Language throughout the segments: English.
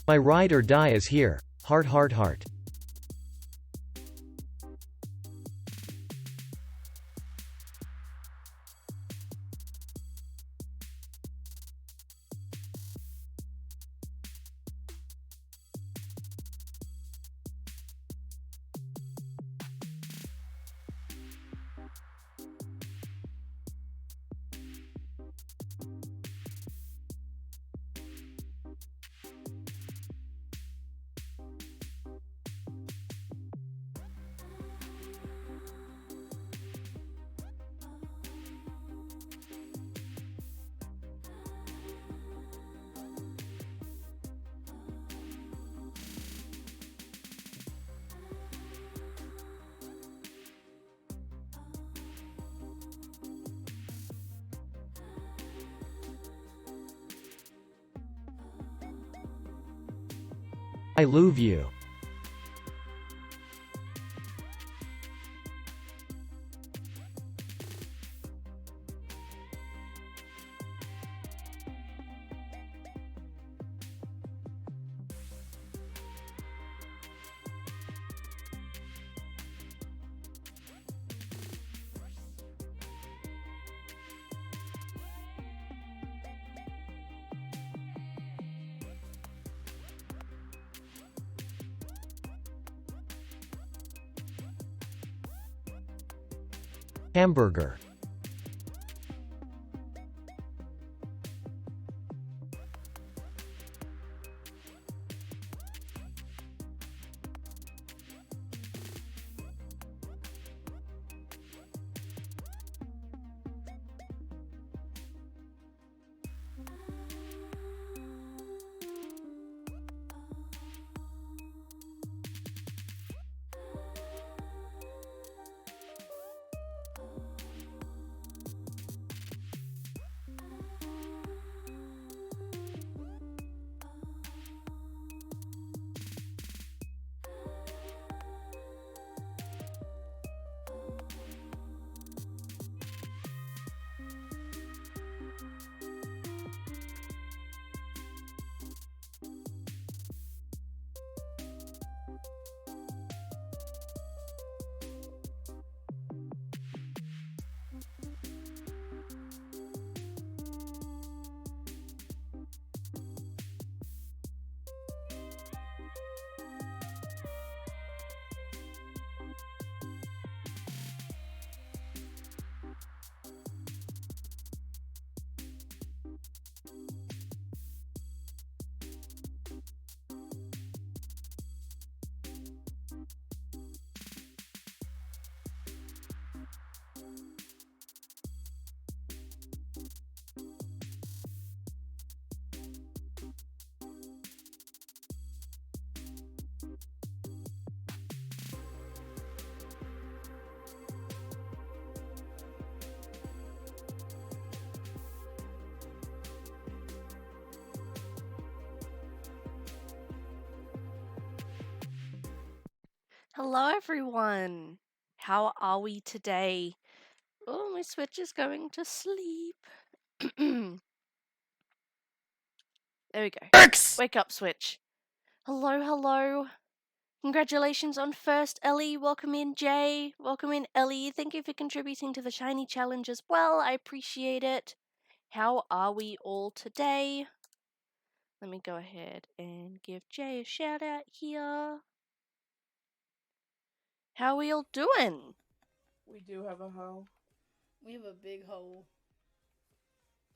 My ride or die is here. Heart heart heart. I love you. Hamburger. Hello, everyone. How are we today? Oh, my Switch is going to sleep. There we go. Wake up, Switch. Hello, hello. Congratulations on first, Ellie. Welcome in, Jay. Welcome in, Ellie. Thank you for contributing to the Shiny Challenge as well. I appreciate it. How are we all today? Let me go ahead and give Jay a shout out here. How are we all doing? We do have a hoe. We have a big hole.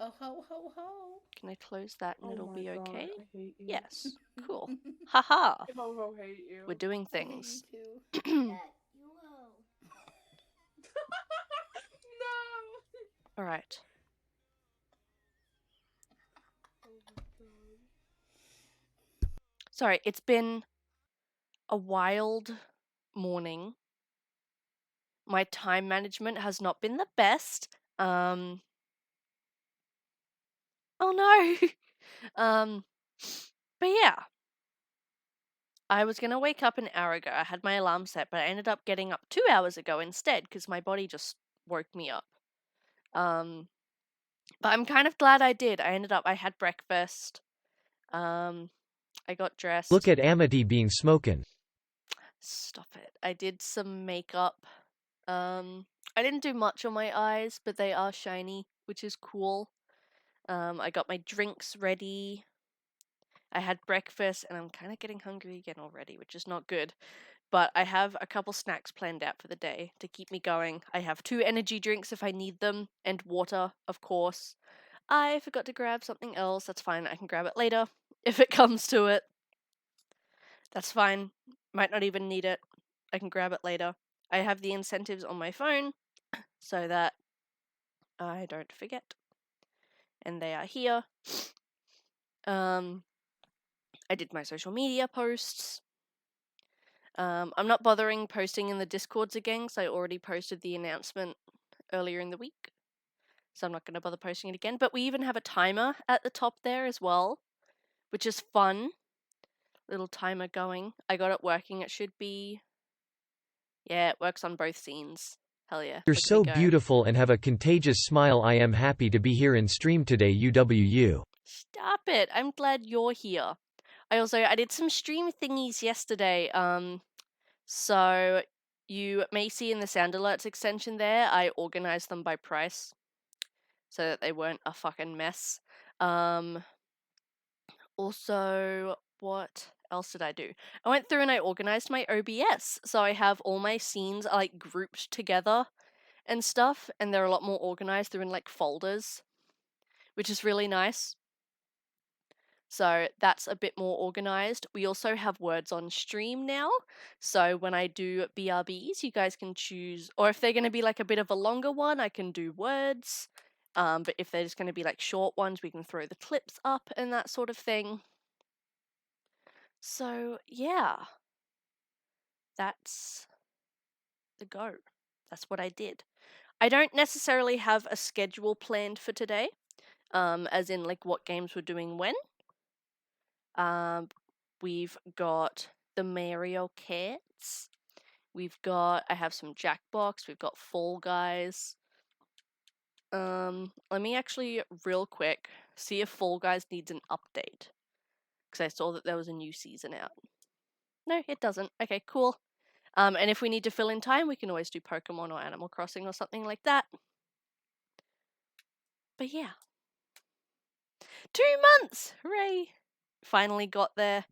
A ho ho ho. Can I close that and it'll be God, okay? I hate you. Yes. Cool. Haha. I ho hate you. We're doing I hate things. you too. No. All right. Oh my god. Sorry, it's been a wild morning. My time management has not been the best. Oh no. But yeah. I was going to wake up an hour ago. I had my alarm set, but I ended up getting up 2 hours ago instead because my body just woke me up. But I'm kind of glad I did. I had breakfast. I I got dressed. Look at Amity being smokin'. Stop it. I did some makeup. I didn't do much on my eyes, but they are shiny, which is cool. I got my drinks ready. I had breakfast, and I'm kind of getting hungry again already, which is not good. But I have a couple snacks planned out for the day to keep me going. I have 2 energy drinks if I need them, and water, of course. I forgot to grab something else. That's fine. I can grab it later if it comes to it. That's fine. Might not even need it. I can grab it later. I have the incentives on my phone so that I don't forget. And they are here. I did my social media posts. I'm not bothering posting in the Discords again because I already posted the announcement earlier in the week. So I'm not going to bother posting it again. But we even have a timer at the top there as well, which is fun. Little timer going. I got it working. It should be... Yeah, it works on both scenes. Hell yeah. You're Look at so me go. beautiful and have a contagious smile. I am happy to be here in stream today. UWU. Stop it. I'm glad you're here. I did some stream thingies yesterday. So you may see in the sound alerts extension there, I organized them by price so that they weren't a fucking mess. Also, what else did I do? I went through and I organized my OBS. So I have all my scenes are like grouped together and stuff, and they're a lot more organized. They're in like folders, which is really nice. So that's a bit more organized. We also have words on stream now. So when I do BRBs, you guys can choose, or if they're going to be like a bit of a longer one, I can do words. But if they're just going to be like short ones, we can throw the clips up and that sort of thing. So yeah, that's the go. That's what I did. I don't necessarily have a schedule planned for today, as in like what games we're doing when. We've got the MarioKarts. I have some Jackbox. We've got Fall Guys. Let me actually real quick see if Fall Guys needs an update. Because I saw that there was a new season out. No, it doesn't. Okay, cool. And if we need to fill in time, we can always do Pokemon or Animal Crossing or something like that. But yeah. 2 months! Hooray! Finally got there.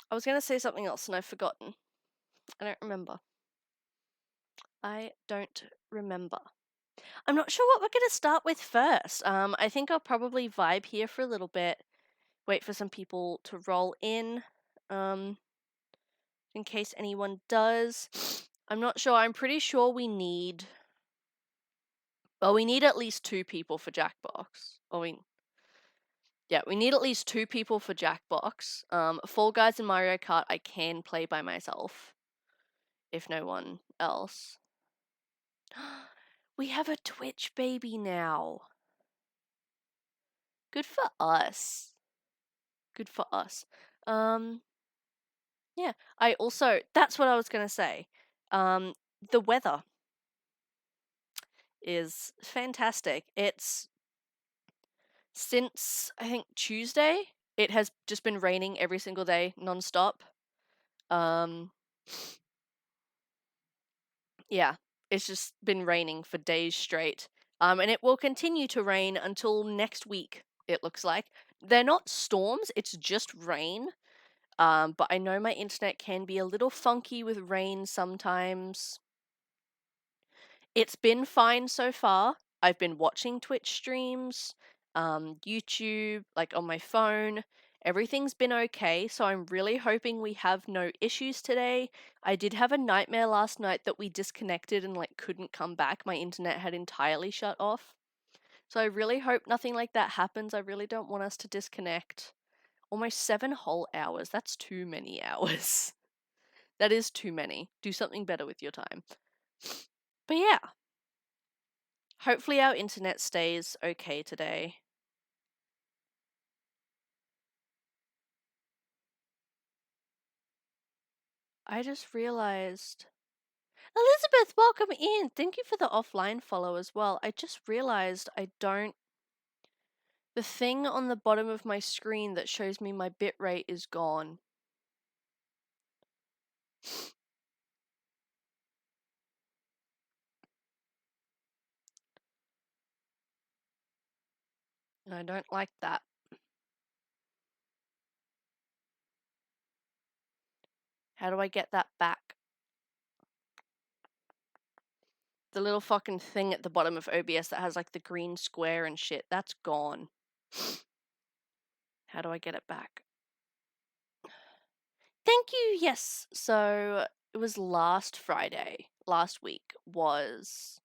I was going to say something else and I've forgotten. I don't remember. I'm not sure what we're going to start with first. I think I'll probably vibe here for a little bit. Wait for some people to roll in. In case anyone does. I'm not sure. I'm pretty sure we need... Well, we need at least 2 people for Jackbox. We need at least 2 people for Jackbox. Fall Guys and Mario Kart I can play by myself. If no one else. We have a Twitch baby now. Good for us. Good for us. Yeah. That's what I was gonna say. The weather is fantastic. It's since I think Tuesday, it has just been raining every single day, non-stop. Yeah, it's just been raining for days straight. And it will continue to rain until next week, it looks like. They're not storms, it's just rain. But I know my internet can be a little funky with rain sometimes. It's been fine so far. I've been watching Twitch streams, YouTube, like on my phone. Everything's been okay, so I'm really hoping we have no issues today. I did have a nightmare last night that we disconnected and like couldn't come back. My internet had entirely shut off. So I really hope nothing like that happens. I really don't want us to disconnect. Almost 7 whole hours. That's too many hours. That is too many. Do something better with your time. But yeah. Hopefully our internet stays okay today. I just realized... Elizabeth, welcome in! Thank you for the offline follow as well. I just realized I don't The thing on the bottom of my screen that shows me my bitrate is gone. And I don't like that. How do I get that back? The little fucking thing at the bottom of OBS that has like the green square and shit, that's gone. How do I get it back? Thank you, yes. So it was last Friday. Last week was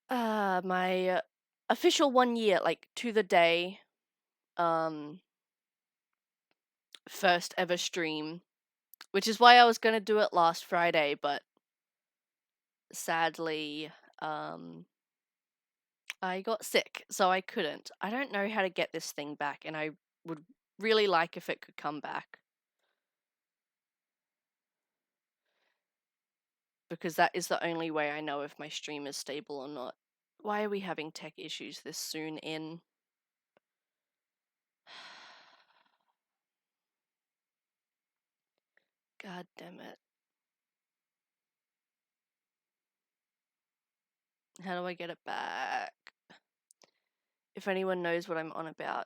my official 1 year, like to the day, first ever stream. Which is why I was gonna do it last Friday, but sadly, I got sick, so I couldn't. I don't know how to get this thing back, and I would really like if it could come back. Because that is the only way I know if my stream is stable or not. Why are we having tech issues this soon in? God damn it. How do I get it back? If anyone knows what I'm on about,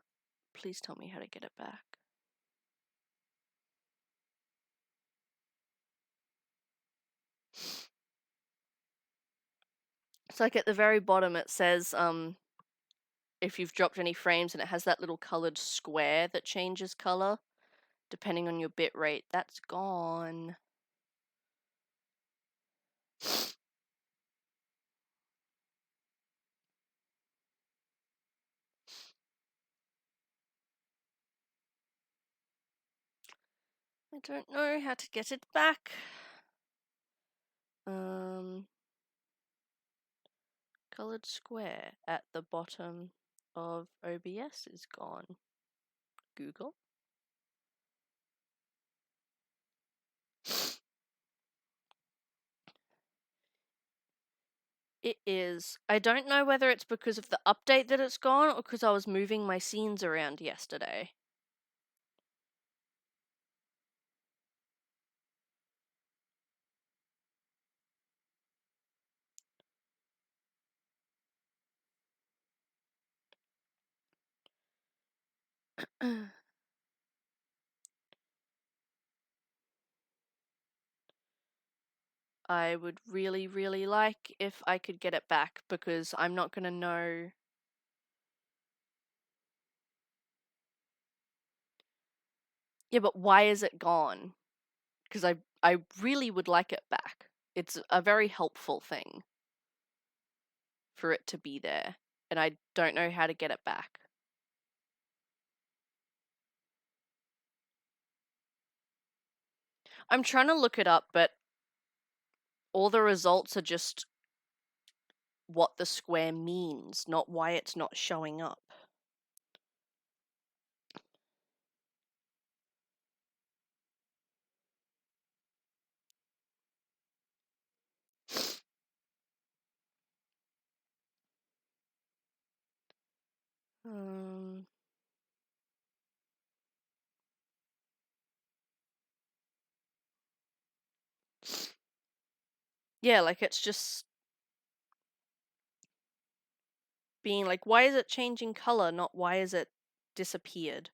please tell me how to get it back. It's like at the very bottom it says, if you've dropped any frames, and it has that little colored square that changes color depending on your bit rate. That's gone. I don't know how to get it back. Colored square at the bottom of OBS is gone. Google. It is. I don't know whether it's because of the update that it's gone or because I was moving my scenes around yesterday. I would really, really like if I could get it back, because I'm not gonna know. Yeah, but why is it gone? Because I really would like it back. It's a very helpful thing for it to be there, and I don't know how to get it back. I'm trying to look it up, but all the results are just what the square means, not why it's not showing up. Yeah, like it's just being like, why is it changing color, not why is it disappeared?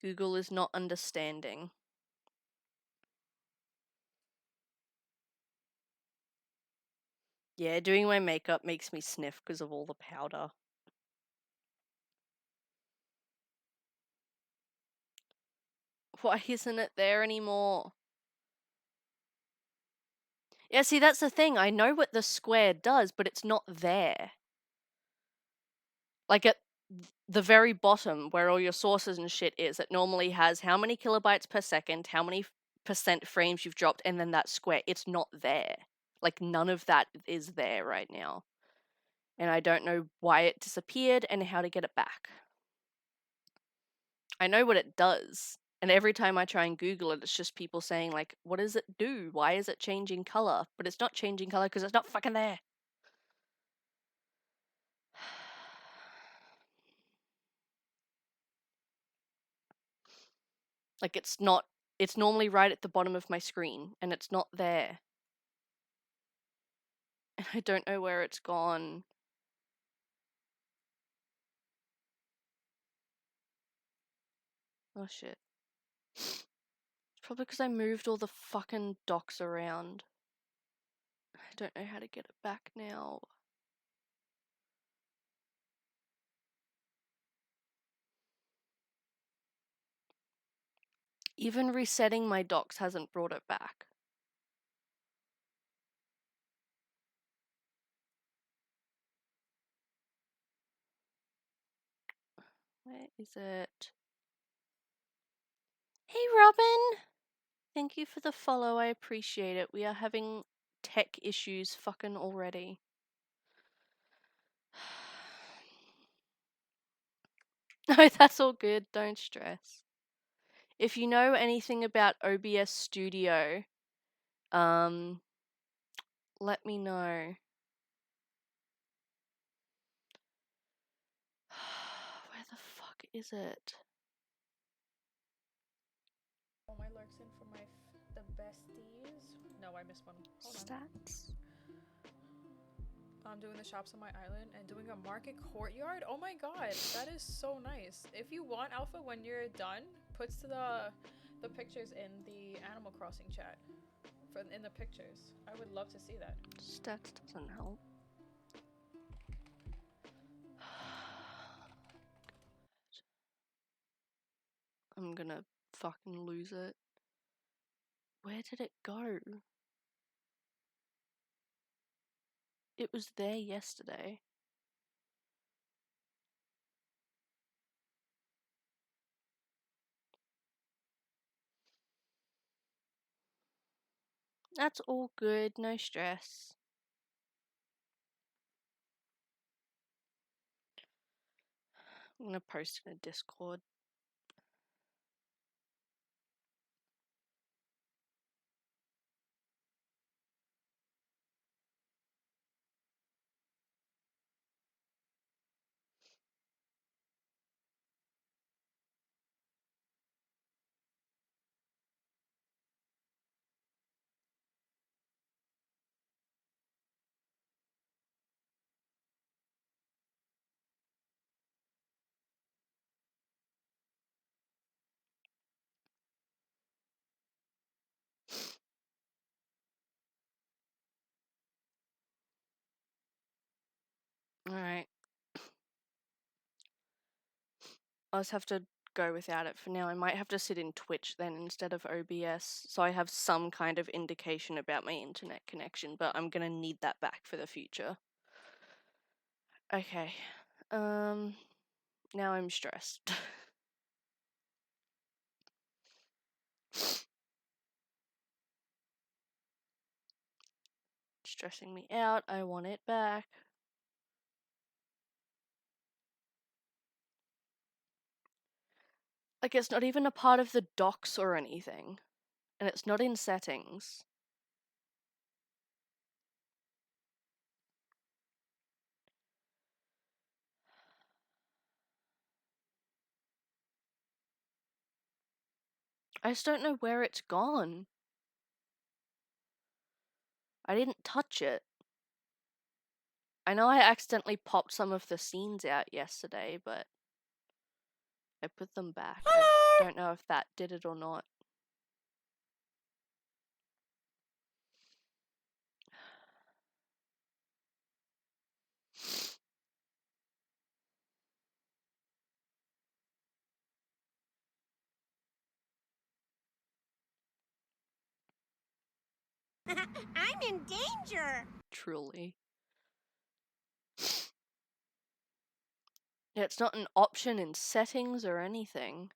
Google is not understanding. Yeah, doing my makeup makes me sniff because of all the powder. Why isn't it there anymore? Yeah, see, that's the thing. I know what the square does, but it's not there. Like at the very bottom where all your sources and shit is, it normally has how many kilobytes per second, how many percent frames you've dropped and then that square, it's not there. Like, none of that is there right now. And I don't know why it disappeared and how to get it back. I know what it does. And every time I try and Google it, it's just people saying, like, what does it do? Why is it changing color? But it's not changing color because it's not fucking there. Like, it's not, it's normally right at the bottom of my screen, and it's not there. And I don't know where it's gone. Oh shit. It's probably because I moved all the fucking docs around. I don't know how to get it back now. Even resetting my docs hasn't brought it back. Where is it? Hey Robin! Thank you for the follow, I appreciate it. We are having tech issues fucking already. No, that's all good, don't stress. If you know anything about OBS Studio, let me know. Where the fuck is it? All my lurks in for the besties. No, I missed one. Hold on. Stats? I'm doing the shops on my island and doing a market courtyard. Oh my god, that is so nice. If you want Alpha when you're done, puts the pictures in the Animal Crossing chat. In the pictures. I would love to see that. Stats doesn't help. I'm gonna fucking lose it. Where did it go? It was there yesterday. That's all good, no stress. I'm gonna post in a Discord. Alright. I'll just have to go without it for now. I might have to sit in Twitch then instead of OBS, so I have some kind of indication about my internet connection, but I'm gonna need that back for the future. Okay. Now I'm stressed. Stressing me out. I want it back. Like, it's not even a part of the docs or anything. And it's not in settings. I just don't know where it's gone. I didn't touch it. I know I accidentally popped some of the scenes out yesterday, but I put them back. I don't know if that did it or not. I'm in danger! Truly. Yeah, it's not an option in settings or anything.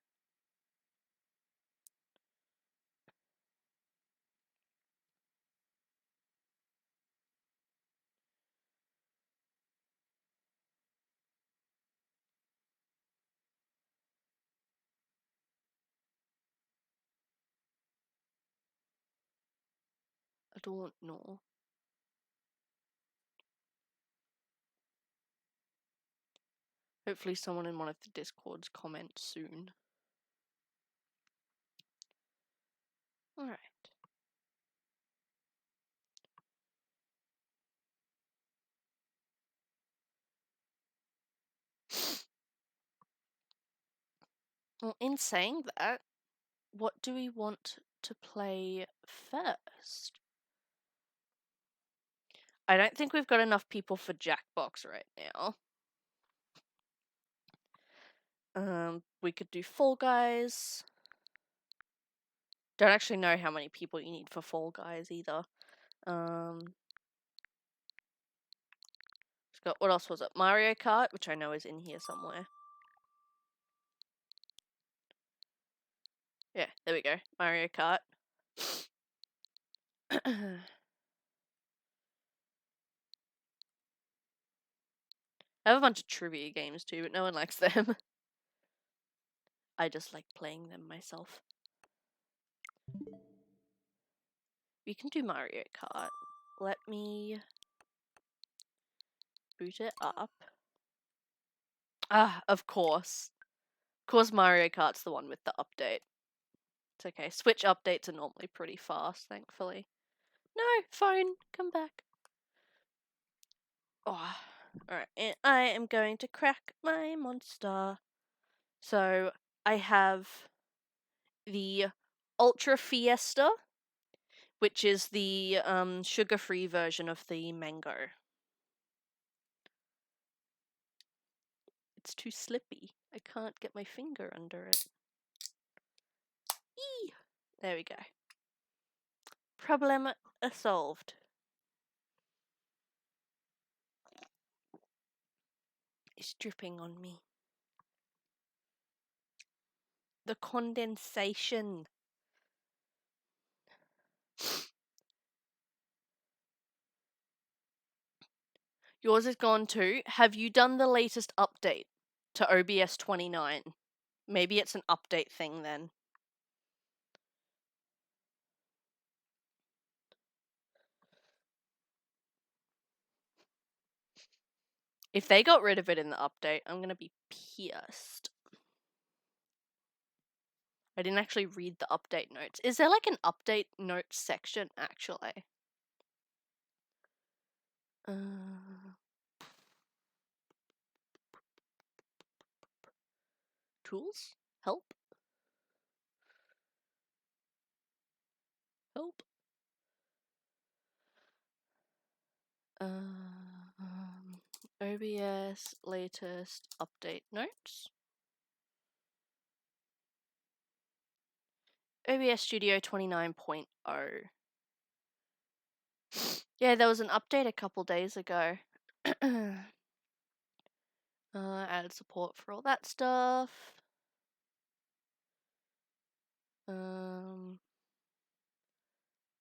I don't know. Hopefully someone in one of the Discords comments soon. Alright. Well, in saying that, what do we want to play first? I don't think we've got enough people for Jackbox right now. We could do Fall Guys. Don't actually know how many people you need for Fall Guys either. It's got, what else was it? Mario Kart, which I know is in here somewhere. Yeah, there we go. Mario Kart. I have a bunch of trivia games too, but no one likes them. I just like playing them myself. We can do Mario Kart. Let me boot it up. Ah, of course. Of course Mario Kart's the one with the update. It's okay. Switch updates are normally pretty fast, thankfully. No, phone, come back. Oh, alright, and I am going to crack my monster. So, I have the Ultra Fiesta, which is the sugar-free version of the mango. It's too slippy. I can't get my finger under it. Eee! There we go. Problem solved. It's dripping on me. The condensation. Yours is gone too. Have you done the latest update to OBS 29? Maybe it's an update thing then. If they got rid of it in the update, I'm gonna be pissed. I didn't actually read the update notes. Is there like an update notes section actually? Tools? Help? Help? OBS latest update notes. OBS Studio 29.0. Yeah, there was an update a couple days ago. Added support for all that stuff. Blah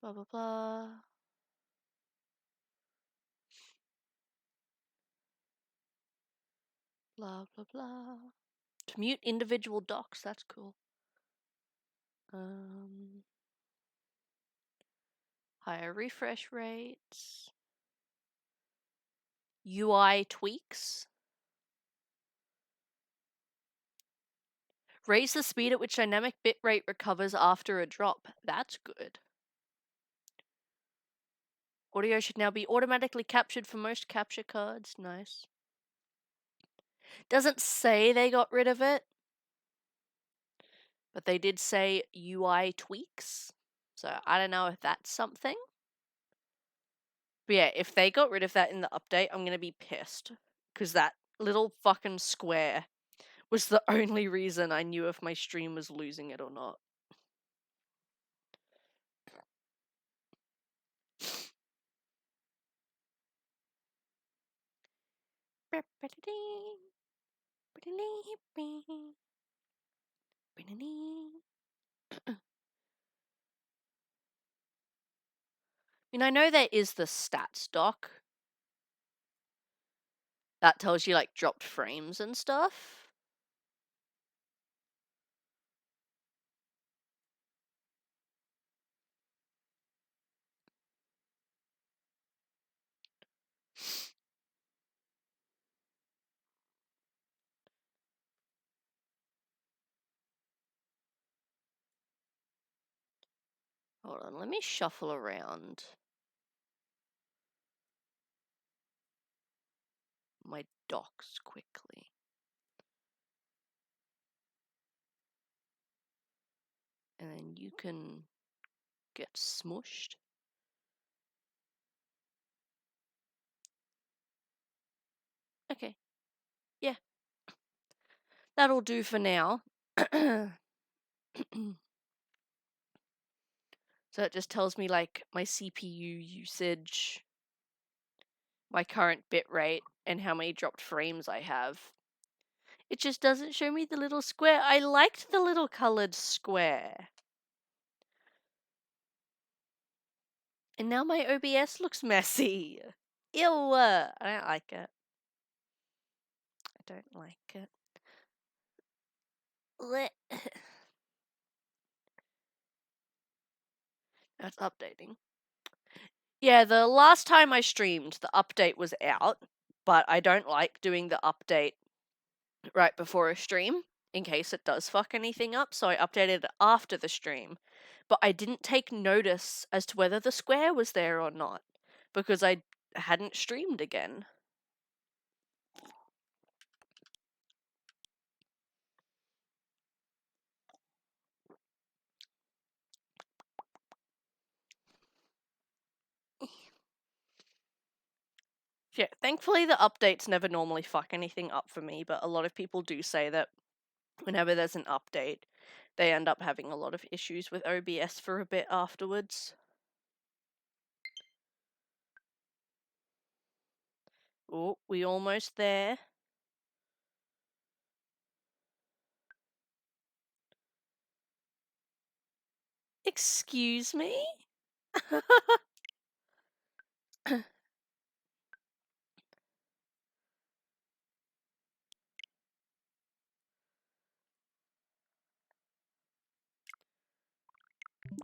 blah blah. Blah blah blah. To mute individual docs, that's cool. Higher refresh rates. UI tweaks. Raise the speed at which dynamic bitrate recovers after a drop. That's good. Audio should now be automatically captured for most capture cards. Nice. Doesn't say they got rid of it, but they did say UI tweaks. So I don't know if that's something. But yeah, if they got rid of that in the update, I'm gonna be pissed. Because that little fucking square was the only reason I knew if my stream was losing it or not. I know there is the stats doc that tells you like dropped frames and stuff. Hold on, let me shuffle around my docs quickly. And then you can get smushed. Okay. Yeah. That'll do for now. So it just tells me like my CPU usage, my current bit rate, and how many dropped frames I have. It just doesn't show me the little square. I liked the little colored square. And now my OBS looks messy. Ew, I don't like it. I don't like it. That's updating. Yeah, the last time I streamed, the update was out, but I don't like doing the update right before a stream in case it does fuck anything up, so I updated it after the stream. But I didn't take notice as to whether the square was there or not because I hadn't streamed again. Yeah, thankfully the updates never normally fuck anything up for me, but a lot of people do say that whenever there's an update, they end up having a lot of issues with OBS for a bit afterwards. Oh, we almost there. Excuse me?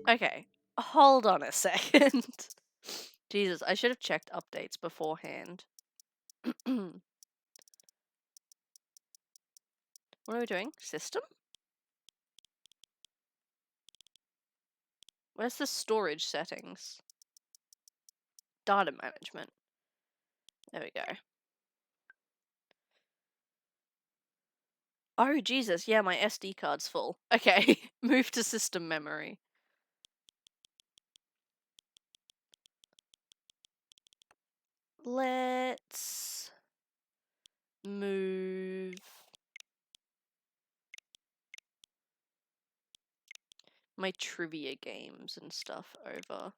Okay, hold on a second. Jesus, I should have checked updates beforehand. What are we doing? System? Where's the storage settings? Data management. There we go. Oh, Jesus, yeah, my SD card's full. Okay, move to system memory. Let's move my trivia games and stuff over.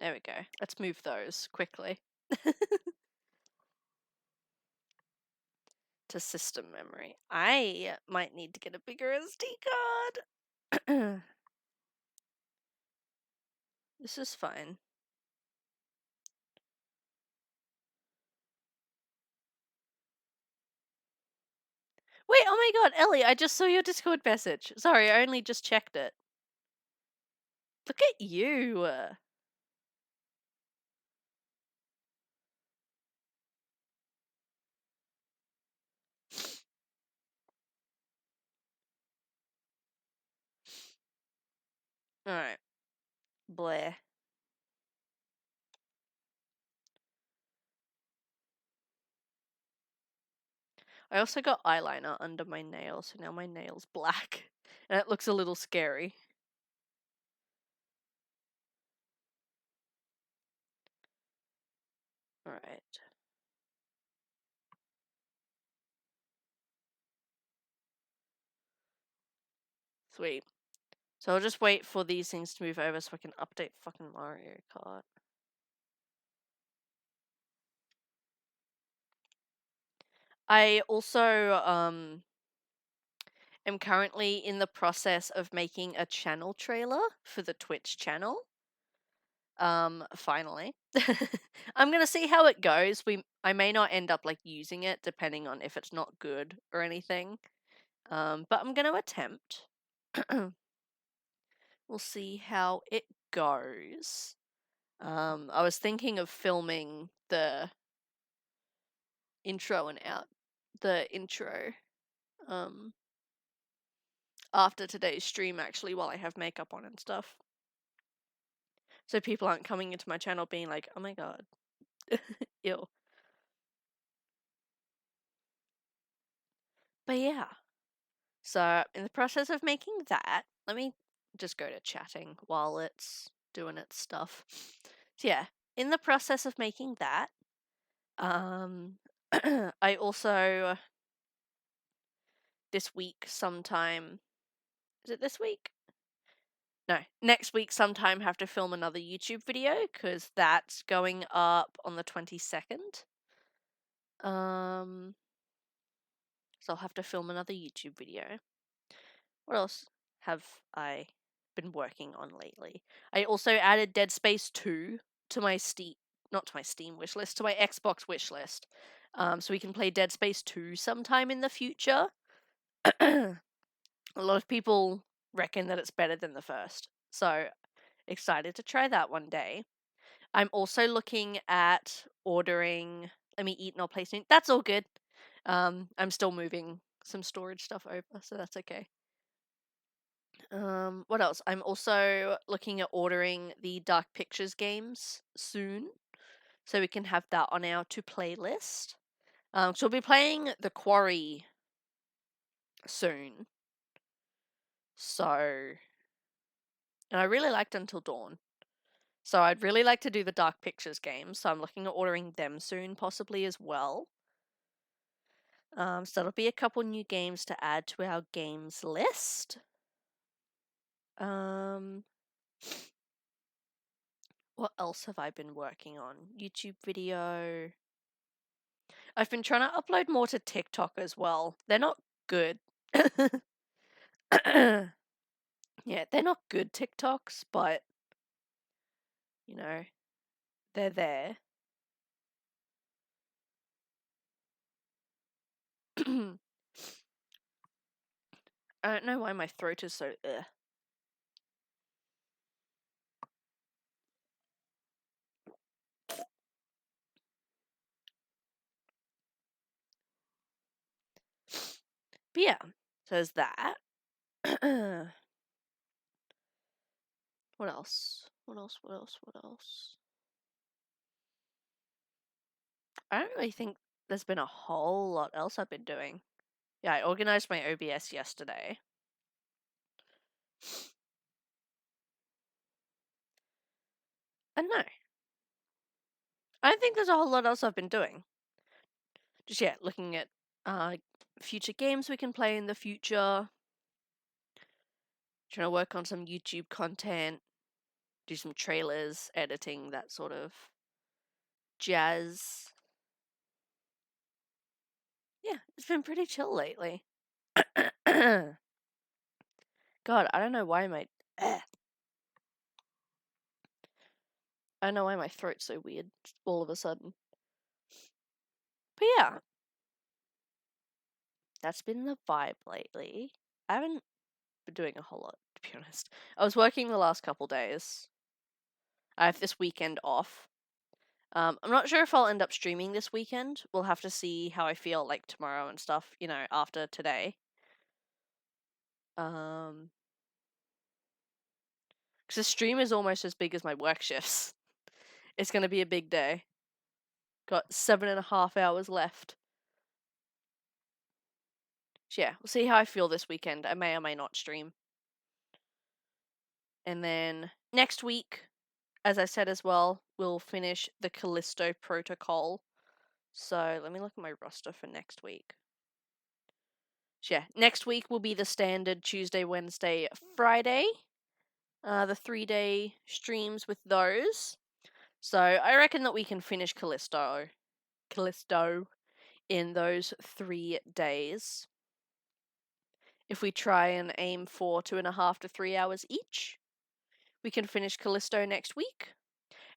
There we go. Let's move those quickly. To system memory. I might need to get a bigger SD card. This is fine. Wait, oh my god, Ellie, I just saw your Discord message. Sorry, I only just checked it. Look at you. Alright. Blair. I also got eyeliner under my nail, so now my nail's black. And it looks a little scary. Alright. Sweet. So I'll just wait for these things to move over so I can update fucking Mario Kart. I also, am currently in the process of making a channel trailer for the Twitch channel. Finally. I'm gonna see how it goes. I may not end up like using it depending on if it's not good or anything. But I'm gonna attempt. We'll see how it goes. I was thinking of filming the intro. after today's stream, actually, while I have makeup on and stuff. So people aren't coming into my channel being like, oh my god. Ew. But yeah. So, in the process of making that, let me just go to chatting while it's doing its stuff. So yeah, in the process of making that, I also this week sometime, is it this week? No, next week sometime have to film another YouTube video because that's going up on the 22nd. So I'll have to film another YouTube video. What else have I been working on lately? I also added Dead Space 2 to my not to my Steam wishlist, to my Xbox wishlist. So we can play Dead Space 2 sometime in the future. A lot of people reckon that it's better than the first. So excited to try that one day. I'm also looking at ordering. Let me eat and I'll play soon. That's all good. I'm still moving some storage stuff over, so that's okay. What else? I'm also looking at ordering the Dark Pictures games soon, so we can have that on our to play list. So we'll be playing The Quarry soon. So, and I really liked Until Dawn. So I'd really like to do the Dark Pictures games, so I'm looking at ordering them soon, possibly as well. So that'll be a couple new games to add to our games list. What else have I been working on? YouTube video. I've been trying to upload more to TikTok as well. They're not good. Yeah, they're not good TikToks, but you know, they're there. I don't know why my throat is so But yeah, so there's that. What else? What else? What else? What else? I don't really think there's been a whole lot else I've been doing. Yeah, I organized my OBS yesterday. And no. I don't think there's a whole lot else I've been doing. Just yeah, looking at future games we can play in the future. Trying to work on some YouTube content, do some trailers, editing, that sort of jazz. Yeah, it's been pretty chill lately. God, I don't know why my I don't know why my throat's so weird all of a sudden. But yeah, that's been the vibe lately. I haven't been doing a whole lot, to be honest. I was working the last couple days. I have this weekend off. I'm not sure if I'll end up streaming this weekend. We'll have to see how I feel like tomorrow and stuff, you know, after today. Because the stream is almost as big as my work shifts. It's going to be a big day. Got 7.5 hours left. So yeah, we'll see how I feel this weekend. I may or may not stream. And then next week, as I said as well, we'll finish the Callisto Protocol. So let me look at my roster for next week. So yeah, next week will be the standard Tuesday, Wednesday, Friday. The 3-day streams with those. So I reckon that we can finish Callisto in those 3 days. If we try and aim for 2.5 to 3 hours each, we can finish Callisto next week.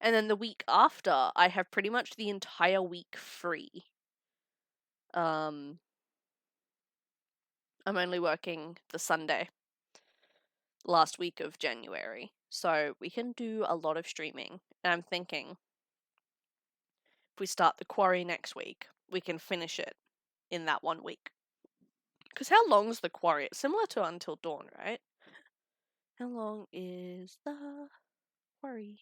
And then the week after, I have pretty much the entire week free. I'm only working the Sunday, last week of January. So we can do a lot of streaming. And I'm thinking, if we start the quarry next week, we can finish it in that 1 week. Because how long's the quarry? It's similar to Until Dawn, right? How long is the quarry?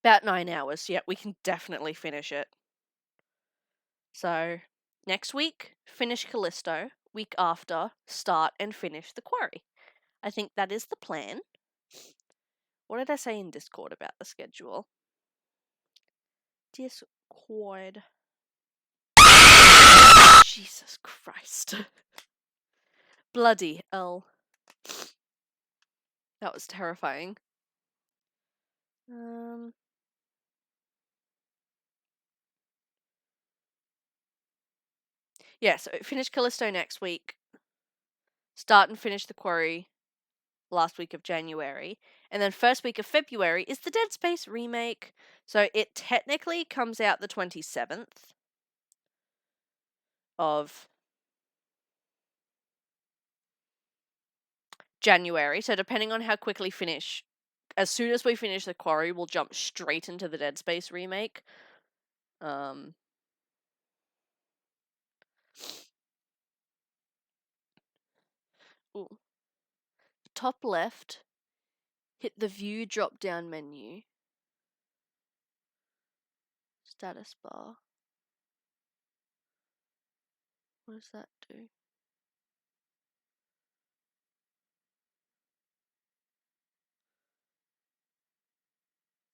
About 9 hours. Yeah, we can definitely finish it. So, next week, finish Callisto. Week after, start and finish the quarry. I think that is the plan. What did I say in Discord about the schedule? Discord. Jesus Christ. Bloody hell. That was terrifying. Yeah, so finish Callisto next week. Start and finish the quarry last week of January. And then first week of February is the Dead Space remake. So it technically comes out the 27th of January. So depending on how quickly finish, as soon as we finish the quarry, we'll jump straight into the Dead Space remake. Ooh. Top left, hit the view drop down menu. Status bar. What does that do?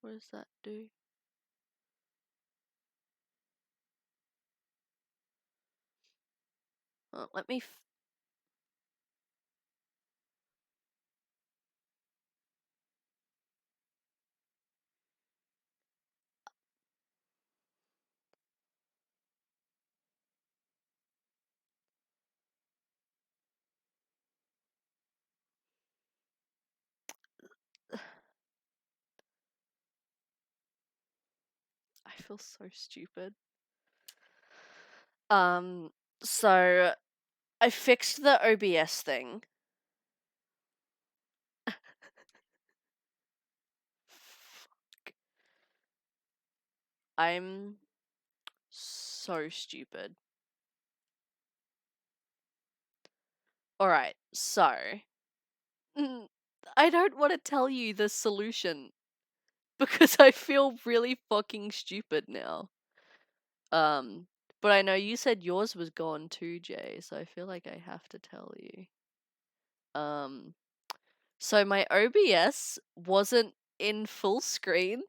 What does that do? Well, let me. I feel so stupid. So I fixed the OBS thing. Fuck. I'm so stupid. Alright, so I don't want to tell you the solution because I feel really fucking stupid now. But I know you said yours was gone too, Jay, so I feel like I have to tell you. So my OBS wasn't in full screen.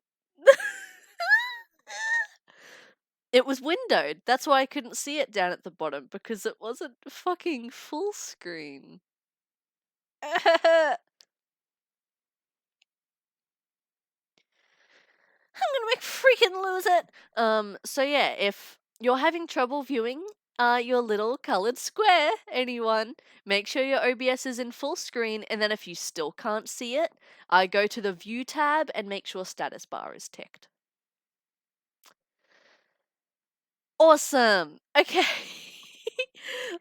It was windowed. That's why I couldn't see it down at the bottom, because it wasn't fucking full screen. I'm gonna make freaking lose it. So yeah, if you're having trouble viewing your little colored square, anyone, make sure your OBS is in full screen, and then if you still can't see it, go to the view tab and make sure status bar is ticked. Awesome! Okay.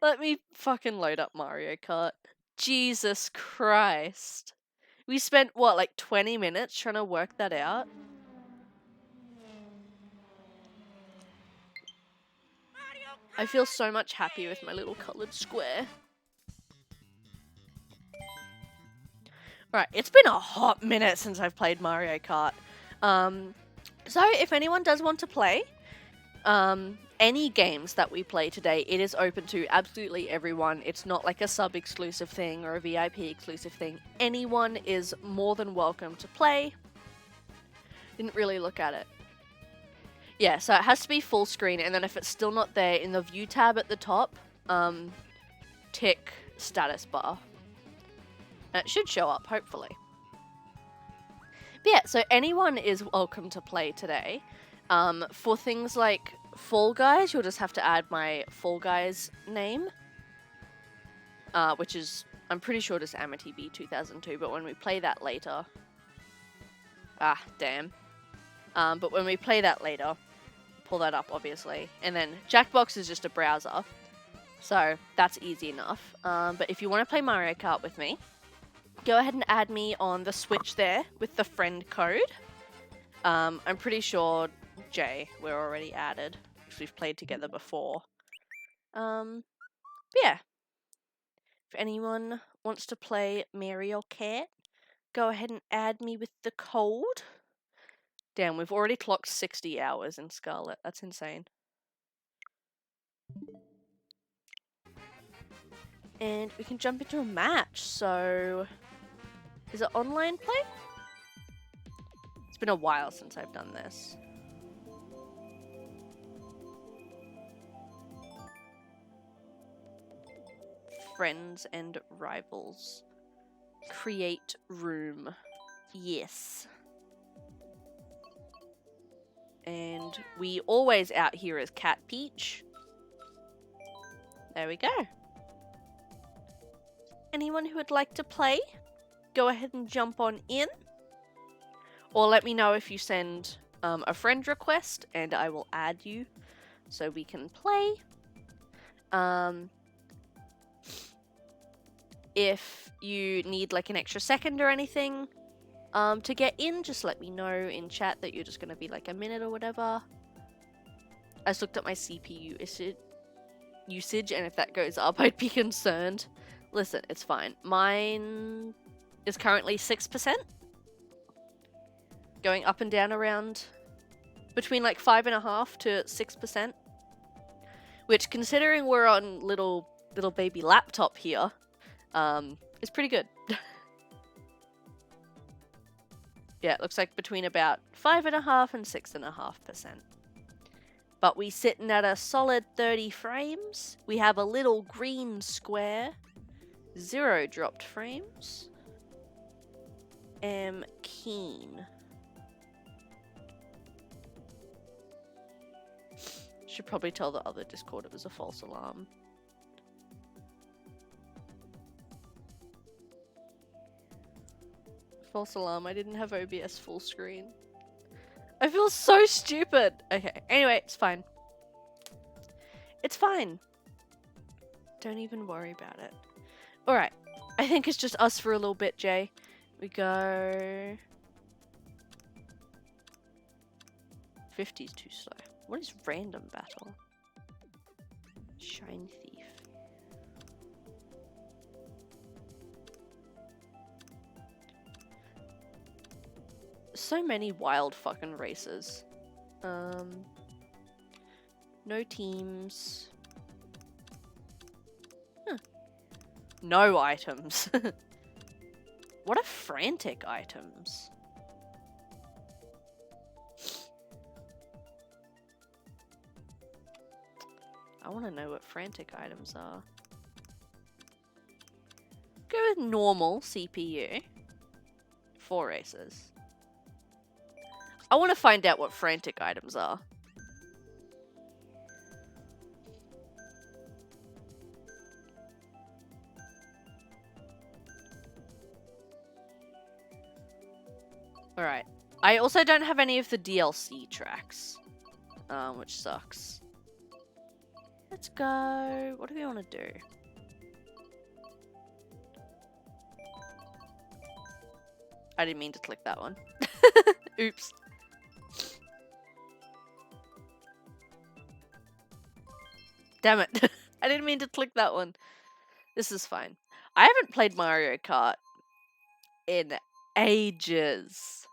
Let me fucking load up Mario Kart. Jesus Christ. We spent, what, like 20 minutes trying to work that out? I feel so much happy with my little coloured square. Right, it's been a hot minute since I've played Mario Kart. So if anyone does want to play, any games that we play today, it is open to absolutely everyone. It's not like a sub-exclusive thing or a VIP exclusive thing. Anyone is more than welcome to play. Didn't really look at it. Yeah, so it has to be full screen, and then if it's still not there, in the view tab at the top, tick status bar. And it should show up, hopefully. But yeah, so anyone is welcome to play today. For things like Fall Guys, you'll just have to add my Fall Guys name, which is, I'm pretty sure, just AmityB2002, but when we play that later... Ah, damn. But when we play that later, pull that up, obviously. And then Jackbox is just a browser, so that's easy enough. But if you want to play Mario Kart with me, go ahead and add me on the Switch there with the friend code. I'm pretty sure, Jay, we're already added, because we've played together before. But yeah. If anyone wants to play MarioKart, go ahead and add me with the code. Damn, we've already clocked 60 hours in Scarlet. That's insane. And we can jump into a match, so... Is it online play? It's been a while since I've done this. Friends and rivals. Create room. Yes. And we always out here as Cat Peach. There we go. Anyone who would like to play, go ahead and jump on in. Or let me know if you send a friend request and I will add you so we can play. If you need like an extra second or anything to get in, just let me know in chat that you're just going to be like a minute or whatever. I just looked at my CPU usage, and if that goes up, I'd be concerned. Listen, it's fine. Mine is currently 6%. Going up and down around between like 5.5 to 6%. Which, considering we're on little baby laptop here, is pretty good. Yeah, it looks like between about 5.5 and 6.5%. But we sitting at a solid 30 frames. We have a little green square. 0 dropped frames. Am keen. Should probably tell the other Discord it was a false alarm. False alarm, I didn't have OBS full screen. I feel so stupid! Okay, anyway, it's fine. It's fine. Don't even worry about it. Alright, I think it's just us for a little bit, Jay. We go... 50's too slow. What is random battle? Shine Thief. So many wild fucking races. No teams. Huh. No items. What are frantic items? I want to know what frantic items are. Go with normal CPU. 4 races. I want to find out what frantic items are. Alright. I also don't have any of the DLC tracks. Which sucks. Let's go. What do we want to do? I didn't mean to click that one. Oops. Damn it. I didn't mean to click that one. This is fine. I haven't played Mario Kart in ages.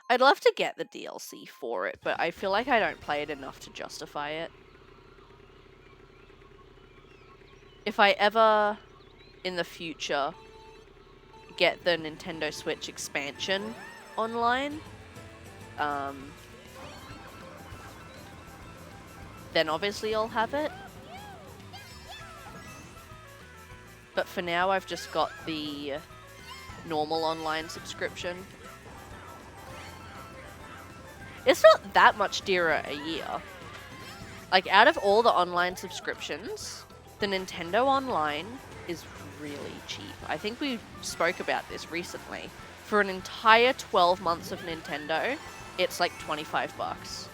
I'd love to get the DLC for it, but I feel like I don't play it enough to justify it. If I ever, in the future, get the Nintendo Switch expansion online, then obviously I'll have it. But for now, I've just got the normal online subscription. It's not that much dearer a year. Like, out of all the online subscriptions, the Nintendo Online is really cheap. I think we spoke about this recently. For an entire 12 months of Nintendo, it's like 25 bucks.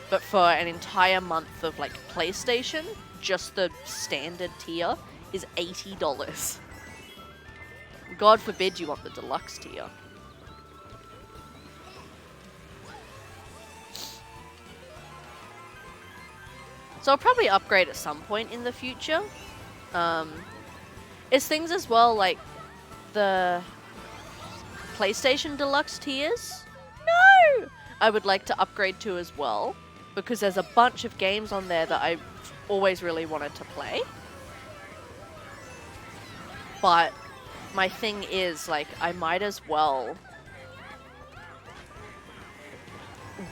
But for an entire month of like PlayStation, just the standard tier is $80. God forbid you want the deluxe tier. So I'll probably upgrade at some point in the future. It's things as well like the PlayStation Deluxe tiers. No! I would like to upgrade to as well, because there's a bunch of games on there that I've always really wanted to play. But my thing is, like, I might as well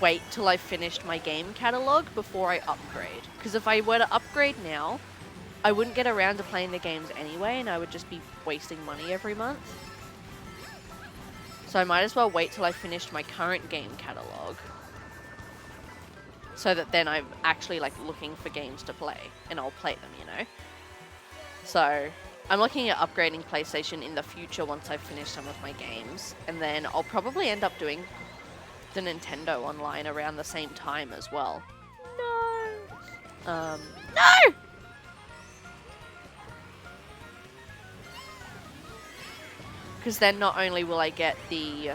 wait till I've finished my game catalog before I upgrade. Because if I were to upgrade now, I wouldn't get around to playing the games anyway, and I would just be wasting money every month. So I might as well wait till I finished my current game catalog, so that then I'm actually like looking for games to play, and I'll play them, you know? So I'm looking at upgrading PlayStation in the future once I've finished some of my games, and then I'll probably end up doing the Nintendo Online around the same time as well. No! No! Because then not only will I get the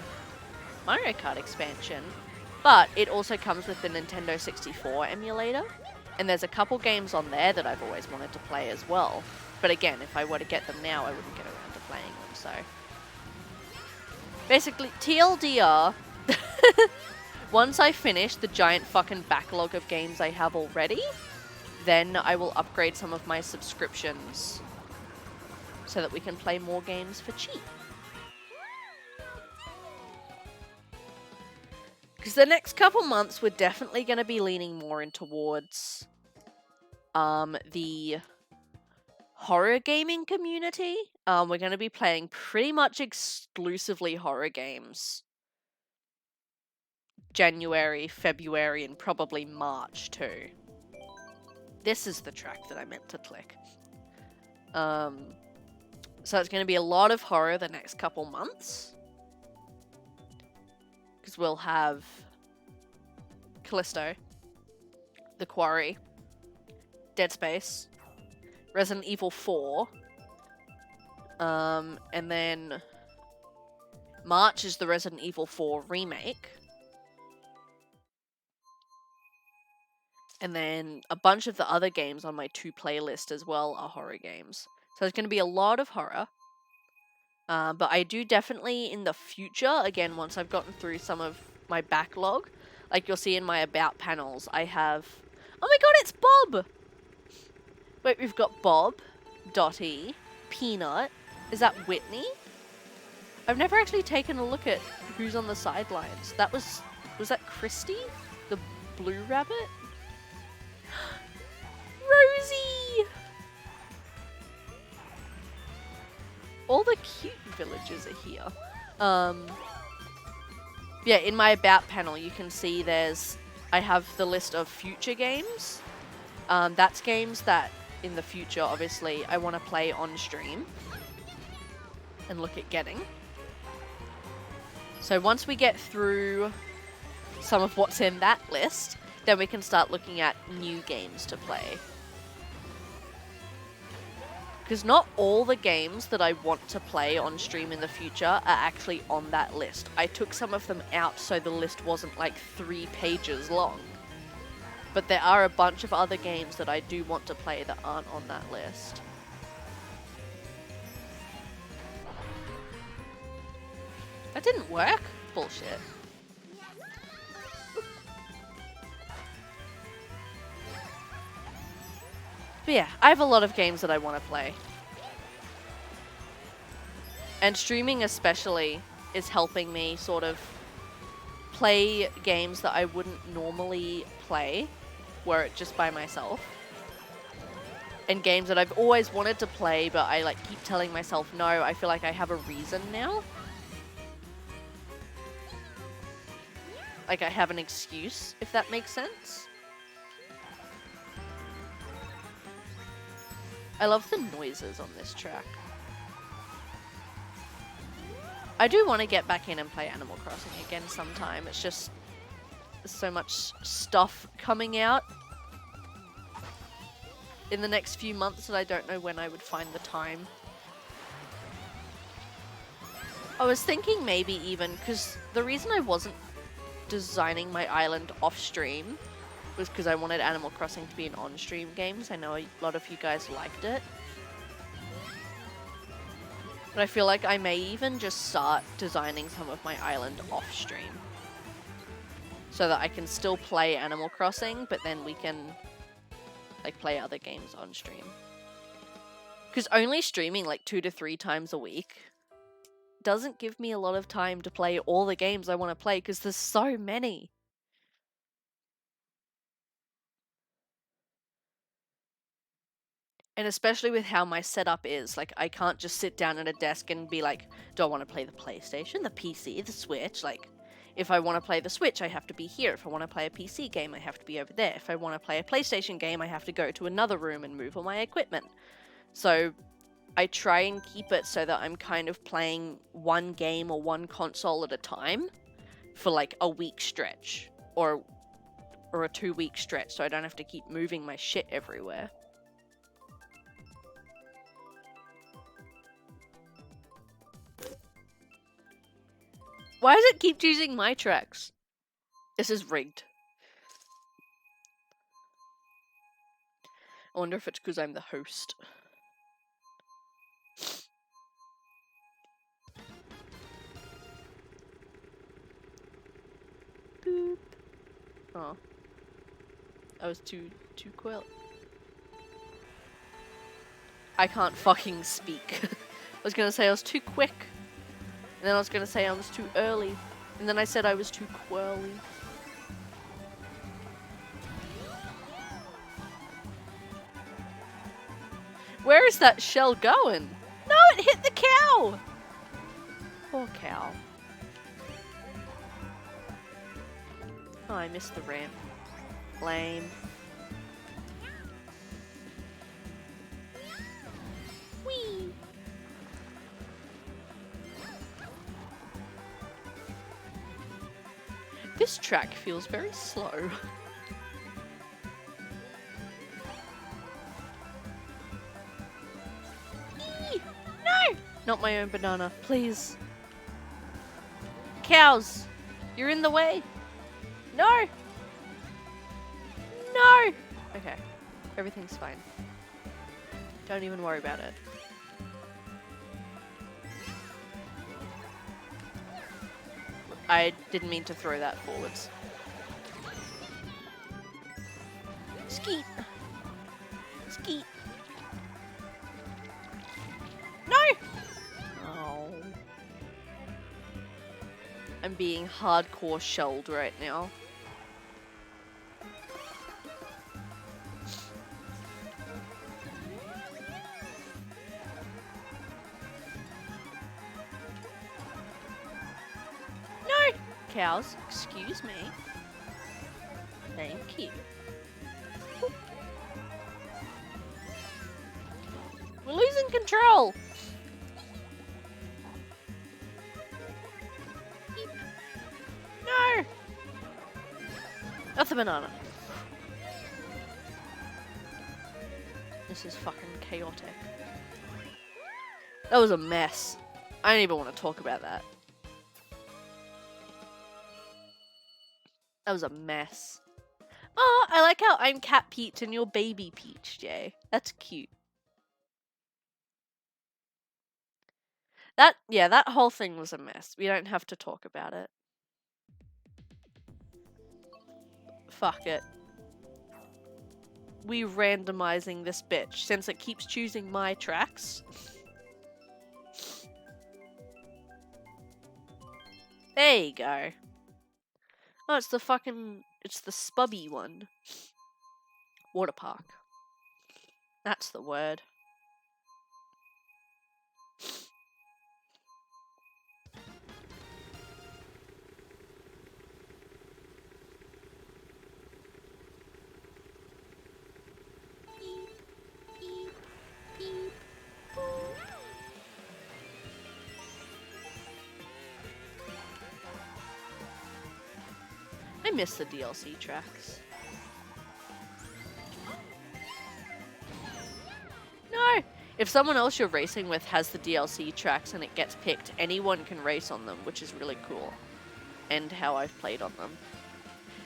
Mario Kart expansion, but it also comes with the Nintendo 64 emulator. And there's a couple games on there that I've always wanted to play as well. But again, if I were to get them now, I wouldn't get around to playing them, so... Basically, TLDR, once I finish the giant fucking backlog of games I have already, then I will upgrade some of my subscriptions so that we can play more games for cheap. Because the next couple months, we're definitely going to be leaning more in towards the horror gaming community. We're going to be playing pretty much exclusively horror games. January, February, and probably March too. This is the track that I meant to click. So it's going to be a lot of horror the next couple months. Because we'll have Callisto, The Quarry, Dead Space, Resident Evil 4, and then March is the Resident Evil 4 remake, and then a bunch of the other games on my 2 playlist as well are horror games. So there's going to be a lot of horror. But I do definitely, in the future, again, once I've gotten through some of my backlog, like you'll see in my About panels, I have... Oh my god, it's Bob! Wait, we've got Bob, Dottie, Peanut. Is that Whitney? I've never actually taken a look at who's on the sidelines. That was that Christy? The blue rabbit? Rosie! All the cute villagers are here. Yeah, in my About panel, you can see I have the list of future games. That's games that, in the future, obviously, I want to play on stream and look at getting. So once we get through some of what's in that list, then we can start looking at new games to play. Because not all the games that I want to play on stream in the future are actually on that list. I took some of them out so the list wasn't like 3 pages long. But there are a bunch of other games that I do want to play that aren't on that list. That didn't work? Bullshit. But yeah, I have a lot of games that I want to play. And streaming especially is helping me sort of play games that I wouldn't normally play were it just by myself. And games that I've always wanted to play, but I like keep telling myself no. I feel like I have a reason now. Like I have an excuse, if that makes sense. I love the noises on this track. I do want to get back in and play Animal Crossing again sometime. It's just so much stuff coming out in the next few months that I don't know when I would find the time. I was thinking maybe even, because the reason I wasn't designing my island off stream was because I wanted Animal Crossing to be an on-stream game. I know a lot of you guys liked it. But I feel like I may even just start designing some of my island off-stream. So that I can still play Animal Crossing, but then we can like play other games on stream. Because only streaming like 2 to 3 times a week doesn't give me a lot of time to play all the games I want to play because there's so many. And especially with how my setup is, like I can't just sit down at a desk and be like, do I want to play the PlayStation, the PC, the Switch? Like, if I want to play the Switch, I have to be here. If I want to play a PC game, I have to be over there. If I want to play a PlayStation game, I have to go to another room and move all my equipment. So I try and keep it so that I'm kind of playing one game or one console at a time for like a week stretch or a 2-week stretch, so I don't have to keep moving my shit everywhere. Why does it keep choosing my tracks? This is rigged. I wonder if it's because I'm the host. Boop. Oh. I was too quick. I can't fucking speak. I was gonna say I was too quick. And then I was gonna say I was too early. And then I said I was too quirly. Where is that shell going? No, it hit the cow! Poor cow. Oh, I missed the ramp. Lame. Whee! This track feels very slow. No! Not my own banana, please. Cows! You're in the way! No! No! Okay. Everything's fine. Don't even worry about it. I didn't mean to throw that forwards. Skeet! Skeet! No! Oh. I'm being hardcore shelled right now. Cows, excuse me. Thank you. We're losing control. Beep. No! That's a banana. This is fucking chaotic. That was a mess. I don't even want to talk about that. That was a mess. Oh, I like how I'm Cat Peach and you're Baby Peach, Jay. That's cute. That whole thing was a mess. We don't have to talk about it. Fuck it. We randomizing this bitch since it keeps choosing my tracks. There you go. Oh, it's the Spubby one. Water park. That's the word. I miss the DLC tracks. No! If someone else you're racing with has the DLC tracks and it gets picked, anyone can race on them, which is really cool. And how I've played on them.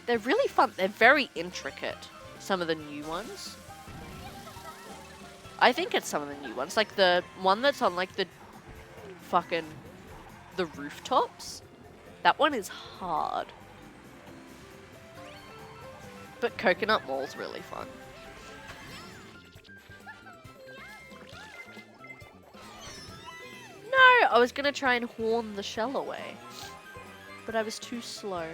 They're really fun. They're very intricate. Some of the new ones. I think it's some of the new ones. Like the one that's on like the rooftops. That one is hard. But Coconut Mall's really fun. No, I was gonna try and horn the shell away. But I was too slow.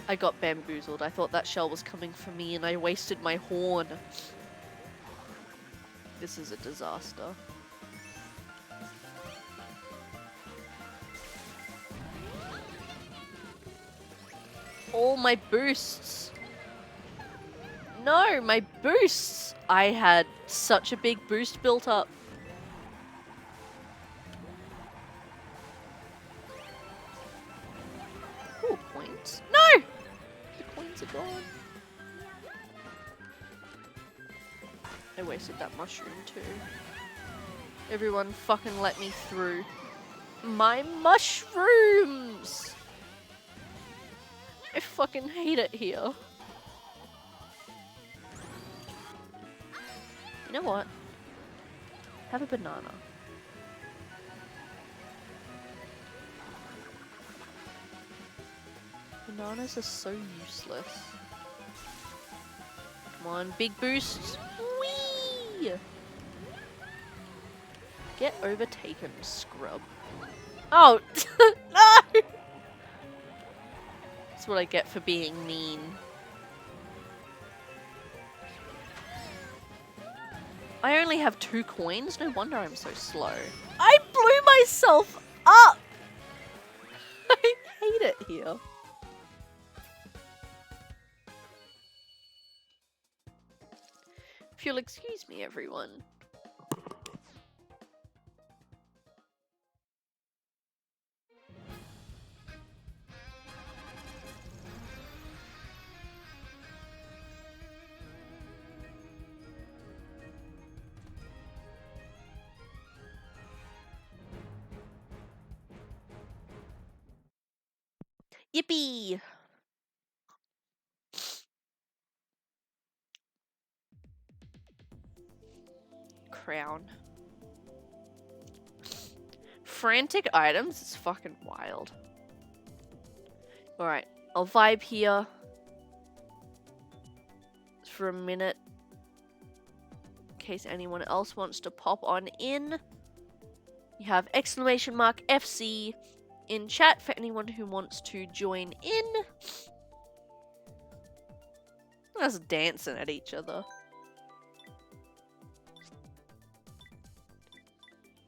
I got bamboozled. I thought that shell was coming for me and I wasted my horn. This is a disaster. All my boosts. No, my boosts. I had such a big boost built up. Ooh, points. No! The coins are gone. I wasted that mushroom too. Everyone fucking let me through. My mushrooms! I fucking hate it here. You know what? Have a banana. Bananas are so useless. Come on, big boosts. Whee! Get overtaken, scrub. Oh! No! That's what I get for being mean. I only have 2 coins? No wonder I'm so slow. I blew myself up! I hate it here. If you'll excuse me, everyone. Yippee! Crown. Frantic items is fucking wild. Alright, I'll vibe here for a minute in case anyone else wants to pop on in. You have !FC in chat for anyone who wants to join in. Us dancing at each other.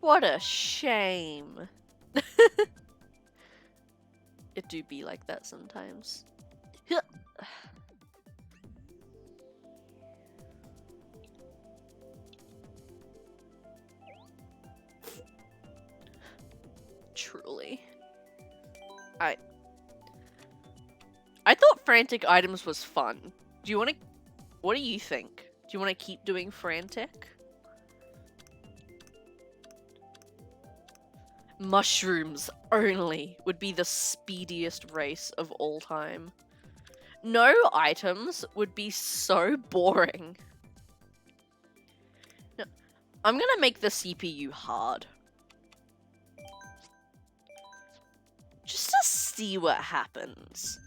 What a shame. It do be like that sometimes. Truly. I thought frantic items was fun. Do you want to... What do you think? Do you want to keep doing frantic? Mushrooms only would be the speediest race of all time. No items would be so boring. No, I'm gonna make the CPU hard. Just to see what happens.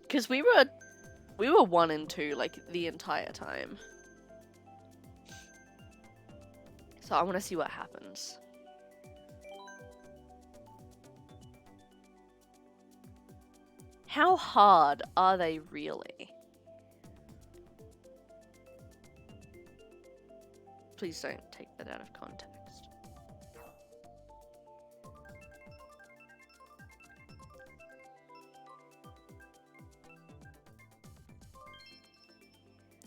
Because we were 1 and 2 like the entire time. So I want to see what happens. How hard are they really? Please don't take that out of context.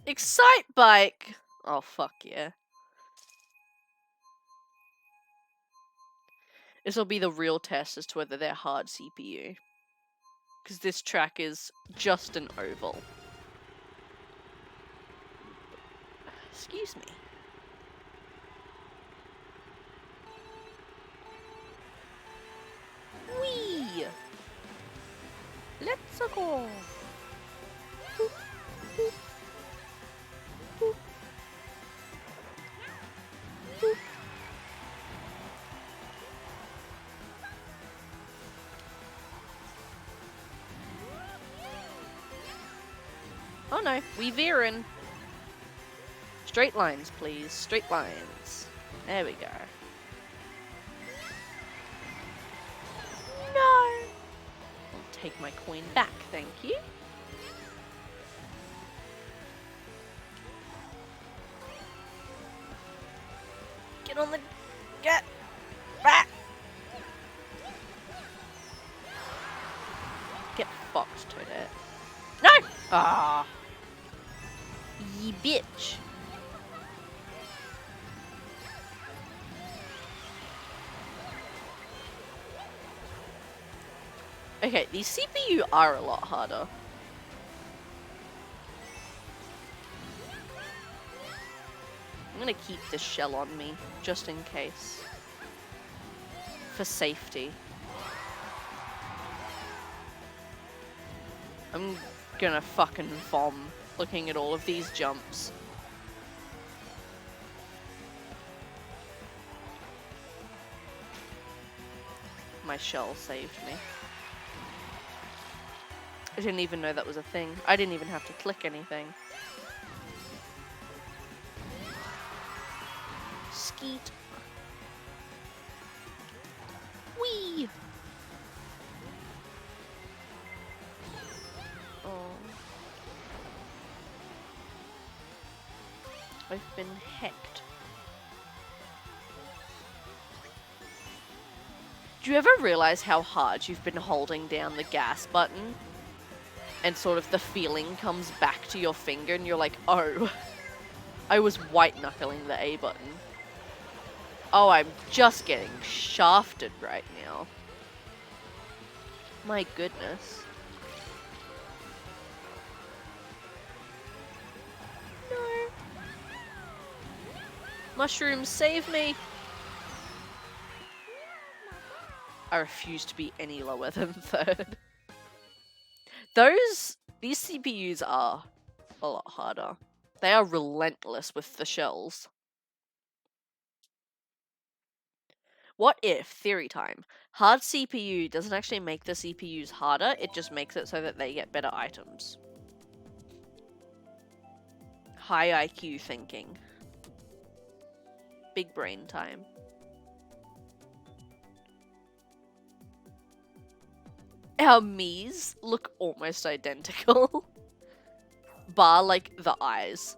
Excite bike! Oh, fuck yeah. This will be the real test as to whether they're hard CPU. Because this track is just an oval. Excuse me. bicycle. Oh no, we veering. Straight lines, please. Straight lines. There we go. No! I'll take my coin back, thank you. Get on the... Get back! Get fucked, Toadette. No! Ah! Ye bitch. Okay, these CPU are a lot harder. I'm gonna keep this shell on me, just in case. For safety. I'm gonna fucking vom looking at all of these jumps. My shell saved me. I didn't even know that was a thing. I didn't even have to click anything. Skeet. Whee! Oh. I've been hecked. Do you ever realize how hard you've been holding down the gas button? And sort of the feeling comes back to your finger and you're like, oh, I was white knuckling the A button. Oh, I'm just getting shafted right now. My goodness. No. Mushrooms, save me. I refuse to be any lower than third. These CPUs are a lot harder. They are relentless with the shells. What if, theory time, hard CPU doesn't actually make the CPUs harder, it just makes it so that they get better items? High IQ thinking. Big brain time. Our Miis look almost identical. Bar, like, the eyes.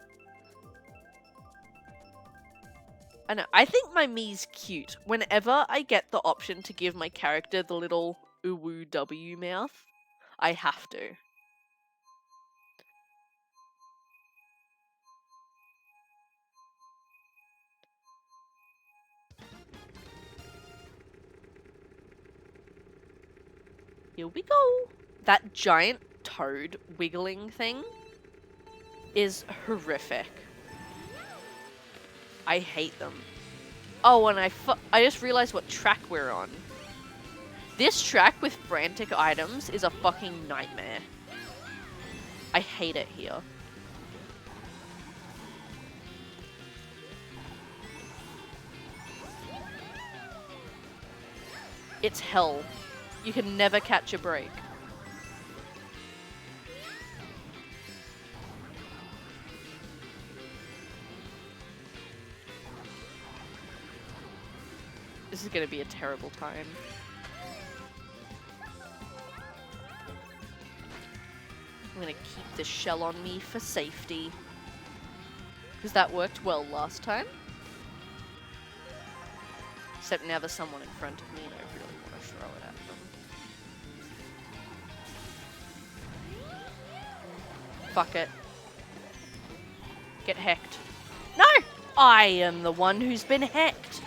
I know, I think my Mii's cute. Whenever I get the option to give my character the little uwu W mouth, I have to. Here we go. That giant toad wiggling thing is horrific. I hate them. Oh, and I just realized what track we're on. This track with frantic items is a fucking nightmare. I hate it here. It's hell. You can never catch a break. This is gonna be a terrible time. I'm gonna keep this shell on me for safety. Because that worked well last time. Except now there's someone in front of me and I really want to throw it at them. Fuck it. Get hecked. No! I am the one who's been hecked.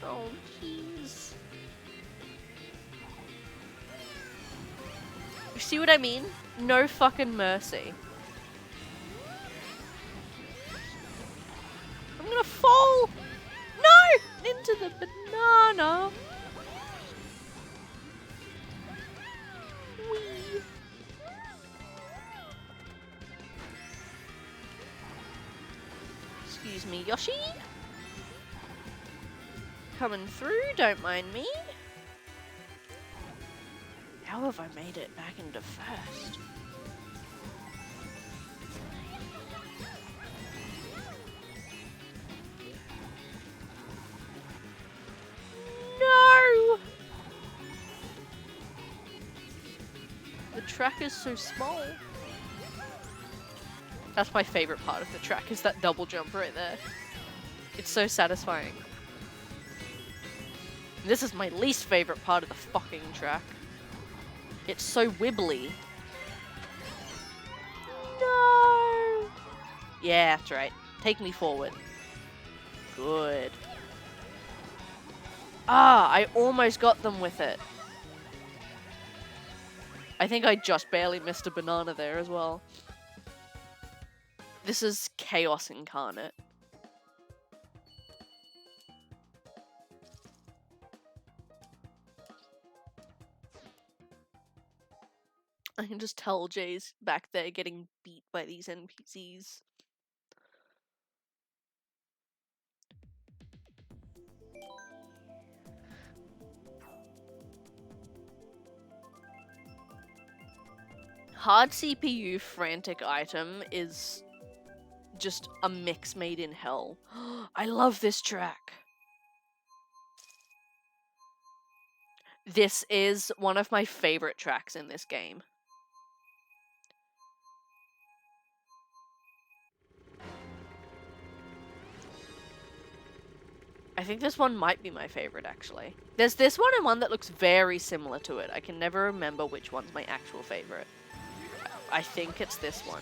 Oh, jeez. You see what I mean? No fucking mercy. I'm gonna fall! No! Into the banana! me, Yoshi. Coming through, don't mind me. How have I made it back into first? No! The track is so small. That's my favorite part of the track, is that double jump right there. It's so satisfying. This is my least favorite part of the fucking track. It's so wibbly. No! Yeah, that's right. Take me forward. Good. Ah, I almost got them with it. I think I just barely missed a banana there as well. This is chaos incarnate. I can just tell Jay's back there getting beat by these NPCs. Hard CPU frantic item is just a mix made in hell. I love this track. This is one of my favorite tracks in this game. I think this one might be my favorite, actually. There's this one and one that looks very similar to it. I can never remember which one's my actual favorite. I think it's this one.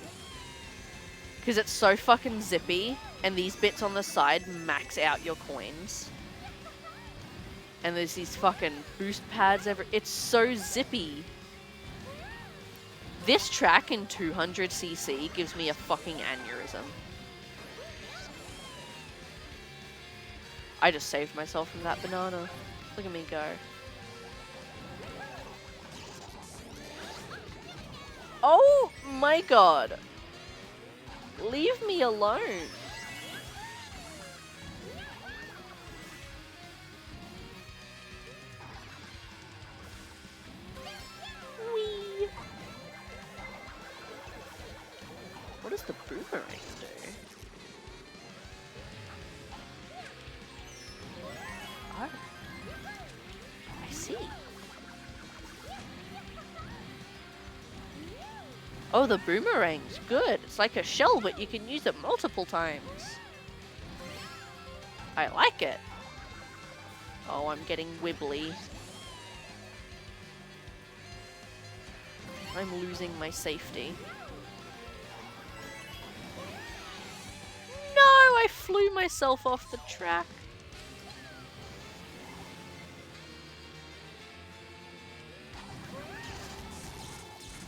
Because it's so fucking zippy, and these bits on the side max out your coins. And there's these fucking boost pads it's so zippy. This track in 200cc gives me a fucking aneurysm. I just saved myself from that banana. Look at me go. Oh my god. Leave me alone. Whee. What does the boomerang do? Oh. I see. Oh, the boomerang's good. It's like a shell, but you can use it multiple times. I like it. Oh, I'm getting wibbly. I'm losing my safety. No, I flew myself off the track.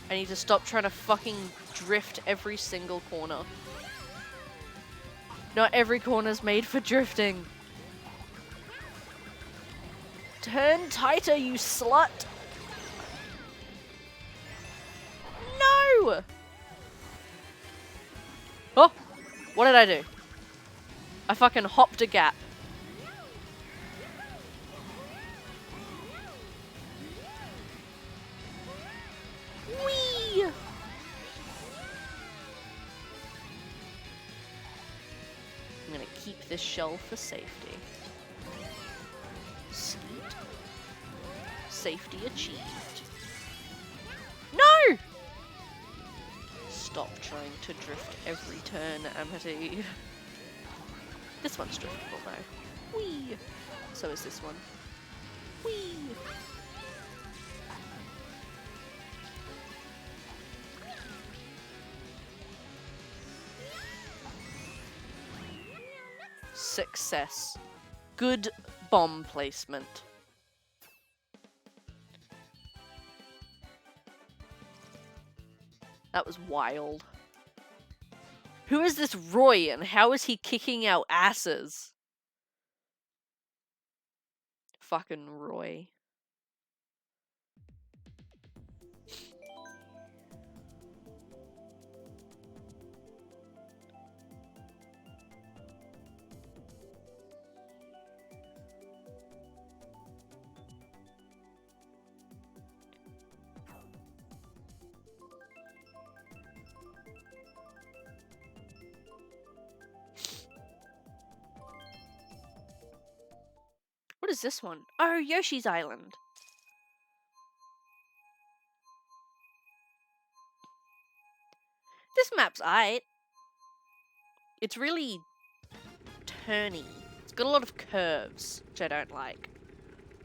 I need to stop trying to fucking drift every single corner. Not every corner's made for drifting. Turn tighter, you slut! No! Oh! What did I do? I fucking hopped a gap. Whee! I'm gonna keep this shell for safety. Sweet. Safety achieved. No! Stop trying to drift every turn, Amity. This one's driftable though. Whee! So is this one. Whee! Success. Good bomb placement. That was wild. Who is this Roy and how is he kicking our asses? Fucking Roy. What is this one? Oh, Yoshi's Island. This map's aight. It's really turny. It's got a lot of curves, which I don't like.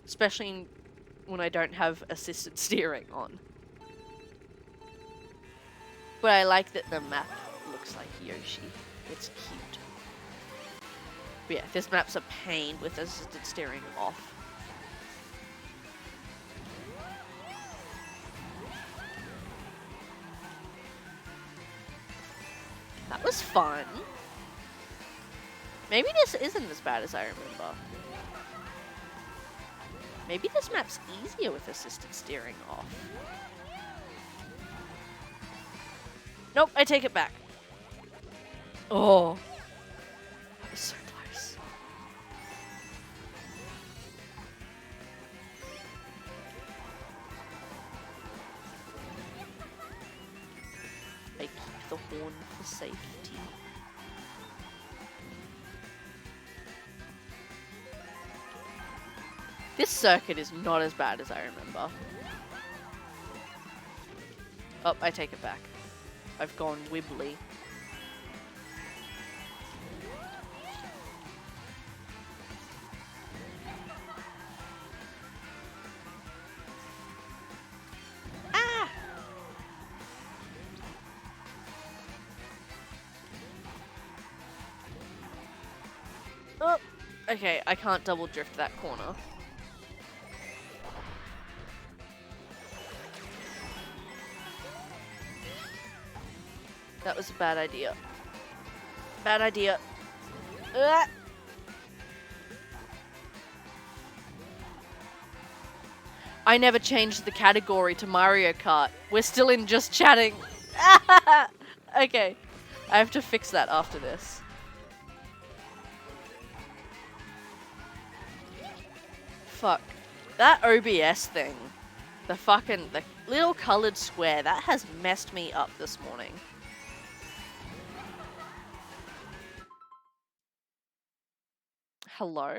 Especially when I don't have assisted steering on. But I like that the map looks like Yoshi. It's cute. But yeah, this map's a pain with assisted steering off. That was fun. Maybe this isn't as bad as I remember. Maybe this map's easier with assisted steering off. Nope, I take it back. Oh. It's so close. I keep the horn for safety. This circuit is not as bad as I remember. Oh, I take it back. I've gone wibbly. Ah! Oh, okay, I can't double drift that corner. That was a bad idea. Bad idea. Ugh. I never changed the category to Mario Kart. We're still in just chatting. Okay. I have to fix that after this. Fuck. That OBS thing. The little colored square, that has messed me up this morning. Hello?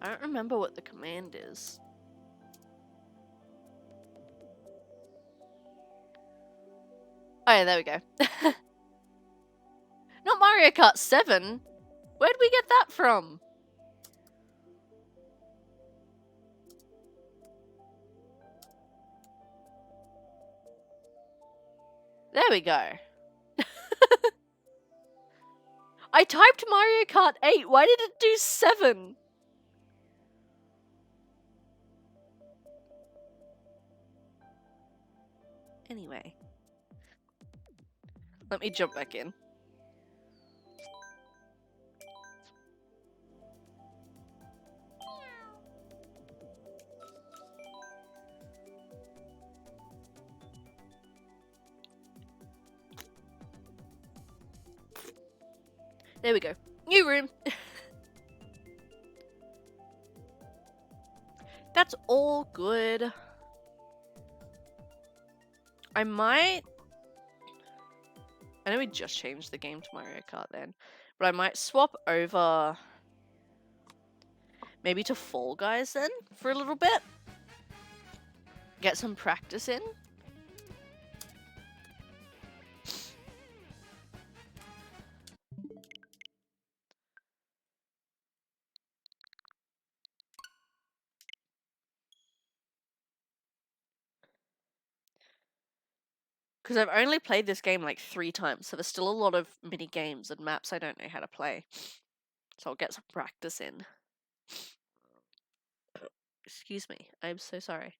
I don't remember what the command is. Oh yeah, there we go. Not Mario Kart 7! Where'd we get that from? There we go. I typed Mario Kart 8. Why did it do 7? Anyway. Let me jump back in. There we go. New room. That's all good. I know we just changed the game to Mario Kart then, but I might swap over maybe to Fall Guys then for a little bit. Get some practice in. Because I've only played this game like 3 times, so there's still a lot of mini games and maps I don't know how to play. So I'll get some practice in. Excuse me, I'm so sorry.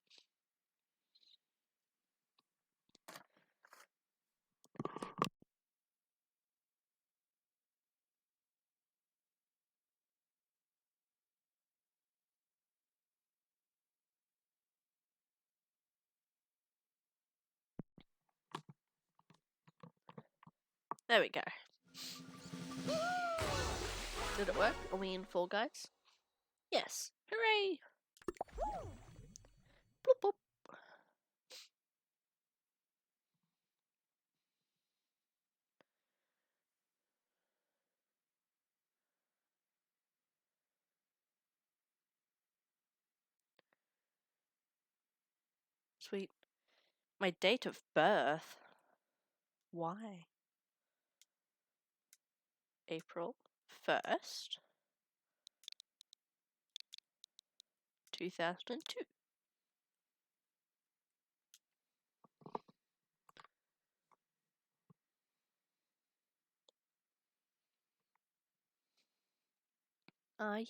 There we go. Did it work? Are we in Fall Guys? Yes. Hooray! Bloop, bloop. Sweet. My date of birth? Why? April 1st, 2002.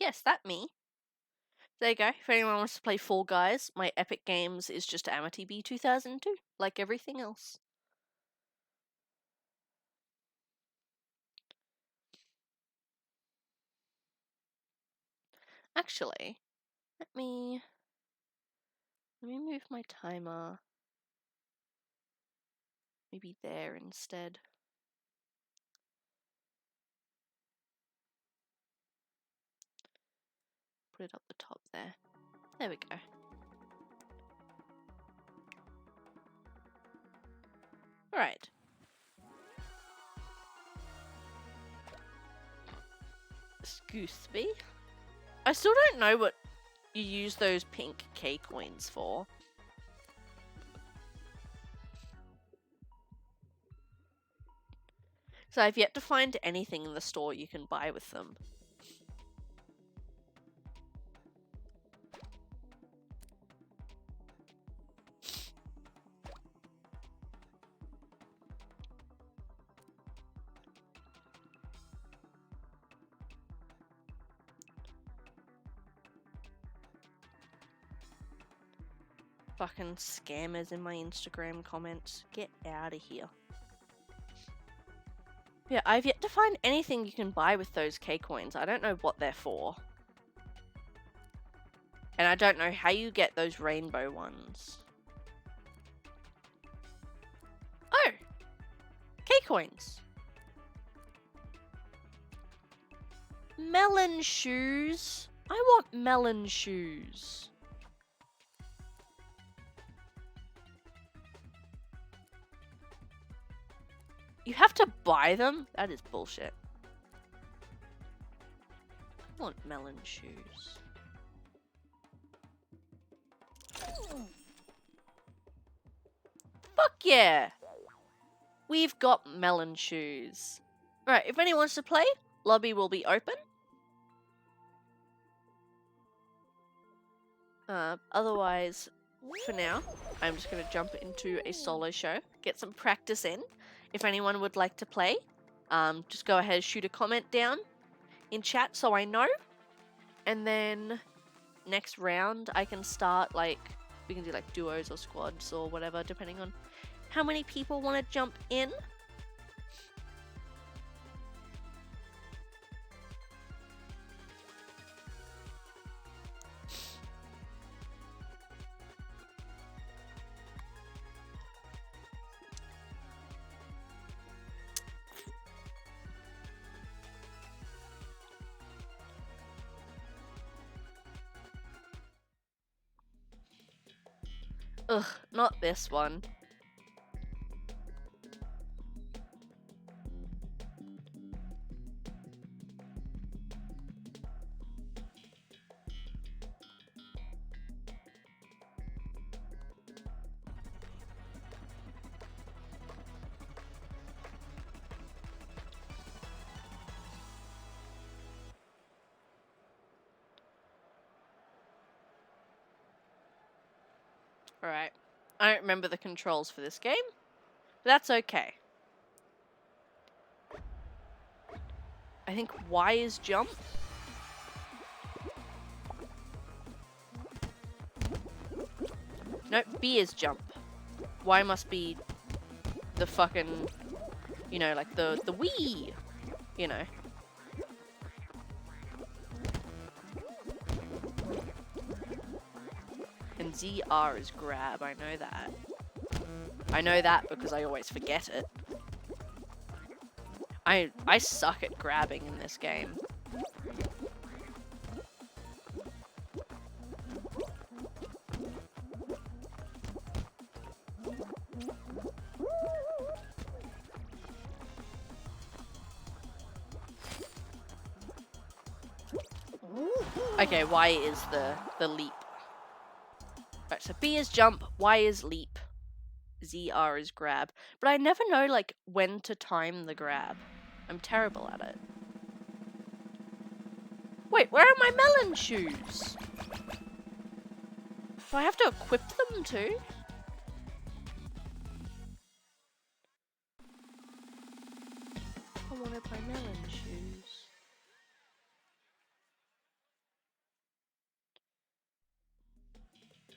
Yes, that me. There you go. If anyone wants to play Fall Guys, my Epic Games is just Amityville 2002, like everything else. Actually, let me move my timer maybe there instead. Put it up the top there. There we go. Alright. Excuse me? I still don't know what you use those pink K coins for. So I've yet to find anything in the store you can buy with them. Fucking scammers in my Instagram comments. Get out of here. Yeah, I've yet to find anything you can buy with those K coins. I don't know what they're for. And I don't know how you get those rainbow ones. Oh! K coins! Melon shoes! I want melon shoes. You have to buy them? That is bullshit. I want melon shoes. Fuck yeah! We've got melon shoes. Right, if anyone wants to play, lobby will be open. Otherwise, for now, I'm just going to jump into a solo show, get some practice in. If anyone would like to play, just go ahead, shoot a comment down in chat so I know. And then next round, I can start, like, we can do, like, duos or squads or whatever, depending on how many people want to jump in. Ugh, not this one. Alright. I don't remember the controls for this game, but that's okay. I think Y is jump. Nope, B is jump. Y must be the fucking, you know, like the Wii, you know. And ZR is grab, I know that. I know that because I always forget it. I suck at grabbing in this game. Okay, Y is the leap. Right, so B is jump, Y is leap, ZR is grab. But I never know, like, when to time the grab. I'm terrible at it. Wait, where are my melon shoes? Do I have to equip them too? I wanted my melon shoes.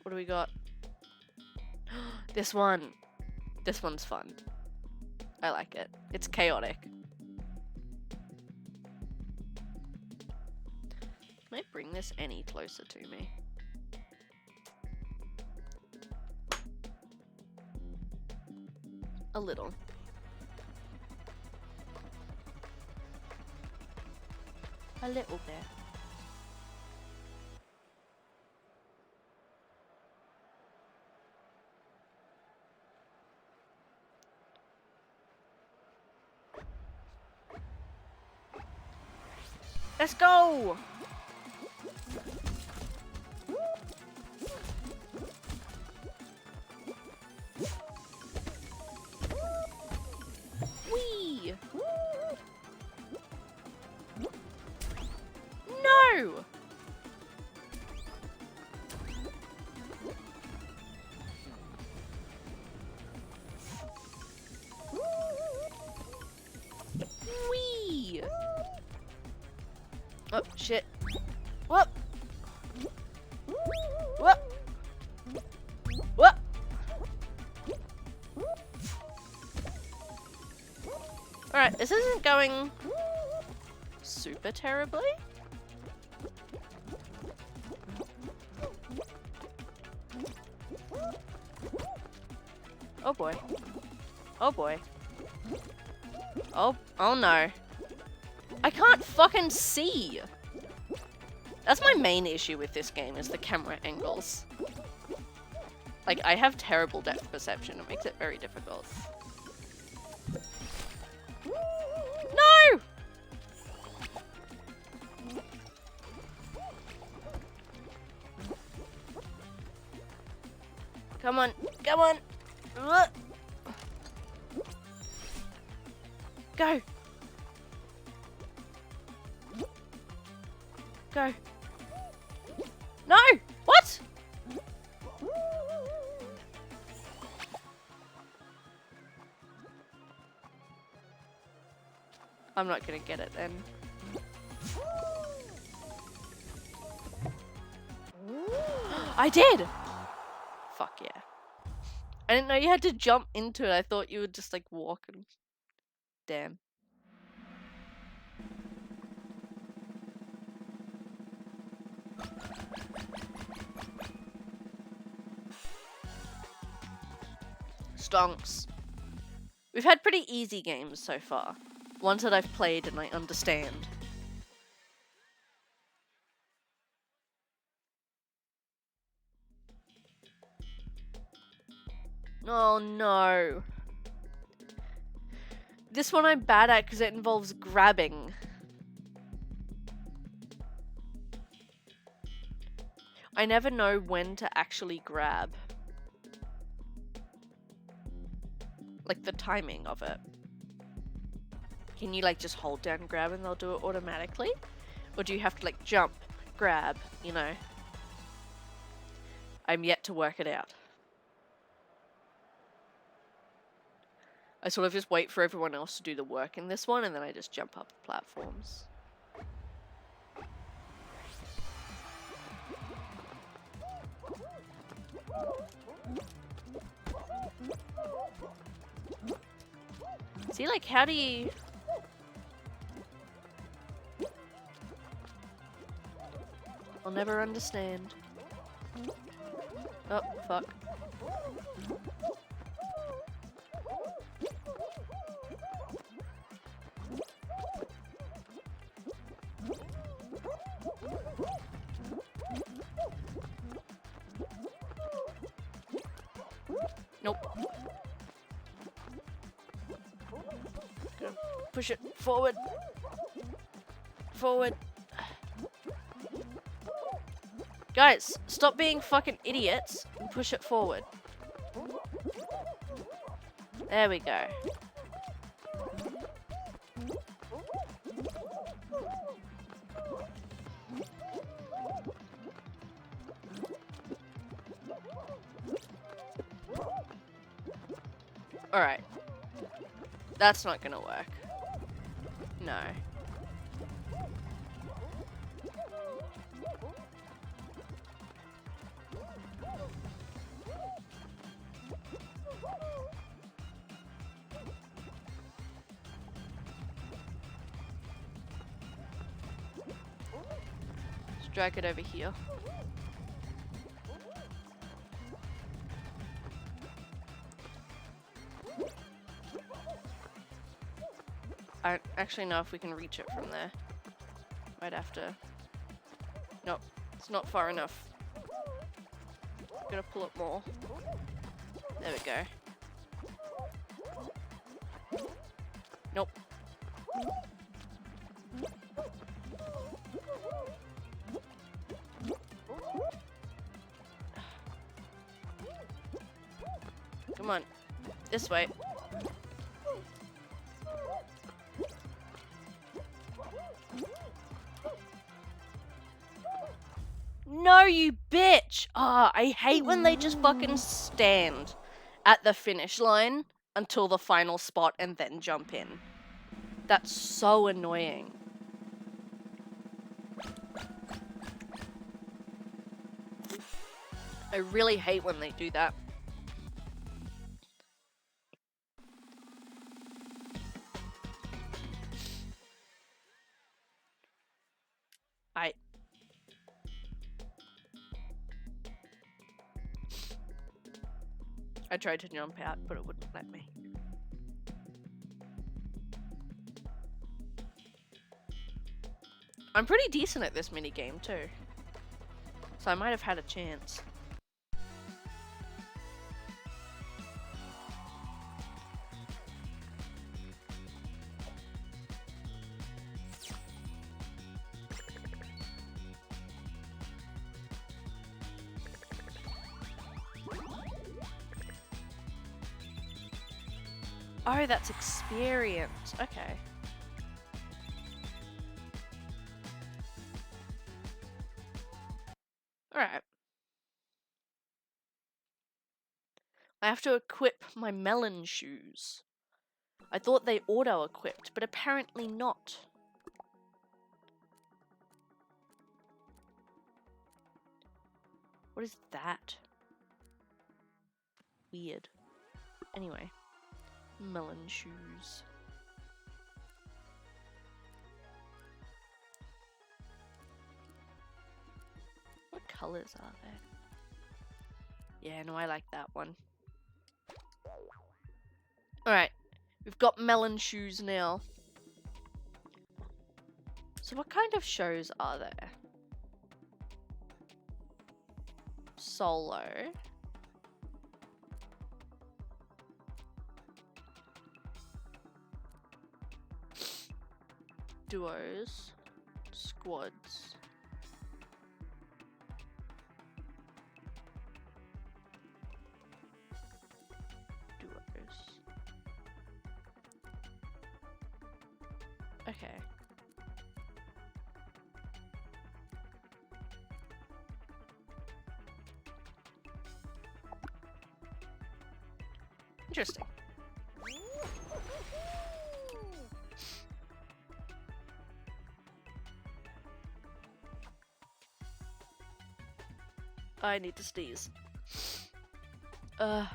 What do we got? This one. This one's fun. I like it. It's chaotic. Can I bring this any closer to me? A little. A little bit. Let's go! Whee! No! Whee! Oh, shit. Whoop! Whoop! Whoop! Alright, this isn't going super terribly. Oh boy. Oh boy. Oh no. I can't fucking see! That's my main issue with this game, is the camera angles. Like, I have terrible depth perception, it makes it very difficult. No! Come on, come on! Ugh. Go! Go. No! What? I'm not gonna get it then. I did! Fuck yeah. I didn't know you had to jump into it. I thought you would just like walk and... Damn. Stonks. We've had pretty easy games so far. Ones that I've played and I understand. Oh no. This one I'm bad at because it involves grabbing. I never know when to actually grab. Like the timing of it. Can you like just hold down grab and they'll do it automatically? Or do you have to like jump, grab, you know? I'm yet to work it out. I sort of just wait for everyone else to do the work in this one and then I just jump up the platforms. See, like, how do you... I'll never understand. Oh, fuck. Nope. Go. Push it forward. Forward. Guys, stop being fucking idiots and push it forward. There we go. Alright. That's not gonna work. No. Let's drag it over here. I don't actually know if we can reach it from there. Might have to... Nope, it's not far enough. Gotta pull it more. There we go. Nope. Come on. This way. No, you bitch! Ah, I hate when they just fucking stand at the finish line until the final spot and then jump in. That's so annoying. I really hate when they do that. I tried to jump out, but it wouldn't let me. I'm pretty decent at this minigame too, so I might have had a chance. Oh, that's experience. Okay. Alright. I have to equip my melon shoes. I thought they auto-equipped, but apparently not. What is that? Weird. Anyway. Melon shoes. What colors are there? Yeah, no, I like that one. Alright, we've got melon shoes now. So what kind of shows are there? Solo. Duos, squads, duos. Okay. Interesting. I need to sneeze. Oh,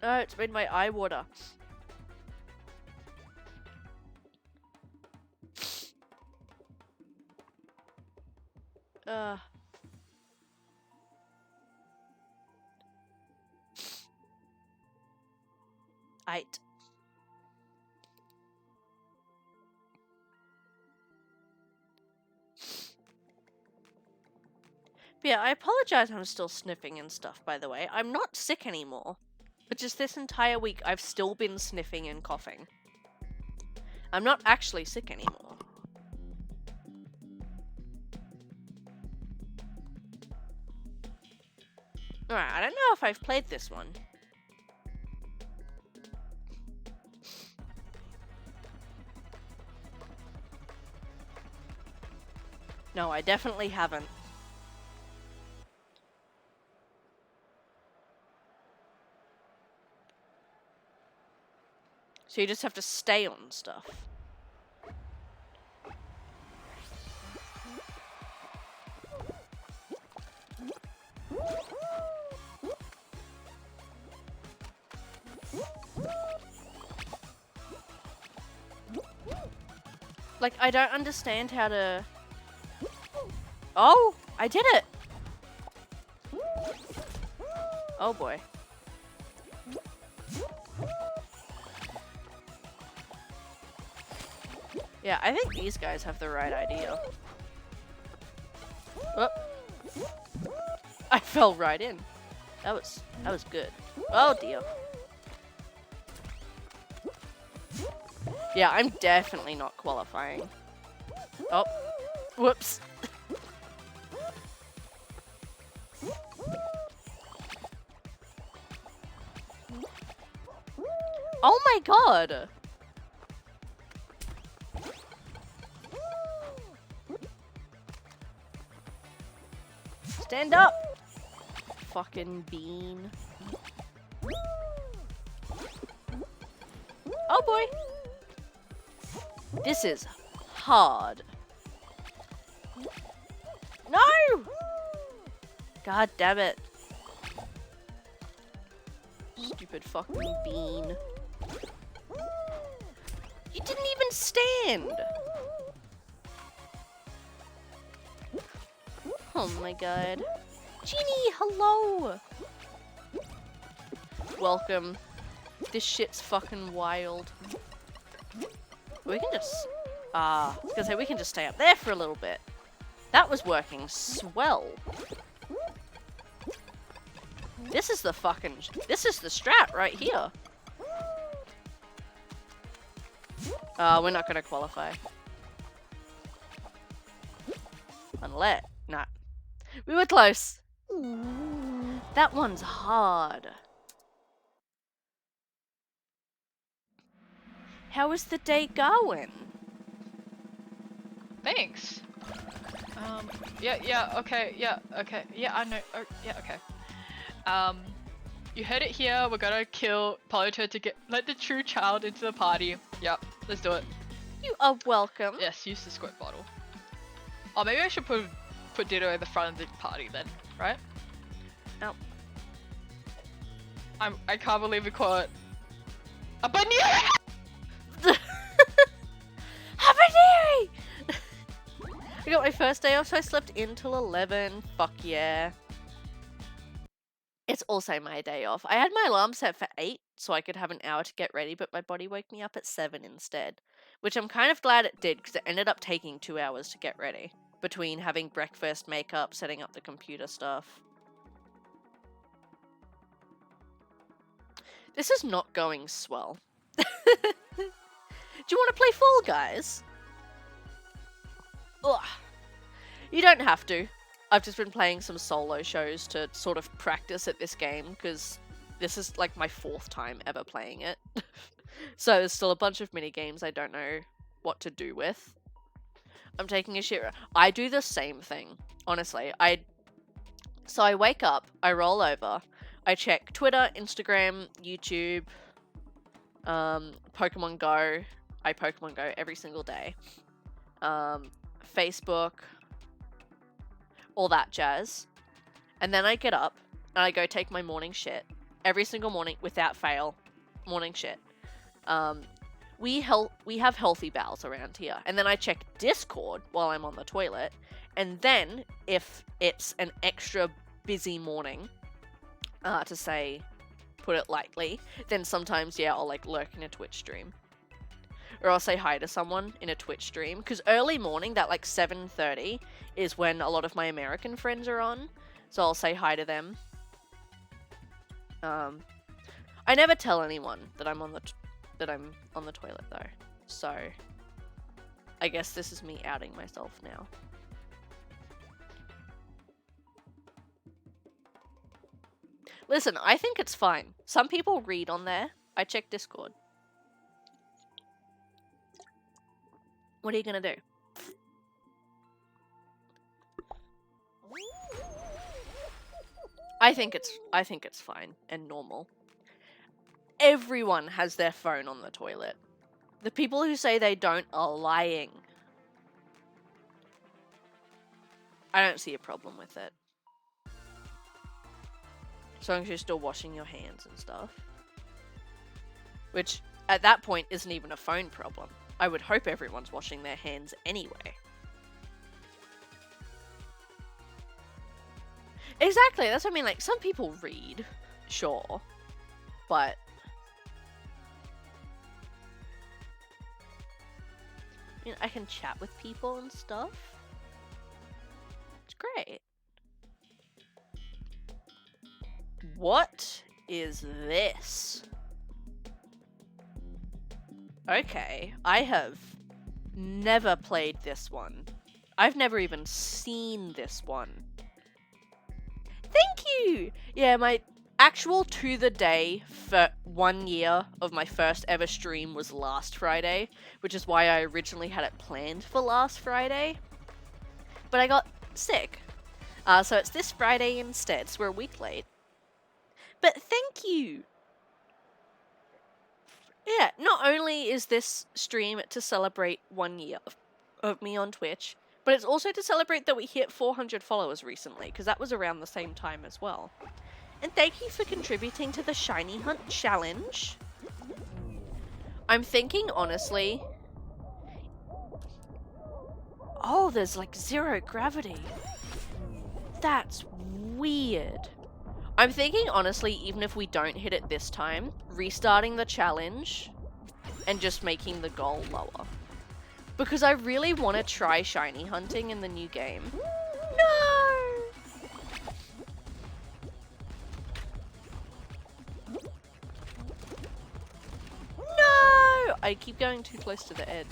it's made my eye water. Aight. Yeah, I apologize I'm still sniffing and stuff, by the way. I'm not sick anymore. But just this entire week, I've still been sniffing and coughing. I'm not actually sick anymore. Alright, I don't know if I've played this one. No, I definitely haven't. So you just have to stay on stuff. Like, I don't understand how to... Oh! I did it! Oh boy. Yeah, I think these guys have the right idea. Oh. I fell right in. That was good. Oh dear. Yeah, I'm definitely not qualifying. Oh. Whoops. Oh my god! Stand up! Fucking bean. Oh boy! This is hard. No! God damn it. Stupid fucking bean. You didn't even stand! Oh my god. Genie, hello! Welcome. This shit's fucking wild. We can just... I was gonna say, we can just stay up there for a little bit. That was working swell. This is the fucking... This is the strat right here. We're not gonna qualify. Unless... Nah. We were close. That one's hard. How is the day going? Thanks. Yeah, okay, yeah, I know, yeah, okay. You heard it here, we're gonna kill Polito to let the true child into the party. Yep, let's do it. You are welcome. Yes, use the squirt bottle. Oh, maybe I should put Ditto at the front of the party then, right? No. I can't believe we caught a banana! Habaneri! I got my first day off, so I slept in till 11. Fuck yeah. It's also my day off. I had my alarm set for 8, so I could have an hour to get ready, but my body woke me up at 7 instead. Which I'm kind of glad it did, because it ended up taking 2 hours to get ready. Between having breakfast, makeup, setting up the computer stuff. This is not going swell. Do you want to play Fall Guys? Ugh. You don't have to. I've just been playing some solo shows to sort of practice at this game, because this is like my 4th time ever playing it. So there's still a bunch of mini games I don't know what to do with. I'm taking a shit. I do the same thing, honestly. So I wake up, I roll over, I check Twitter, Instagram, YouTube, Pokemon Go. I Pokemon Go every single day. Facebook, all that jazz. And then I get up and I go take my morning shit. Every single morning, without fail, morning shit. We have healthy bowels around here. And then I check Discord while I'm on the toilet. And then, if it's an extra busy morning, to say, put it lightly, then sometimes, yeah, I'll like lurk in a Twitch stream. Or I'll say hi to someone in a Twitch stream. Because early morning, that like 7:30, is when a lot of my American friends are on. So I'll say hi to them. I never tell anyone that I'm on the toilet though. So I guess this is me outing myself now. Listen, I think it's fine. Some people read on there. I checked Discord. What are you gonna do? I think it's fine and normal. Everyone has their phone on the toilet. The people who say they don't are lying. I don't see a problem with it. As long as you're still washing your hands and stuff. Which, at that point, isn't even a phone problem. I would hope everyone's washing their hands anyway. Exactly, that's what I mean, like, some people read, sure, but... I mean, I can chat with people and stuff. It's great. What is this? Okay, I have never played this one. I've never even seen this one. Thank you! Yeah, my actual to the day for 1 year of my first ever stream was last Friday, which is why I originally had it planned for last Friday. But I got sick. So it's this Friday instead, so we're a week late. But thank you! Yeah, not only is this stream to celebrate 1 year of me on Twitch, but it's also to celebrate that we hit 400 followers recently, because that was around the same time as well. And thank you for contributing to the Shiny Hunt Challenge. I'm thinking, honestly... Oh, there's like 0 gravity. That's weird. I'm thinking, honestly, even if we don't hit it this time, restarting the challenge and just making the goal lower. Because I really want to try shiny hunting in the new game. No! No! I keep going too close to the edge.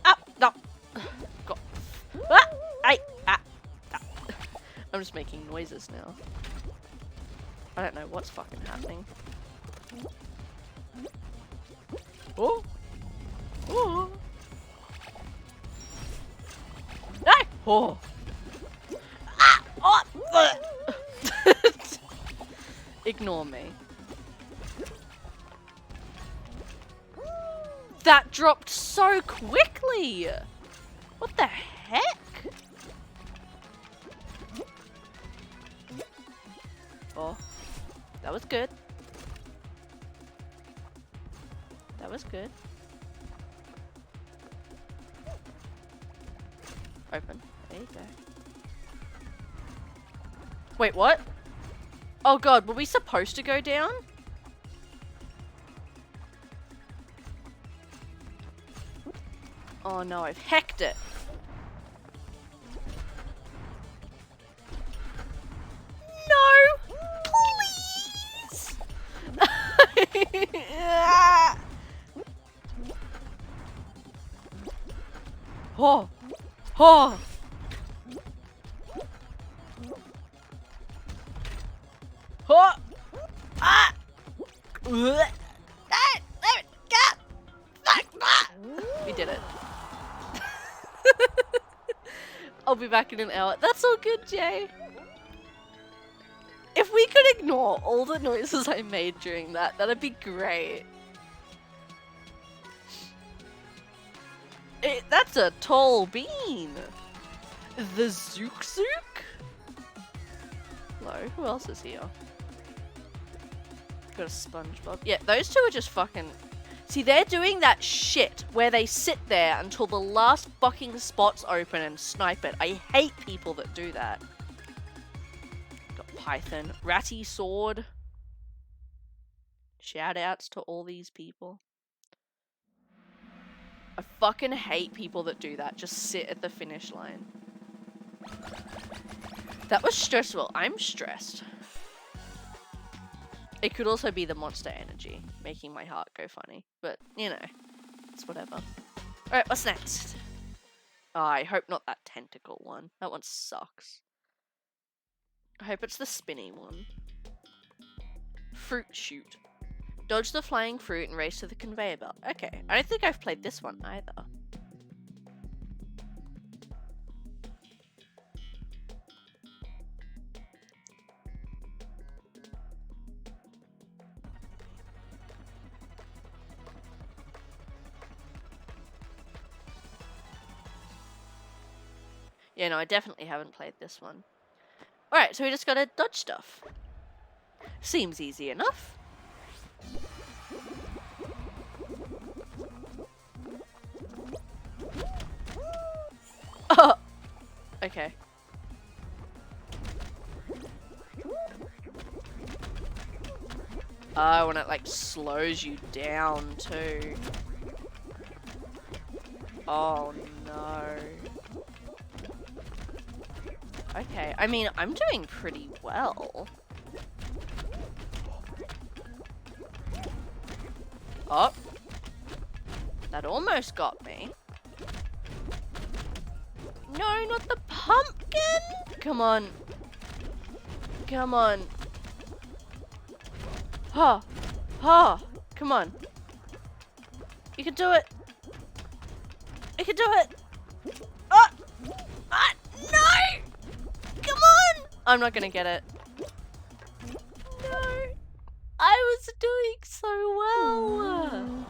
Ah! No! God. Ah! I'm just making noises now. I don't know what's fucking happening. Oh! Oh! Ah! Oh! Ah! Oh! Ignore me. That dropped so quickly! What the heck? Oh, that was good. That was good. Open. There you go. Wait, what? Oh god, were we supposed to go down? Oh no, I've hacked it. No! Please! Oh! Oh! Oh! Ah! We did it. I'll be back in an hour. That's all good, Jay. If we could ignore all the noises I made during that, that'd be great. That's a tall bean. The Zook Zook? Hello, who else is here? Got a SpongeBob. Yeah, those two are just fucking... See, they're doing that shit where they sit there until the last fucking spot's open and snipe it. I hate people that do that. Got Python. Ratty Sword. Shout outs to all these people. I fucking hate people that do that. Just sit at the finish line. That was stressful. I'm stressed. It could also be the monster energy, making my heart go funny. But, you know, it's whatever. Alright, what's next? Oh, I hope not that tentacle one. That one sucks. I hope it's the spinny one. Fruit shoot. Dodge the flying fruit and race to the conveyor belt. Okay, I don't think I've played this one either. Yeah, no, I definitely haven't played this one. Alright, so we just gotta dodge stuff. Seems easy enough. Oh! Okay. Oh, when it like slows you down too. Oh no. Okay, I mean, I'm doing pretty well. Oh. That almost got me. No, not the pumpkin! Come on. Come on. Ha! Ha! Come on. You can do it. You can do it. Ah! Ah! No! Come on! I'm not gonna get it. No. I was doing so well.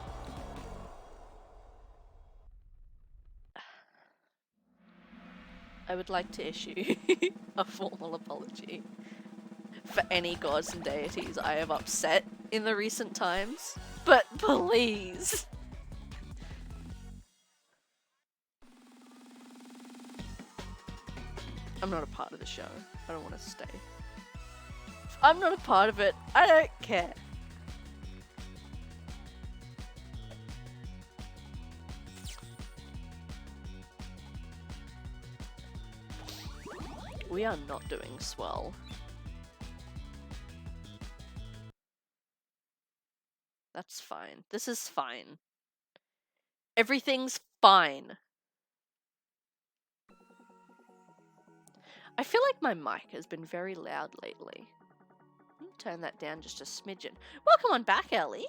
I would like to issue a formal apology for any gods and deities I have upset in the recent times. But please. I'm not a part of the show. I don't want to stay. If I'm not a part of it, I don't care. We are not doing swell. That's fine. This is fine. Everything's fine. I feel like my mic has been very loud lately. Let me turn that down just a smidgen. Welcome on back, Ellie.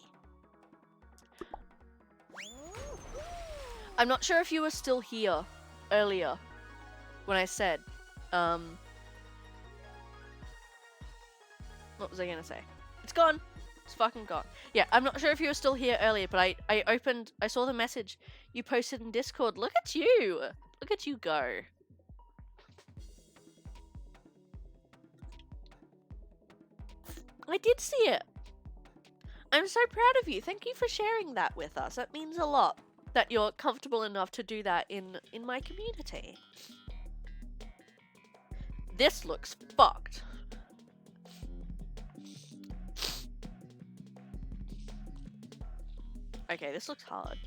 I'm not sure if you were still here earlier when I said, what was I gonna say? It's gone. It's fucking gone. Yeah, I'm not sure if you were still here earlier, but I saw the message you posted in Discord. Look at you! Look at you go. I did see it. I'm so proud of you. Thank you for sharing that with us. That means a lot that you're comfortable enough to do that in my community. This looks fucked. Okay, this looks hard.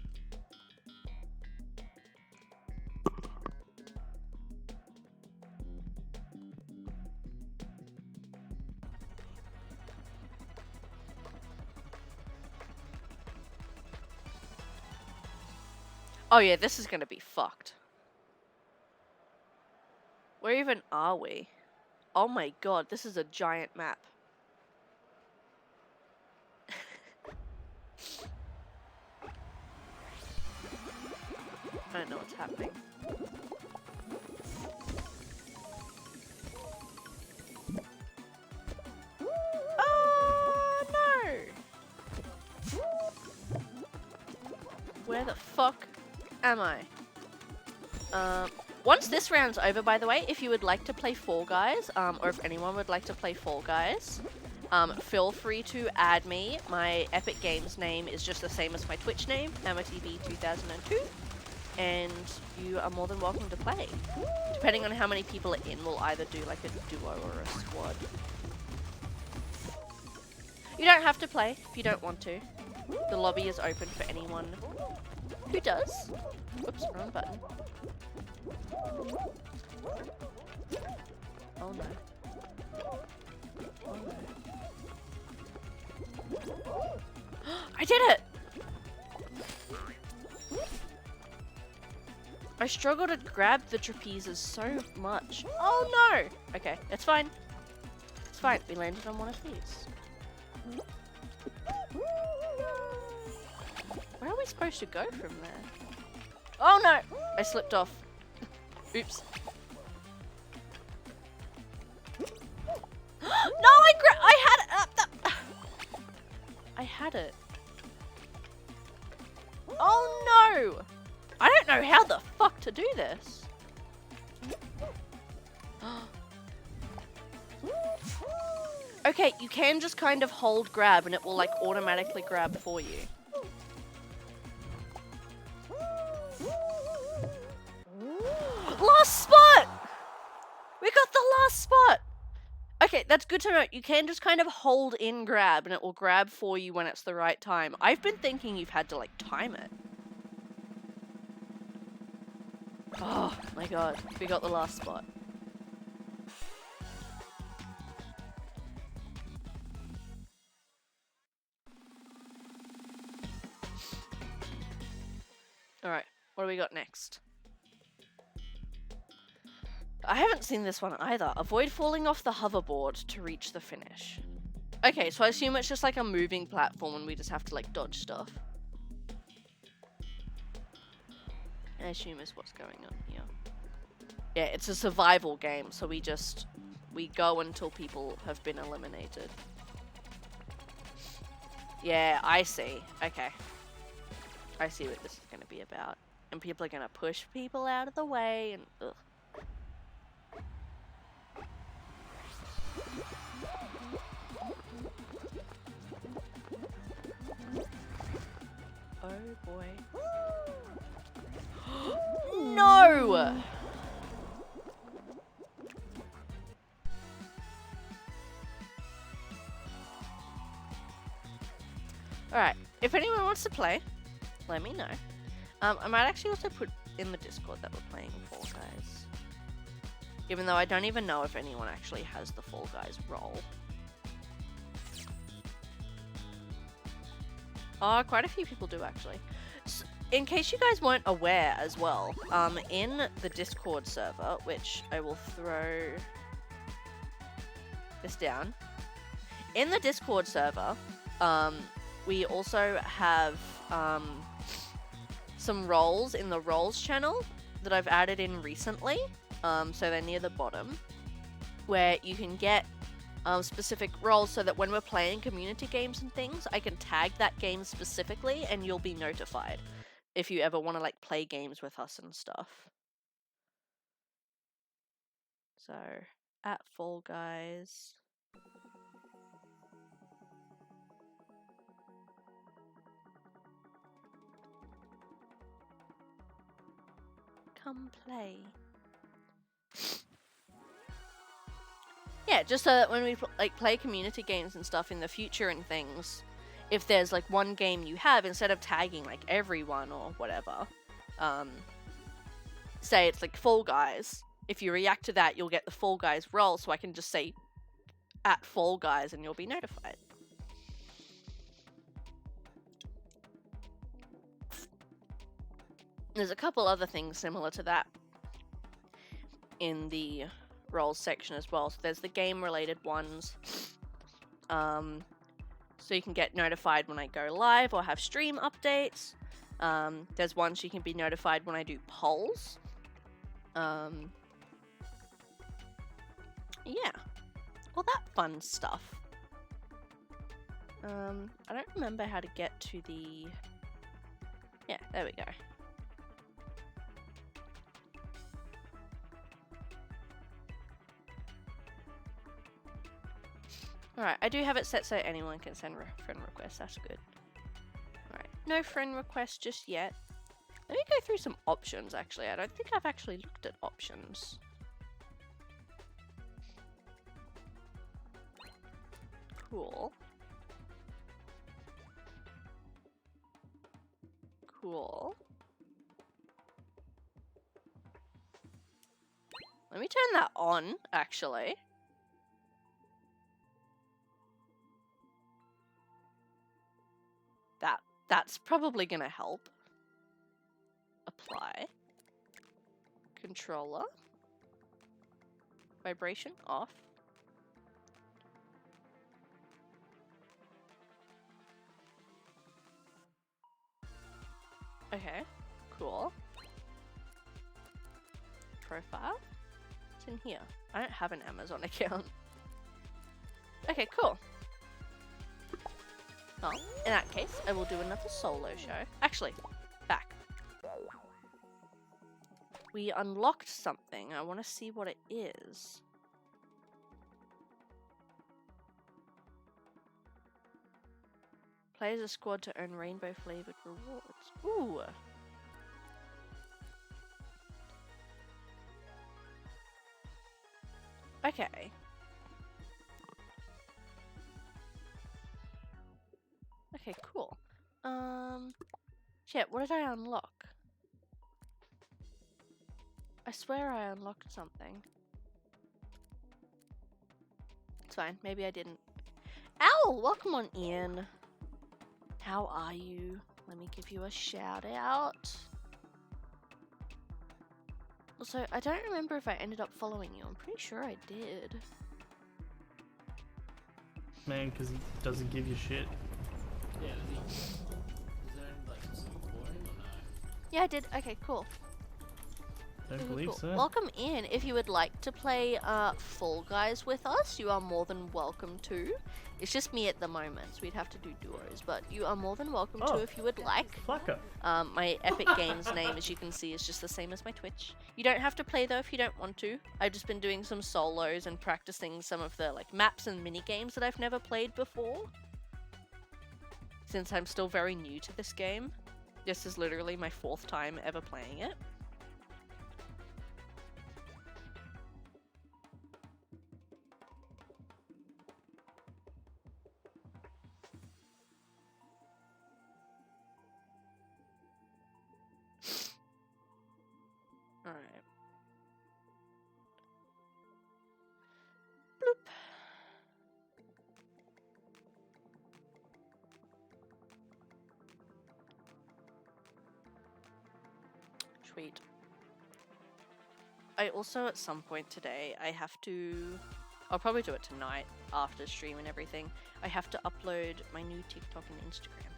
Oh yeah, this is gonna be fucked. Where even are we? Oh my god, this is a giant map. I don't know what's happening. Oh no! Where the fuck am I? Once this round's over, by the way, if you would like to play Fall Guys, or if anyone would like to play Fall Guys, feel free to add me. My Epic Games name is just the same as my Twitch name, HammerTV2002, and you are more than welcome to play. Depending on how many people are in, we'll either do like a duo or a squad. You don't have to play if you don't want to. The lobby is open for anyone who does. Whoops, wrong button. Oh no. Oh no. I did it! I struggle to grab the trapezes so much. Oh no! Okay, it's fine. It's fine. We landed on one of these. Where are we supposed to go from there? Oh no! I slipped off. Oops. No, I had it. I had it. Oh no! I don't know how the fuck to do this. Okay, you can just kind of hold grab and it will like automatically grab for you. Last spot! We got the last spot! Okay, that's good to know. You can just kind of hold in grab and it will grab for you when it's the right time. I've been thinking you've had to like time it. Oh my god, we got the last spot. Alright, what do we got next? I haven't seen this one either. Avoid falling off the hoverboard to reach the finish. Okay, so I assume it's just like a moving platform and we just have to like dodge stuff. I assume is what's going on here. Yeah, it's a survival game, so we go until people have been eliminated. Yeah, I see. Okay. I see what this is going to be about. And people are going to push people out of the way and ugh. Oh boy. No! Alright, if anyone wants to play, let me know. I might actually also put in the Discord that we're playing Fall Guys. Even though I don't even know if anyone actually has the Fall Guys role. Oh, quite a few people do actually. So, in case you guys weren't aware as well, in the Discord server, which I will throw this down. In the Discord server, we also have some roles in the roles channel that I've added in recently. So they're near the bottom, where you can get specific roles so that when we're playing community games and things, I can tag that game specifically and you'll be notified if you ever want to like play games with us and stuff. So, at Fall Guys. Come play. Yeah, just so that when we like play community games and stuff in the future and things, if there's like one game you have, instead of tagging like everyone or whatever, say it's like Fall Guys, if you react to that, you'll get the Fall Guys role, so I can just say at Fall Guys and you'll be notified. There's a couple other things similar to that in the roles section as well. So there's the game related ones. So you can get notified when I go live or have stream updates. There's ones you can be notified when I do polls. Yeah. All that fun stuff. I don't remember how to get to the... Yeah, there we go. Alright, I do have it set so anyone can send friend requests, that's good. Alright, no friend requests just yet. Let me go through some options actually. I don't think I've actually looked at options. Cool. Cool. Let me turn that on, actually. That's probably gonna help. Apply. Controller. Vibration off. Okay, cool. Profile? It's in here. I don't have an Amazon account. Okay, cool. Well, in that case, I will do another solo show. Actually, back. We unlocked something. I want to see what it is. Play as a squad to earn rainbow-flavored rewards. Ooh! Okay. Okay, cool. Shit, what did I unlock? I swear I unlocked something. It's fine, maybe I didn't. Ow! Welcome on in. How are you? Let me give you a shout out. Also, I don't remember if I ended up following you. I'm pretty sure I did. Man, because he doesn't give you shit. Yeah, is there like support or not? Yeah, I did. Okay, cool. Don't Cool, believe cool. so. Welcome in. If you would like to play Fall Guys with us, you are more than welcome to. It's just me at the moment, so we'd have to do duos, but you are more than welcome to Oh. if you would like. Flacker. My Epic Games name, as you can see, is just the same as my Twitch. You don't have to play though if you don't want to. I've just been doing some solos and practicing some of the like maps and mini games that I've never played before. Since I'm still very new to this game. This is literally my 4th time ever playing it. Alright. Bloop. Sweet. I also, at some point today, I'll probably do it tonight after stream and everything. I have to upload my new TikTok and Instagram.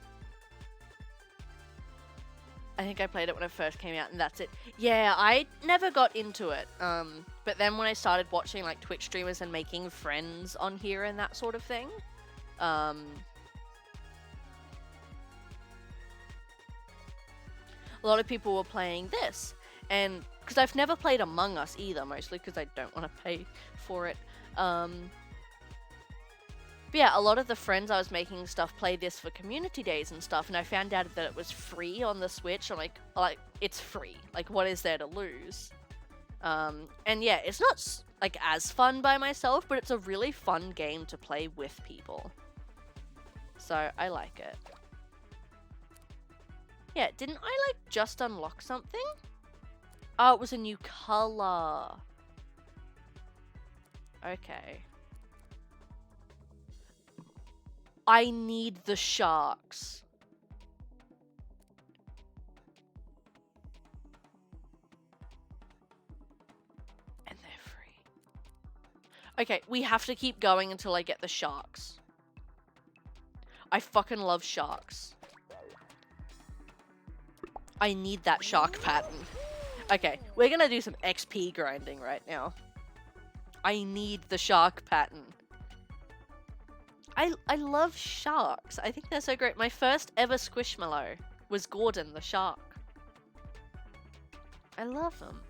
I think I played it when it first came out and that's it. Yeah, I never got into it. But then when I started watching like Twitch streamers and making friends on here and that sort of thing, a lot of people were playing this. And because I've never played Among Us either, mostly because I don't want to pay for it. But yeah, a lot of the friends I was making stuff played this for community days and stuff, and I found out that it was free on the Switch. I'm like, it's free. Like, what is there to lose? And yeah, it's not like as fun by myself, but it's a really fun game to play with people. So I like it. Yeah, didn't I like just unlock something? Oh, it was a new color. Okay. I need the sharks. And they're free. Okay, we have to keep going until I get the sharks. I fucking love sharks. I need that shark pattern. Okay, we're gonna do some XP grinding right now. I need the shark pattern. I love sharks. I think they're so great. My first ever Squishmallow was Gordon the shark. I love them.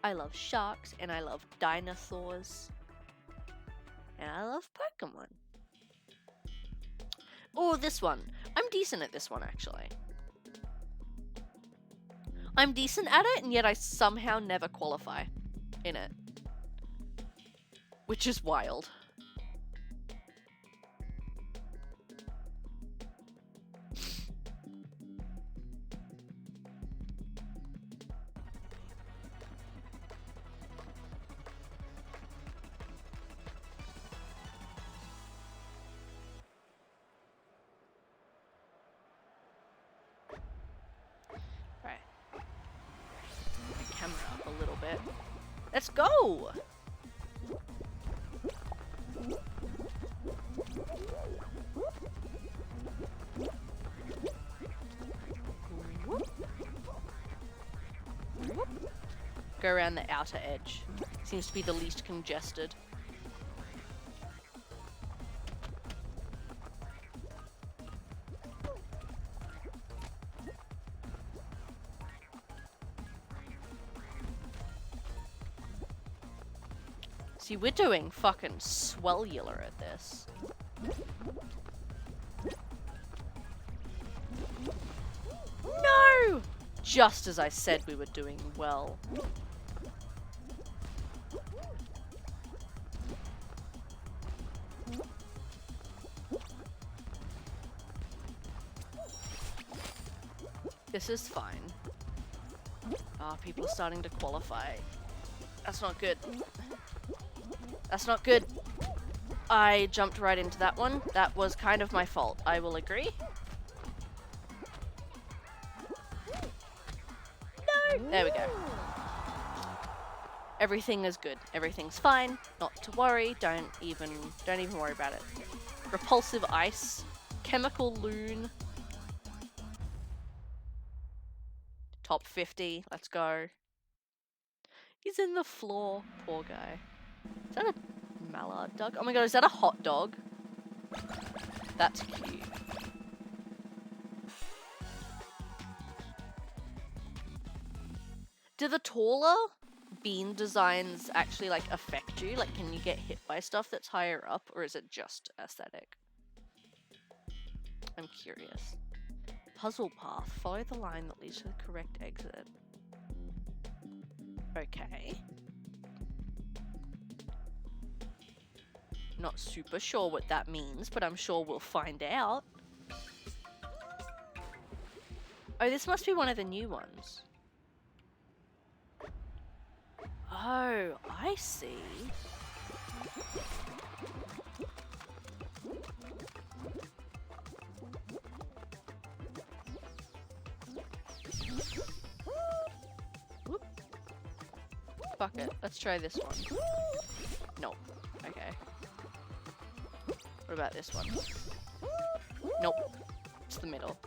I love sharks and I love dinosaurs. And I love Pokemon. Oh, this one. I'm decent at this one, actually. I'm decent at it, and yet I somehow never qualify in it. Which is wild. Right. Move the camera up a little bit. Let's go! Go around the outer edge. Seems to be the least congested. See, we're doing fucking swellular at this. No! Just as I said we were doing well. This is fine. Ah, people are starting to qualify. That's not good. That's not good. I jumped right into that one. That was kind of my fault, I will agree. No! There we go. Everything is good. Everything's fine. Not to worry. Don't even worry about it. Repulsive ice. Chemical loon. Top 50. Let's go. He's in the floor. Poor guy. Is that a mallard duck? Oh my god, is that a hot dog? That's cute. Do the taller bean designs actually like affect you? Like, can you get hit by stuff that's higher up, or is it just aesthetic? I'm curious. Puzzle path. Follow the line that leads to the correct exit. Okay. Not super sure what that means, but I'm sure we'll find out. Oh, this must be one of the new ones. Oh, I see. Whoop. Fuck it. Let's try this one. Nope. Okay. What about this one? Nope. It's the middle.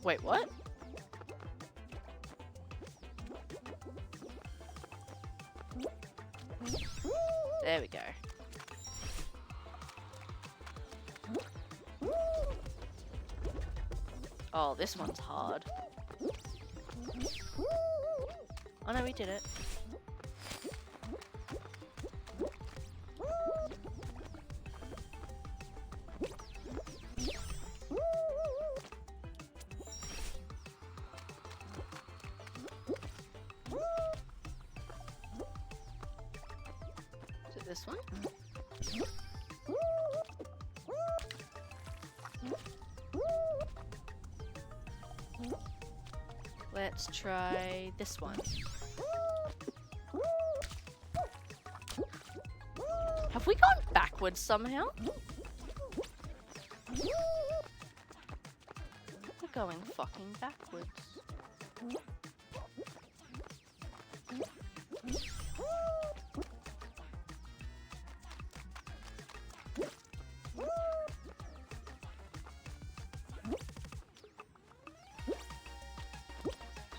Wait, what? There we go. Oh, this one's hard. Oh no, we did it. Is it this one? Let's try this one. Have we gone backwards somehow? We're going fucking backwards.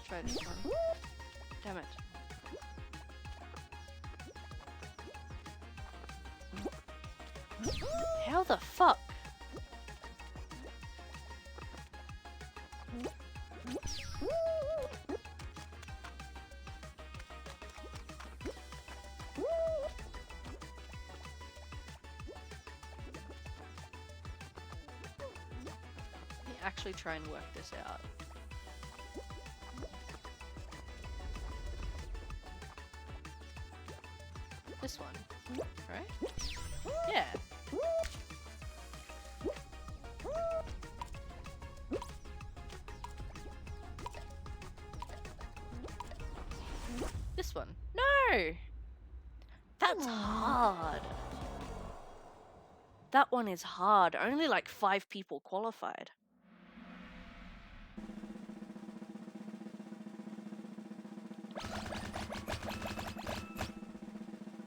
Try this one. Damn it. How the fuck? Let me actually try and work this out. This one, right? Yeah. This one. No! That's hard. That one is hard. Only like 5 people qualified.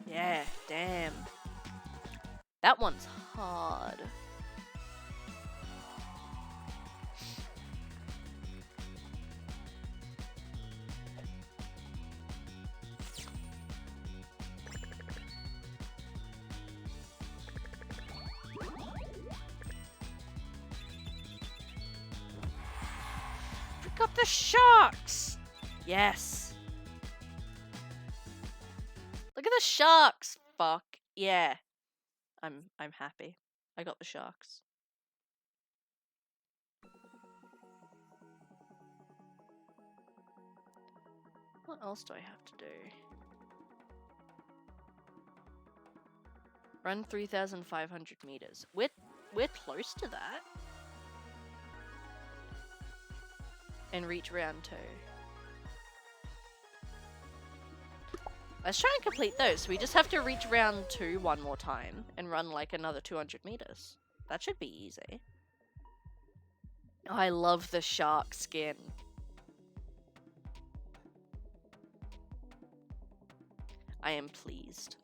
Yeah, damn. That one's hard. Got the sharks! Yes. Look at the sharks! Fuck. Yeah. I'm happy. I got the sharks. What else do I have to do? Run 3,500 meters. We're close to that. And reach round 2. Let's try and complete those. We just have to reach round 2 one more time and run like another 200 meters. That should be easy. Oh, I love the shark skin. I am pleased.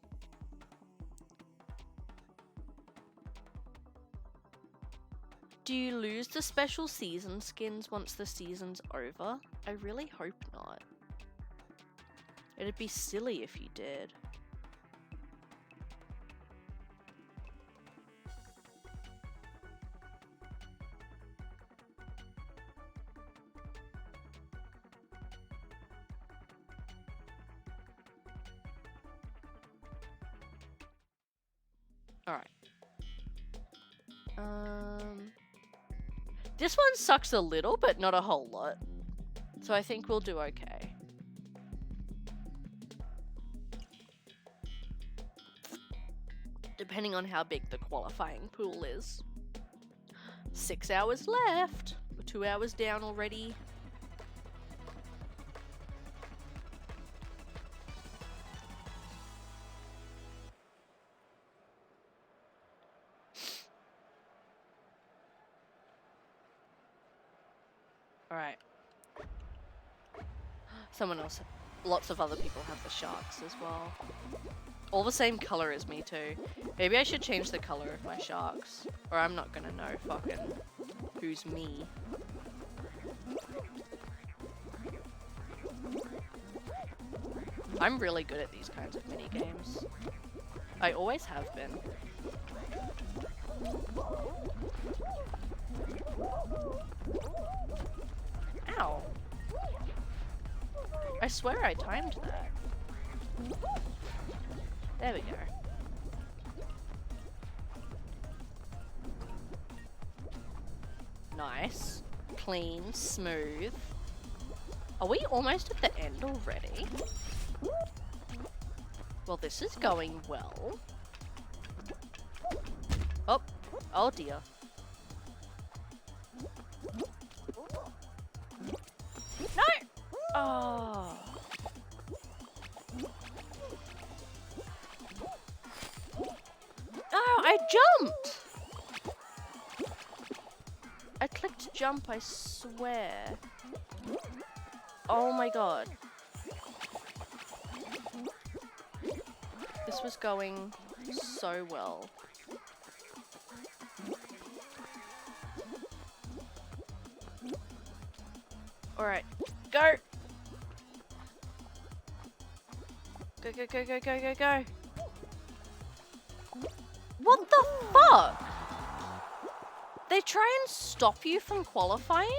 Do you lose the special season skins once the season's over? I really hope not. It'd be silly if you did. Alright. This one sucks a little, but not a whole lot. So I think we'll do okay. Depending on how big the qualifying pool is. 6 hours left. We're 2 hours down already. Alright. Someone else, lots of other people have the sharks as well. All the same color as me too. Maybe I should change the color of my sharks. Or I'm not gonna know fucking who's me. I'm really good at these kinds of mini games. I always have been. Ow. I swear I timed that. There we go. Nice. Clean, smooth. Are we almost at the end already? Well, this is going well. Oh, oh dear. No! Oh. Oh, I jumped! I clicked jump, I swear. Oh my god. This was going so well. Alright, go! Go, go, go, go, go, go, go! What the fuck? They try and stop you from qualifying?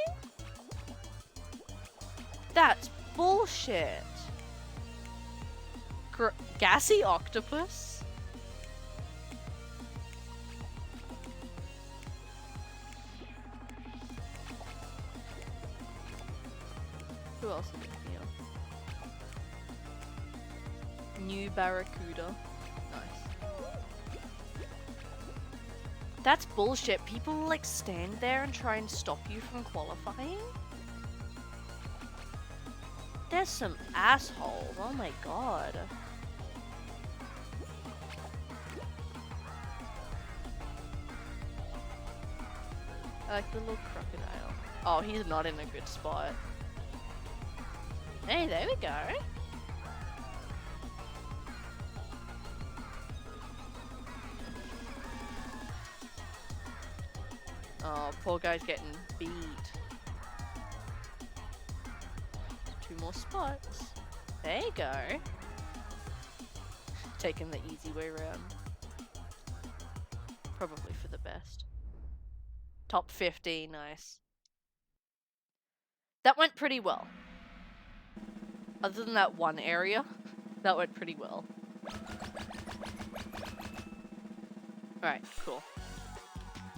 That's bullshit. Gassy octopus? Who else is in here? New Barracuda. Nice. That's bullshit. People like stand there and try and stop you from qualifying? There's some assholes. Oh my god. I like the little crocodile. Oh, he's not in a good spot. Hey, there we go. Oh, poor guy's getting beat. 2 more spots. There you go. Taking the easy way around. Probably for the best. Top 50, nice. That went pretty well. Other than that one area, that went pretty well. Alright, cool.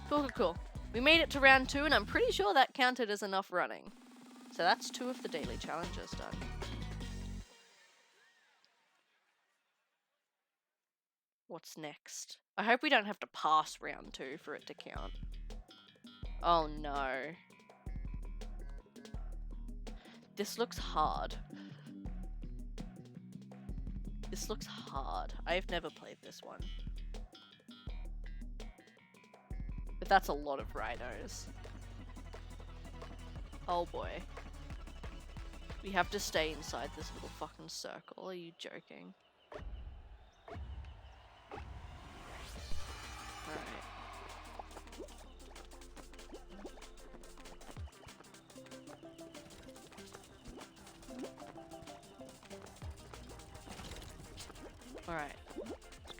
Cool. We made it to round 2, and I'm pretty sure that counted as enough running. So that's 2 of the daily challenges done. What's next? I hope we don't have to pass round 2 for it to count. Oh no. This looks hard. This looks hard. I've never played this one. But that's a lot of rhinos. Oh boy. We have to stay inside this little fucking circle. Are you joking? Alright. Alright.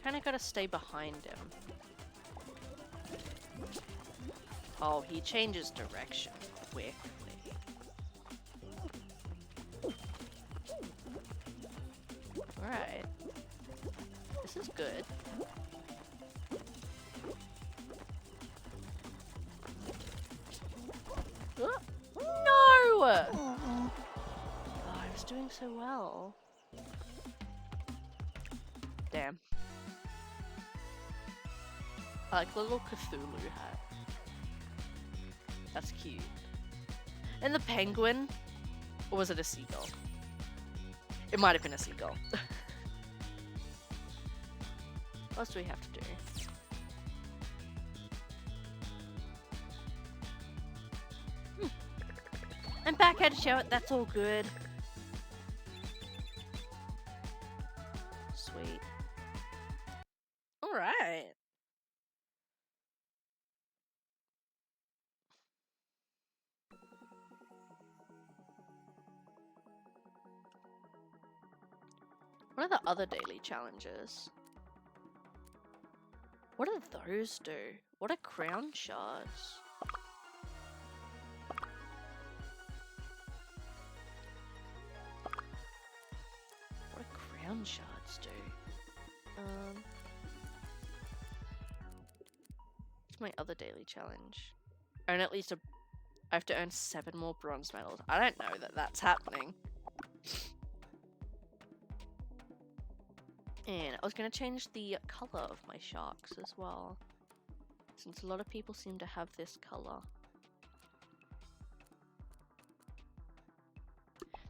Kinda gotta stay behind him. Oh, he changes direction quickly. Alright. This is good. No! Oh, I was doing so well. Damn. I like the little Cthulhu hat. That's cute. And the penguin? Or was it a seagull? It might have been a seagull. What else do we have to do? I'm back, had to show it, that's all good. Sweet. Alright. What are the other daily challenges? What do those do? What are crown shards? What do crown shards do? What's my other daily challenge? Earn at least I have to earn 7 more bronze medals. I don't know that that's happening. And I was going to change the colour of my sharks as well, since a lot of people seem to have this colour.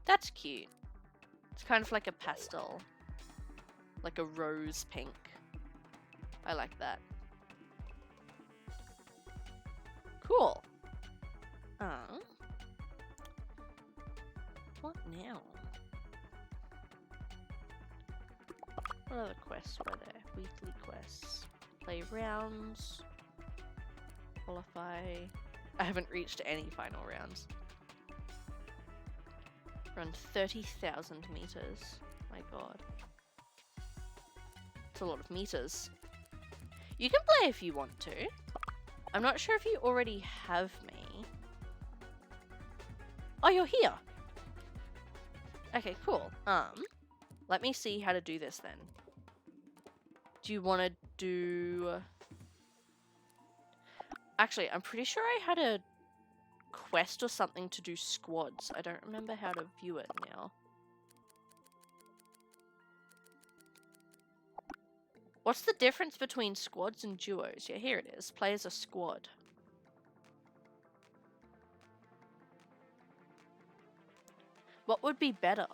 That's cute. It's kind of like a pastel. Like a rose pink. I like that. Cool. What now? What other quests were there? Weekly quests. Play rounds. Qualify. I haven't reached any final rounds. Run 30,000 meters. My god. It's a lot of meters. You can play if you want to. I'm not sure if you already have me. Oh, you're here. Okay, cool. Let me see how to do this then. Do you want to do... Actually, I'm pretty sure I had a quest or something to do squads. I don't remember how to view it now. What's the difference between squads and duos? Yeah, here it is. Play as a squad. What would be better?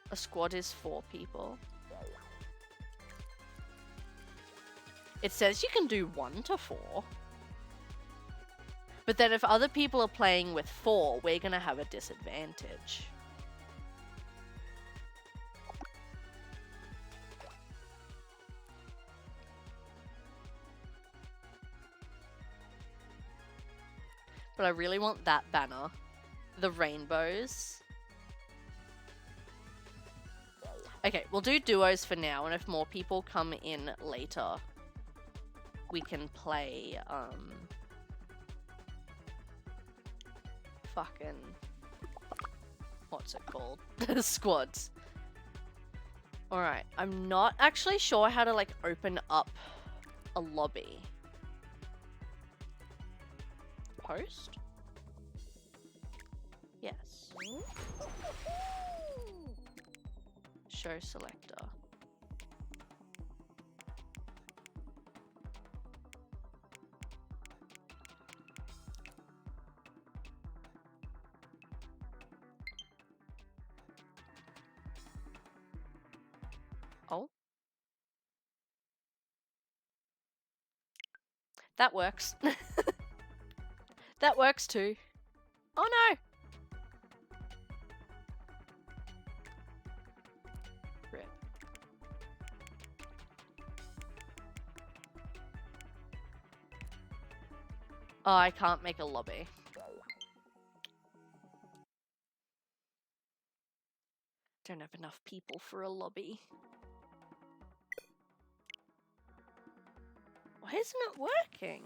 A squad is 4 people. It says you can do 1 to 4. But then if other people are playing with 4, we're gonna have a disadvantage. But I really want that banner. The rainbows. Okay, we'll do duos for now, and if more people come in later, we can play, fucking... what's it called? Squads. Alright, I'm not actually sure how to, like, open up a lobby. Post? Yes. Show selector. Oh. That works. That works too. Oh no! Rip. Oh, I can't make a lobby. Don't have enough people for a lobby. Why isn't it working?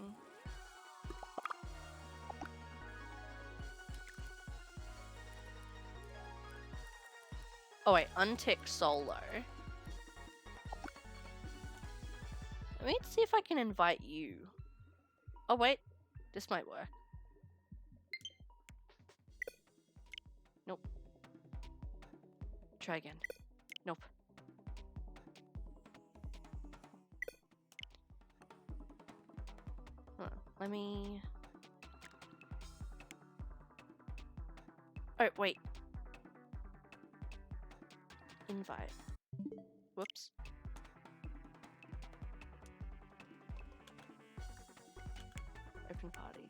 Oh wait, untick solo. Let me see if I can invite you. Oh wait, this might work. Nope. Try again. Nope. Huh, let me... Oh, wait. Invite. Whoops. Open party.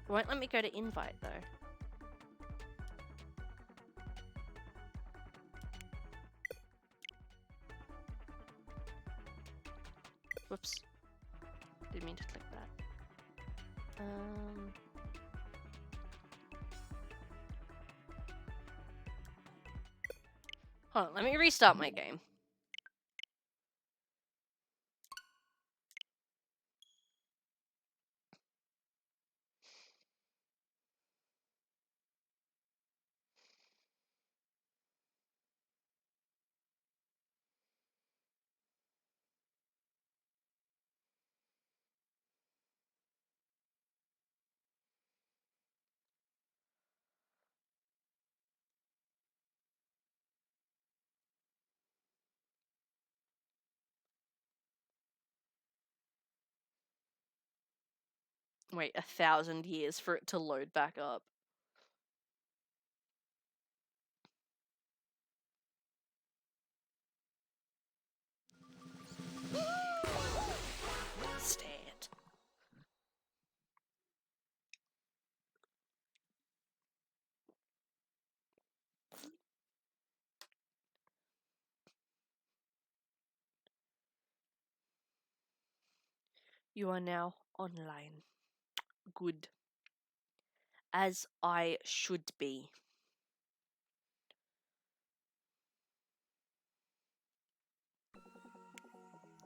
It won't let me go to invite though. Whoops. Didn't mean to click that. Hold on, let me restart my game. Wait 1,000 years for it to load back up. Stand. You are now online. Good. As I should be.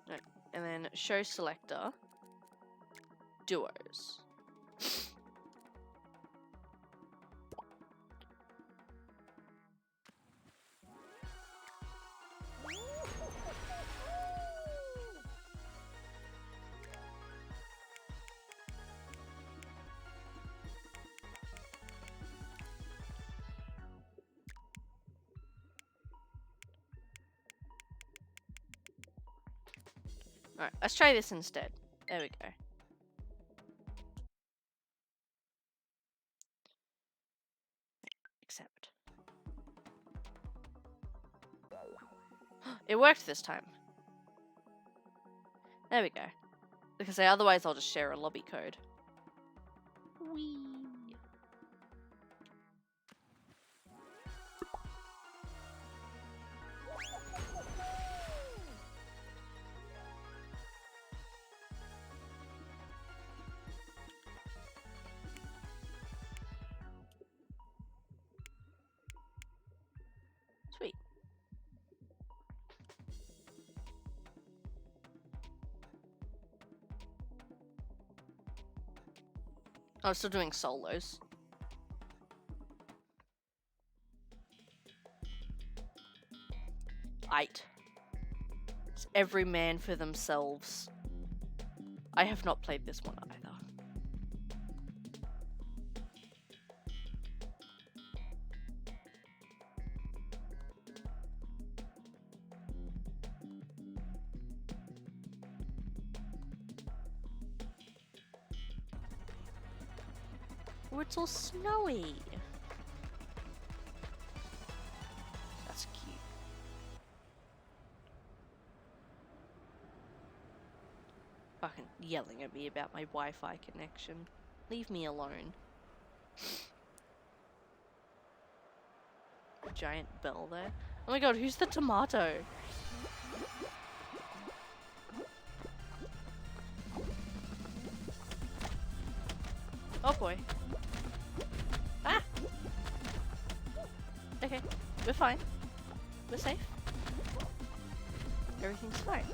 Right. And then show selector. Duos. Alright, let's try this instead. There we go. Accept. It worked this time. There we go. Because otherwise I'll just share a lobby code. Whee! Sweet. Oh, still doing solos. Eight. It's every man for themselves. I have not played this one either. Oh, it's all snowy. That's cute. Fucking yelling at me about my Wi-Fi connection. Leave me alone. A giant bell there. Oh my god, who's the tomato? Oh boy. Ah! Okay, we're fine. We're safe. Everything's fine.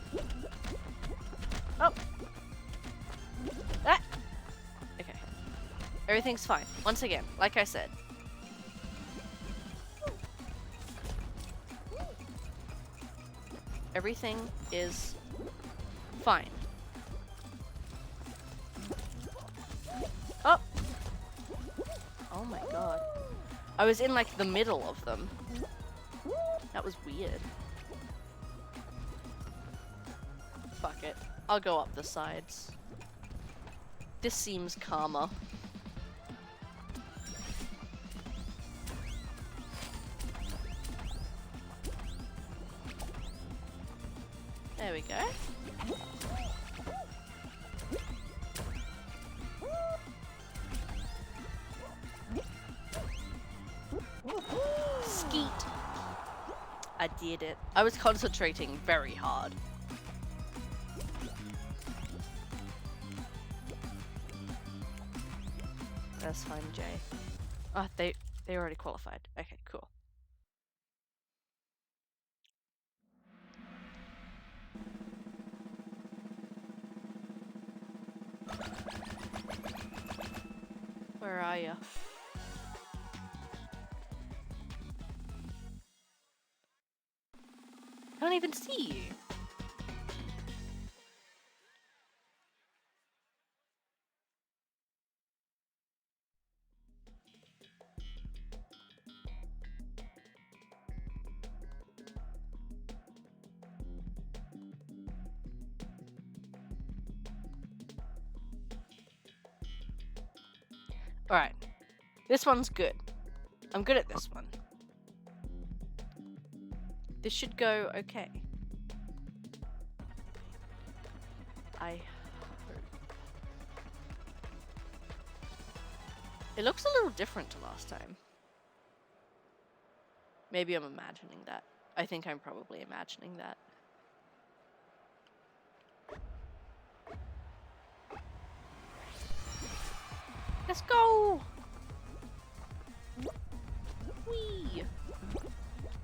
Oh! Ah! Okay. Everything's fine. Once again, like I said. Everything is fine. Oh! Oh my god. I was in like the middle of them. That was weird. Fuck it. I'll go up the sides. This seems calmer. There we go. Skeet. I did it. I was concentrating very hard. That's fine, Jay. Oh, they already qualified. Okay, cool. Where are you? I don't even see you. Alright. This one's good. I'm good at this one. This should go okay. I hope. It looks a little different to last time. Maybe I'm imagining that. I think I'm probably imagining that. Let's go! Whee!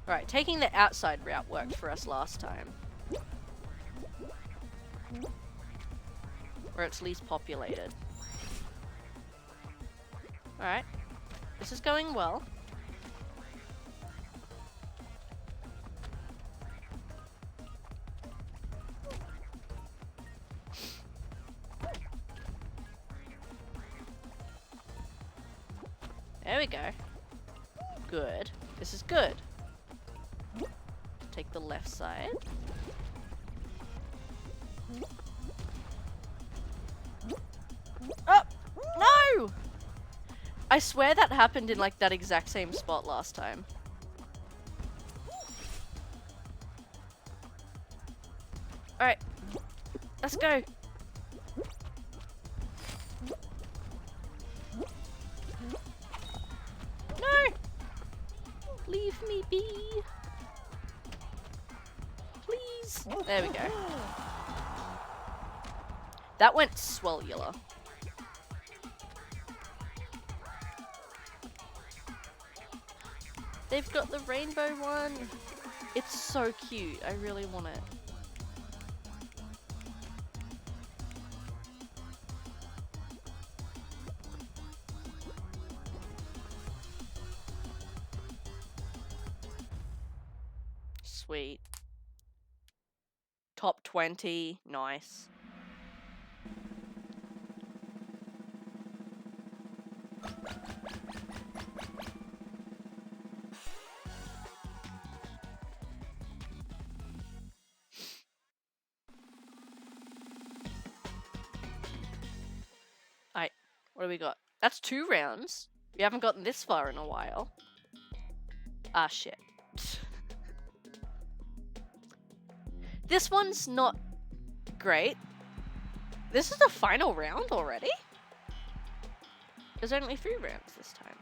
Alright, taking the outside route worked for us last time. Where it's least populated. Alright. This is going well. There we go. Good. This is good. Take the left side. Oh! No! I swear that happened in like that exact same spot last time. Alright. Let's go. No! Leave me be. Please. There we go. That went swellular. They've got the rainbow one. It's so cute. I really want it. Sweet. Top 20. Nice. Alright, what do we got? That's 2 rounds. We haven't gotten this far in a while. Ah, shit. This one's not great. This is the final round already? There's only 3 rounds this time.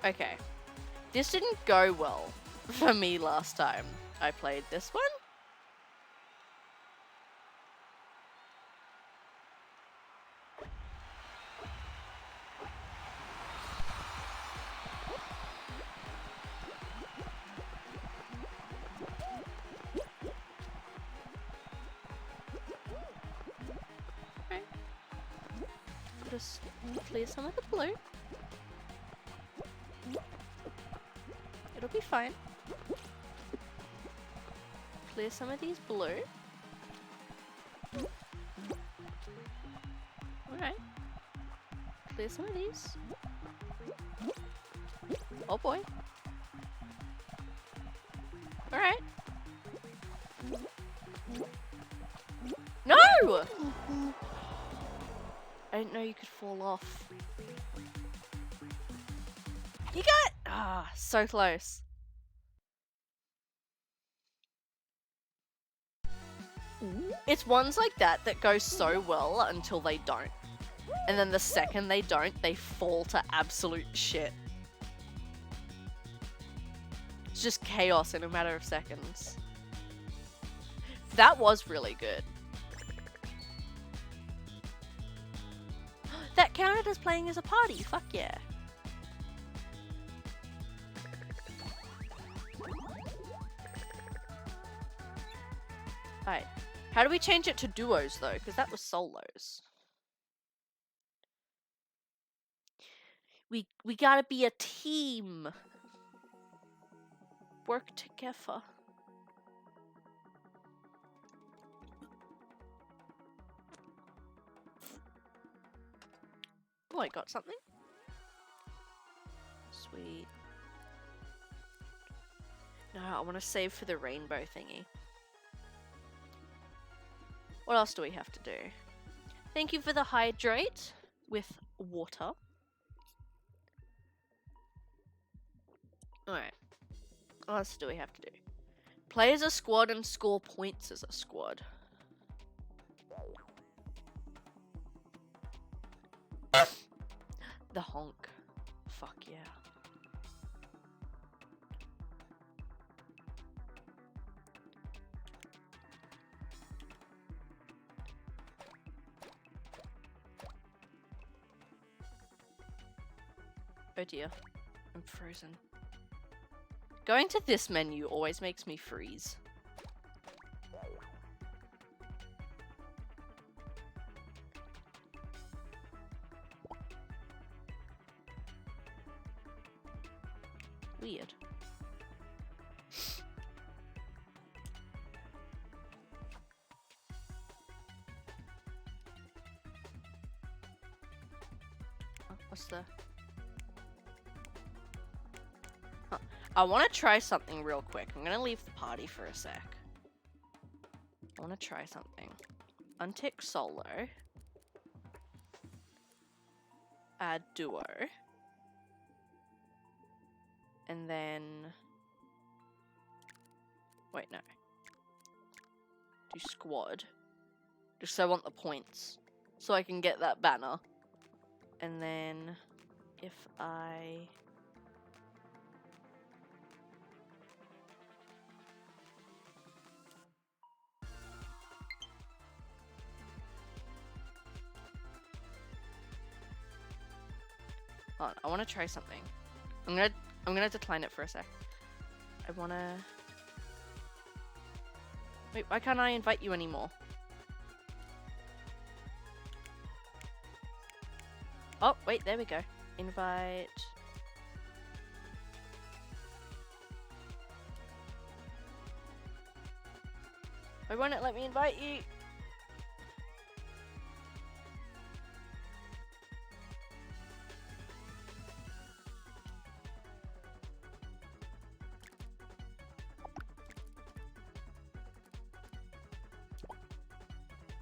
Okay. This didn't go well for me last time I played this one. Just clear some of the blue. It'll be fine. Clear some of these blue. Alright. Clear some of these. Oh boy. Alright. No! I didn't know you could fall off. You got... Ah, so close. It's ones like that that go so well until they don't. And then the second they don't, they fall to absolute shit. It's just chaos in a matter of seconds. That was really good. That counted as playing as a party. Fuck yeah. Alright. How do we change it to duos though? Because that was solos. We gotta be a team. Work together. Oh, I got something. Sweet. No, I want to save for the rainbow thingy. What else do we have to do? Thank you for the hydrate with water. Alright. What else do we have to do? Play as a squad and score points as a squad. The honk. Fuck yeah. Oh dear. I'm frozen. Going to this menu always makes me freeze. Weird. Oh, what's the... Huh. I want to try something real quick. I'm going to leave the party for a sec. I want to try something. Untick solo. Add duo. And then... Wait, no. Do squad. Just so I want the points. So I can get that banner. And then... If I... Hold on, I want to try something. I'm gonna decline it for a sec. I wanna... Wait, why can't I invite you anymore? Oh, wait, there we go. Invite... Why won't it let me invite you?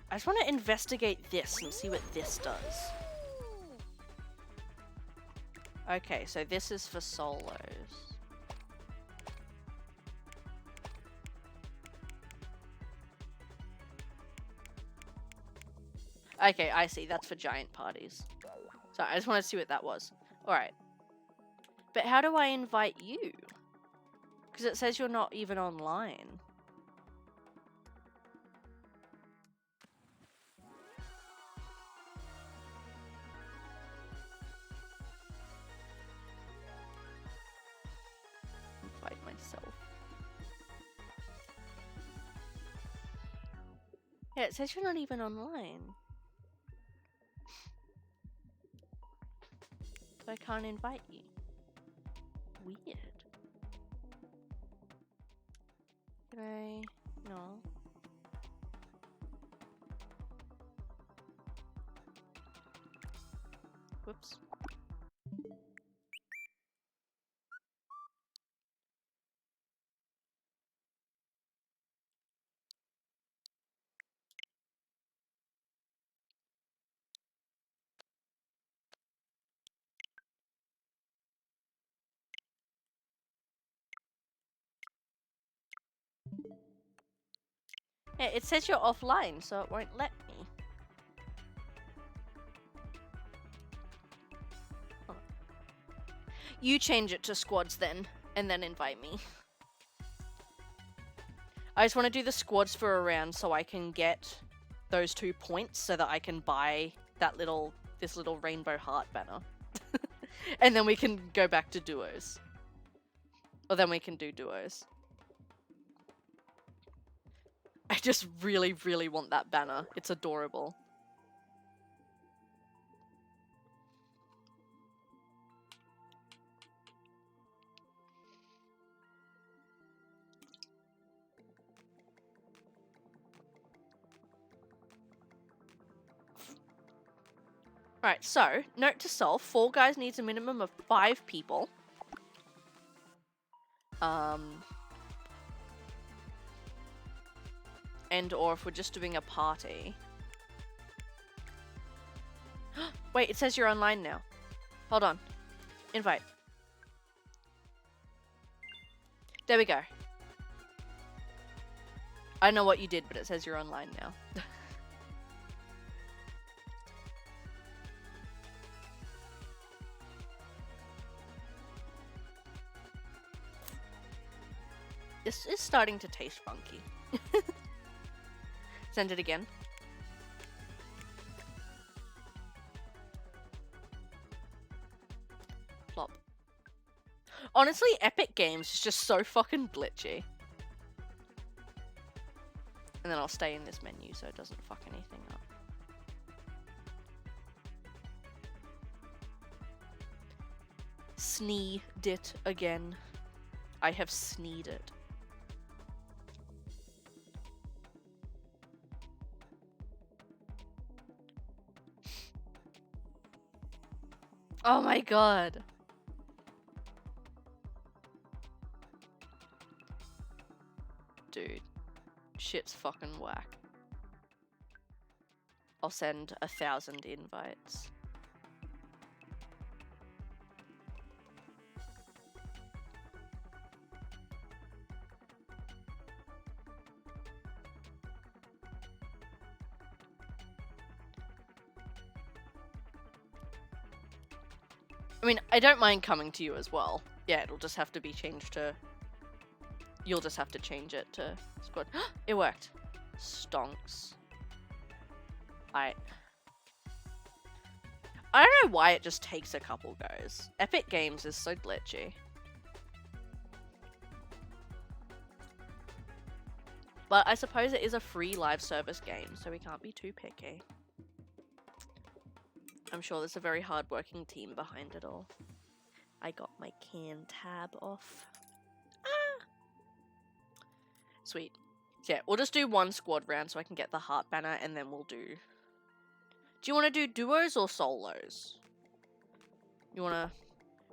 I just want to investigate this and see what this does. Okay, so this is for solos. Okay, I see. That's for giant parties. So I just wanted to see what that was. Alright. But how do I invite you? Because it says you're not even online. Invite myself. Yeah, it says you're not even online. So I can't invite you. Weird. Can I? No. Whoops. Yeah, it says you're offline, so it won't let me. Huh. You change it to squads then, and then invite me. I just want to do the squads for a round so I can get those 2 points so that I can buy that this little rainbow heart banner. And then we can go back to duos. Or then we can do duos. I just really, really want that banner. It's adorable. Alright, so, note to self, Fall Guys needs a minimum of 5 people. And or if we're just doing a party. Wait, it says you're online now. Hold on. Invite. There we go. I know what you did, but it says you're online now. This is starting to taste funky. Send it again. Plop. Honestly, Epic Games is just so fucking glitchy. And then I'll stay in this menu so it doesn't fuck anything up. Sneed it again. I have sneed it. Oh my god. Dude. Shit's fucking whack. I'll send 1,000 invites. I mean, I don't mind coming to you as well. Yeah, it'll just have to be changed to... You'll just have to change it to squad. It worked. Stonks. I don't know why it just takes a couple goes. Epic Games is so glitchy. But I suppose it is a free live service game, so we can't be too picky. I'm sure there's a very hard-working team behind it all. I got my can tab off. Ah! Sweet. Yeah, we'll just do one squad round so I can get the heart banner, and then we'll do... Do you want to do duos or solos? You want to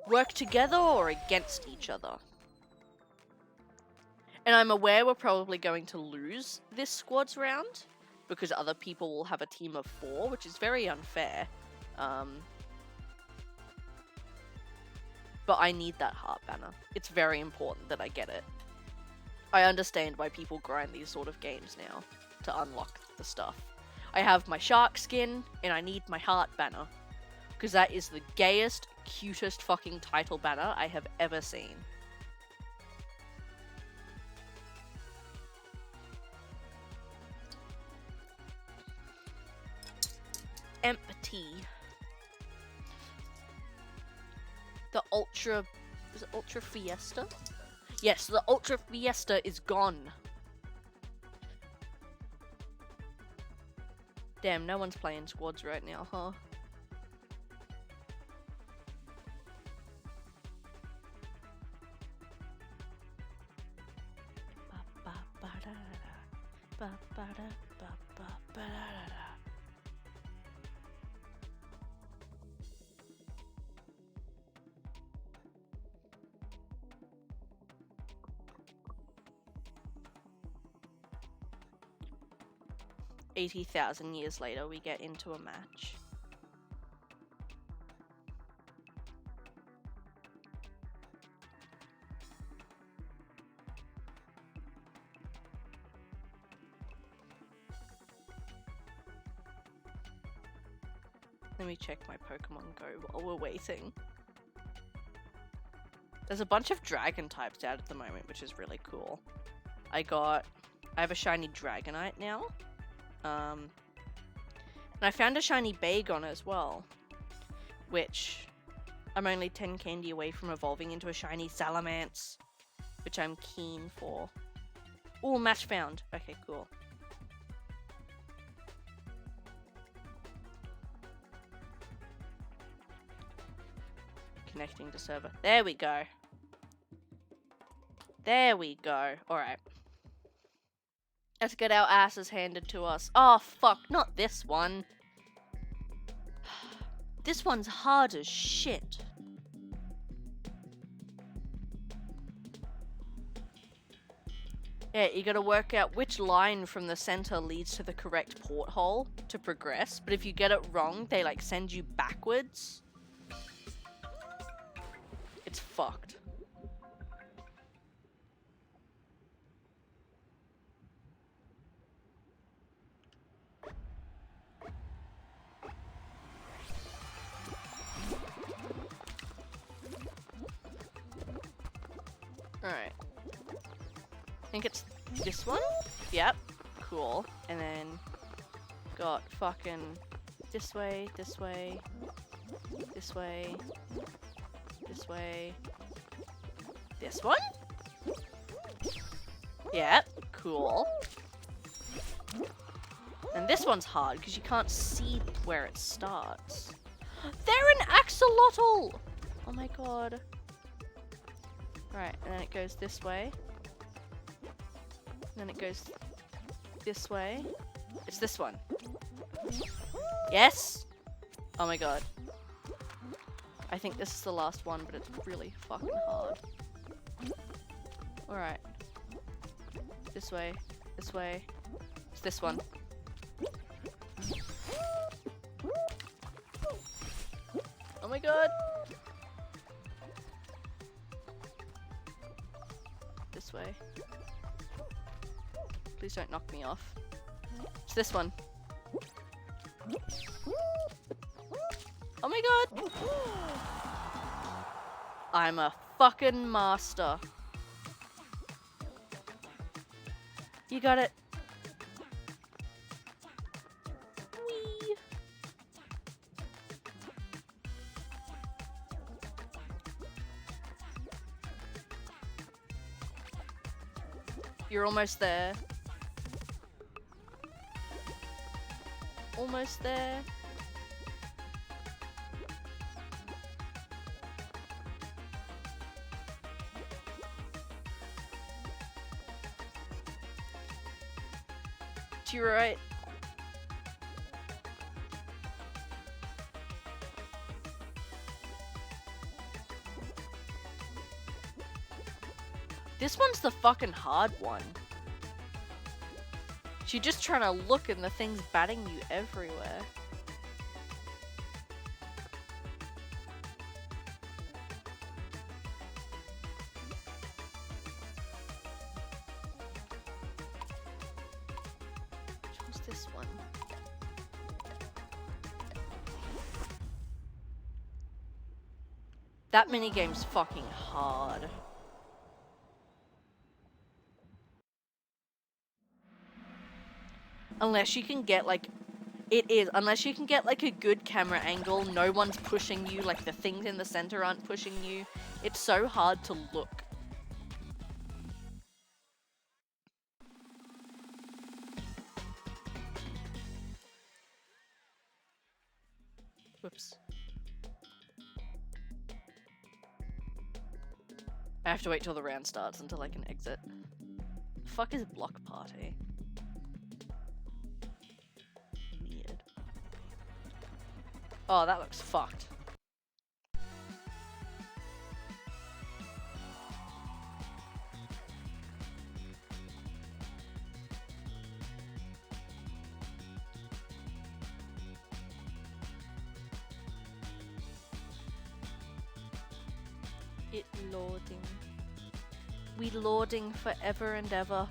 work together or against each other? And I'm aware we're probably going to lose this squads round, because other people will have a team of 4, which is very unfair. But I need that heart banner. It's very important that I get it. I understand why people grind these sort of games now to unlock the stuff. I have my shark skin, and I need my heart banner. Because that is the gayest, cutest fucking title banner I have ever seen. Empty. The Ultra... Is it Ultra Fiesta? Yes, the Ultra Fiesta is gone. Damn, no one's playing squads right now, huh? $80,000 years later, we get into a match. Let me check my Pokemon Go while we're waiting. There's a bunch of dragon types out at the moment, which is really cool. I have a shiny Dragonite now. And I found a shiny Bagon as well, which I'm only 10 candy away from evolving into a shiny Salamence, which I'm keen for. Ooh, match found. Okay, cool. Connecting to server. There we go. There we go. Alright. Let's get our asses handed to us. Oh, fuck. Not this one. This one's hard as shit. Yeah, you gotta work out which line from the center leads to the correct porthole to progress. But if you get it wrong, they, like, send you backwards. It's fucked. Alright. I think it's this one? Yep. Cool. And then got fucking this way, this way, this way, this way. This one? Yep. Cool. And this one's hard because you can't see where it starts. They're an axolotl! Oh my god. Right, and then it goes this way. And then it goes this way. It's this one. Yes! Oh my god. I think this is the last one, but it's really fucking hard. Alright. This way. This way. It's this one. Oh my god! This way. Please don't knock me off. It's this one. Oh my god! I'm a fucking master. You got it. Whee! You're almost there. Almost there. to your right. This one's the fucking hard one. You're just trying to look and the thing's batting you everywhere. Which one's this one? That minigame's fucking hard. Unless you can get like, unless you can get like a good camera angle, no one's pushing you, like the things in the center aren't pushing you. It's so hard to look. Whoops. I have to wait till the round starts until I can exit. The fuck is block party? Weird. Oh, that looks fucked. It loading. We loading forever and ever.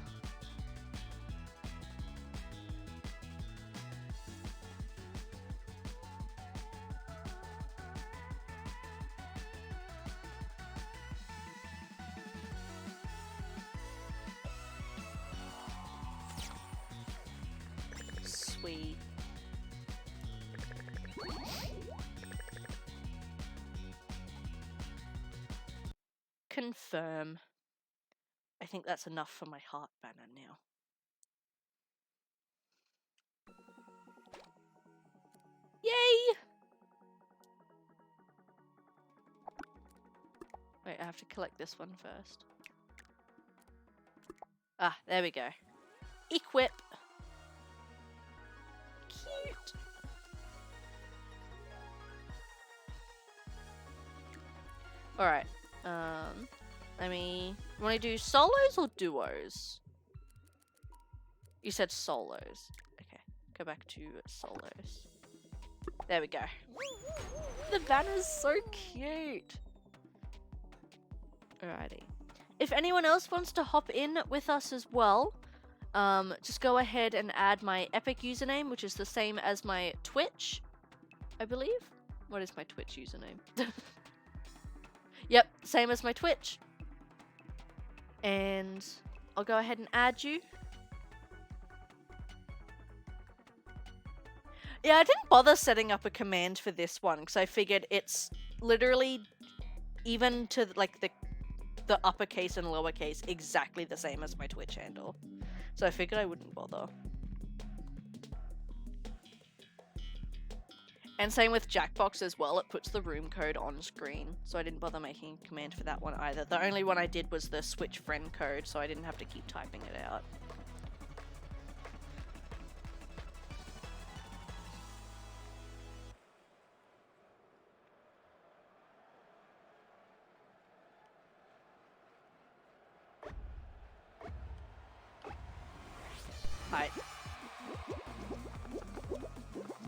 Sweet. Confirm. I think that's enough for my heart banner now. Yay! Wait, I have to collect this one first. Ah, there we go. Equip! Cute! Alright. Want to do solos or duos? You said solos. Okay, go back to solos. There we go. The banner's so cute. Alrighty. If anyone else wants to hop in with us as well, just go ahead and add my Epic username, which is the same as my Twitch, I believe. What is my Twitch username? Yep, same as my Twitch. And I'll go ahead and add you. Yeah, I didn't bother setting up a command for this one because I figured it's literally even to like the uppercase and lowercase exactly the same as my Twitch handle. So I figured I wouldn't bother. And same with Jackbox as well, it puts the room code on screen, so I didn't bother making a command for that one either. The only one I did was the switch friend code, so I didn't have to keep typing it out. Hi.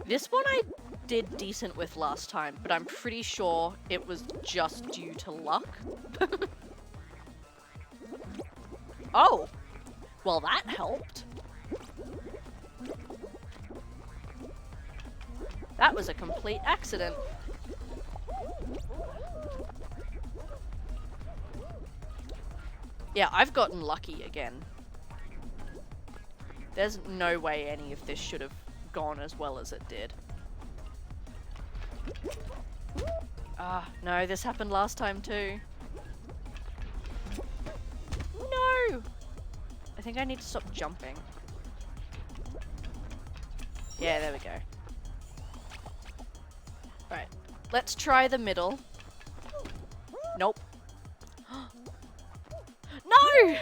This one I did decent with last time, but I'm pretty sure it was just due to luck. Oh! Well, that helped. That was a complete accident. Yeah, I've gotten lucky again. There's no way any of this should have gone as well as it did. Ah, no, this happened last time too. No! I think I need to stop jumping. Yeah, there we go. Right, let's try the middle. Nope. No!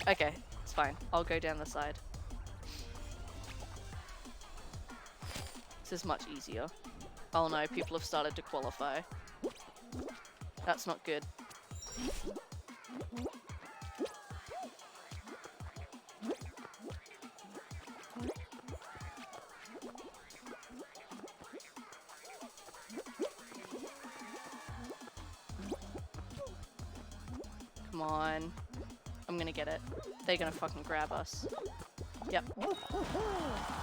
Okay, it's fine. I'll go down the side. This is much easier. Oh no, people have started to qualify. That's not good. Come on. I'm gonna get it. They're gonna fucking grab us. Yep.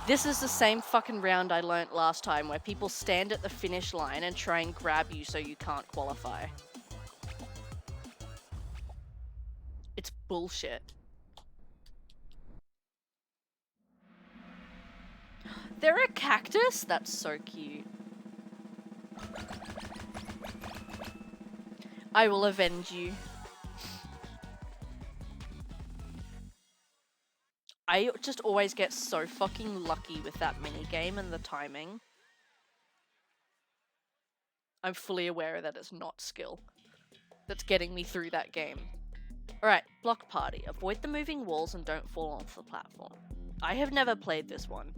This is the same fucking round I learnt last time where people stand at the finish line and try and grab you so you can't qualify. It's bullshit. They're a cactus? That's so cute. I will avenge you. I just always get so fucking lucky with that minigame and the timing. I'm fully aware that it's not skill that's getting me through that game. Alright, block party. Avoid the moving walls and don't fall off the platform. I have never played this one,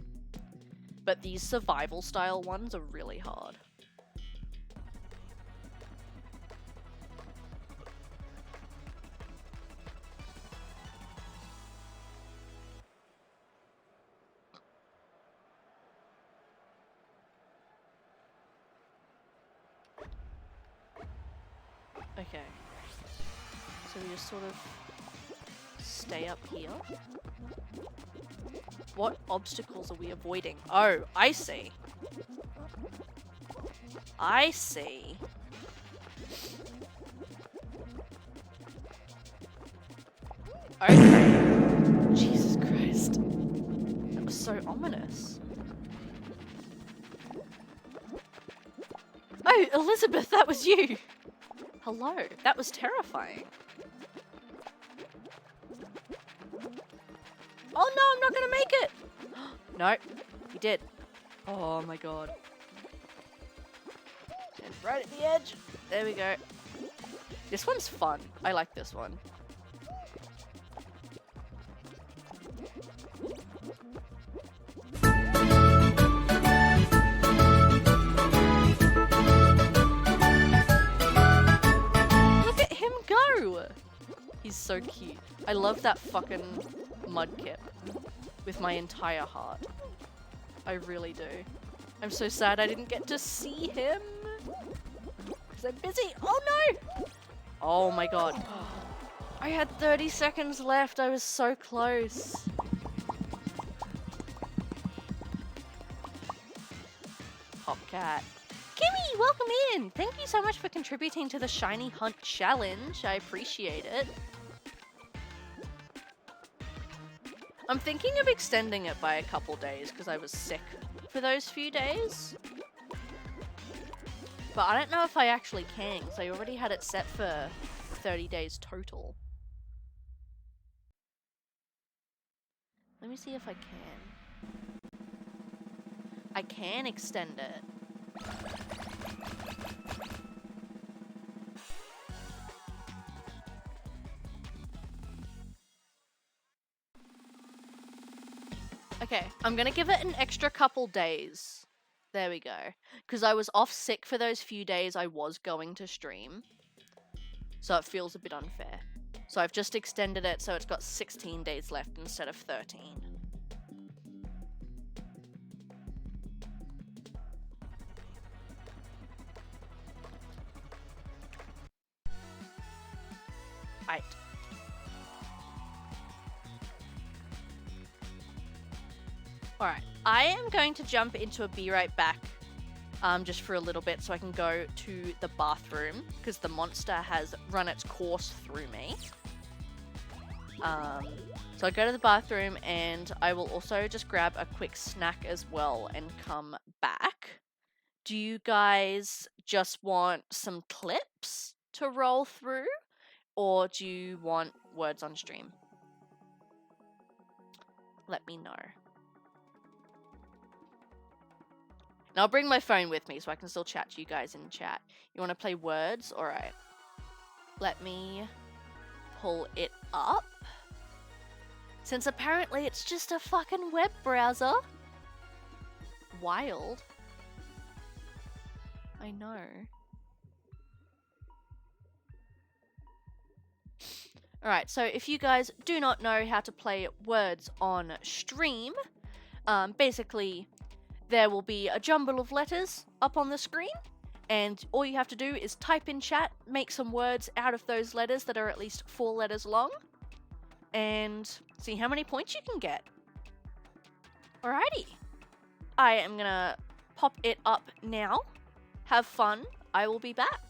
but these survival style ones are really hard. Okay. So we just sort of stay up here. What obstacles are we avoiding? Oh, I see. I see. Okay. Jesus Christ. That was so ominous. Oh, Elizabeth, that was you! Hello. That was terrifying. Oh no, I'm not gonna make it! No, he did. Oh my god. And right at the edge. There we go. This one's fun. I like this one. He's so cute. I love that fucking Mudkip with my entire heart. I really do. I'm so sad I didn't get to see him because I'm busy. Oh no! Oh my god. I had 30 seconds left. I was so close. Popcat. Kimmy, welcome in! Thank you so much for contributing to the Shiny Hunt Challenge. I appreciate it. I'm thinking of extending it by a couple days because I was sick for those few days. But I don't know if I actually can because I already had it set for 30 days total. Let me see if I can. I can extend it. Okay, I'm gonna give it an extra couple days. There we go. Because I was off sick for those few days I was going to stream. So it feels a bit unfair. So I've just extended it so it's got 16 days left instead of 13. Right. Alright, I am going to jump into a be right back just for a little bit so I can go to the bathroom because the monster has run its course through me. So I go to the bathroom and I will also just grab a quick snack as well and come back. Do you guys just want some clips to roll through or do you want words on stream? Let me know. And I'll bring my phone with me so I can still chat to you guys in chat. You want to play words? Alright. Let me pull it up. Since apparently it's just a fucking web browser. Wild. I know. Alright, so if you guys do not know how to play words on stream, basically there will be a jumble of letters up on the screen, and all you have to do is type in chat, make some words out of those letters that are at least 4 letters long, and see how many points you can get. Alrighty. I am gonna pop it up now. Have fun. I will be back.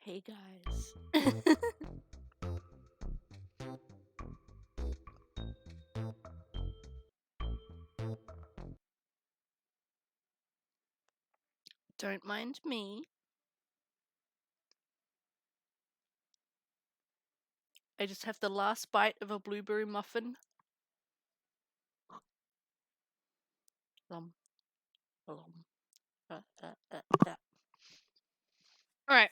Hey guys. Don't mind me. I just have the last bite of a blueberry muffin. Alright.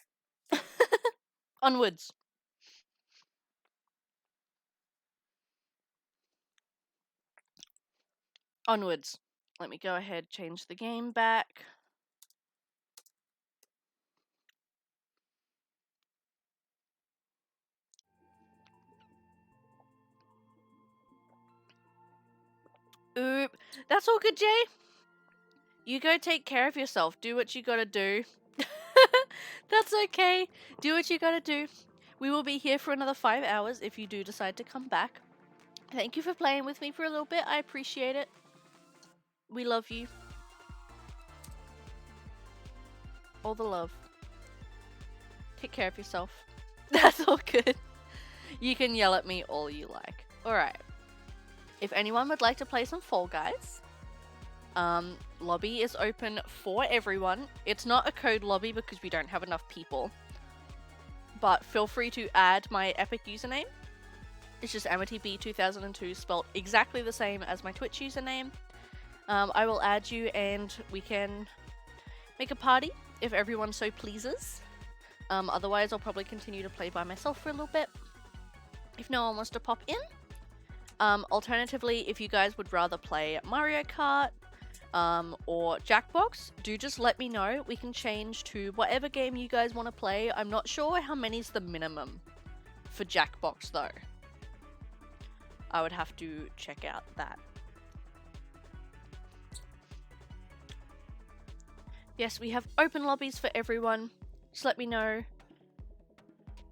Onwards. Onwards. Let me go ahead, change the game back. Oop. That's all good, Jay. You go take care of yourself. Do what you gotta do. That's okay. Do what you gotta do. We will be here for another 5 hours if you do decide to come back. Thank you for playing with me for a little bit. I appreciate it. We love you. All the love. Take care of yourself. That's all good. You can yell at me all you like. Alright. If anyone would like to play some Fall Guys, lobby is open for everyone. It's not a code lobby because we don't have enough people. But feel free to add my Epic username. It's just AmityB2002 spelled exactly the same as my Twitch username. I will add you and we can make a party if everyone so pleases. Otherwise, I'll probably continue to play by myself for a little bit if no one wants to pop in. Alternatively, if you guys would rather play Mario Kart or Jackbox, do just let me know. We can change to whatever game you guys want to play. I'm not sure how many's the minimum for Jackbox though. I would have to check out that. Yes, we have open lobbies for everyone. Just let me know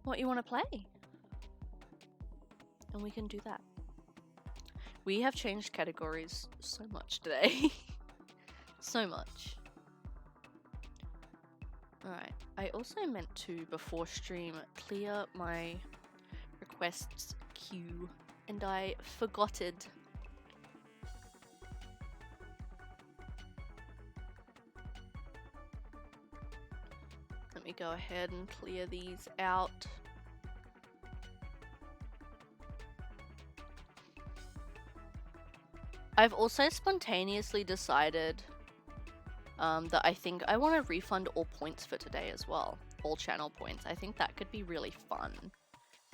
what you want to play. And we can do that. We have changed categories so much today. So much. Alright, I also meant to, before stream, clear my requests queue, and I forgotted. Let me go ahead and clear these out. I've also spontaneously decided that I think I want to refund all points for today as well. All channel points. I think that could be really fun.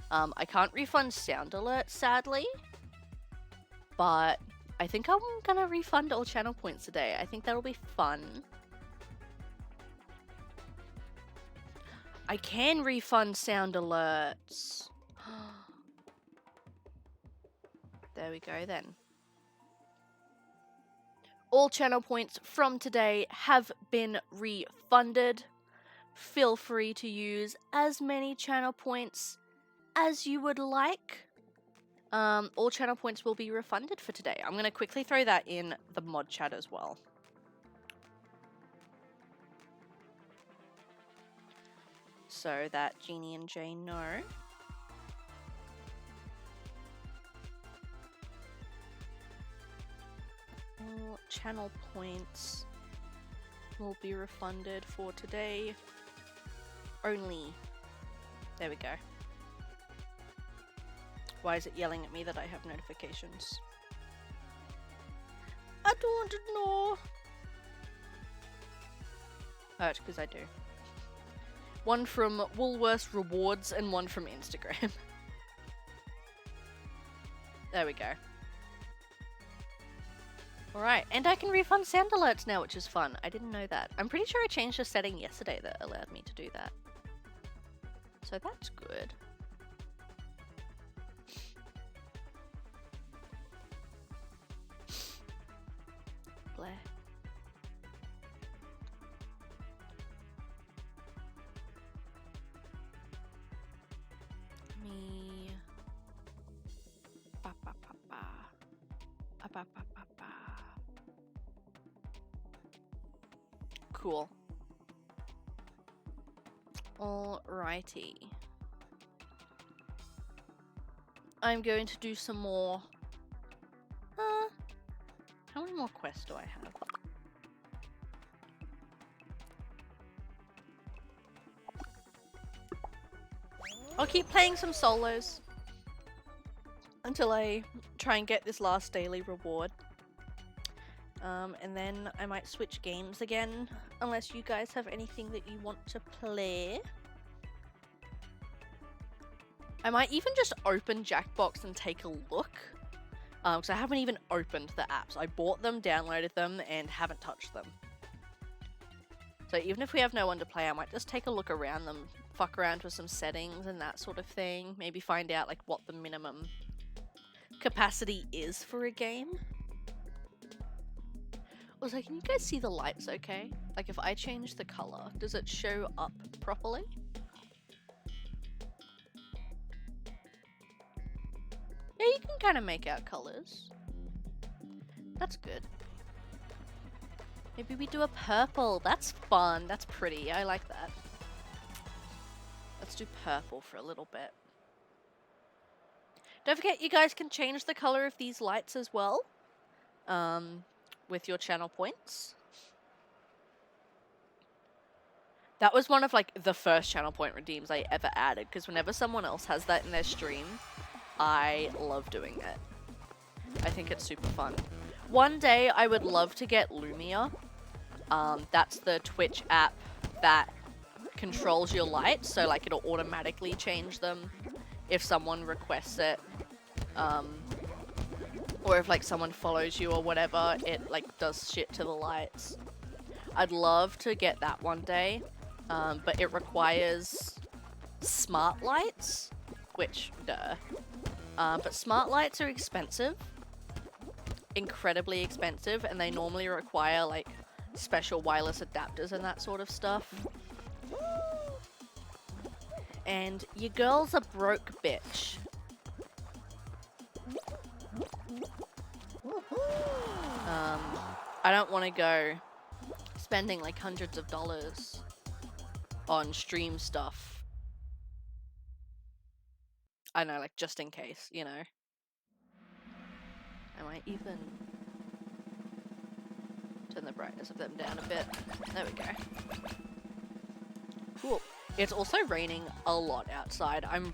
I can't refund sound alerts, sadly. But I think I'm gonna refund all channel points today. I think that'll be fun. I can refund sound alerts. There we go then. All channel points from today have been refunded. Feel free to use as many channel points as you would like. All channel points will be refunded for today. I'm going to quickly throw that in the mod chat as well. So that Jeannie and Jane know. All channel points will be refunded for today only. There we go. Why is it yelling at me that I have notifications? I don't know. Oh, it's because I do. One from Woolworths Rewards and one from Instagram. There we go. Alright, and I can refund sound alerts now, which is fun. I didn't know that. I'm pretty sure I changed a setting yesterday that allowed me to do that. So that's good. Blair. Me. Ba ba ba ba. Ba ba ba ba ba. Cool. Alrighty. I'm going to do some more. How many more quests do I have? I'll keep playing some solos. until I try and get this last daily reward. And then I might switch games again, unless you guys have anything that you want to play. I might even just open Jackbox and take a look, because I haven't even opened the apps. I bought them, downloaded them, and haven't touched them. So even if we have no one to play, I might just take a look around them, fuck around with some settings and that sort of thing. Maybe find out like what the minimum capacity is for a game. Also, can you guys see the lights okay? Like if I change the color, does it show up properly? Yeah, you can kind of make out colors. That's good. Maybe we do a purple. That's fun. That's pretty. I like that. Let's do purple for a little bit. Don't forget, you guys can change the color of these lights as well. With your channel points. That was one of like the first channel point redeems I ever added, because whenever someone else has that in their stream, I love doing it. I think it's super fun. One day I would love to get Lumia. That's the Twitch app that controls your lights, so like it'll automatically change them if someone requests it. Or if like someone follows you or whatever, it like does shit to the lights. I'd love to get that one day, but it requires smart lights, which duh. But smart lights are expensive, incredibly expensive, and they normally require like special wireless adapters and that sort of stuff. And your girl's a broke bitch. I don't want to go spending like hundreds of dollars on stream stuff. I know, like just in case, you know. I might even turn the brightness of them down a bit. There we go. Cool. It's also raining a lot outside. I'm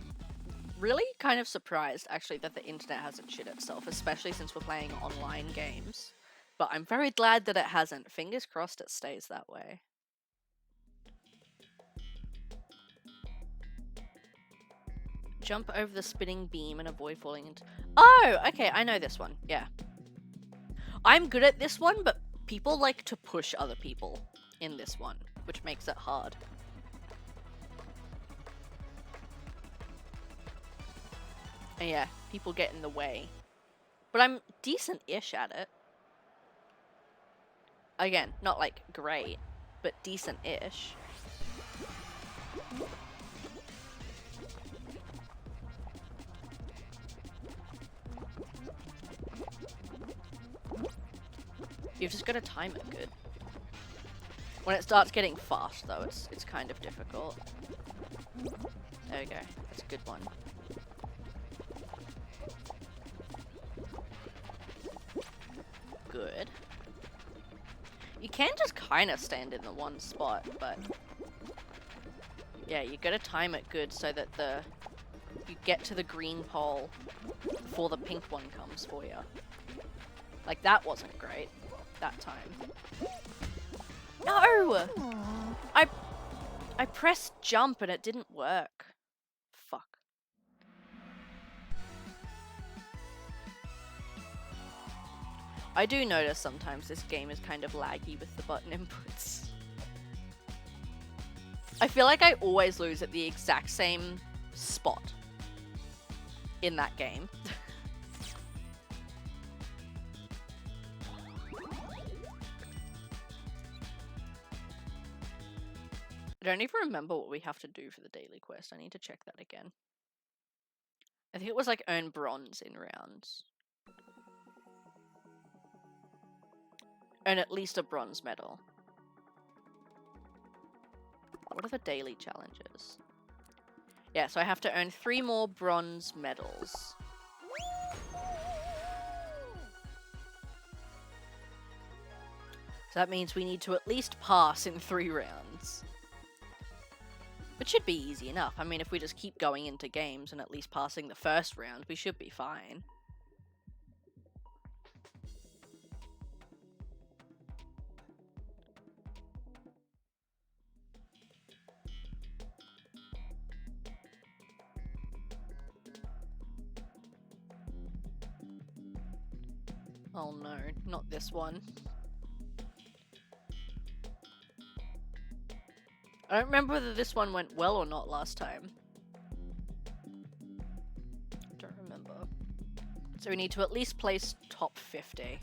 really kind of surprised actually that the internet hasn't shit itself, especially since we're playing online games. But I'm very glad that it hasn't. Fingers crossed it stays that way. Jump over the spinning beam and avoid falling into... Oh, okay, I know this one. Yeah. I'm good at this one, but people like to push other people in this one, which makes it hard. And yeah, people get in the way. But I'm decent-ish at it. Again, not like great, but decent-ish. You've just got to time it good. When it starts getting fast, though, it's kind of difficult. There we go. That's a good one. Good. You can just kind of stand in the one spot, but yeah, you gotta time it good so that you get to the green pole before the pink one comes for you. Like that wasn't great that time. No! I pressed jump and it didn't work. Fuck. I do notice sometimes this game is kind of laggy with the button inputs. I feel like I always lose at the exact same spot in that game. I don't even remember what we have to do for the daily quest. I need to check that again. I think it was like earn bronze in rounds. Earn at least a bronze medal. What are the daily challenges? Yeah, so I have to earn 3 more bronze medals. So that means we need to at least pass in 3 rounds. Which It should be easy enough. I mean, if we just keep going into games and at least passing the first round, we should be fine. Oh no, not this one. I don't remember whether this one went well or not last time. Don't remember. So we need to at least place top 50.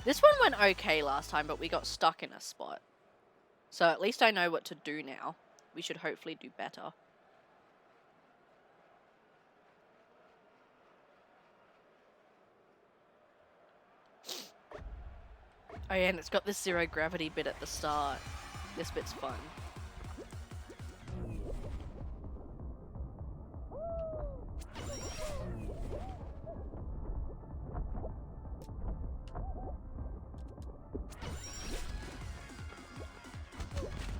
This one went okay last time, but we got stuck in a spot. So at least I know what to do now. We should hopefully do better. Oh yeah, and it's got this zero gravity bit at the start. This bit's fun.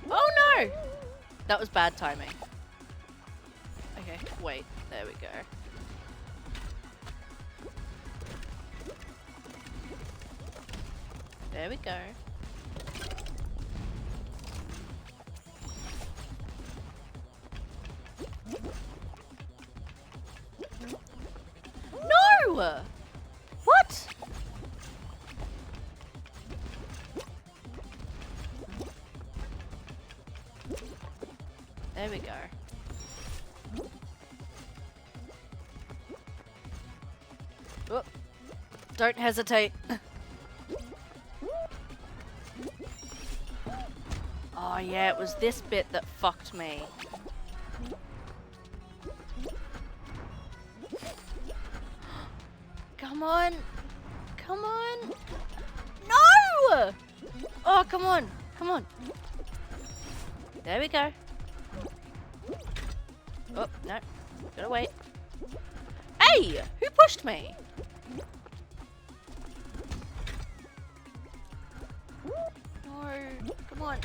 Oh no! That was bad timing. Okay, wait, there we go. There we go. No! What? There we go. Oh, don't hesitate. Oh yeah, it was this bit that fucked me. Come on! Come on! No! Oh, come on! Come on! There we go. Oh, no. Gotta wait. Hey! Who pushed me? No. Come on.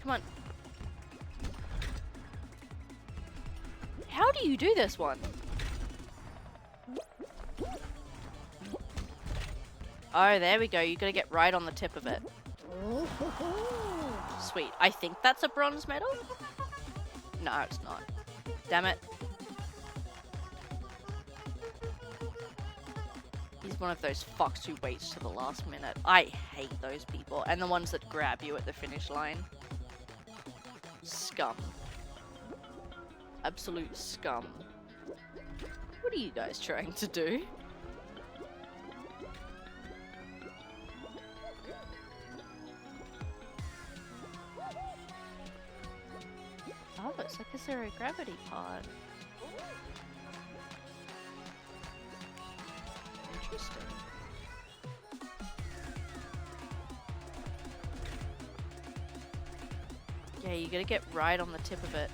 Come on. How do you do this one? Oh, there we go. You gotta get right on the tip of it. Sweet. I think that's a bronze medal? No, it's not. Damn it. He's one of those fucks who waits to the last minute. I hate those people. And the ones that grab you at the finish line. Scum. Absolute scum. What are you guys trying to do? Oh, it's like a zero gravity pod. Interesting. Yeah, you gotta get right on the tip of it.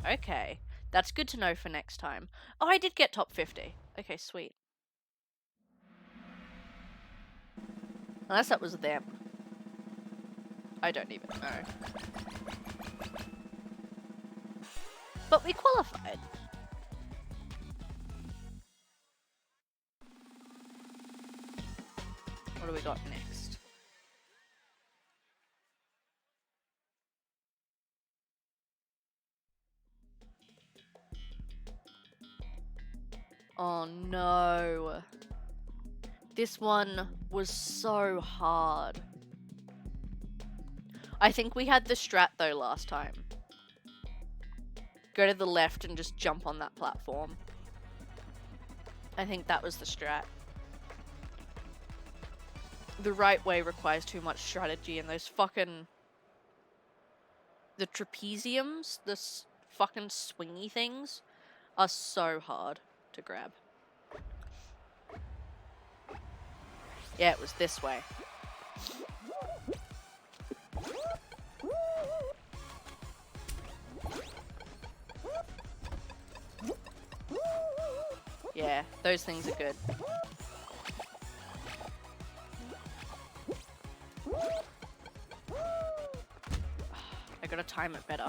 Okay, that's good to know for next time. Oh, I did get top 50. Okay, sweet. Unless that was them. I don't even know. But we qualified. What do we got next? Oh no. This one was so hard. I think we had the strat though last time. Go to the left and just jump on that platform. I think that was the strat. The right way requires too much strategy, and those fucking... the trapeziums, the fucking swingy things, are so hard to grab. Yeah, it was this way. Yeah, those things are good. gotta time it better.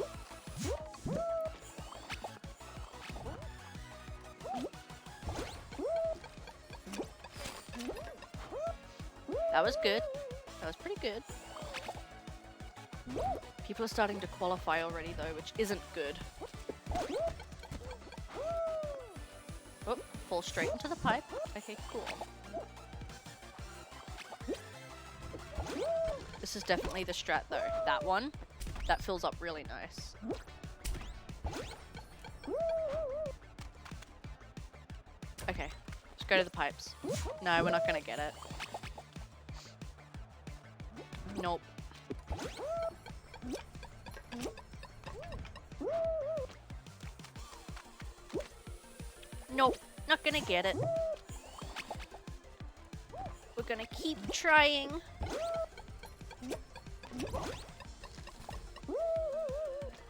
That was good. That was pretty good. People are starting to qualify already though, which isn't good. Oh, fall straight into the pipe. Okay, cool. This is definitely the strat though. That one, that fills up really nice. Okay, let's go to the pipes. No, we're not gonna get it. Nope. Nope, not gonna get it. We're gonna keep trying.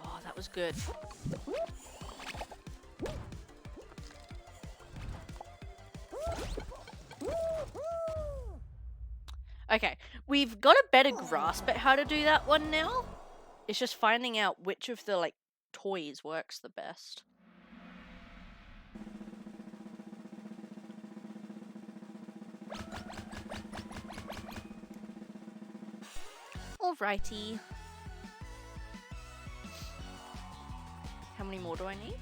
Oh, that was good. Okay, we've got a better grasp at how to do that one now. It's just finding out which of the, like, toys works the best. Alrighty. How many more do I need?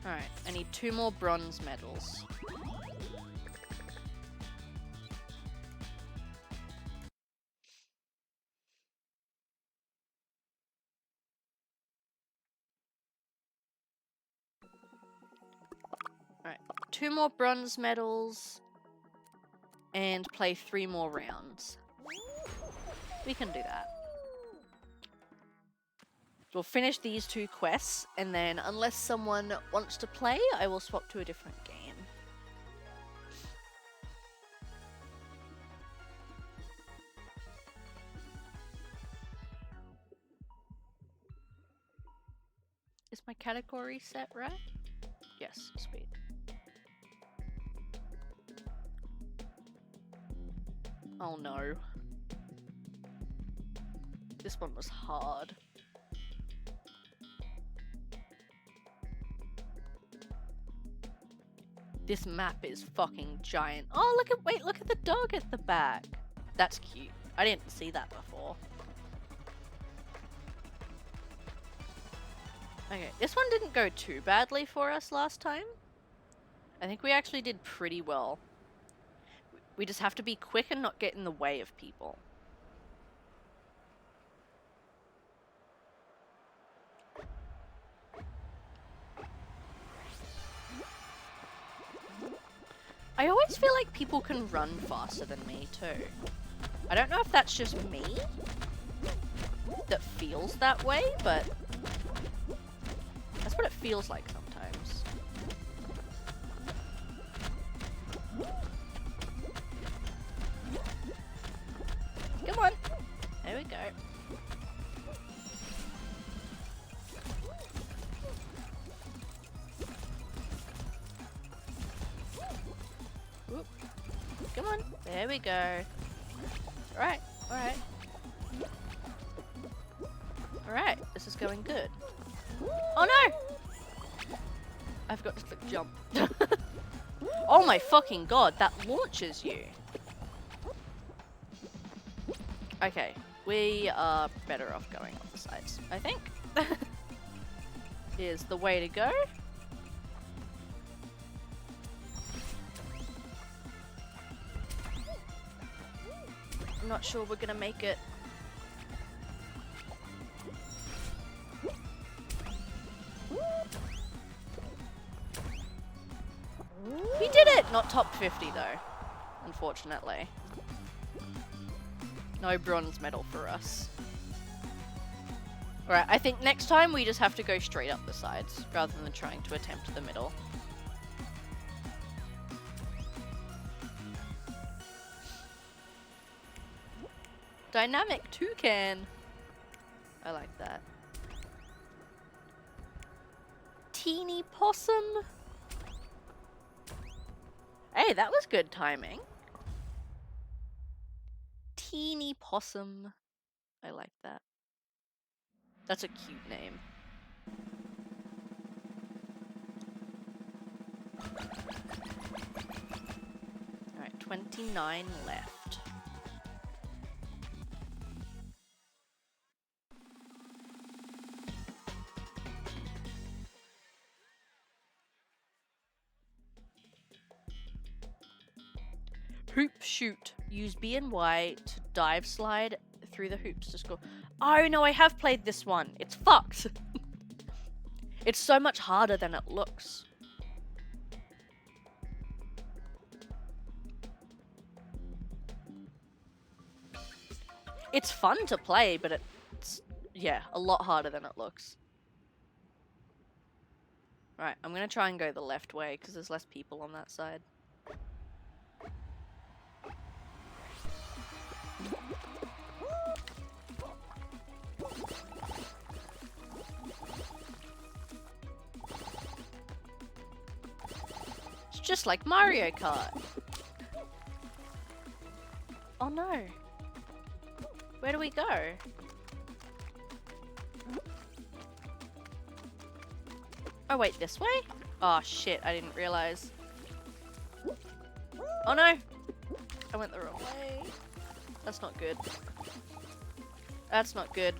Alright, I need 2 more bronze medals. Alright, 2 more bronze medals and play 3 more rounds. We can do that. We'll finish these 2 quests, and then unless someone wants to play, I will swap to a different game. Is my category set right? Yes, sweet. Oh no. This one was hard. This map is fucking giant. Oh, look at the dog at the back. That's cute. I didn't see that before. Okay, this one didn't go too badly for us last time. I think we actually did pretty well. We just have to be quick and not get in the way of people. I always feel like people can run faster than me too. I don't know if that's just me that feels that way, but that's what it feels like sometimes. Come on. There we go. Oop. Come on. There we go. Alright, alright. Alright, this is going good. Oh no! I've got to click jump. Oh my fucking god, that launches you. Okay, we are better off going off the sides, I think. Here's the way to go. I'm not sure we're gonna make it. We did it! Not top 50 though, unfortunately. No bronze medal for us. Alright, I think next time we just have to go straight up the sides, rather than trying to attempt the middle. Dynamic toucan! I like that. Teeny possum! Hey, that was good timing. Teeny Possum. I like that. That's a cute name. Alright, 29 left. Hoop shoot. Use B and Y to dive slide through the hoops to score. Oh no, I have played this one. It's fucked. It's so much harder than it looks. It's fun to play, but it's, yeah, a lot harder than it looks. Right, I'm gonna try and go the left way because there's less people on that side. It's just like Mario Kart. Oh no. Where do we go? Oh wait, this way? Oh shit, I didn't realize. Oh no! I went the wrong way. That's not good. That's not good.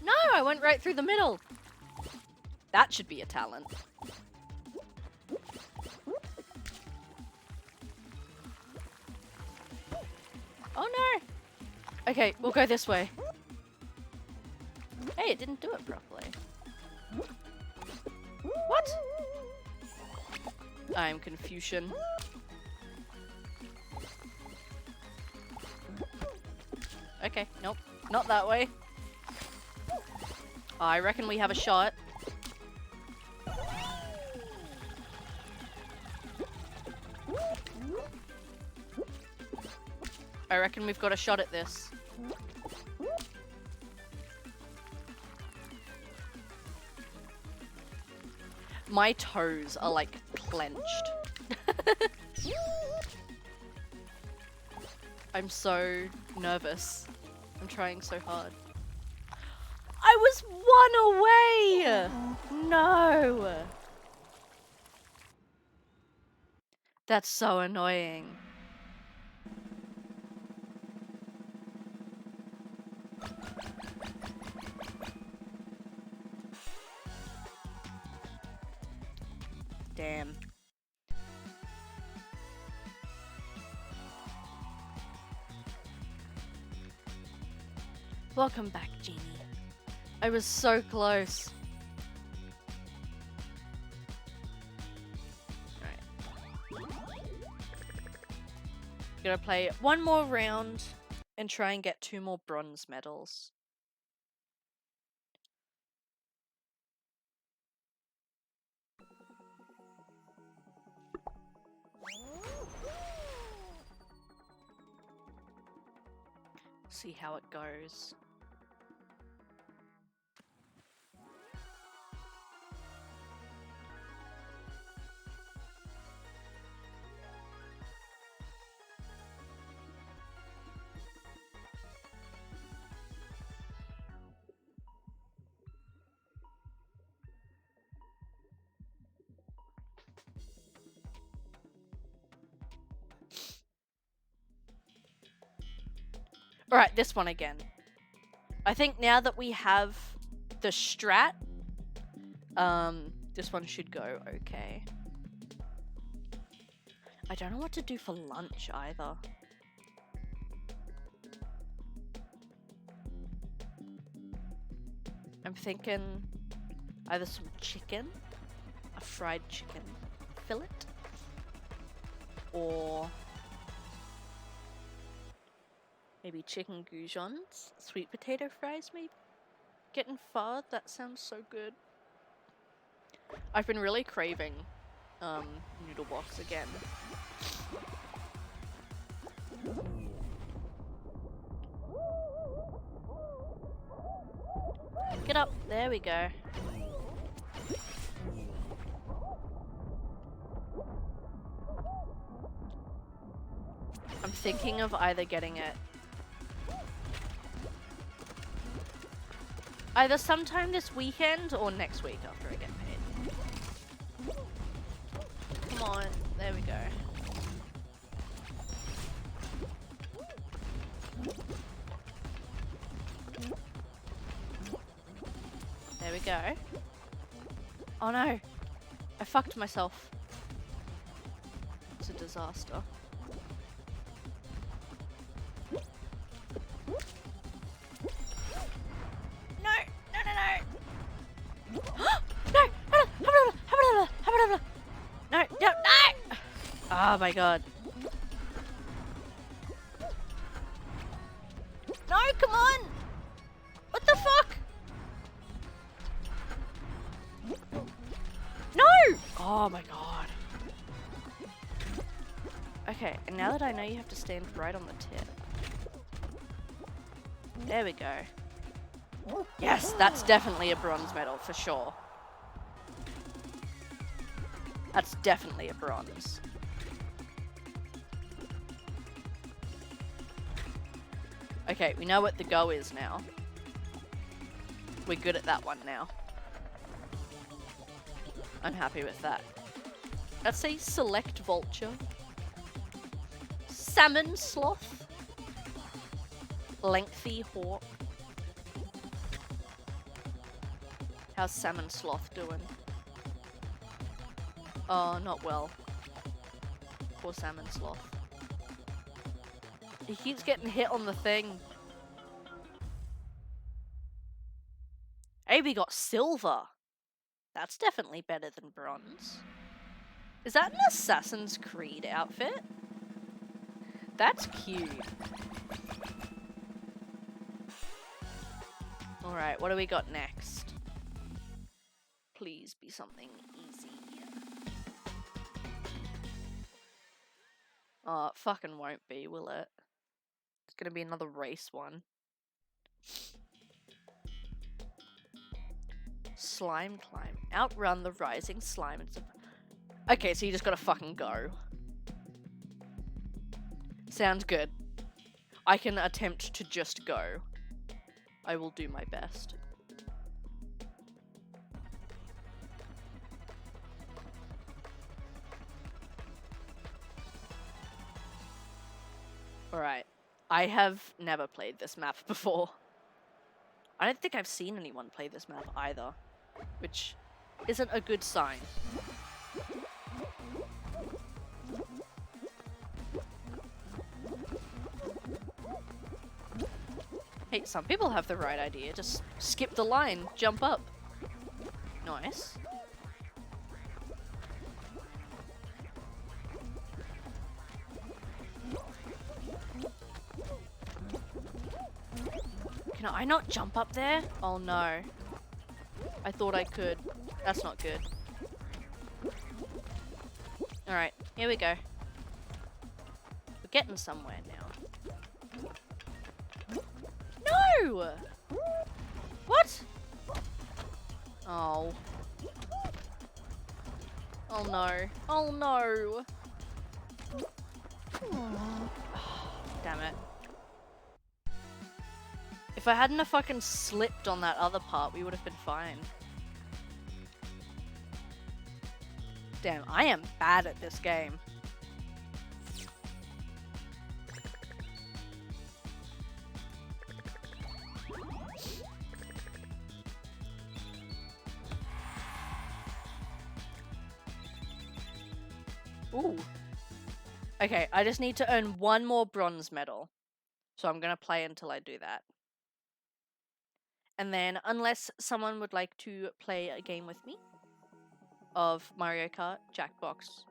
No, I went right through the middle. That should be a talent. Oh no! Okay, we'll go this way. Hey, it didn't do it properly. What? I'm Confucian. Okay, nope. Not that way. I reckon we have a shot. I reckon we've got a shot at this. My toes are like clenched. I'm so nervous. I'm trying so hard. I was one away! No! That's so annoying. Damn. Welcome back, Genie. I was so close. Right. Gonna play one more round and try and get 2 more bronze medals. See how it goes. Alright, this one again. I think now that we have the strat, this one should go okay. I don't know what to do for lunch either. I'm thinking either some chicken, a fried chicken fillet, or maybe chicken goujons, sweet potato fries maybe? Getting far? That sounds so good. I've been really craving noodle box again. There we go. I'm thinking of either getting it either sometime this weekend or next week after I get paid. Come on, there we go. There we go. Oh no! I fucked myself. It's a disaster. No! Oh my god. No, come on! What the fuck? No! Oh my god. Okay, and now that I know you have to stand right on the tip. There we go. Yes, that's definitely a bronze medal for sure. That's definitely a bronze. Okay, we know what the go is now. We're good at that one now. I'm happy with that. Let's say select vulture. Salmon sloth. Lengthy hawk. How's salmon sloth doing? Oh, not well. Poor salmon sloth. He keeps getting hit on the thing. Hey, we got silver. That's definitely better than bronze. Is that an Assassin's Creed outfit? That's cute. Alright, what do we got next? Please be something easy. Oh, it fucking won't be, will it? It's gonna be another race one. Slime climb. Outrun the rising slime. Okay, so you just gotta fucking go. Sounds good. I can attempt to just go. I will do my best. Alright. I have never played this map before. I don't think I've seen anyone play this map either, which isn't a good sign. Hey, some people have the right idea. Just skip the line, jump up. Nice. Can I not jump up there? Oh no. I thought I could. That's not good. Alright, here we go. We're getting somewhere now. No! What? Oh. Oh no. Oh no. Damn it. If I hadn't have fucking slipped on that other part, we would have been fine. Damn, I am bad at this game. Ooh. Okay, I just need to earn one more bronze medal. So I'm gonna play until I do that. And then, unless someone would like to play a game with me of Mario Kart Jackbox.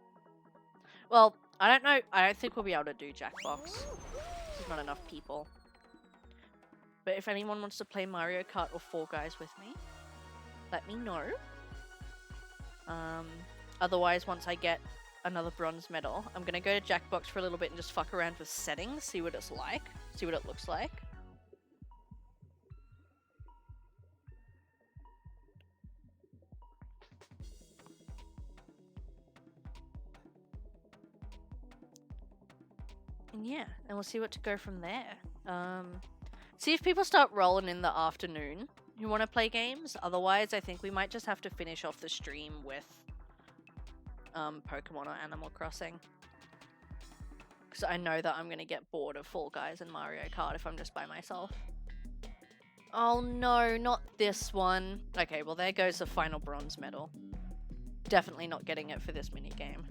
Well, I don't know. I don't think we'll be able to do Jackbox. There's not enough people. But if anyone wants to play Mario Kart or Fall Guys with me, let me know. Otherwise, once I get another bronze medal, I'm going to go to Jackbox for a little bit and just fuck around with settings, see what it's like, see what it looks like. And yeah, and we'll see what to go from there. See if people start rolling in the afternoon who want to play games. Otherwise, I think we might just have to finish off the stream with Pokemon or Animal Crossing. Because I know that I'm going to get bored of Fall Guys and Mario Kart if I'm just by myself. Oh no, not this one. Okay, well there goes the final bronze medal. Definitely not getting it for this minigame.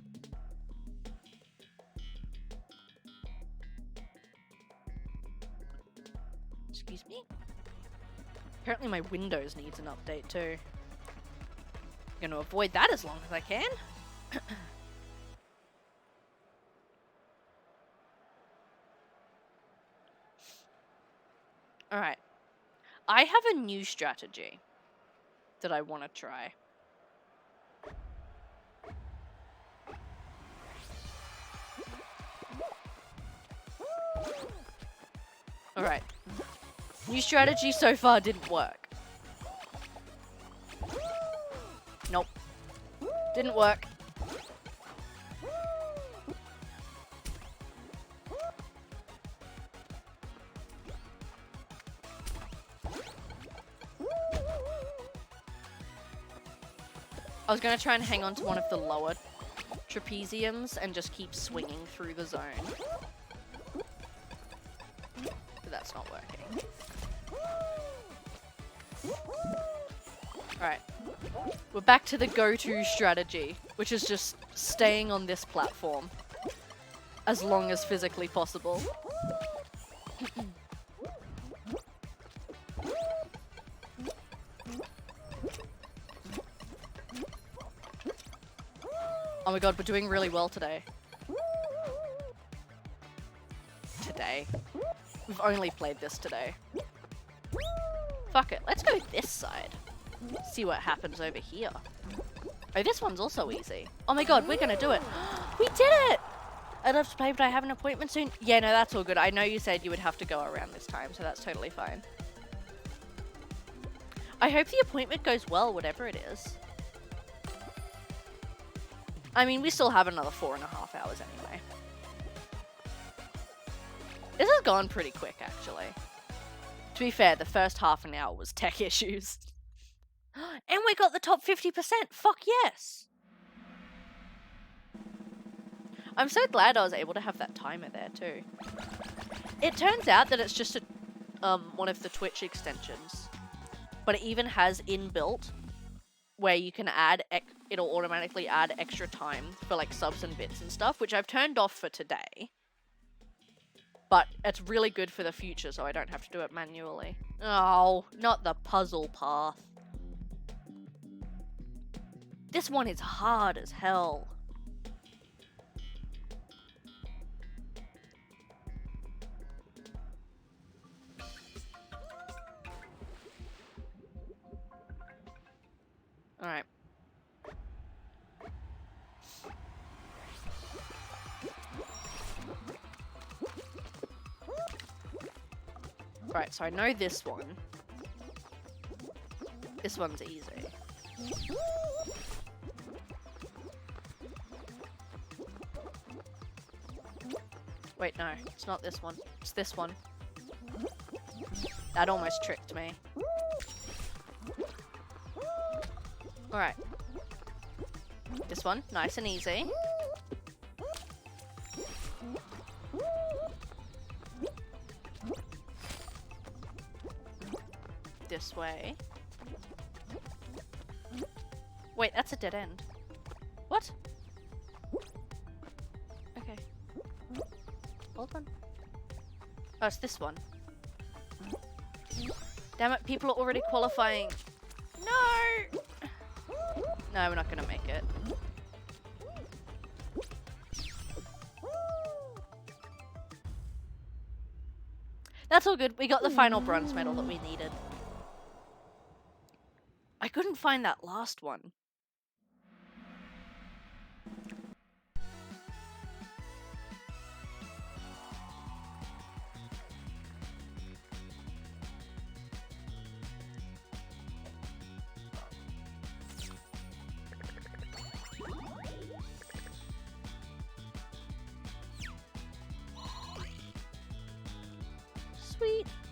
Excuse me? Apparently my Windows needs an update too. I'm going to avoid that as long as I can. Alright. I have a new strategy that I want to try. Alright. New strategy so far didn't work. Nope. Didn't work. I was going to try and hang on to one of the lower trapeziums and just keep swinging through the zone. But that's not working. Alright. We're back to the go-to strategy, which is just staying on this platform as long as physically possible. Oh my god, we're doing really well today. Today. We've only played this today. Fuck it, let's go this side. See what happens over here. Oh, this one's also easy. Oh my god, we're gonna do it. We did it! I'd love to play, but I have an appointment soon. Yeah, no, that's all good. I know you said you would have to go around this time, so that's totally fine. I hope the appointment goes well, whatever it is. I mean, we still have another 4.5 hours anyway. This has gone pretty quick, actually. To be fair, the first half an hour was tech issues. And we got the top 50%! Fuck yes! I'm so glad I was able to have that timer there, too. It turns out that it's just one of the Twitch extensions. But it even has inbuilt where you can add, it'll automatically add extra time for like subs and bits and stuff, which I've turned off for today. But it's really good for the future, so I don't have to do it manually. Oh, not the puzzle path. This one is hard as hell. Alright. Right, so I know this one. This one's easy. Wait, no, it's not this one. It's this one. That almost tricked me. Alright. This one, nice and easy. This way. Wait, that's a dead end. What? Okay. Hold on. Oh, it's this one. Damn it, people are already qualifying. No! No, we're not gonna make it. That's all good. We got the final bronze medal that we needed. I couldn't find that last one.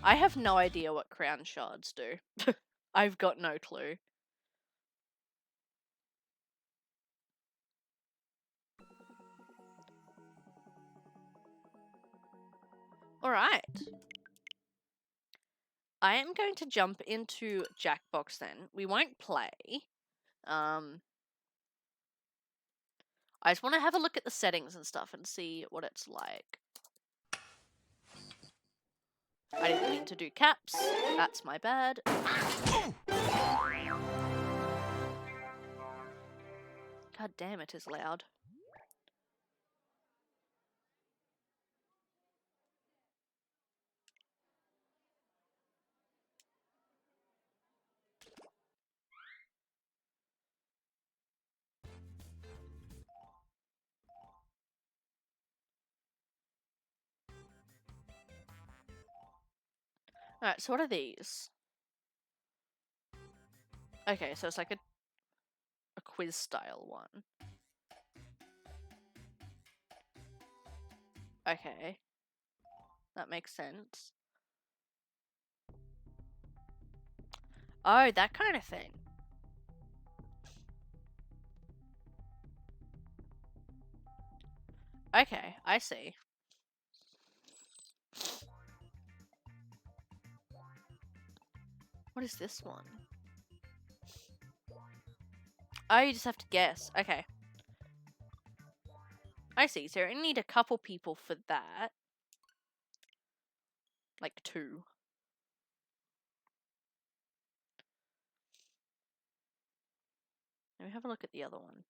I have no idea what crown shards do. I've got no clue. Alright. I am going to jump into Jackbox then. We won't play. I just want to have a look at the settings and stuff and see what it's like. I didn't mean to do caps. That's my bad. God damn, it is loud. Alright, so what are these? Okay, so it's like a quiz style one. Okay. That makes sense. Oh, that kind of thing. Okay, I see. What is this one? Oh, you just have to guess. Okay. I see. So you need a couple people for that. Like 2. Let me have a look at the other one.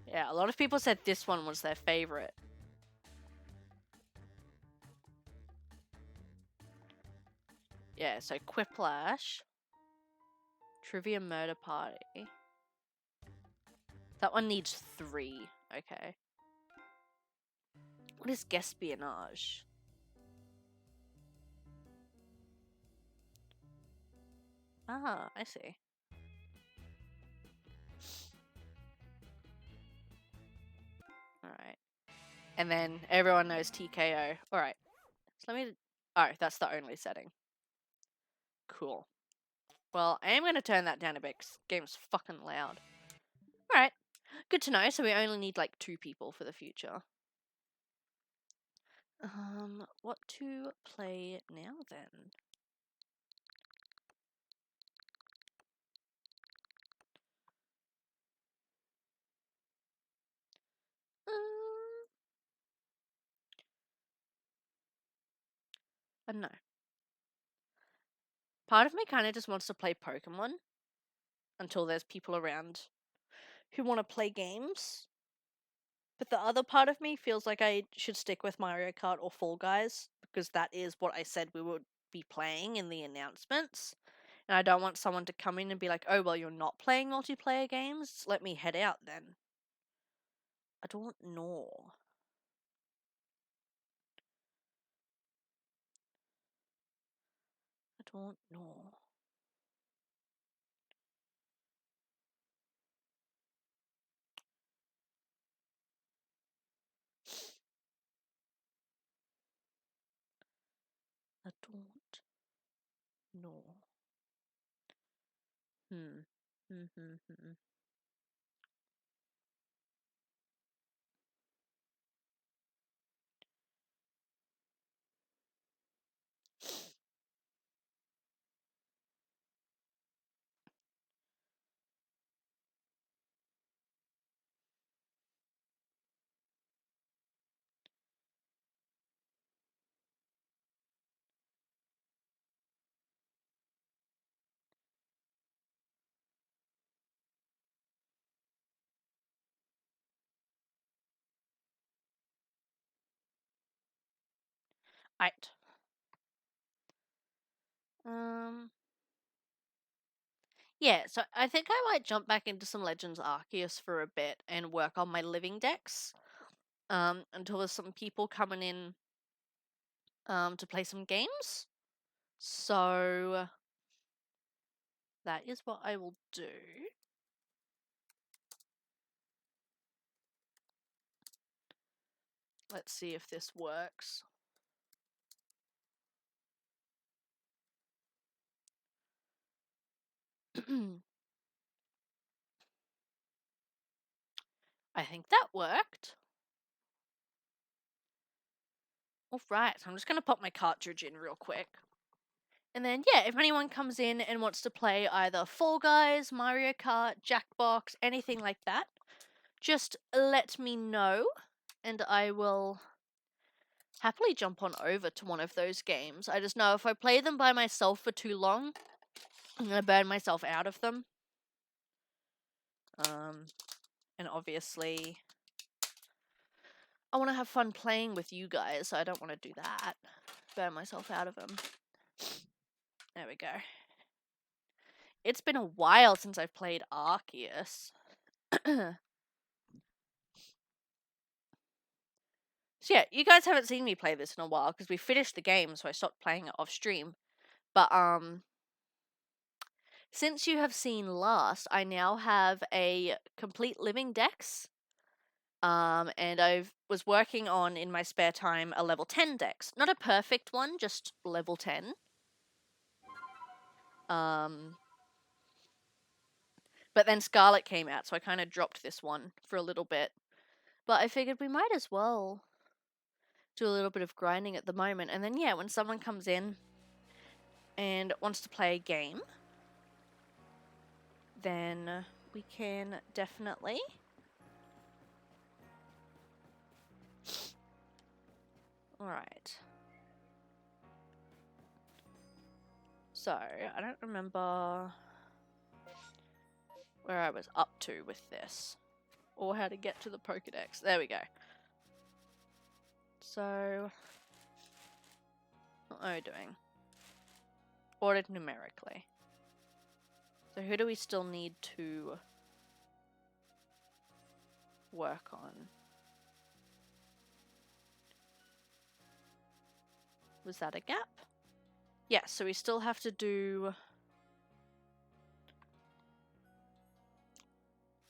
Yeah, a lot of people said this one was their favorite. Yeah, so Quiplash. Trivia Murder Party. That one needs 3. Okay. What is Guespionage? Ah, I see. Alright. And then everyone knows TKO. Alright. So let me... Oh, that's the only setting. Cool. Well, I am going to turn that down a bit because the game's fucking loud. Alright. Good to know. So we only need like 2 people for the future. What to play now then? I don't know. Part of me kind of just wants to play Pokemon until there's people around who want to play games. But the other part of me feels like I should stick with Mario Kart or Fall Guys because that is what I said we would be playing in the announcements. And I don't want someone to come in and be like, oh, well, you're not playing multiplayer games? Let me head out then. I don't know. I don't know. I don't know. Hmm. Right. Yeah, so I think I might jump back into some Legends Arceus for a bit and work on my living decks. until there's some people coming in to play some games. So that is what I will do. Let's see if this works. I think that worked. Alright, so I'm just going to pop my cartridge in real quick. And then, yeah, if anyone comes in and wants to play either Fall Guys, Mario Kart, Jackbox, anything like that, just let me know, and I will happily jump on over to one of those games. I just know if I play them by myself for too long, I'm going to burn myself out of them. And obviously, I want to have fun playing with you guys, so I don't want to do that. Burn myself out of them. There we go. It's been a while since I've played Arceus. So yeah, you guys haven't seen me play this in a while because we finished the game, so I stopped playing it off stream. But since you have seen last, I now have a complete living dex. And I was working on, in my spare time, a level 10 dex. Not a perfect one, just level 10. But then Scarlet came out, so I kind of dropped this one for a little bit. But I figured we might as well do a little bit of grinding at the moment. And then, yeah, when someone comes in and wants to play a game, then we can definitely... Alright. So, I don't remember where I was up to with this. Or how to get to the Pokedex. There we go. So, what are we doing? Ordered numerically. So who do we still need to work on? Was that a gap? Yeah, so we still have to do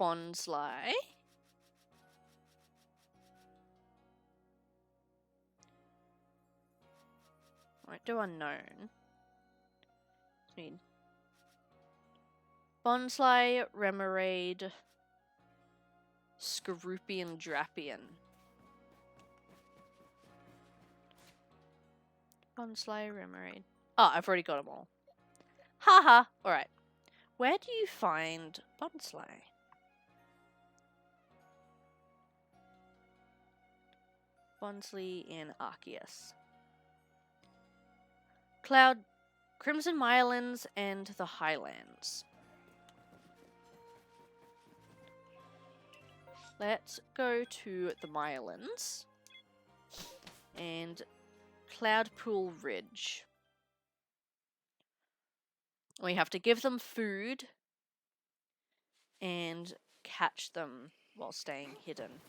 Bonsly. Right, do unknown. Need Bonsly, Remoraid, Scroopian, Drapian. Bonsly, Remoraid. Oh, I've already got them all. Haha! Alright. Where do you find Bonsly? Bonsly in Arceus. Cloud, Crimson Mylands, and the Highlands. Let's go to the Mylands and Cloudpool Ridge. We have to give them food and catch them while staying hidden.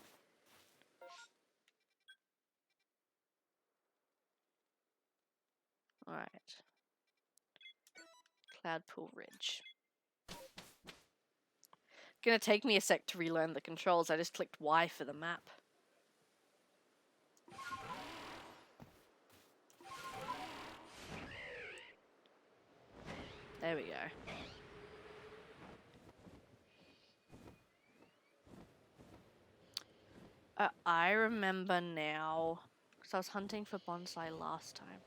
Alright. Cloudpool Ridge. Gonna take me a sec to relearn the controls. I just clicked Y for the map. There we go. I remember now, because I was hunting for bonsai last time.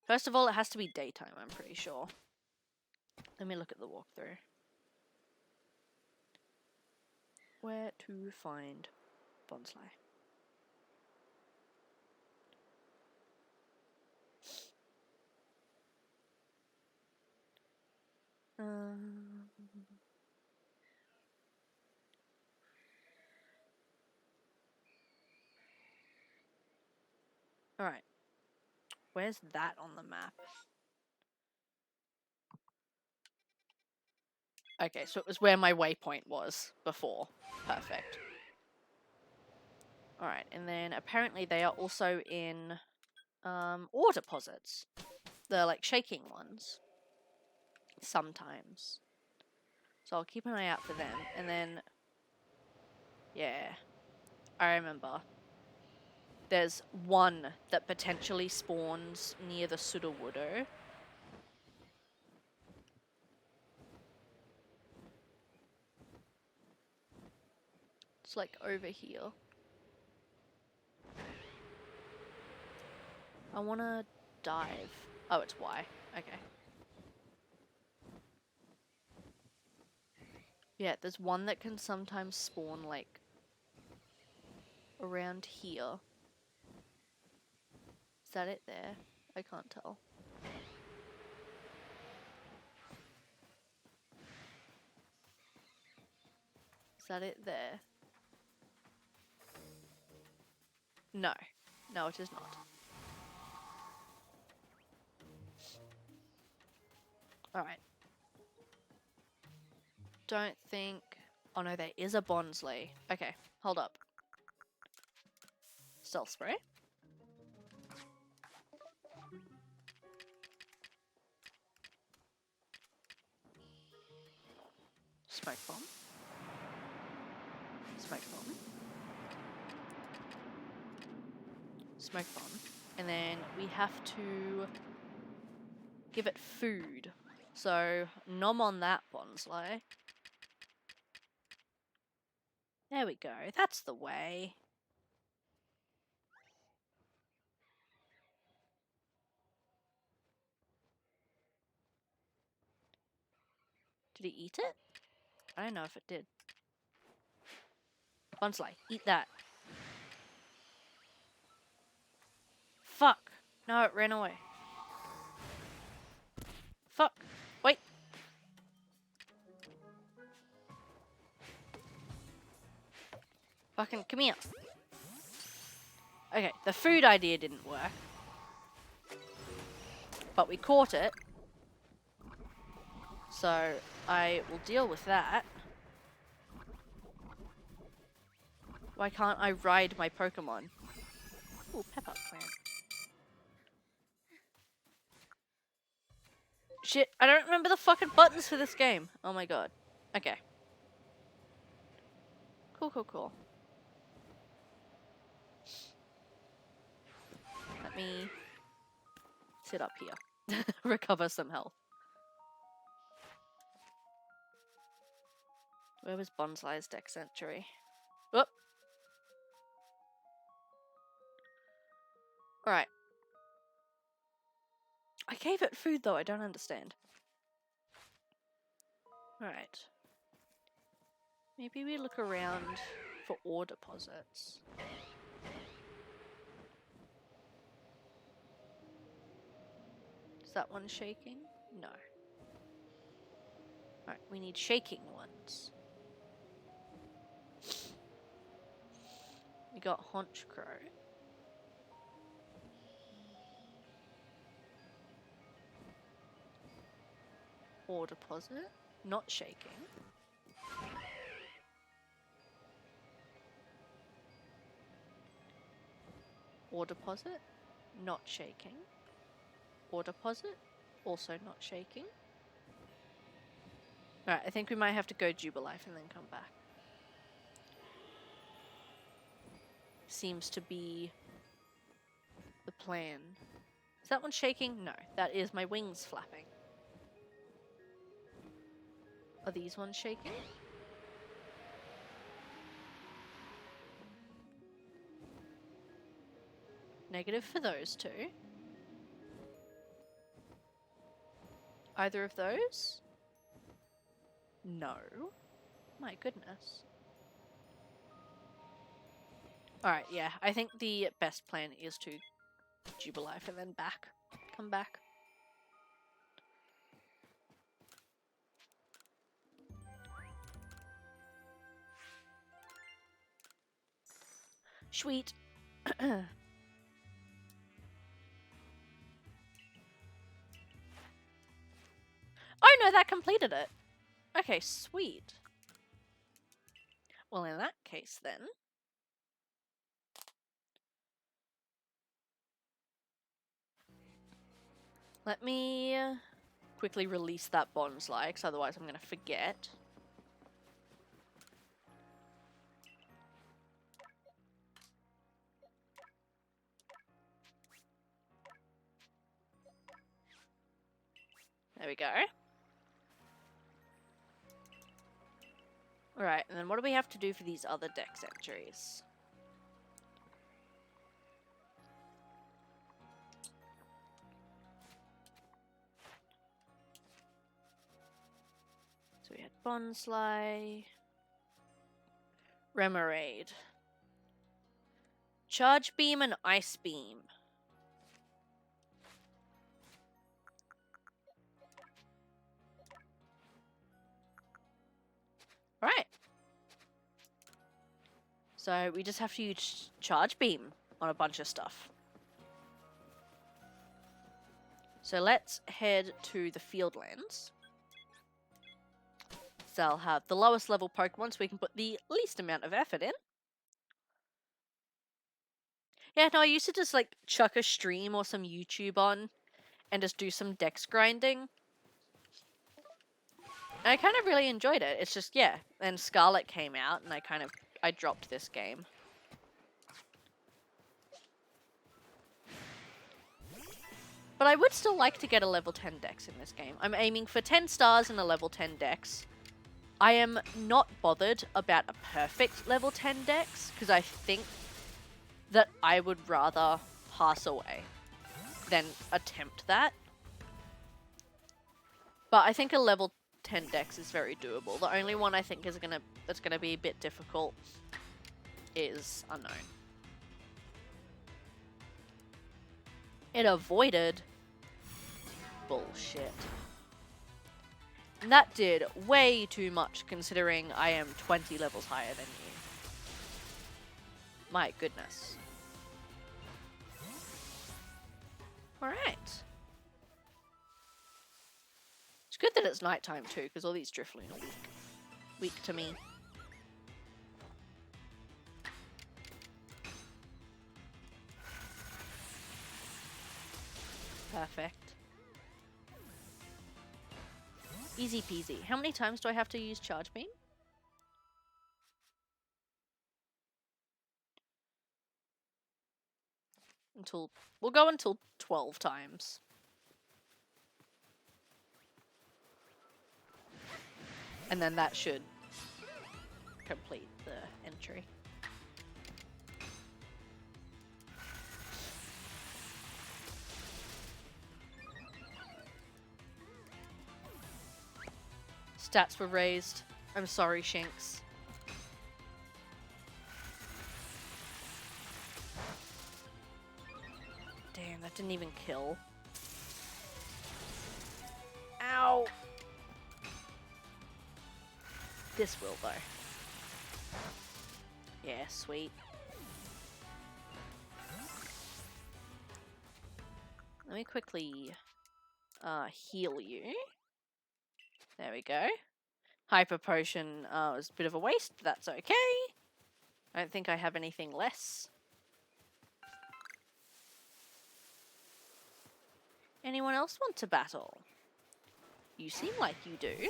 First of all, it has to be daytime, I'm pretty sure. Let me look at the walkthrough. Where to find bonsai? Alright. Where's that on the map? Okay, so it was where my waypoint was before. Perfect. Alright, and then apparently they are also in ore deposits. The like shaking ones. Sometimes. So I'll keep an eye out for them. And then, yeah, I remember. There's one that potentially spawns near the Sudowoodo. It's like over here. I wanna dive. Oh, it's Y. Okay. Yeah, there's one that can sometimes spawn like around here. Is that it there? I can't tell. Is that it there? No. No, it is not. Alright. Don't think... Oh no, there is a Bonsly. Okay, hold up. Stealth spray. Smoke bomb. Smoke bomb. Smoke bomb. And then we have to give it food. So, nom on that Bonsly. There we go. That's the way. Did he eat it? I don't know if it did. Bonsly, eat that. Fuck. No, it ran away. Fuck. Wait. Fucking come here. Okay, the food idea didn't work. But we caught it. So I will deal with that. Why can't I ride my Pokemon? Ooh, pepper plant. Shit, I don't remember the fucking buttons for this game. Oh my god. Okay. Cool, cool, cool. Let me sit up here. Recover some health. Where was Bonsly's Dex entry? Whoop. Alright. I gave it food though, I don't understand. Alright. Maybe we look around for ore deposits. Is that one shaking? No. Alright, we need shaking ones. We got Haunch Crow. Ore deposit. Not shaking. Ore deposit. Not shaking. Ore deposit. Also not shaking. Alright, I think we might have to go Jubilife and then come back. Seems to be the plan. Is that one shaking? No, that is my wings flapping. Are these ones shaking? Negative for those two. Either of those? No. My goodness. Alright, yeah. I think the best plan is to Jubilife and then back. Come back. Sweet. Oh no, that completed it. Okay, sweet. Well, in that case then. Let me quickly release that bonsai, because otherwise I'm going to forget. There we go. Alright, and then what do we have to do for these other dex entries? So we had Bonsly, Remoraid, Charge Beam and Ice Beam. Right. So we just have to use Charge Beam on a bunch of stuff. So let's head to the Fieldlands. So I'll have the lowest level Pokemon so we can put the least amount of effort in. Yeah, no, I used to just like chuck a stream or some YouTube on and just do some dex grinding. And I kind of really enjoyed it. It's just, yeah. And Scarlet came out and I dropped this game. But I would still like to get a level 10 dex in this game. I'm aiming for 10 stars and a level 10 dex. I am not bothered about a perfect level 10 dex, because I think that I would rather pass away than attempt that. But I think a level 10 dex is very doable. The only one I think that's gonna be a bit difficult is Unknown. It avoided bullshit. And that did way too much considering I am 20 levels higher than you. My goodness. Alright. It's good that it's nighttime too, because all these Drifloon are weak to me. Perfect. Easy peasy. How many times do I have to use Charge Beam? We'll go until 12 times. And then that should complete the entry. Stats were raised. I'm sorry, Shinx. Damn, that didn't even kill. Ow! This will, though. Yeah, sweet. Let me quickly heal you. There we go. Hyper Potion was a bit of a waste, but that's okay. I don't think I have anything less. Anyone else want to battle? You seem like you do.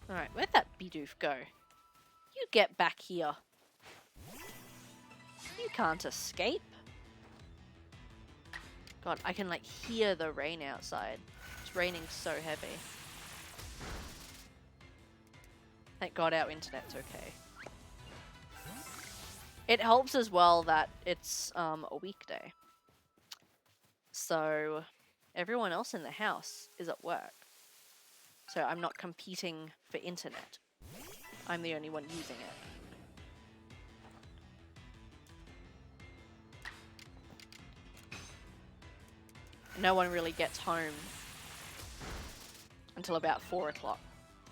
Alright, where'd that Bidoof go? You get back here. You can't escape. God, I can like hear the rain outside. It's raining so heavy. Thank God our internet's okay. It helps as well that it's a weekday. So everyone else in the house is at work. So I'm not competing for internet. I'm the only one using it. No one really gets home until about 4 o'clock.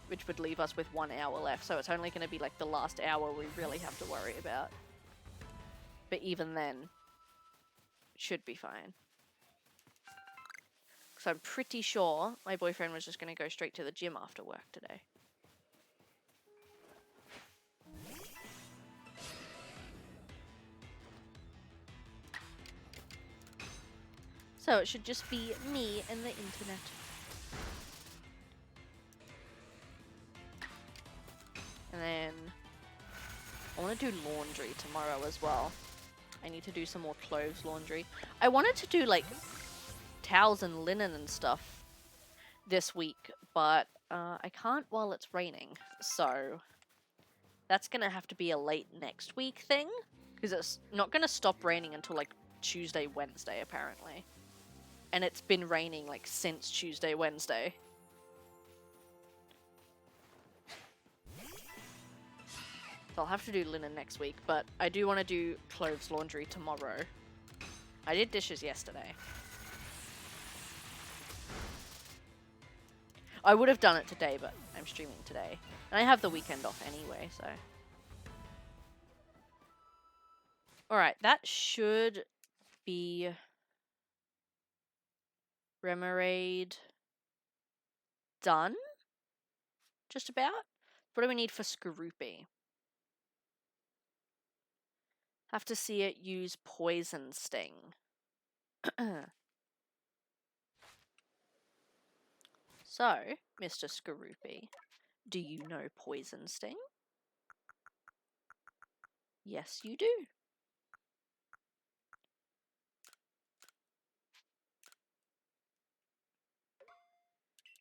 which would leave us with 1 hour left. So it's only going to be like the last hour we really have to worry about. But even then, should be fine. So I'm pretty sure my boyfriend was just going to go straight to the gym after work today. So it should just be me and the internet. And then I want to do laundry tomorrow as well. I need to do some more clothes laundry. I wanted to do like towels and linen and stuff this week, but I can't while it's raining. So that's going to have to be a late next week thing, because it's not going to stop raining until like Tuesday, Wednesday apparently. And it's been raining like since Tuesday, Wednesday. So I'll have to do linen next week, but I do want to do clothes laundry tomorrow. I did dishes yesterday. I would have done it today, but I'm streaming today. And I have the weekend off anyway, so. Alright, that should be Remoraid done? Just about? What do we need for Skorupi? Have to see it use Poison Sting. So, Mr. Skorupi, do you know Poison Sting? Yes, you do.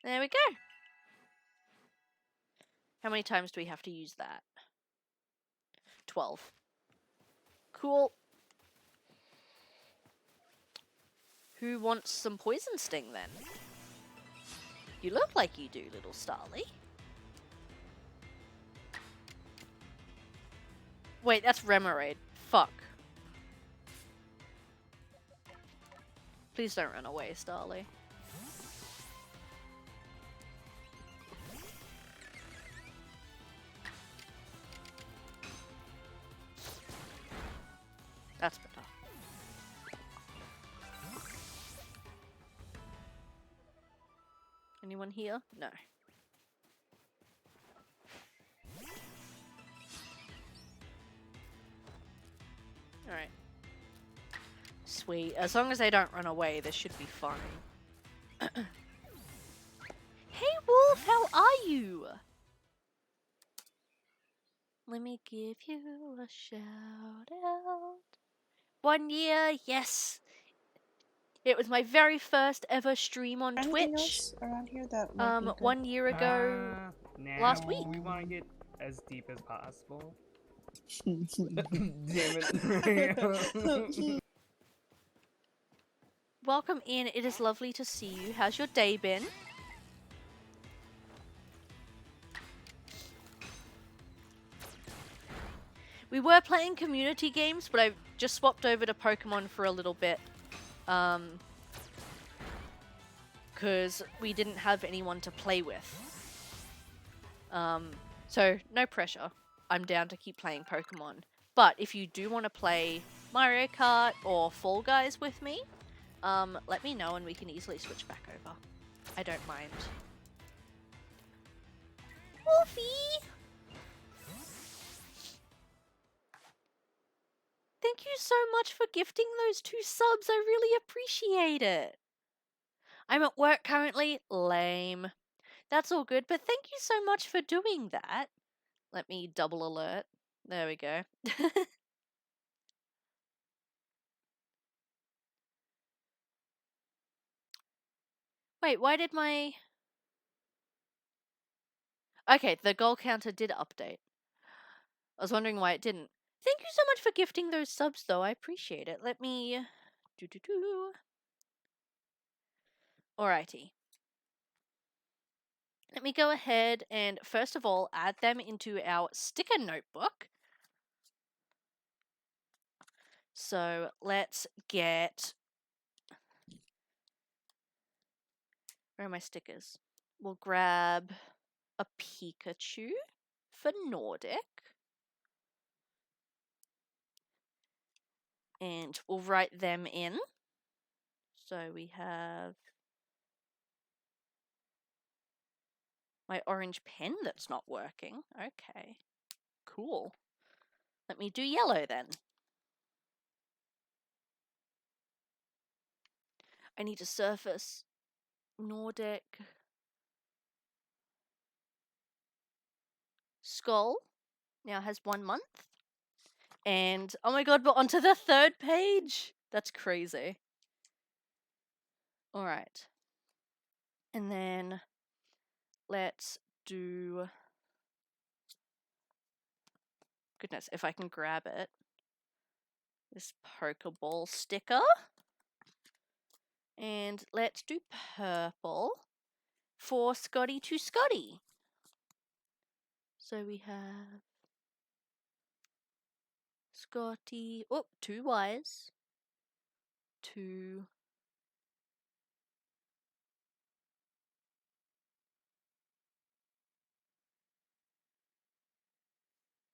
There we go. How many times do we have to use that? 12. Cool. Who wants some Poison Sting then? You look like you do, little Starly. Wait, that's Remoraid. Fuck. Please don't run away, Starly. That's better. Anyone here? No. Alright. Sweet. As long as they don't run away, this should be fine. Hey Wolf, how are you? Let me give you a shout out. 1 year, yes. It was my very first ever stream on Anything Twitch. else around here that might be good? 1 year ago. Nah, last week. We want to get as deep as possible. Damn it. Welcome in. It is lovely to see you. How's your day been? We were playing community games, but I just swapped over to Pokemon for a little bit. Because we didn't have anyone to play with. So, no pressure. I'm down to keep playing Pokemon. But if you do want to play Mario Kart or Fall Guys with me, let me know and we can easily switch back over. I don't mind. Wolfie! Thank you so much for gifting those 2 subs. I really appreciate it. I'm at work currently. Lame. That's all good, but thank you so much for doing that. Let me double alert. There we go. Wait, why did my... Okay, the goal counter did update. I was wondering why it didn't. Thank you so much for gifting those subs, though. I appreciate it. Let me... Alrighty. Let me go ahead and, first of all, add them into our sticker notebook. So, let's get... Where are my stickers? We'll grab a Pikachu for Nordic. And we'll write them in. So we have my orange pen that's not working. Okay, cool. Let me do yellow then. I need to surface Nordic. Skull now has 1 month. And oh my god, we're onto the 3rd page. That's crazy. All right. And then let's do, goodness, if I can grab it, this Pokeball sticker. And let's do purple for Scotty to Scotty. So we have Scotty, oh, 2 Ys, 2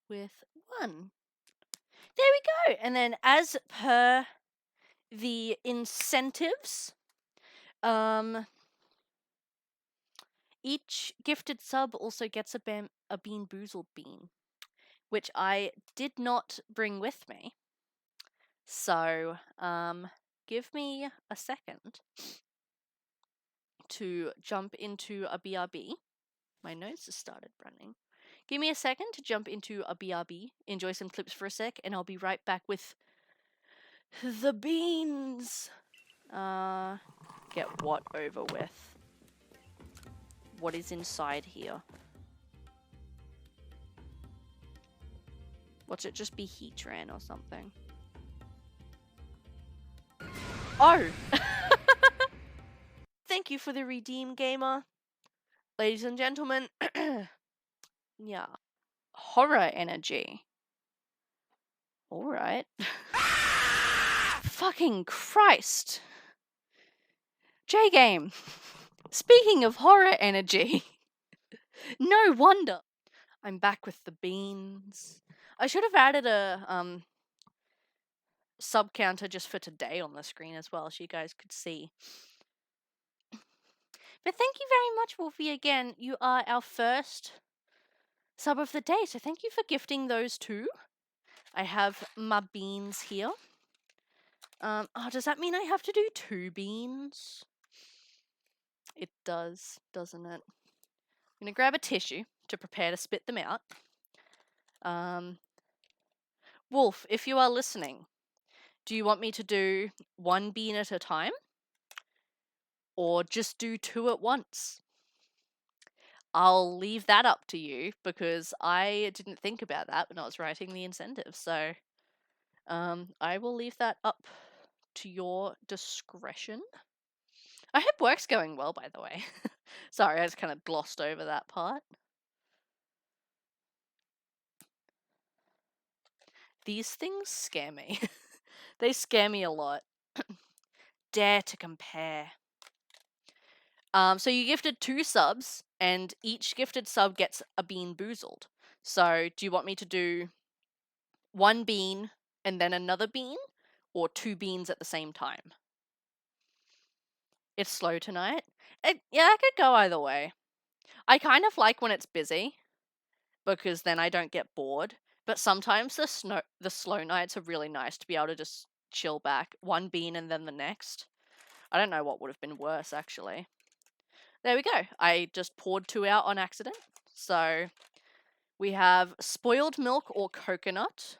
with 1. There we go. And then as per the incentives, each gifted sub also gets a Bean Boozled bean, which I did not bring with me. So, give me a second to jump into a BRB. My nose has started running. Give me a second to jump into a BRB, enjoy some clips for a sec, and I'll be right back with the beans. Get what over with? What is inside here? Watch it just be Heatran or something. Oh! Thank you for the redeem, gamer. Ladies and gentlemen, yeah. Horror energy. Alright. Fucking Christ. J-Game. Speaking of horror energy. No wonder. I'm back with the beans. I should have added a sub counter just for today on the screen as well, so you guys could see. But thank you very much, Wolfie, again. You are our first sub of the day, so thank you for gifting those too. I have my beans here. Oh, does that mean I have to do 2 beans? It does, doesn't it? I'm going to grab a tissue to prepare to spit them out. Wolf, if you are listening, do you want me to do 1 bean at a time? Or just do 2 at once? I'll leave that up to you because I didn't think about that when I was writing the incentive. So I will leave that up to your discretion. I hope work's going well, by the way. Sorry, I just kind of glossed over that part. These things scare me. They scare me a lot. Dare to compare. So you gifted 2 subs, and each gifted sub gets a Bean Boozled. So do you want me to do 1 bean and then another bean, or 2 beans at the same time? It's slow tonight. Yeah, I could go either way. I kind of like when it's busy, because then I don't get bored. But sometimes the slow nights are really nice to be able to just chill back. 1 bean and then the next. I don't know what would have been worse, actually. There we go. I just poured 2 out on accident. So we have spoiled milk or coconut.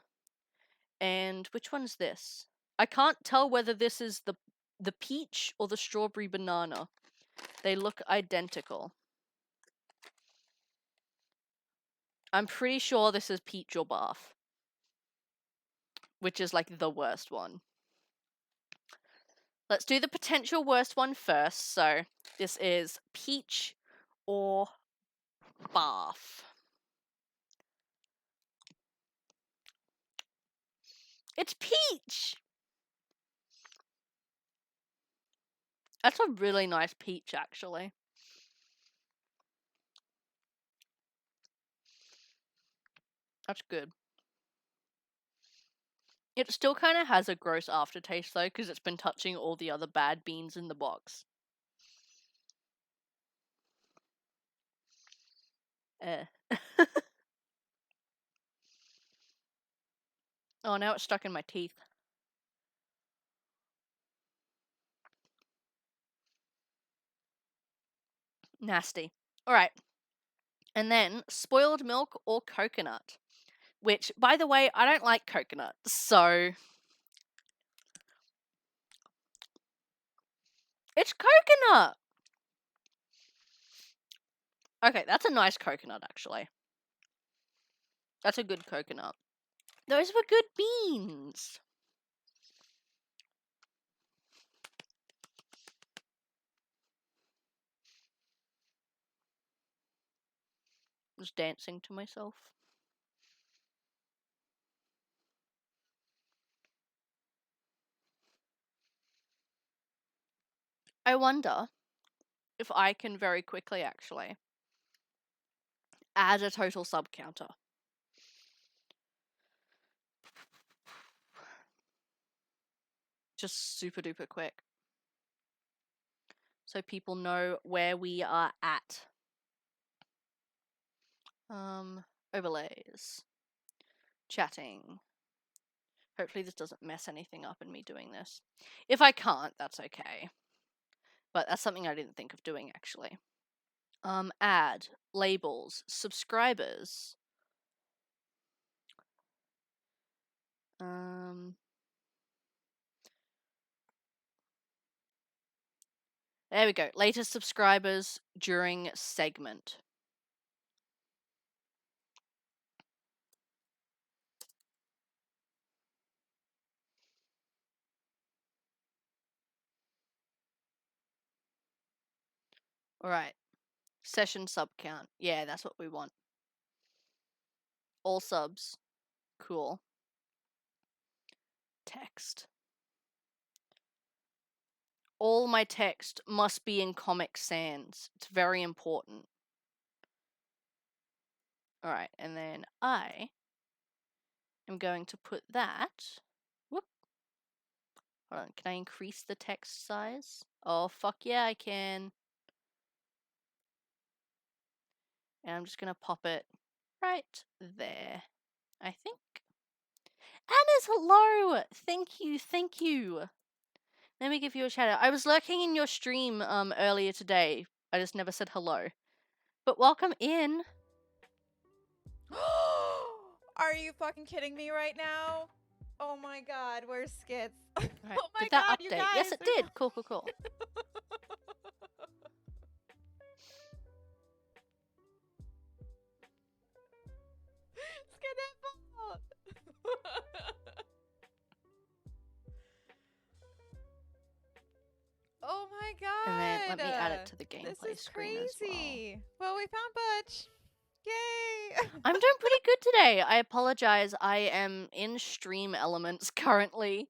And which one's this? I can't tell whether this is the peach or the strawberry banana. They look identical. I'm pretty sure this is peach or bath, which is like the worst one. Let's do the potential worst one first. So this is peach or bath. It's peach! That's a really nice peach, actually. That's good. It still kind of has a gross aftertaste though, because it's been touching all the other bad beans in the box. Oh, now it's stuck in my teeth. Nasty. Alright. And then, spoiled milk or coconut. Which, by the way, I don't like coconut, so... It's coconut! Okay, that's a nice coconut, actually. That's a good coconut. Those were good beans! Just dancing to myself. I wonder if I can very quickly, actually, add a total sub counter. Just super duper quick. So people know where we are at. Overlays. Chatting. Hopefully this doesn't mess anything up in me doing this. If I can't, that's okay. But that's something I didn't think of doing, actually. Add. Labels. Subscribers. There we go. Latest subscribers during segment. Alright. Session sub count. Yeah, that's what we want. All subs. Cool. Text. All my text must be in Comic Sans. It's very important. Alright, and then I am going to put that... Whoop. Hold on, can I increase the text size? Oh, fuck yeah, I can. And I'm just gonna pop it right there, I think. Anna's hello! Thank you, thank you. Let me give you a shout out. I was lurking in your stream earlier today. I just never said hello. But welcome in. Are you fucking kidding me right now? Oh my god, where's Skits? Right. Oh my Did that god, update? you guys! Yes, it did. Cool, cool, cool. Skidibble! Oh my god! And then let me add it to the gameplay This is screen crazy. as well. Well, we found Butch. Yay! I'm doing pretty good today. I apologize. I am in stream elements currently.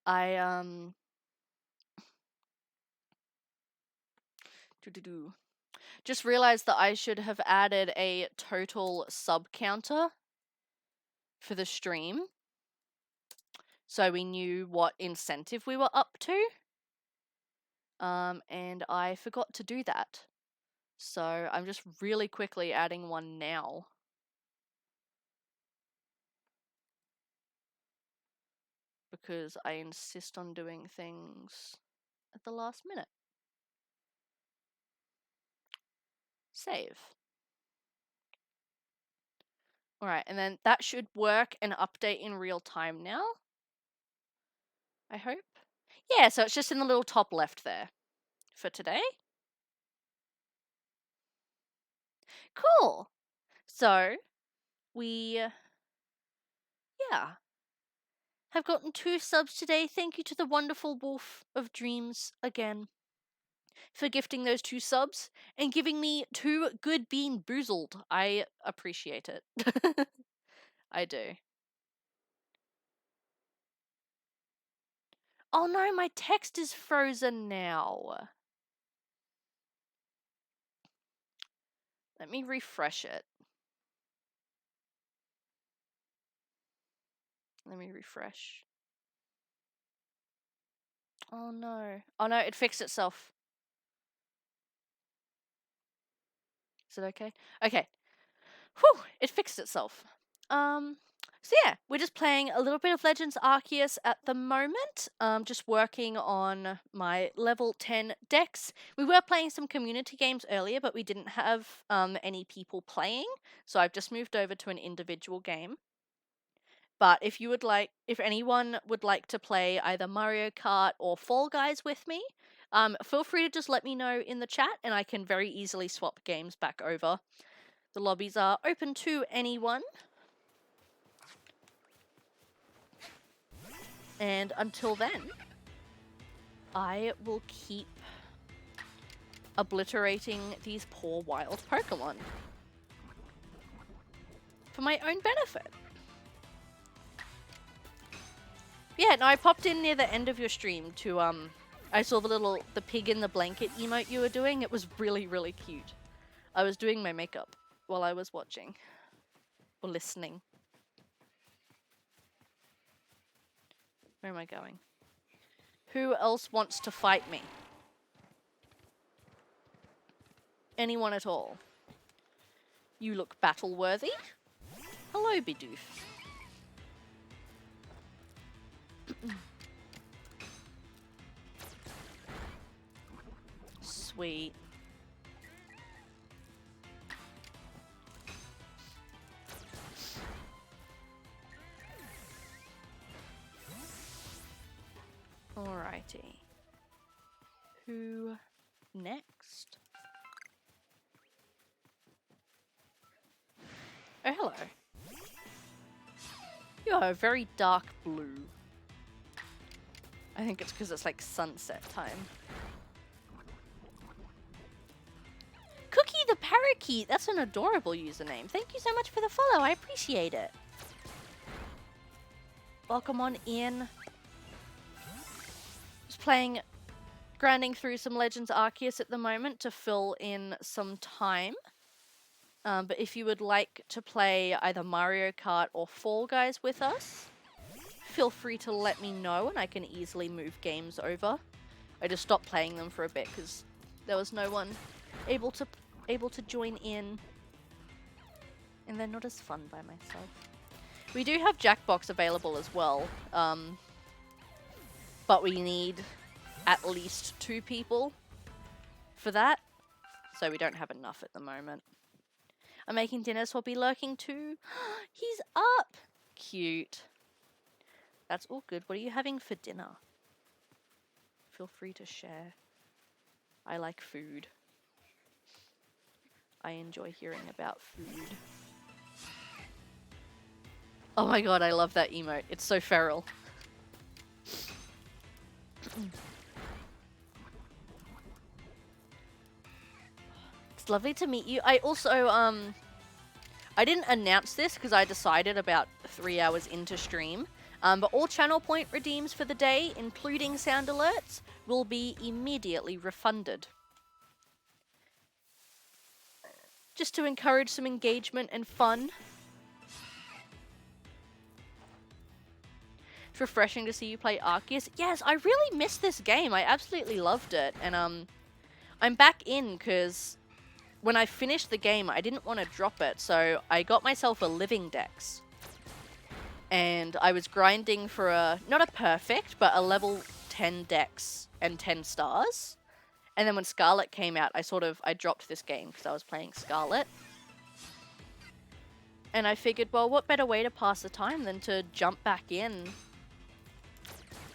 I just realized that I should have added a total sub counter for the stream, so we knew what incentive we were up to. And I forgot to do that. So I'm just really quickly adding one now. Because I insist on doing things at the last minute. Save. Alright, and then that should work and update in real time now. I hope. Yeah, so it's just in the little top left there for today. Cool. So, we, yeah, have gotten 2 subs today. Thank you to the wonderful Wolf of Dreams again for gifting those 2 subs and giving me 2 good bean boozled. I appreciate it. I do. Oh no, my text is frozen now. Let me refresh it. Let me refresh. Oh no. Oh no, it fixed itself. Is it okay? Okay. Whew, it fixed itself. So yeah, we're just playing a little bit of Legends Arceus at the moment. Just working on my level 10 decks. We were playing some community games earlier, but we didn't have any people playing, so I've just moved over to an individual game. But if anyone would like to play either Mario Kart or Fall Guys with me, feel free to just let me know in the chat, and I can very easily swap games back over. The lobbies are open to anyone. And until then, I will keep obliterating these poor wild Pokemon for my own benefit. Yeah, no, I popped in near the end of your stream to, I saw the pig in the blanket emote you were doing. It was really, really cute. I was doing my makeup while I was watching. Or listening. Where am I going? Who else wants to fight me? Anyone at all? You look battle-worthy. Hello, Bidoof. Sweet. Alrighty. Who next? Oh, hello. You are a very dark blue. I think it's because it's like sunset time. Cookie the Parakeet! That's an adorable username. Thank you so much for the follow. I appreciate it. Welcome on in. Just grinding through some Legends Arceus at the moment to fill in some time. But if you would like to play either Mario Kart or Fall Guys with us, feel free to let me know and I can easily move games over. I just stopped playing them for a bit because there was no one able to join in. And they're not as fun by myself. We do have Jackbox available as well. But we need at least 2 people for that. So we don't have enough at the moment. I'm making dinner, so I'll be lurking too. He's up! Cute. That's all good. What are you having for dinner? Feel free to share. I like food. I enjoy hearing about food. Oh my god, I love that emote. It's so feral. It's lovely to meet you. I also, I didn't announce this because I decided about 3 hours into stream. But all channel point redeems for the day, including sound alerts, will be immediately refunded. Just to encourage some engagement and fun. It's refreshing to see you play Arceus. Yes, I really missed this game. I absolutely loved it. And I'm back in because when I finished the game, I didn't want to drop it. So I got myself a living dex. And I was grinding for not a perfect, but a level 10 dex and 10 stars. And then when Scarlet came out, I dropped this game because I was playing Scarlet. And I figured, well, what better way to pass the time than to jump back in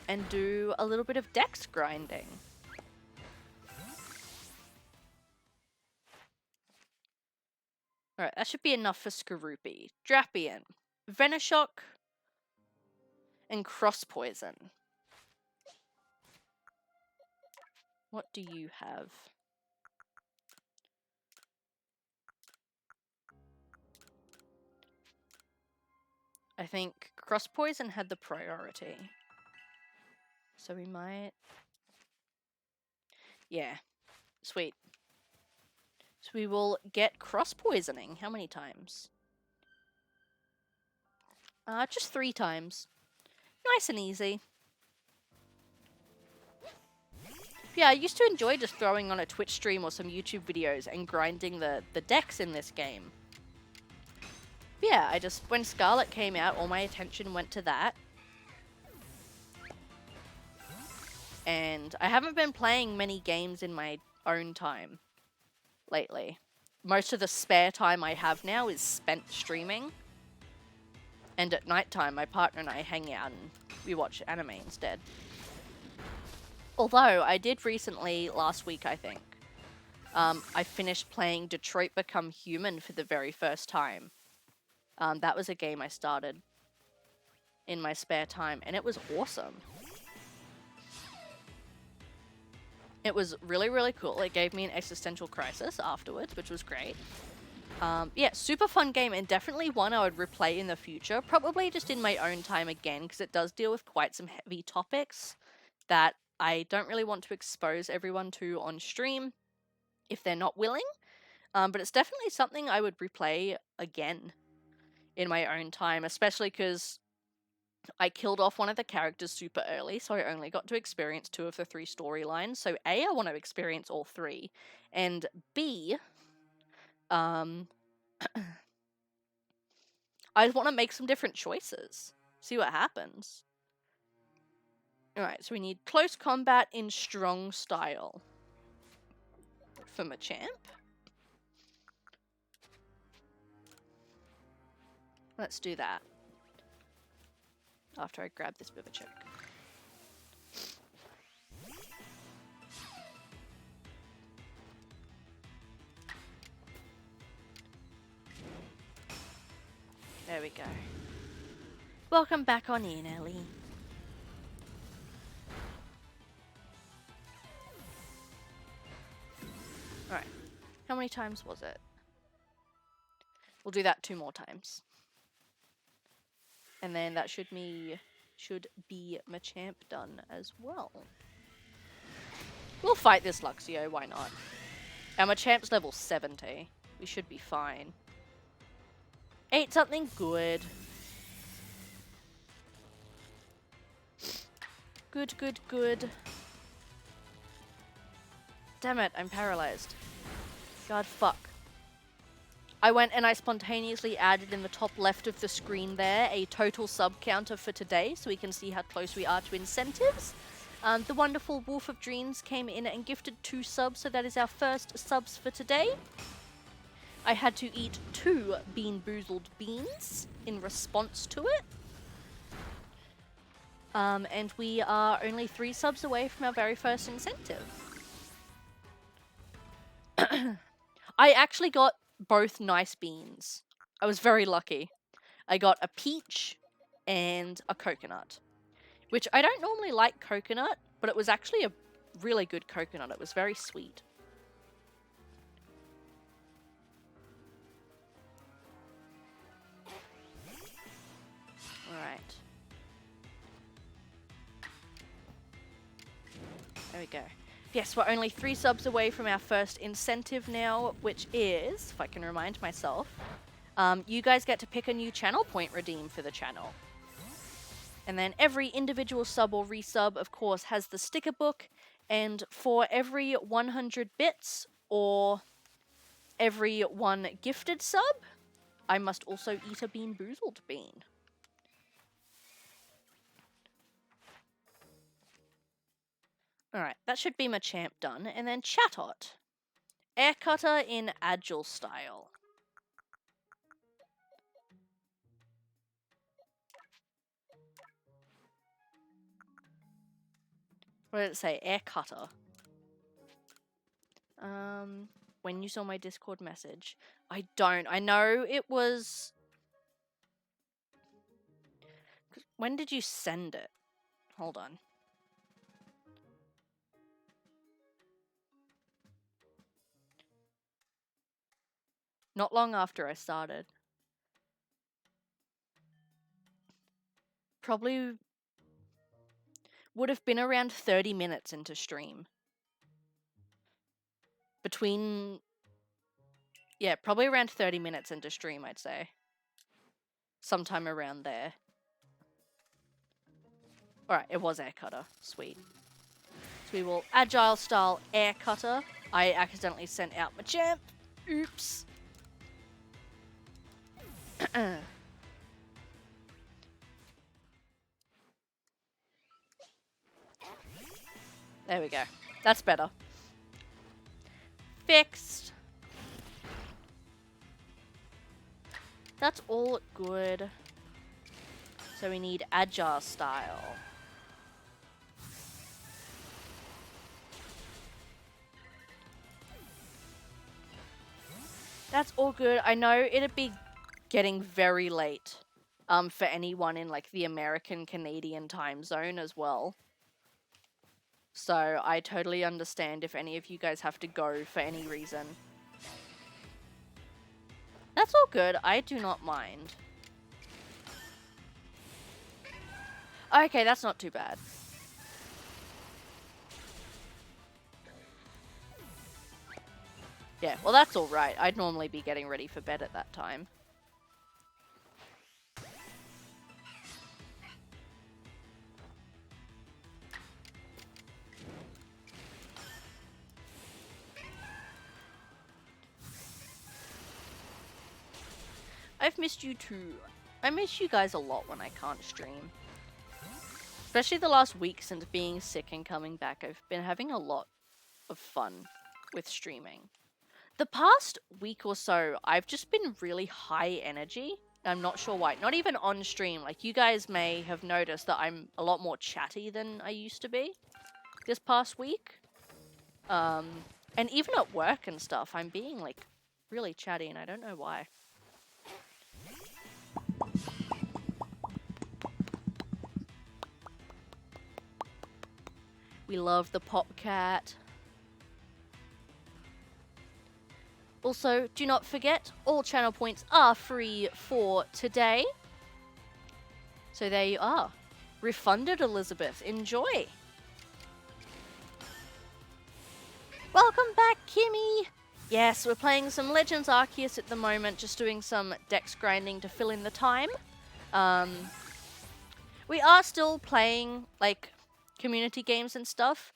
and do a little bit of dex grinding. Alright, that should be enough for Skorupi. Drapion, Venoshock, and Cross Poison. What do you have? I think Cross Poison had the priority. So we might... Yeah. Sweet. So we will get Cross Poisoning. How many times? Just 3 times. Nice and easy. Yeah, I used to enjoy just throwing on a Twitch stream or some YouTube videos and grinding the decks in this game. Yeah, when Scarlet came out, all my attention went to that. And I haven't been playing many games in my own time lately. Most of the spare time I have now is spent streaming. And at nighttime, my partner and I hang out and we watch anime instead. Although, I did recently, last week I think, I finished playing Detroit Become Human for the very first time. That was a game I started in my spare time, and it was awesome. It was really, really cool. It gave me an existential crisis afterwards, which was great. Yeah, super fun game, and definitely one I would replay in the future. Probably just in my own time again, because it does deal with quite some heavy topics that I don't really want to expose everyone to on stream if they're not willing. But it's definitely something I would replay again in my own time, especially because I killed off one of the characters super early, so I only got to experience 2 of the 3 storylines. So A, I want to experience all 3, and B, I want to make some different choices. See what happens. Alright, so we need close combat in strong style for Machamp. Let's do that. After I grab this Bibichik. There we go. Welcome back on in, Ellie. Alright. How many times was it? We'll do that 2 more times. And then that should be Machamp done as well. We'll fight this Luxio, why not? Our Machamp's level 70. We should be fine. Ate something good. Good, good, good. Damn it, I'm paralyzed. God, fuck. I went and I spontaneously added in the top left of the screen there a total sub counter for today so we can see how close we are to incentives. The wonderful Wolf of Dreams came in and gifted 2 subs, so that is our first subs for today. I had to eat 2 Bean Boozled beans in response to it. And we are only 3 subs away from our very first incentive. I actually got both nice beans. I was very lucky. I got a peach and a coconut, which I don't normally like coconut, but it was actually a really good coconut. It was very sweet. Alright. There we go. Yes, we're only 3 subs away from our first incentive now, which is, if I can remind myself, you guys get to pick a new channel point redeem for the channel. And then every individual sub or resub, of course, has the sticker book, and for every 100 bits or every 1 gifted sub, I must also eat a Bean Boozled bean. Alright, that should be Machamp done. And then Chatot. Air Cutter in Agile style. What did it say? Air Cutter. When you saw my Discord message. I don't. I know it was... When did you send it? Hold on. Not long after I started. Probably would have been around 30 minutes into stream. Yeah, probably around 30 minutes into stream, I'd say. Sometime around there. Alright, it was air cutter. Sweet. So we will agile style air cutter. I accidentally sent out my champ. Oops. There we go. That's better. Fixed. That's all good. So we need agile style. That's all good. I know it'd be getting very late for anyone in like the American Canadian time zone as well. So I totally understand if any of you guys have to go for any reason. That's all good. I do not mind. Okay, that's not too bad. Yeah, well that's alright. I'd normally be getting ready for bed at that time. I've missed you too. I miss you guys a lot when I can't stream. Especially the last week since being sick and coming back. I've been having a lot of fun with streaming. The past week or so, I've just been really high energy. I'm not sure why. Not even on stream. Like, you guys may have noticed that I'm a lot more chatty than I used to be this past week. And even at work and stuff, I'm being, like, really chatty, and I don't know why. We love the Popcat. Also, do not forget, all channel points are free for today. So there you are. Refunded, Elizabeth. Enjoy. Welcome back, Kimmy. Yes, we're playing some Legends Arceus at the moment, just doing some dex grinding to fill in the time. We are still playing, like, community games and stuff.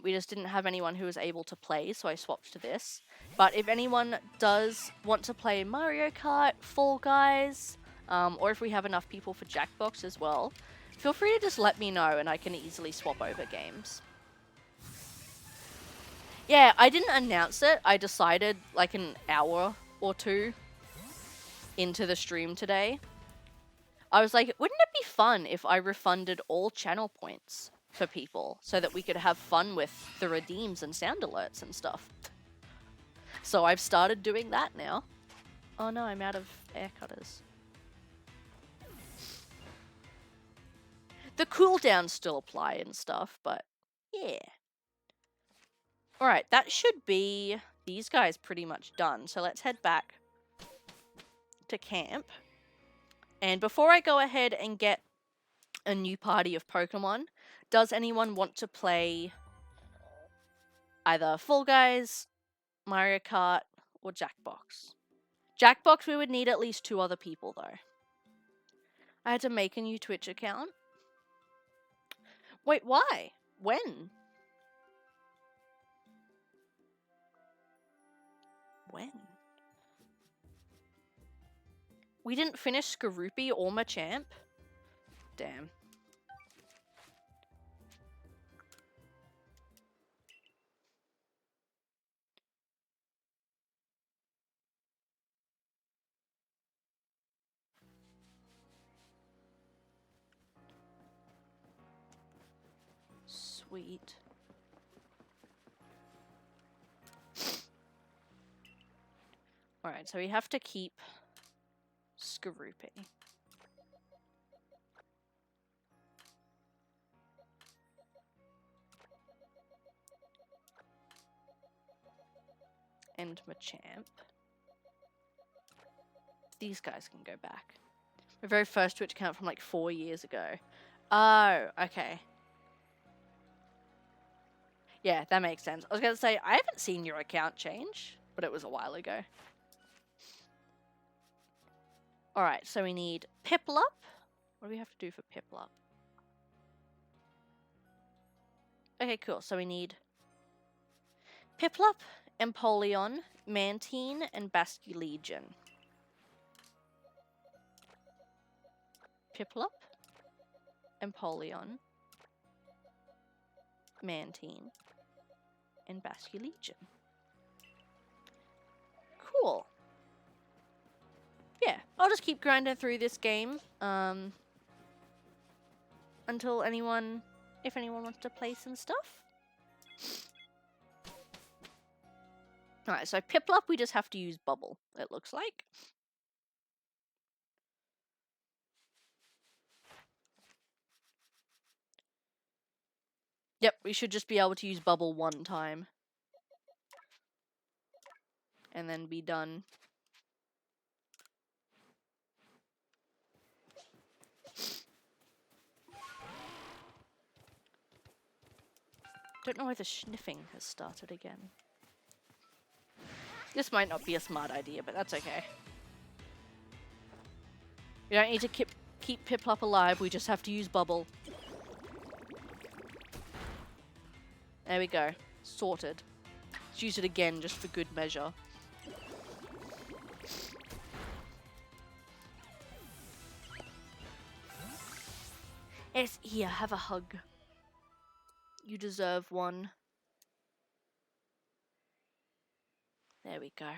We just didn't have anyone who was able to play, so I swapped to this. But if anyone does want to play Mario Kart, Fall Guys, or if we have enough people for Jackbox as well, feel free to just let me know and I can easily swap over games. Yeah, I didn't announce it. I decided like an hour or two into the stream today. I was like, wouldn't it be fun if I refunded all channel points for people so that we could have fun with the redeems and sound alerts and stuff? So I've started doing that now. Oh no, I'm out of air cutters. The cooldowns still apply and stuff, but yeah. Alright, that should be these guys pretty much done. So let's head back to camp. And before I go ahead and get a new party of Pokemon, does anyone want to play either Fall Guys, Mario Kart, or Jackbox? Jackbox, we would need at least 2 other people, though. I had to make a new Twitch account. Wait, why? When? When? We didn't finish Skorupi or Machamp? Damn. Sweet. Alright, so we have to keep Skorupi. And Machamp. These guys can go back. My very first Twitch account from like 4 years ago. Oh, okay. Yeah, that makes sense. I was going to say, I haven't seen your account change, but it was a while ago. Alright, so we need Piplup. What do we have to do for Piplup? Okay, cool. So we need Piplup, Empoleon, Mantine, and Basculegion. Piplup, Empoleon, Mantine, and Basculegion. Cool. Yeah, I'll just keep grinding through this game until if anyone wants to play some stuff. Alright, so Piplup, we just have to use Bubble, it looks like. Yep, we should just be able to use Bubble one time. And then be done. Don't know why the sniffing has started again. This might not be a smart idea, but that's okay. We don't need to keep Piplup alive, we just have to use Bubble. There we go. Sorted. Let's use it again just for good measure. Yes, here, have a hug. You deserve one. There we go.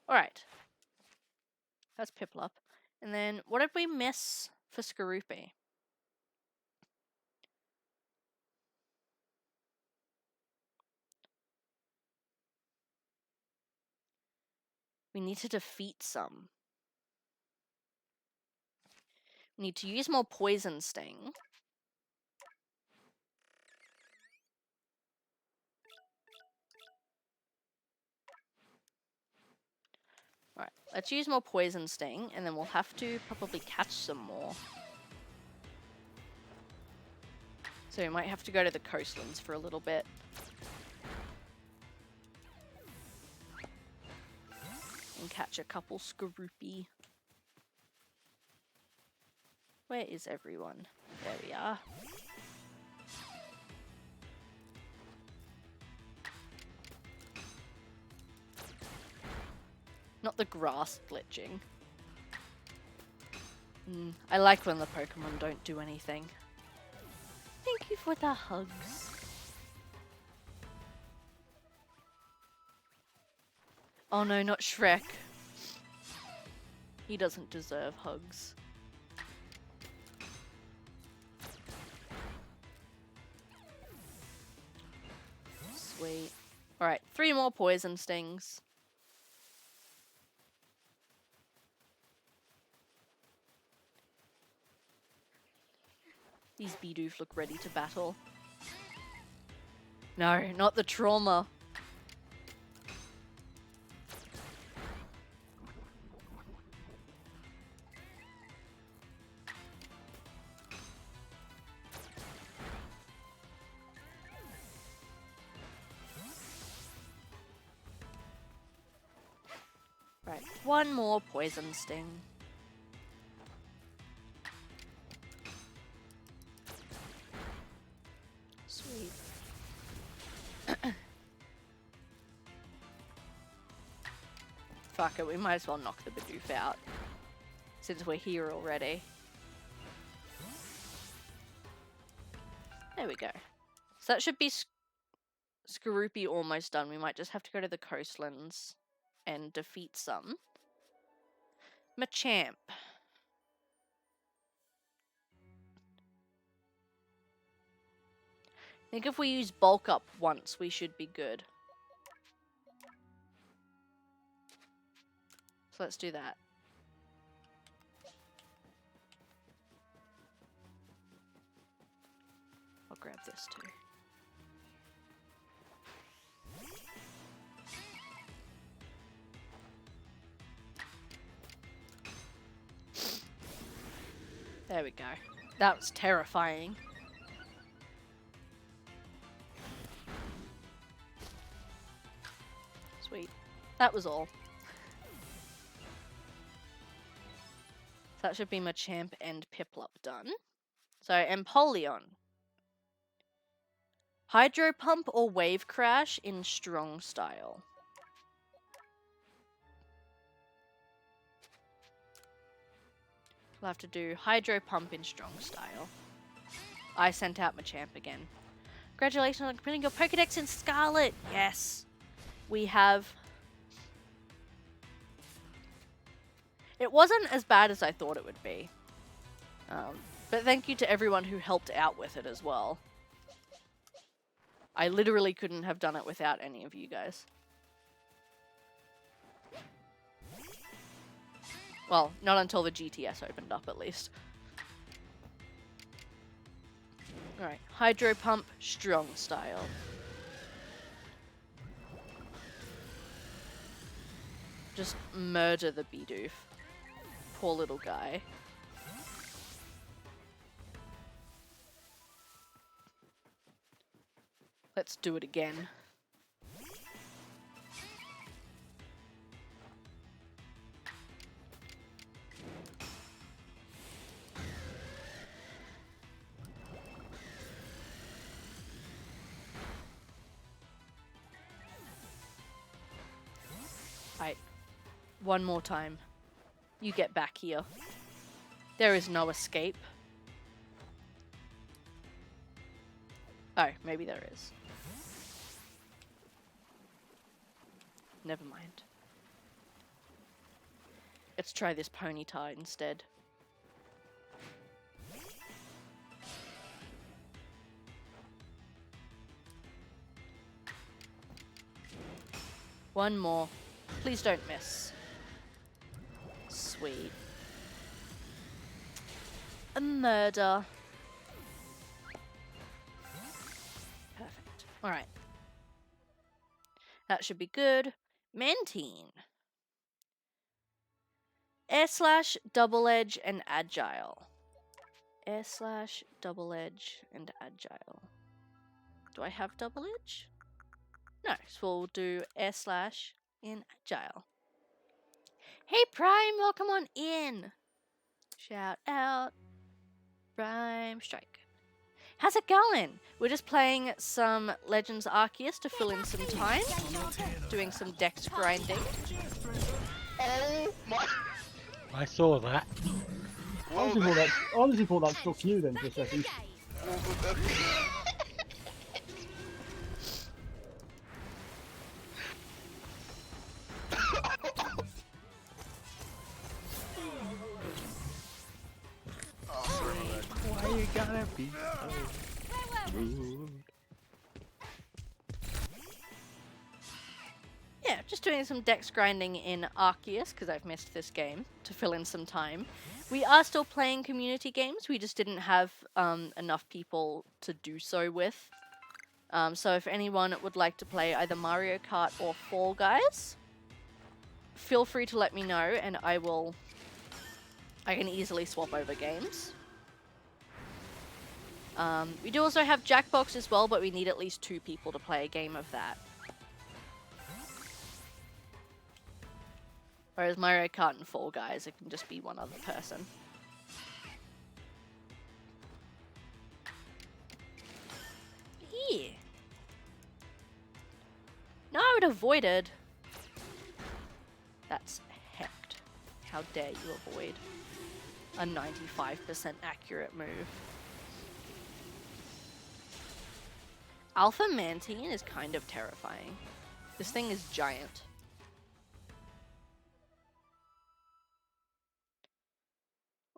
Alright. That's Piplup. And then, what did we miss for Skorupi? We need to defeat some. We need to use more Poison Sting. Alright, let's use more Poison Sting, and then we'll have to probably catch some more. So we might have to go to the coastlands for a little bit. And catch a couple Skorupi. Where is everyone? There we are. Not the grass glitching. I like when the Pokemon don't do anything. Thank you for the hugs. Oh no, not Shrek. He doesn't deserve hugs. Sweet. Alright, 3 more Poison Stings. These Bidoof look ready to battle. No, not the trauma. Right, 1 more Poison Sting. Sweet. Fuck it, we might as well knock the Bidoof out. Since we're here already. There we go. So that should be Skorupi almost done. We might just have to go to the coastlands and defeat some. Machamp. I think if we use bulk up once, we should be good. So let's do that. I'll grab this too. There we go. That was terrifying. Sweet. That was all. So That should be Machamp and Piplup done. So, Empoleon. Hydro Pump or Wave Crash in strong style. We'll have to do Hydro Pump in strong style. I sent out Machamp again. Congratulations on completing your Pokedex in Scarlet! Yes! We have... It wasn't as bad as I thought it would be. But thank you to everyone who helped out with it as well. I literally couldn't have done it without any of you guys. Well, not until the GTS opened up, at least. Alright, Hydro Pump, strong style. Just murder the Bidoof. Poor little guy. Let's do it again. Right. One more time. You get back here. There is no escape. Oh, maybe there is. Never mind. Let's try this Ponyta instead. One more. Please don't miss. Sweet. A murder. Perfect. Alright. That should be good. Mantine. Air slash, double edge, and agile. Air slash, double edge, and agile. Do I have double edge? No, so we'll do air slash in agile. Hey Prime, welcome on in. Shout out. Prime Strike. How's it going? We're just playing some Legends Arceus to fill in some time. Doing some dex grinding. Oh my! I saw that. I honestly thought that struck you then for a second. Why you gotta be so rude? Yeah, just doing some dex grinding in Arceus because I've missed this game to fill in some time. We are still playing community games, we just didn't have enough people to do so with. So if anyone would like to play either Mario Kart or Fall Guys, feel free to let me know and I can easily swap over games. We do also have Jackbox as well, but we need at least 2 people to play a game of that. Whereas Mario Kart and Fall Guys, it can just be one other person. Here. No, it avoided. That's hecked. How dare you avoid a 95% accurate move. Alpha Mantine is kind of terrifying. This thing is giant.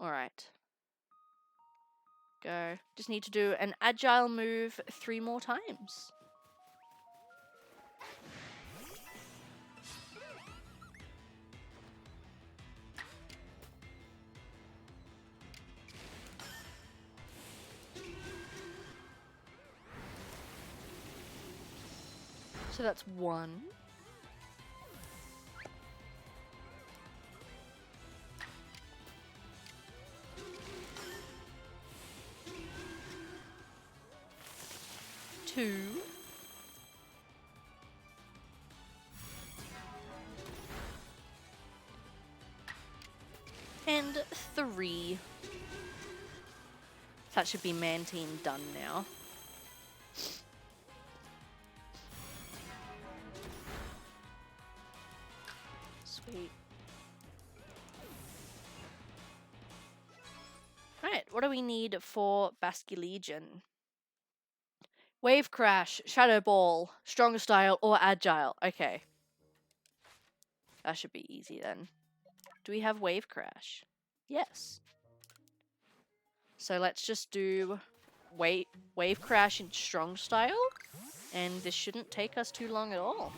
Alright. Go. Just need to do an agile move 3 more times. So that's 1. Two. And 3. That should be Mantine done now. Sweet. Alright, what do we need for Basculegion? Wave Crash, Shadow Ball, Strong Style, or Agile. Okay. That should be easy then. Do we have Wave Crash? Yes. So let's just do Wave Crash in Strong Style, and this shouldn't take us too long at all.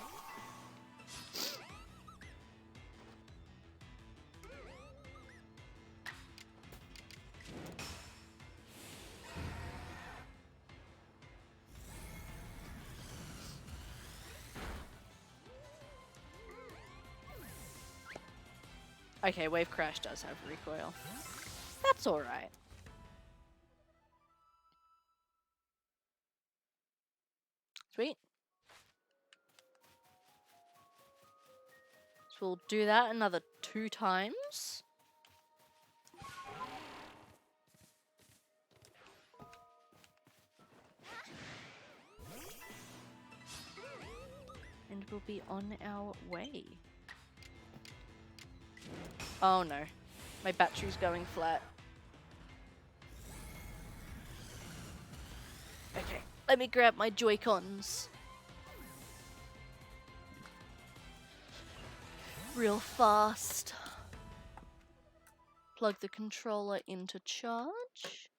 Okay, Wave Crash does have recoil. That's alright. Sweet. So we'll do that another 2 times. And we'll be on our way. Oh no, my battery's going flat. Okay, let me grab my Joy-Cons. Real fast. Plug the controller into charge.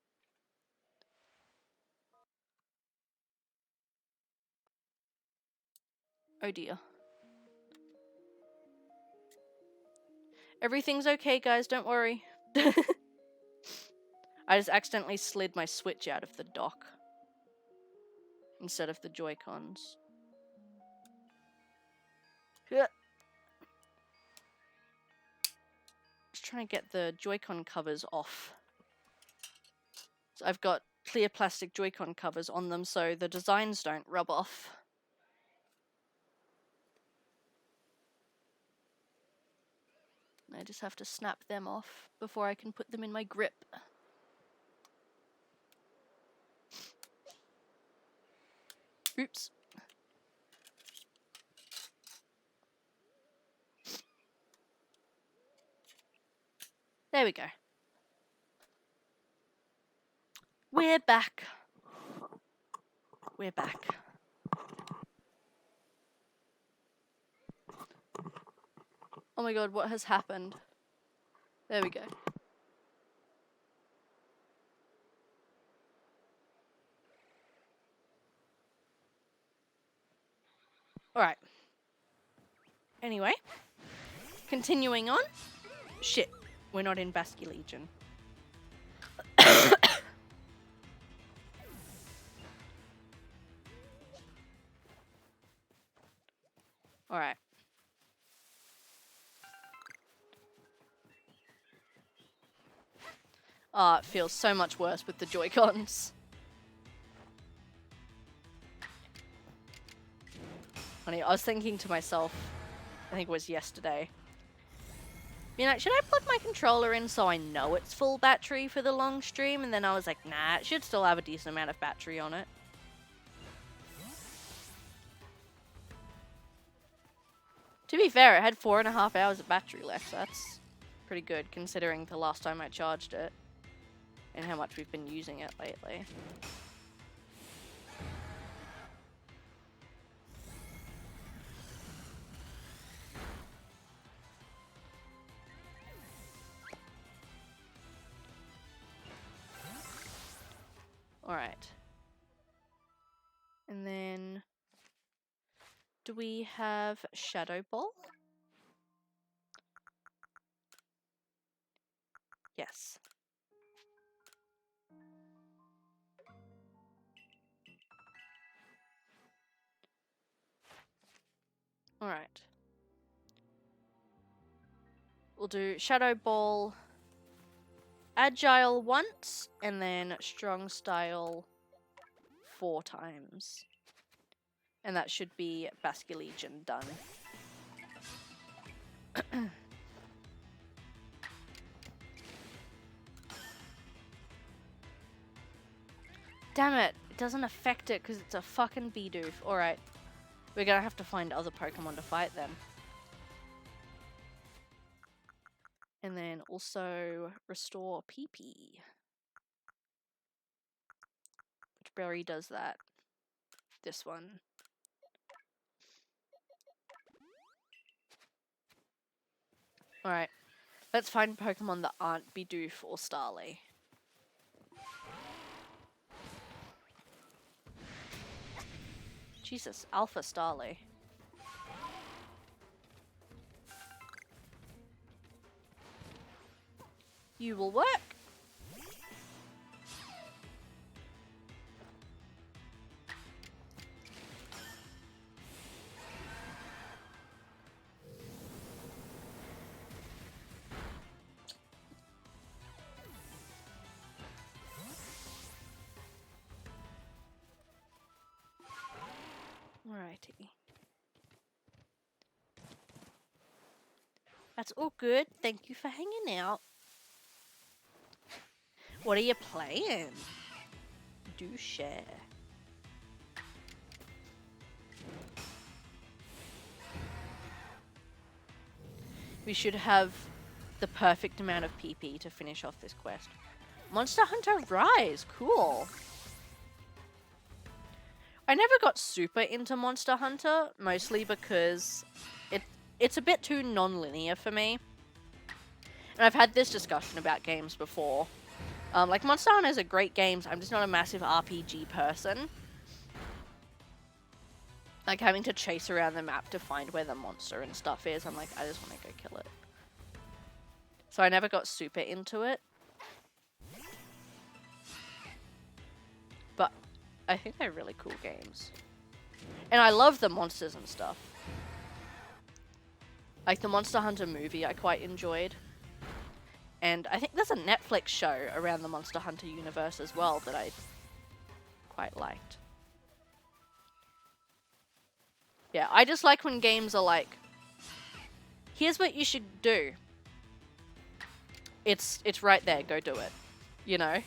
Oh dear. Everything's okay, guys, don't worry. I just accidentally slid my Switch out of the dock instead of the Joy-Cons. Just trying to get the Joy-Con covers off. So I've got clear plastic Joy-Con covers on them so the designs don't rub off. I just have to snap them off before I can put them in my grip. Oops. There we go. We're back. We're back. Oh my god, what has happened? There we go. Alright. Anyway. Continuing on. Shit. We're not in Basculegion. Alright. Ah, it feels so much worse with the Joy-Cons. Honey, I was thinking to myself, I think it was yesterday, being like, should I plug my controller in so I know it's full battery for the long stream? And then I was like, nah, it should still have a decent amount of battery on it. To be fair, it had 4.5 hours of battery left. That's pretty good considering the last time I charged it and how much we've been using it lately. Alright. And then, do we have Shadow Ball? Yes. Alright. We'll do Shadow Ball, Agile once, and then Strong Style 4 times. And that should be Basculegion done. Damn it. It doesn't affect it because it's a fucking Bidoof. Alright. We're gonna have to find other Pokemon to fight them. And then also restore PP. Which berry does that? This one. Alright. Let's find Pokemon that aren't Bidoof or Starly. Jesus, Alpha Starly. You will work. Alrighty. That's all good. Thank you for hanging out. What are you playing? Do share. We should have the perfect amount of PP to finish off this quest. Monster Hunter Rise, cool. I never got super into Monster Hunter, mostly because it's a bit too non-linear for me. And I've had this discussion about games before. Like, Monster Hunters are great games, I'm just not a massive RPG person. Like, having to chase around the map to find where the monster and stuff is, I'm like, I just want to go kill it. So I never got super into it. But I think they're really cool games. And I love the monsters and stuff. Like, the Monster Hunter movie I quite enjoyed. And I think there's a Netflix show around the Monster Hunter universe as well that I quite liked. Yeah, I just like when games are like, here's what you should do. It's right there, go do it. You know?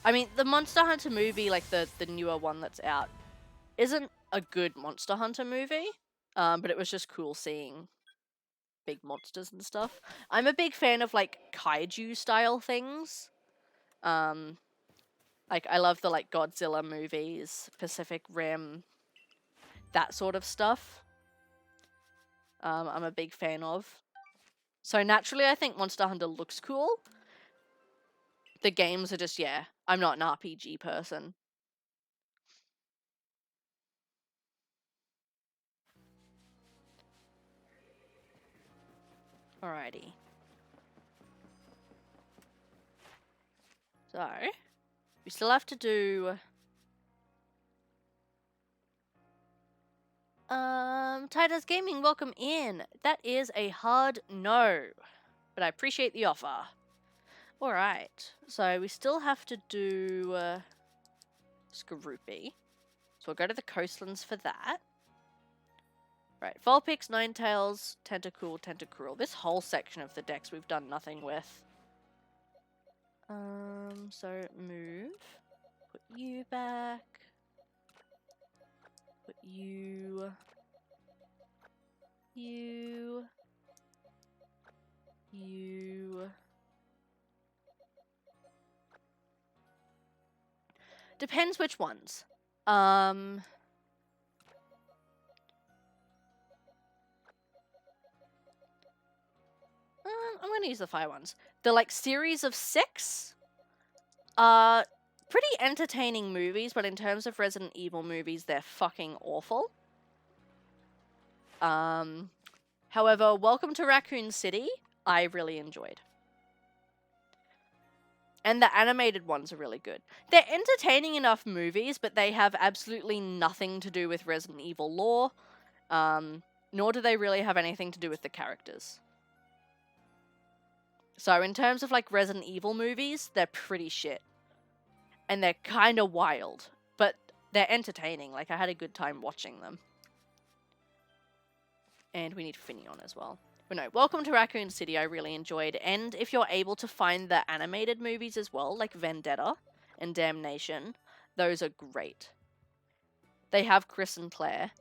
I mean, the Monster Hunter movie, like the newer one that's out, isn't a good Monster Hunter movie, but it was just cool seeing big monsters and stuff. I'm a big fan of, like, kaiju style things. Like, I love the, like, Godzilla movies, Pacific Rim, that sort of stuff. I'm a big fan of. So naturally, I think Monster Hunter looks cool. The games are just, yeah, I'm not an RPG person. Alrighty. So, we still have to do... Titus Gaming, welcome in. That is a hard no, but I appreciate the offer. Alright, so we still have to do Skorupi. So we'll go to the coastlands for that. Right, Vulpix, Ninetales, Tentacool, Tentacruel. This whole section of the decks we've done nothing with. So move. Put you back. Put you. You. Depends which ones. I'm gonna use the fire ones. The, like, series of 6 are pretty entertaining movies, but in terms of Resident Evil movies, they're fucking awful. However, Welcome to Raccoon City, I really enjoyed. And the animated ones are really good. They're entertaining enough movies, but they have absolutely nothing to do with Resident Evil lore. Nor do they really have anything to do with the characters. So in terms of, like, Resident Evil movies, they're pretty shit. And they're kind of wild. But they're entertaining. Like, I had a good time watching them. And we need Finneon as well. But no, Welcome to Raccoon City I really enjoyed. And if you're able to find the animated movies as well, like Vendetta and Damnation, those are great. They have Chris and Claire.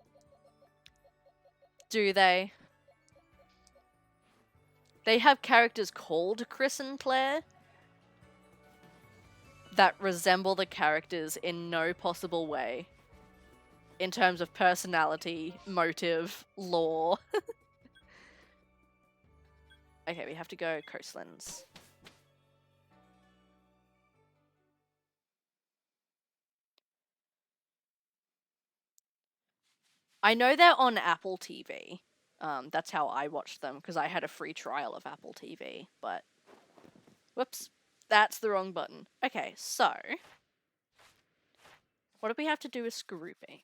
Do they? They have characters called Chris and Claire that resemble the characters in no possible way. In terms of personality, motive, lore. Okay, we have to go coastlands. I know they're on Apple TV. That's how I watched them, because I had a free trial of Apple TV, but... Whoops. That's the wrong button. Okay, so... What do we have to do with Skorupi?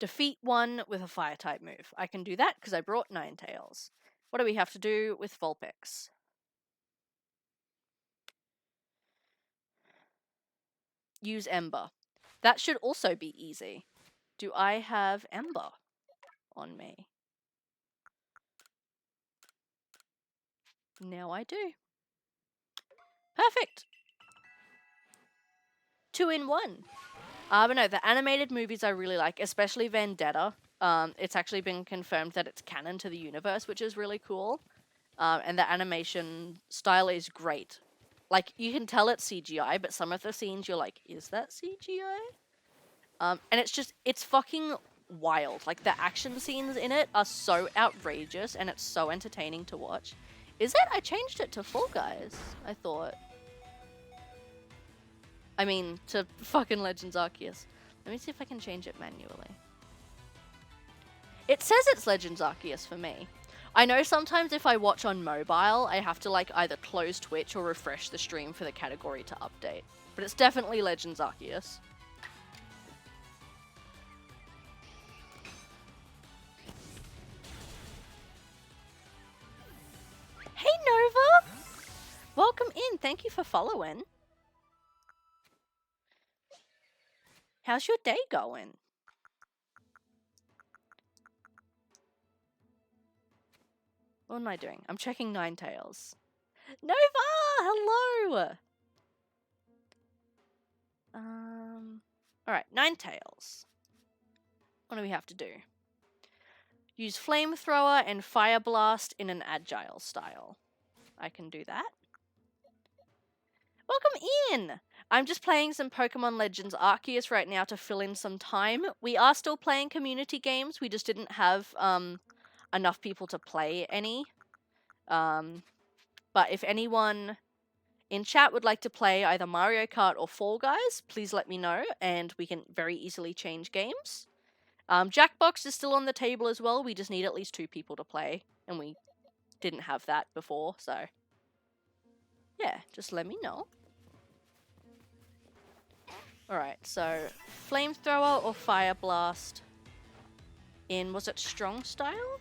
Defeat one with a fire-type move. I can do that, because I brought Ninetales. What do we have to do with Vulpix? Use Ember. That should also be easy. Do I have Ember on me? Now I do. Perfect! 2 in 1. But no, the animated movies I really like, especially Vendetta. It's actually been confirmed that it's canon to the universe, which is really cool. And the animation style is great. Like, you can tell it's CGI, but some of the scenes you're like, is that CGI? And it's fucking wild. Like, the action scenes in it are so outrageous, and it's so entertaining to watch. Is it? I changed it to Fall Guys, I thought. I mean, to fucking Legends Arceus. Let me see if I can change it manually. It says it's Legends Arceus for me. I know sometimes if I watch on mobile, I have to like either close Twitch or refresh the stream for the category to update. But it's definitely Legends Arceus. Hey Nova! Welcome in, thank you for following. How's your day going? What am I doing? I'm checking Ninetales. Nova! Hello! Alright, Ninetales. What do we have to do? Use Flamethrower and Fire Blast in an agile style. I can do that. Welcome in! I'm just playing some Pokemon Legends Arceus right now to fill in some time. We are still playing community games, we just didn't have enough people to play any. But if anyone in chat would like to play either Mario Kart or Fall Guys, please let me know, and we can very easily change games. Jackbox is still on the table as well, we just need at least 2 people to play, and we didn't have that before, so... yeah, just let me know. Alright, so Flamethrower or Fire Blast in, was it Strong Style?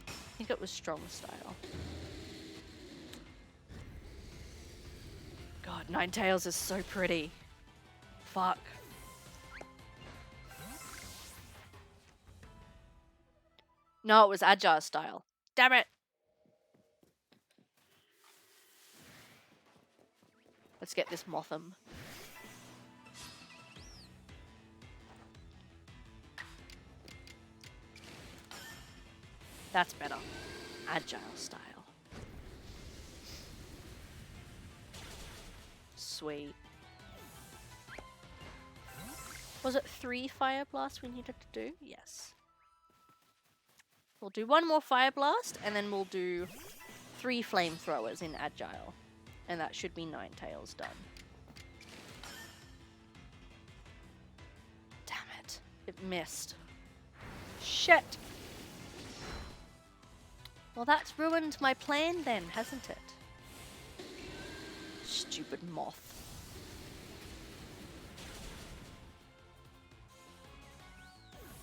I think it was Strong Style. God, Ninetales is so pretty. Fuck. No, it was Agile Style. Damn it! Let's get this Motham. That's better. Agile Style. Sweet. Was it 3 Fire Blasts we needed to do? Yes. We'll do 1 more Fire Blast, and then we'll do 3 Flamethrowers in Agile. And that should be Ninetales done. Damn it. It missed. Shit! Well, that's ruined my plan then, hasn't it? Stupid moth.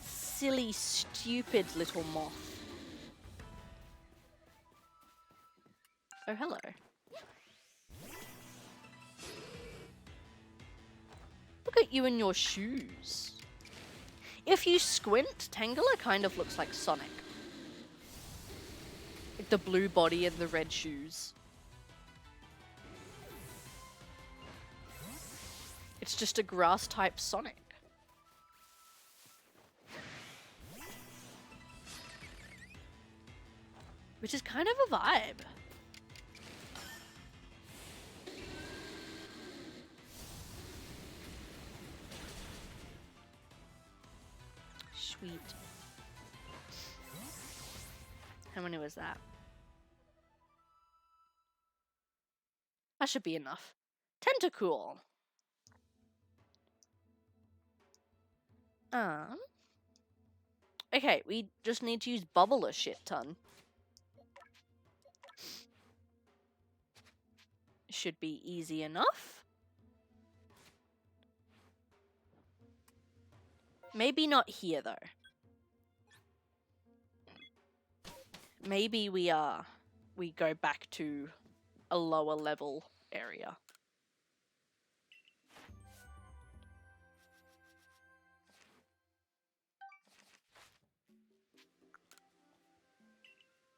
Silly, stupid little moth. Oh, hello. Look at you in your shoes. If you squint, Tangela kind of looks like Sonic. Like the blue body and the red shoes. It's just a grass-type Sonic. Which is kind of a vibe. Sweet. How many was that? That should be enough. Tentacool. Okay, we just need to use Bubble a shit ton. Should be easy enough. Maybe not here though. Maybe we go back to a lower level area.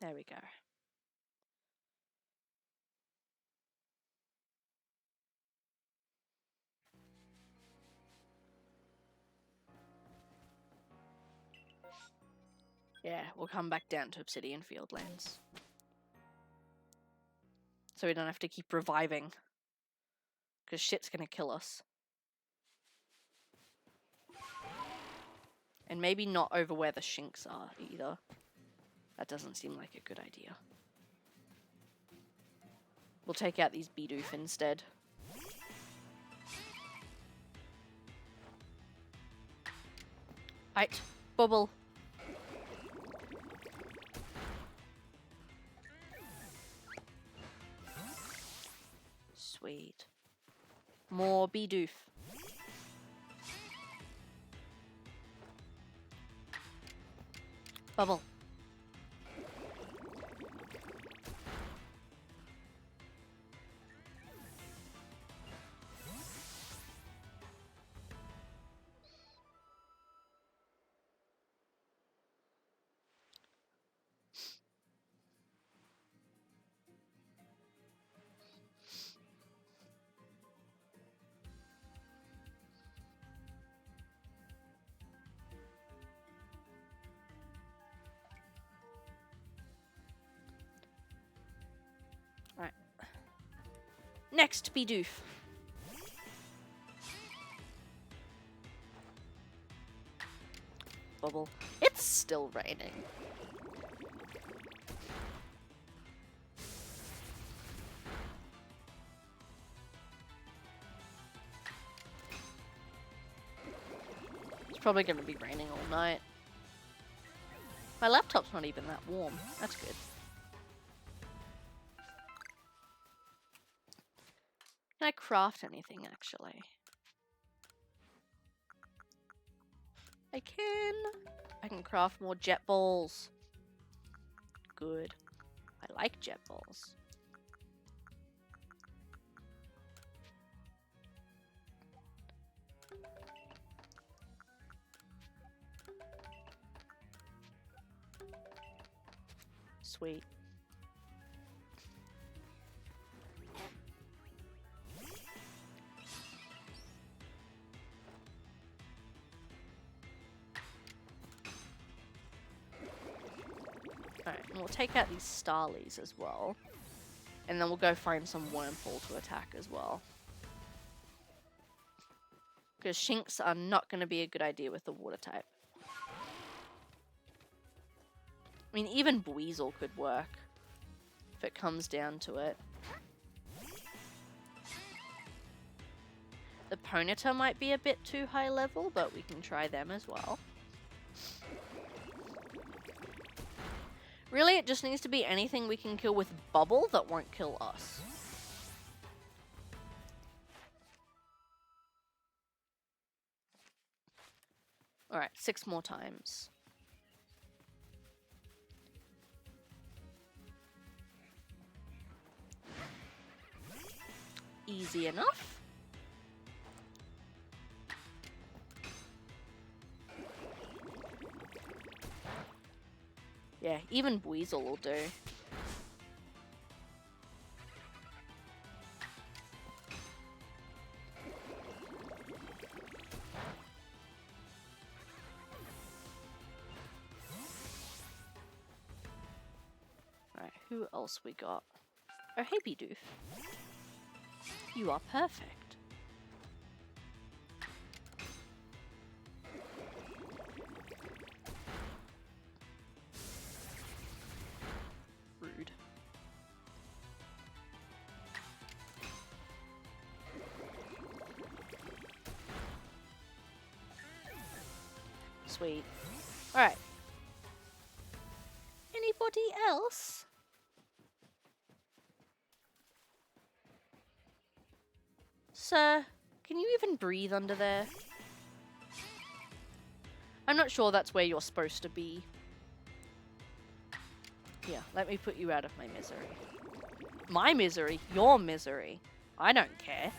There we go. Yeah, we'll come back down to Obsidian Fieldlands. So we don't have to keep reviving. Because shit's gonna kill us. And maybe not over where the shinks are either. That doesn't seem like a good idea. We'll take out these Bidoof instead. Right, Bubble. Sweet. More Bidoof. Bubble. Right. Next, Bidoof. Bubble. It's still raining. It's probably going to be raining all night. My laptop's not even that warm. That's good. Can I craft anything, actually? I can. I can craft more jet balls. Good. I like jet balls. Sweet. Alright, and we'll take out these Starlies as well. And then we'll go find some Wormhole to attack as well. Because Shinx are not going to be a good idea with the water type. I mean, even Buizel could work. If it comes down to it. The Ponyta might be a bit too high level, but we can try them as well. Really, it just needs to be anything we can kill with Bubble that won't kill us. Alright, 6 more times. Easy enough. Yeah, even Weasel will do. Alright, who else we got? Oh, hey, Bidoof. You are perfect. Rude. Sweet. Alright. Anybody else? Sir, can you even breathe under there? I'm not sure that's where you're supposed to be. Here, let me put you out of my misery. My misery? Your misery. I don't care.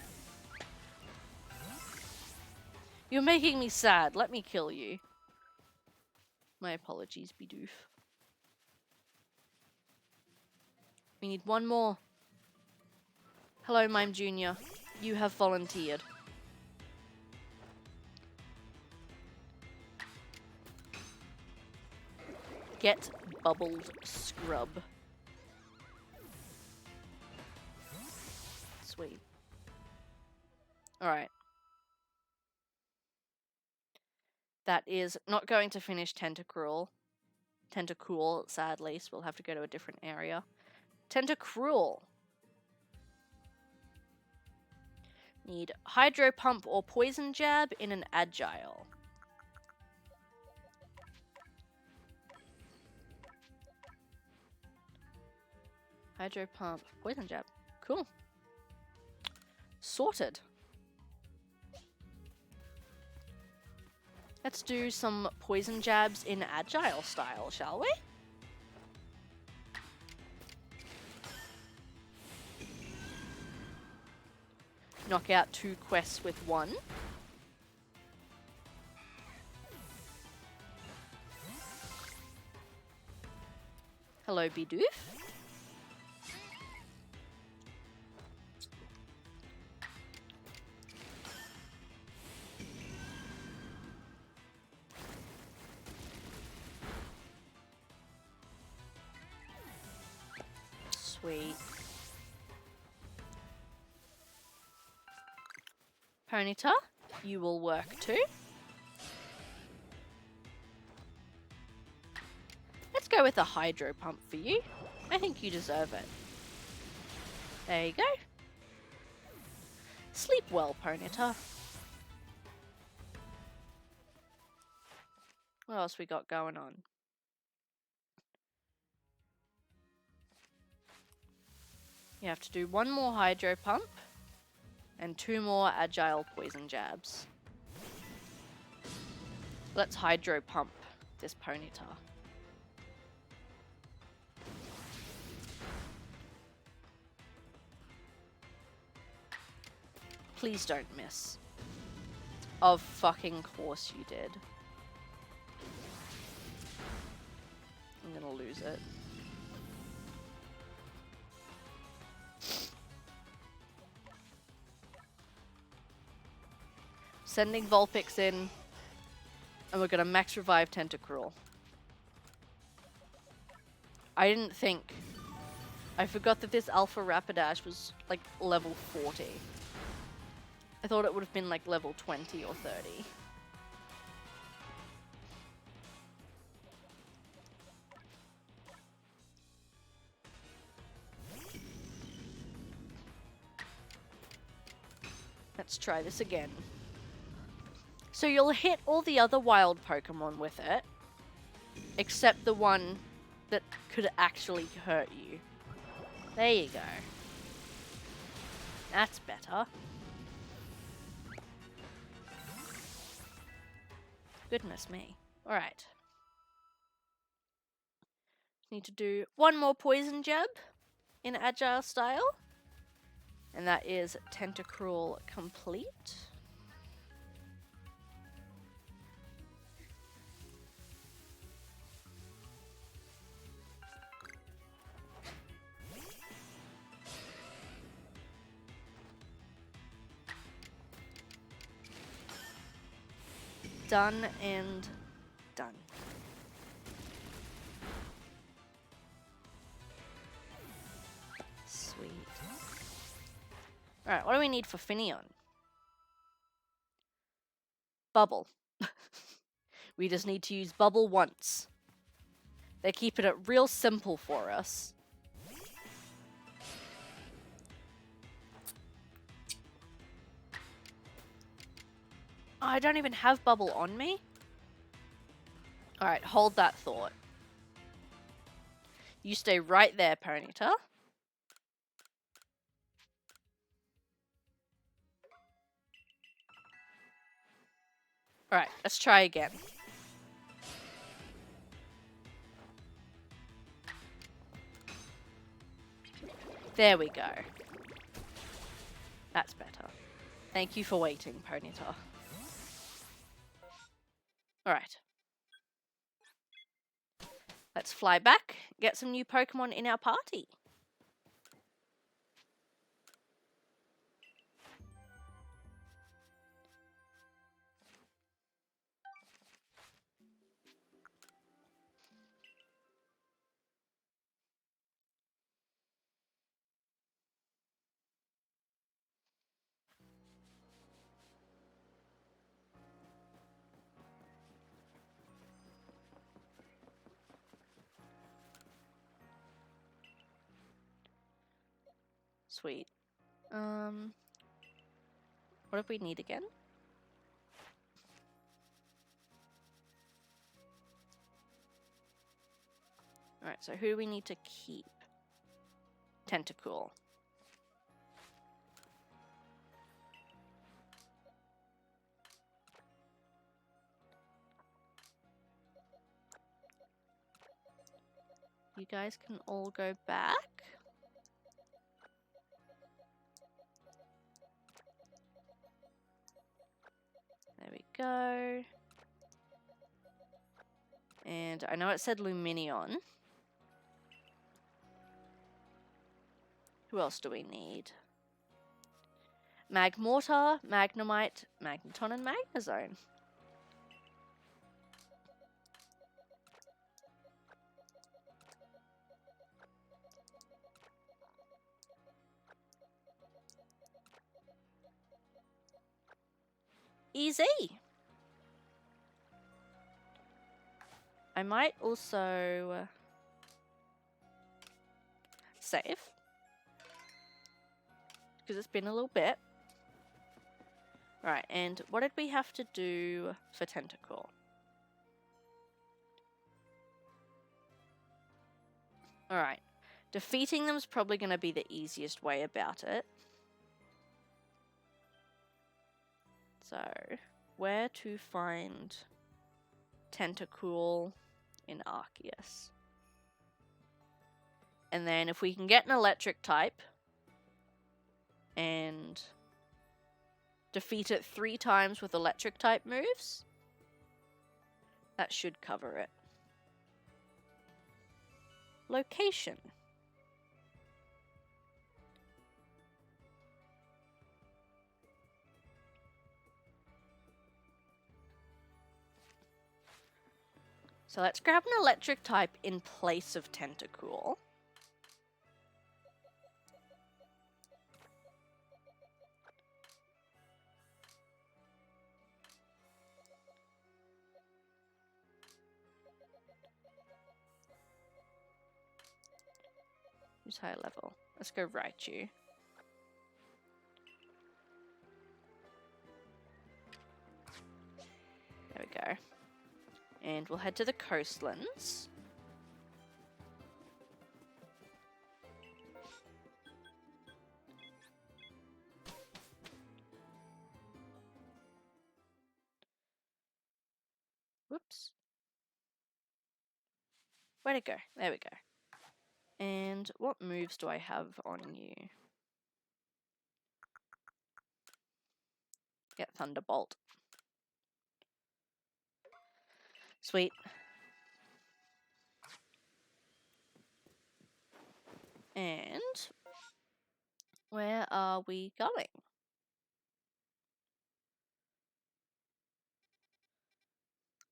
You're making me sad. Let me kill you. My apologies, Bidoof. We need one more. Hello, Mime Jr. You have volunteered. Get bubbled, scrub. Sweet. Alright. That is not going to finish Tentacruel. Tentacruel, sadly, so we'll have to go to a different area. Tentacruel. Need Hydro Pump or Poison Jab in an Agile. Hydro Pump, Poison Jab. Cool. Sorted. Let's do some Poison Jabs in Agile style, shall we? Knock out 2 quests with 1. Hello, Bidoof. Sweet. Ponyta, you will work too. Let's go with a Hydro Pump for you. I think you deserve it. There you go. Sleep well, Ponyta. What else we got going on? You have to do 1 more Hydro Pump and 2 more Agile Poison Jabs. Let's Hydro Pump this Ponyta. Please don't miss. Of fucking course you did. I'm gonna lose it. Sending Vulpix in, and we're gonna max revive Tentacruel. I didn't think. I forgot that this Alpha Rapidash was like level 40. I thought it would have been like level 20 or 30. Let's try this again. So you'll hit all the other wild Pokemon with it, except the one that could actually hurt you. There you go. That's better. Goodness me. Alright. Need to do 1 more Poison Jab in Agile style. And that is Tentacruel complete. done and done. Sweet. Alright, what do we need for Finion? Bubble. We just need to use Bubble once. They're keeping it real simple for us. Oh, I don't even have Bubble on me? Alright, hold that thought. You stay right there, Ponyta. Alright, let's try again. There we go. That's better. Thank you for waiting, Ponyta. Alright. Let's fly back, get some new Pokemon in our party. Sweet. What do we need again? Alright, so who do we need to keep? Tentacool. You guys can all go back. There we go. And I know it said Luminion. Who else do we need? Magmortar, Magnemite, Magneton, and Magnezone. Easy! I might also save. Because it's been a little bit. Right, and what did we have to do for Tentacool? Alright. Defeating them is probably going to be the easiest way about it. So, where to find Tentacool in Arceus? And then if we can get an electric type and defeat it 3 times with electric type moves, that should cover it. Location. So let's grab an electric type in place of Tentacool. Who's high level? Let's go Raichu. There we go. And we'll head to the coastlands. Whoops. Where'd it go? There we go. And what moves do I have on you? Get Thunderbolt. Sweet. And where are we going?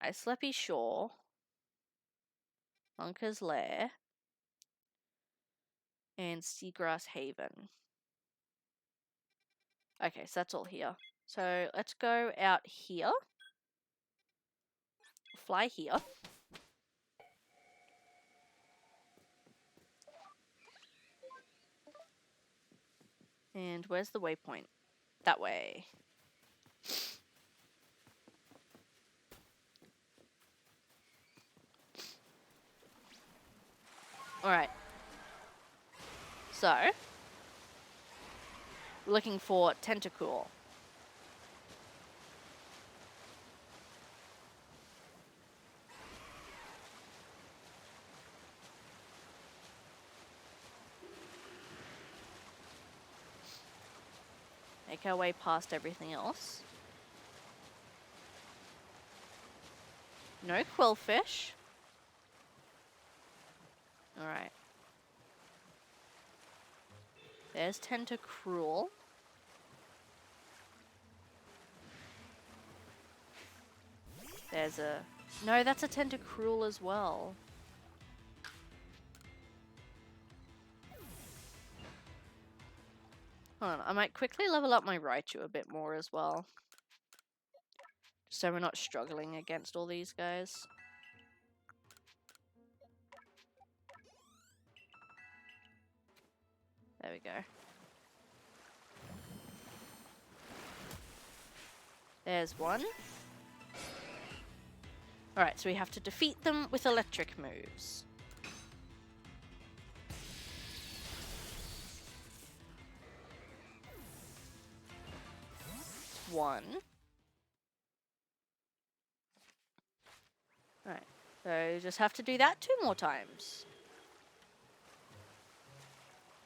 Ice Leppy Shore. Monka's Lair. And Seagrass Haven. Okay, so that's all here. So let's go out here. Fly here. And where's the waypoint? That way. Alright. So, we're looking for Tentacool. Make our way past everything else. No Quillfish. Alright. There's Tentacruel. There's a... No, that's a Tentacruel as well. Hold on, I might quickly level up my Raichu a bit more as well. So we're not struggling against all these guys. There we go. There's one. Alright, so we have to defeat them with electric moves. One. Alright, so you just have to do that 2 more times.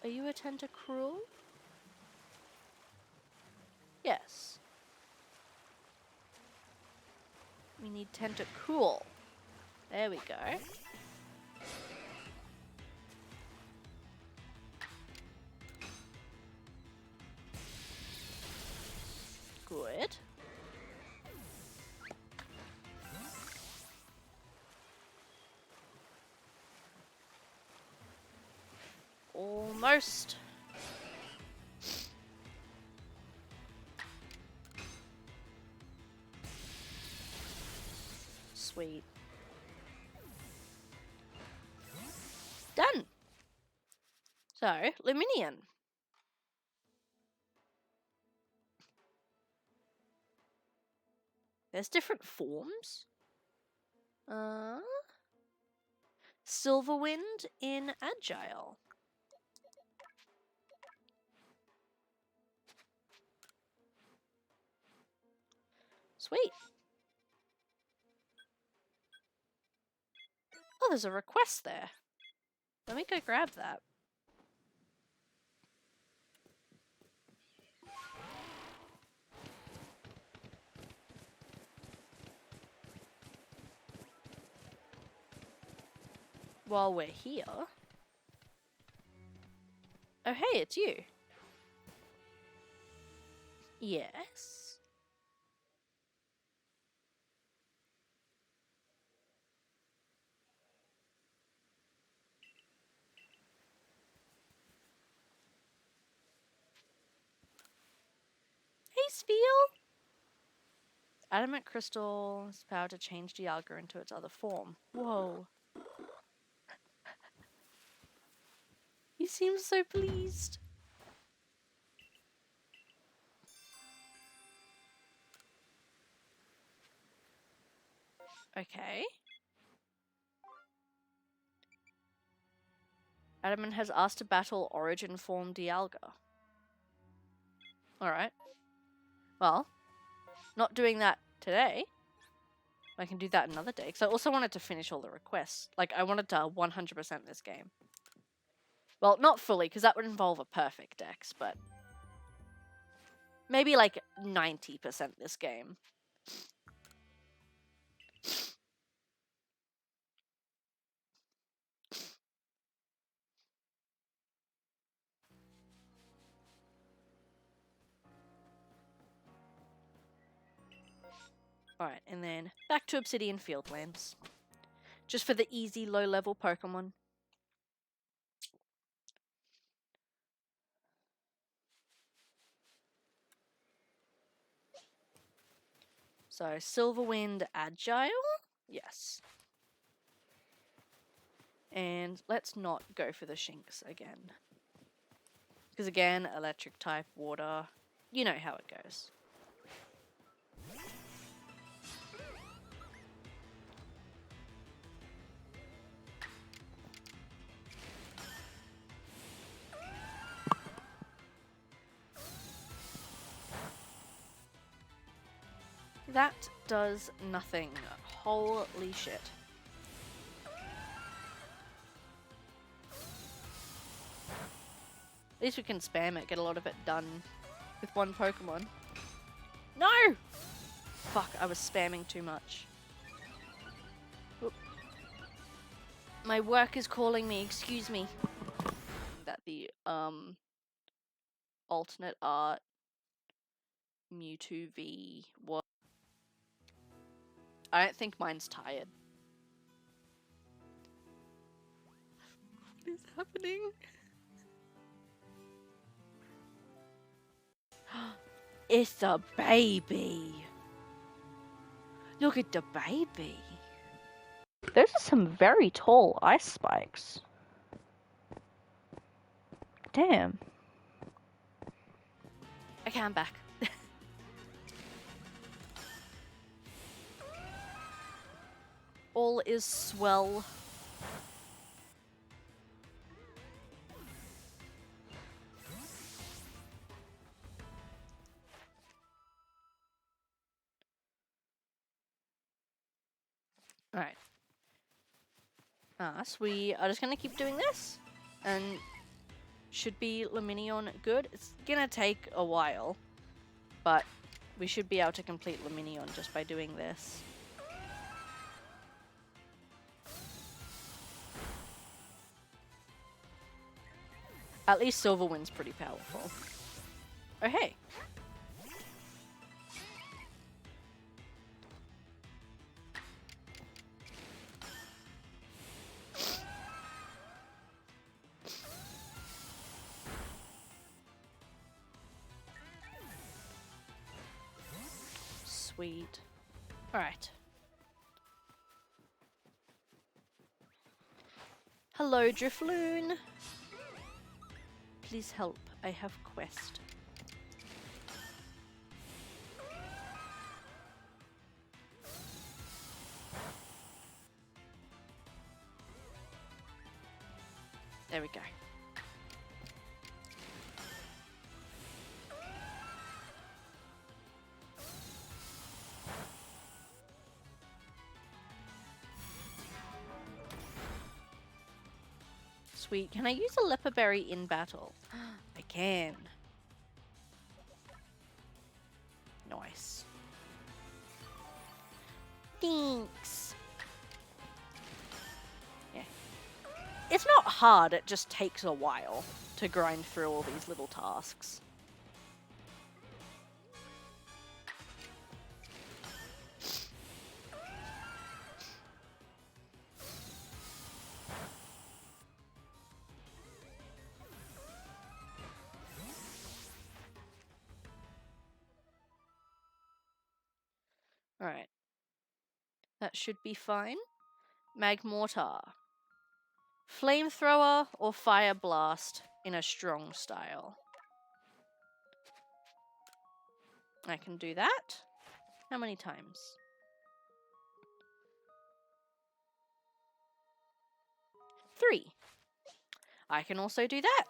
Are you a Tentacruel? Yes. We need Tentacool. There we go. Good. Almost. Sweet. Done. So, Luminion. There's different forms. Silverwind in Agile. Sweet. Oh, there's a request there. Let me go grab that. While we're here. Oh, hey, it's you. Yes. Hey, Spiel. Adamant Crystal has power to change Dialga into its other form. Whoa. You seem so pleased. Okay. Adamant has asked to battle Origin Form Dialga. Alright. Well, not doing that today. I can do that another day. Because I also wanted to finish all the requests. Like, I wanted to 100% this game. Well, not fully, because that would involve a perfect dex, but... maybe like 90% this game. Alright, and then back to Obsidian Fieldlands. Just for the easy low-level Pokemon. So, Silverwind Agile? Yes. And let's not go for the Shinx again. Because again, electric type, water, you know how it goes. That does nothing. Holy shit. At least we can spam it, get a lot of it done with one Pokemon. No! Fuck, I was spamming too much. Oop. My work is calling me, excuse me. That the, alternate art Mewtwo V was. I don't think mine's tired. What is happening? It's a baby. Look at the baby. Those are some very tall ice spikes. Damn. Okay, I'm back. All is swell. Alright. So we are just going to keep doing this. And should be Luminion good. It's going to take a while. But we should be able to complete Luminion just by doing this. At least Silverwind's pretty powerful. Oh hey! Sweet. Alright. Hello, Drifloon! Please help, I have quest. There we go. Sweet. Can I use a leopard berry in battle? I can. Nice. Thanks. Yeah. It's not hard, it just takes a while to grind through all these little tasks. Alright. That should be fine. Magmortar. Flamethrower or Fire Blast in a strong style. I can do that. How many times? 3. I can also do that.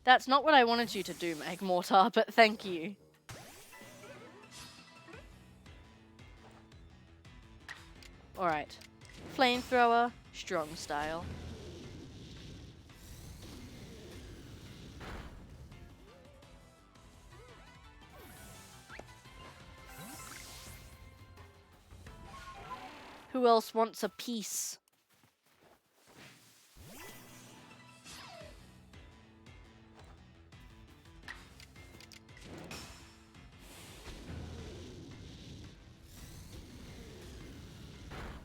That's not what I wanted you to do, Magmortar, but thank you. Alright. Flamethrower, strong style. Who else wants a piece?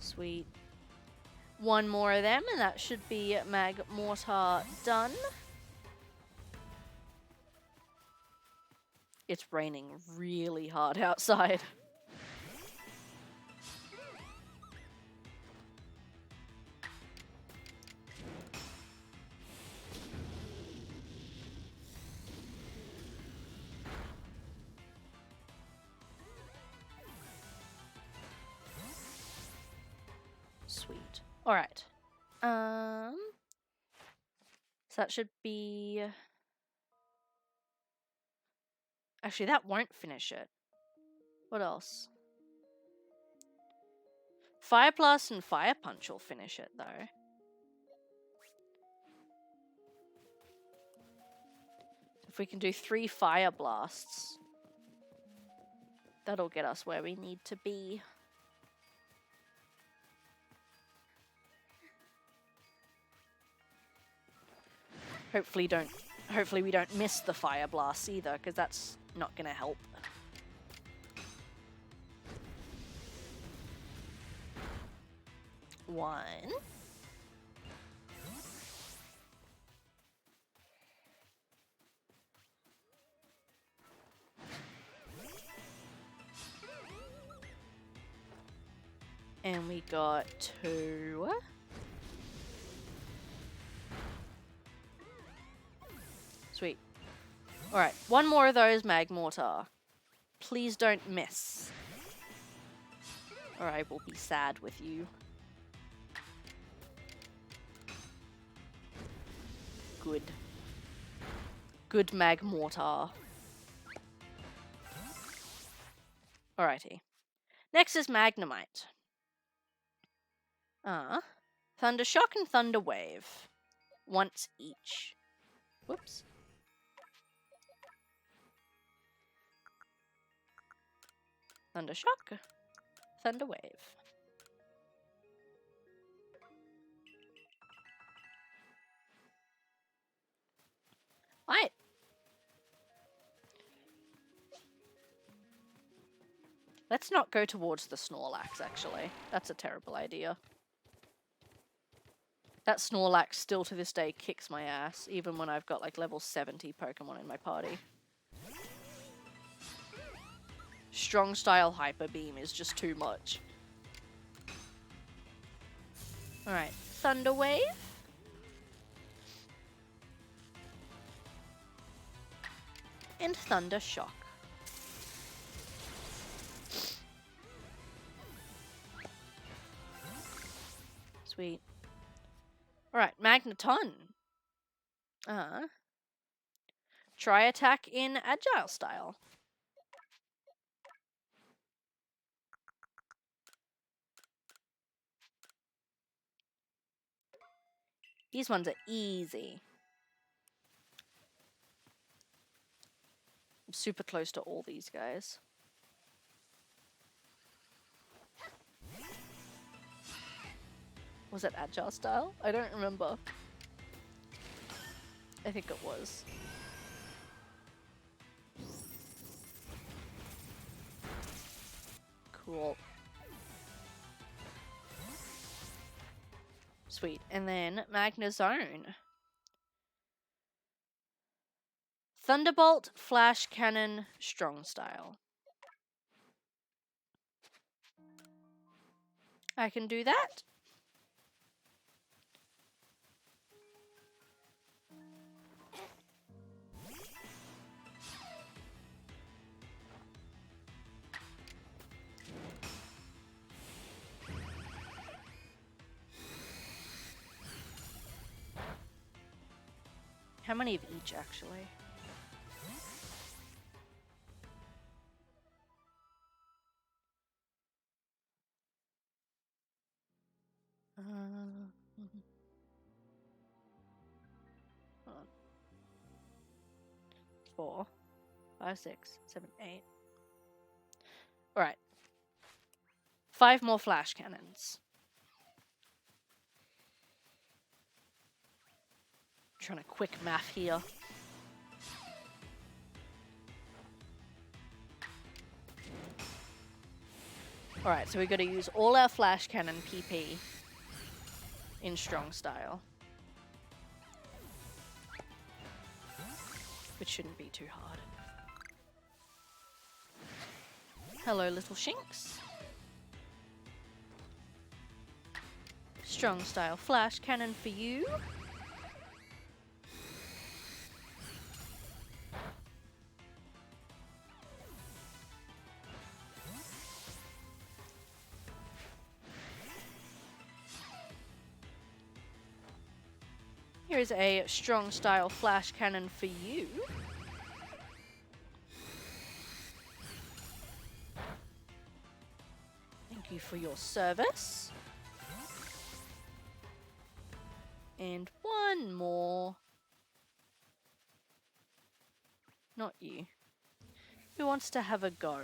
Sweet. One more of them, and that should be Mag Mortar done. It's raining really hard outside. Sweet. Alright. So that should be... Actually, that won't finish it. What else? Fire Blast and Fire Punch will finish it, though. If we can do 3 Fire Blasts, that'll get us where we need to be. Hopefully we don't miss the Fire Blasts either, because that's not gonna help. One. And we got 2. Sweet. Alright, one more of those Mag Mortar. Please don't miss. Or I will be sad with you. Good. Good Mag Mortar. Alrighty. Next is Magnemite. Thunder Shock and Thunder Wave. Once each. Whoops. Thunder Shock. Thunder Wave. Alright. Let's not go towards the Snorlax, actually. That's a terrible idea. That Snorlax still to this day kicks my ass, even when I've got like level 70 Pokemon in my party. Strong Style Hyper Beam is just too much. Alright, Thunder Wave. And Thunder Shock. Sweet. Alright, Magneton. Try attack in Agile style. These ones are easy. I'm super close to all these guys. Was it Agile style? I don't remember. I think it was. Cool. Sweet. And then Magnezone. Thunderbolt, Flash Cannon, Strong Style. I can do that. How many of each, actually? Hold on. 4, 5, 6, 7, 8. Alright. 5 more flash cannons. Trying to quick math here. Alright, so we got to use all our flash cannon PP in strong style. Which shouldn't be too hard. Hello, little shinks. Strong style flash cannon for you. Here is a strong style flash cannon for you. Thank you for your service. And one more. Not you. Who wants to have a go?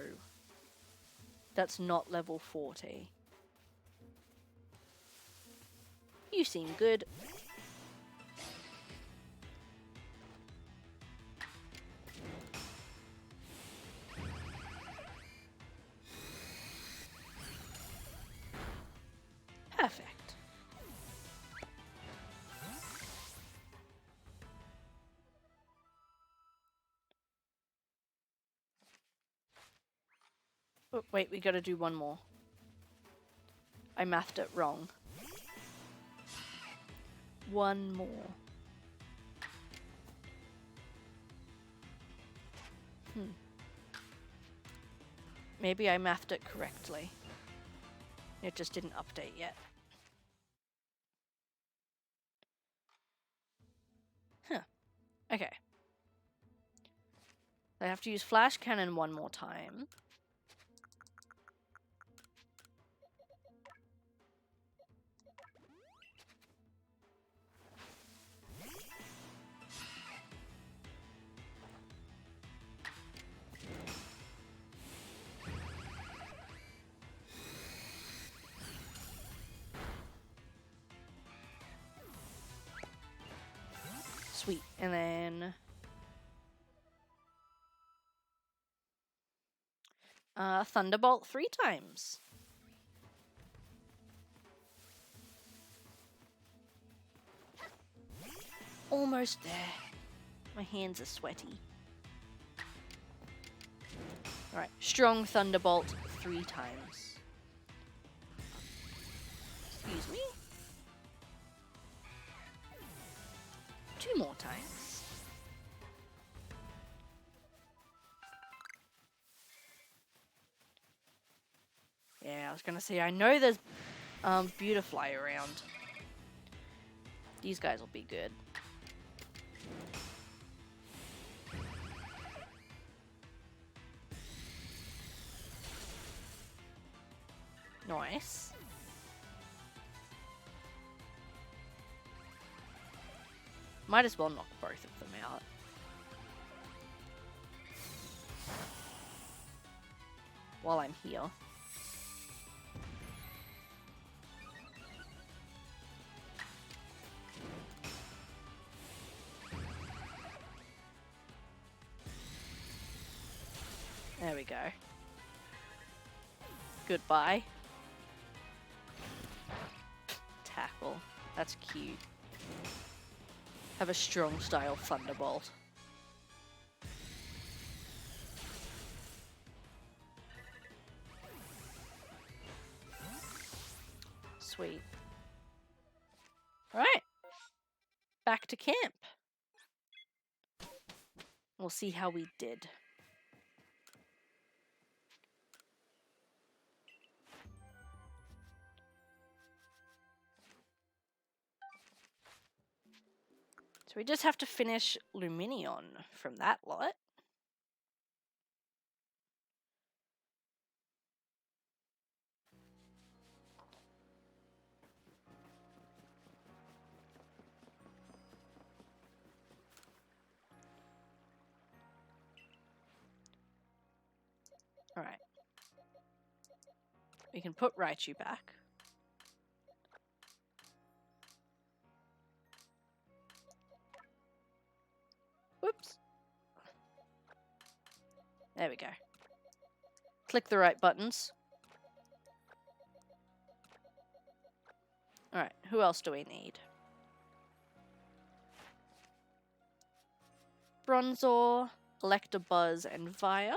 That's not level 40. You seem good. Perfect. Oh, wait, we gotta do one more. I mathed it wrong. One more. Maybe I mathed it correctly. It just didn't update yet. Huh. Okay. I have to use flash cannon one more time. Sweet. And then Thunderbolt 3 times. Almost there. My hands are sweaty. Alright, strong Thunderbolt 3 times. Excuse me. 2 more times. Yeah, I was gonna say, I know there's Beautifly around. These guys will be good. Nice. Might as well knock both of them out. While I'm here. There we go. Goodbye. Tackle. That's cute. Have a strong style Thunderbolt. Sweet. Alright. Back to camp. We'll see how we did. So we just have to finish Luminion from that lot. Alright. We can put Raichu back. Whoops. There we go. Click the right buttons. Alright, who else do we need? Bronzor, Electabuzz, and Via.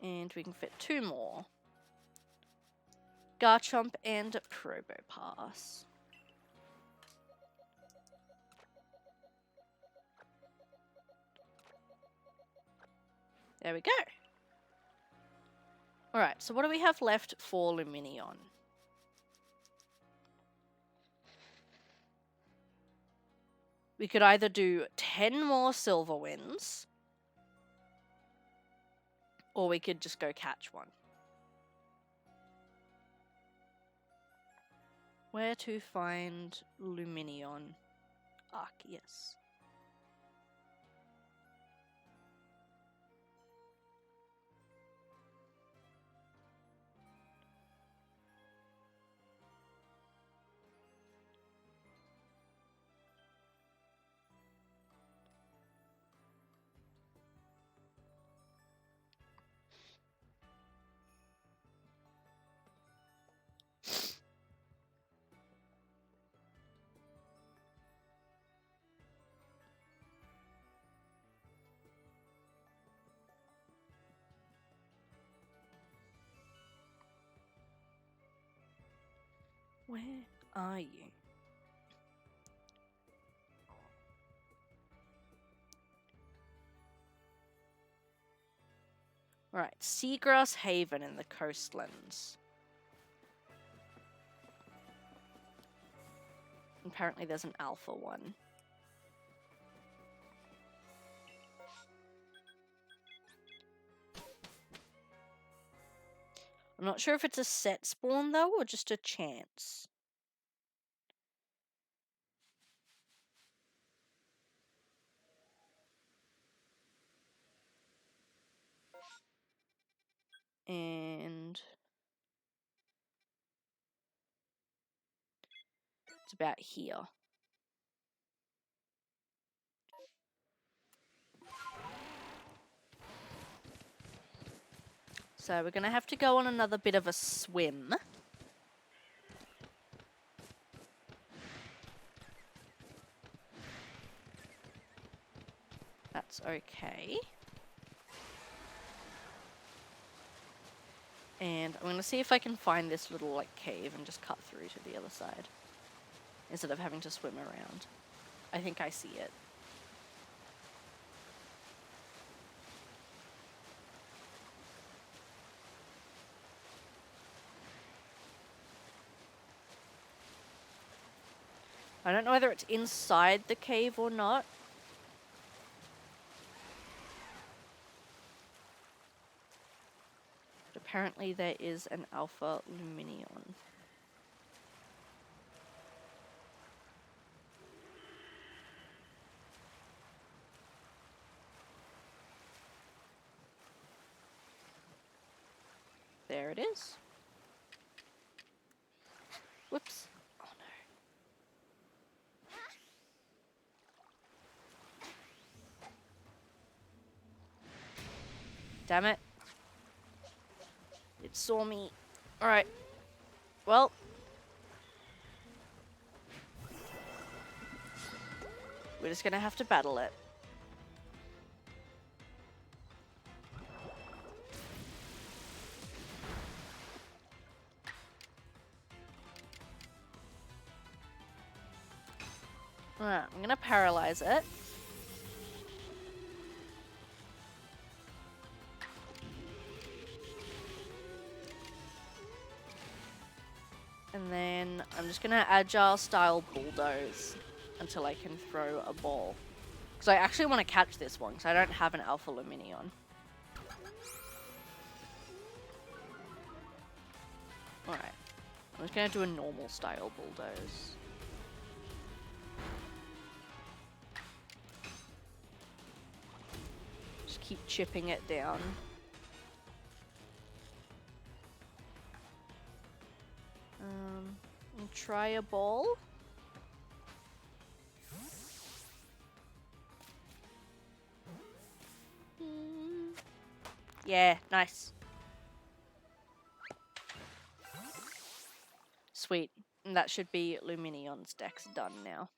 And we can fit 2 more. Garchomp and Probopass. There we go. Alright, so what do we have left for Luminion? We could either do 10 more Silver Winds, or we could just go catch one. Where to find Luminion? Arceus. Where are you? Right, Seagrass Haven in the coastlands. Apparently there's an alpha one. I'm not sure if it's a set spawn though, or just a chance. And it's about here. So we're gonna have to go on another bit of a swim. That's okay. And I'm gonna see if I can find this little like cave and just cut through to the other side. Instead of having to swim around. I think I see it. I don't know whether it's inside the cave or not. But apparently there is an Alpha Luminion. There it is. Whoops. Oh no. Damn it. It saw me. Alright. Well. We're just gonna have to battle it. Alright, I'm gonna paralyze it. And then I'm just gonna agile style bulldoze until I can throw a ball. Because I actually want to catch this one, because I don't have an Alpha Luminion. Alright. I'm just gonna do a normal style bulldoze. Just keep chipping it down. And try a ball. Yeah, nice. Sweet. And that should be Luminion's deck's done now.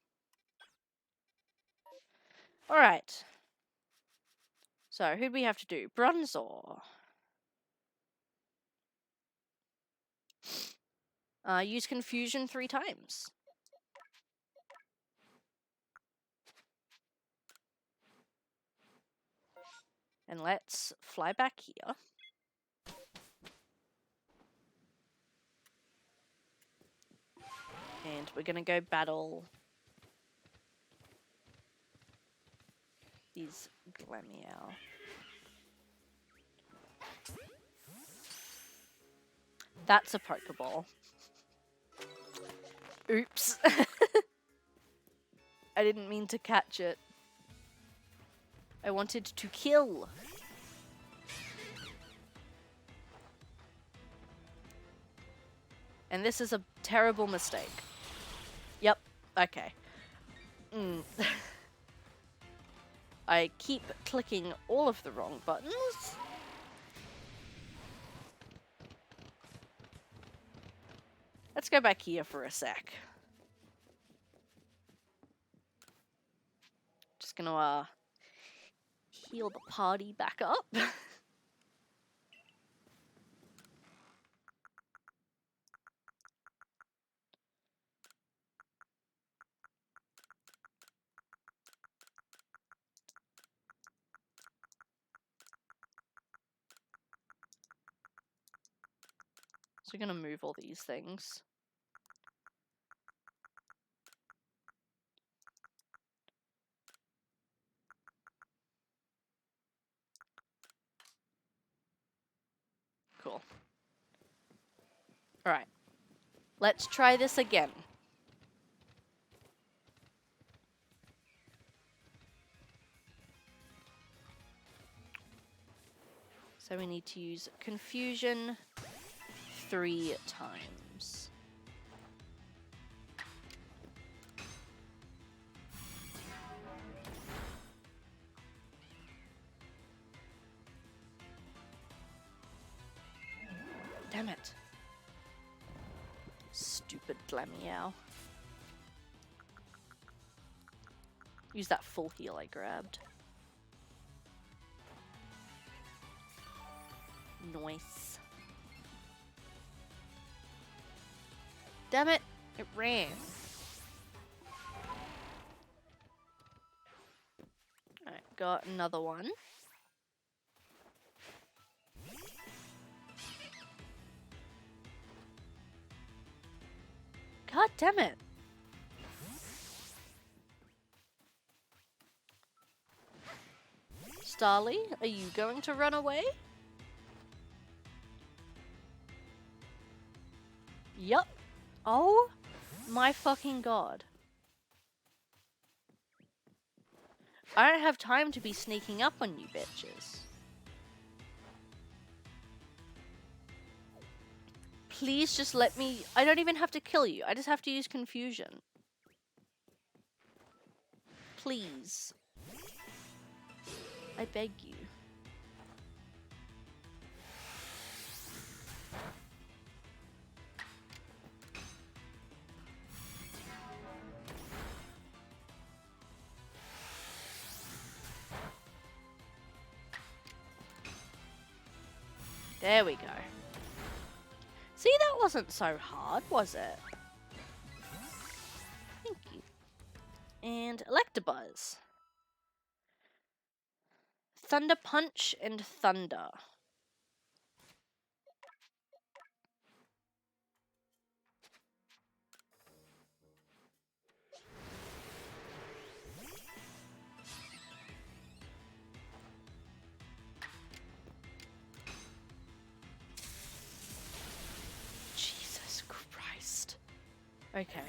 Alright. So, who'd we have to do? Bronzor. Use Confusion 3 times. And let's fly back here. And we're gonna go battle these Glameow. That's a Pokeball. Oops. I didn't mean to catch it. I wanted to kill. And this is a terrible mistake. Yep, okay. I keep clicking all of the wrong buttons. Let's go back here for a sec. Just gonna heal the party back up. So we're gonna move all these things. Cool. Alright. Let's try this again. So we need to use Confusion 3 times. Damn it. Stupid Glameow. Use that full heal I grabbed. Nice. Damn it, it ran. Alright, got another one. God damn it. Starly, are you going to run away? Yup. Oh my fucking god. I don't have time to be sneaking up on you bitches. Please just let me... I don't even have to kill you. I just have to use Confusion. Please. I beg you. There we go. See, that wasn't so hard, was it? Thank you. And Electabuzz. Thunder Punch and Thunder. Jesus Christ. Okay.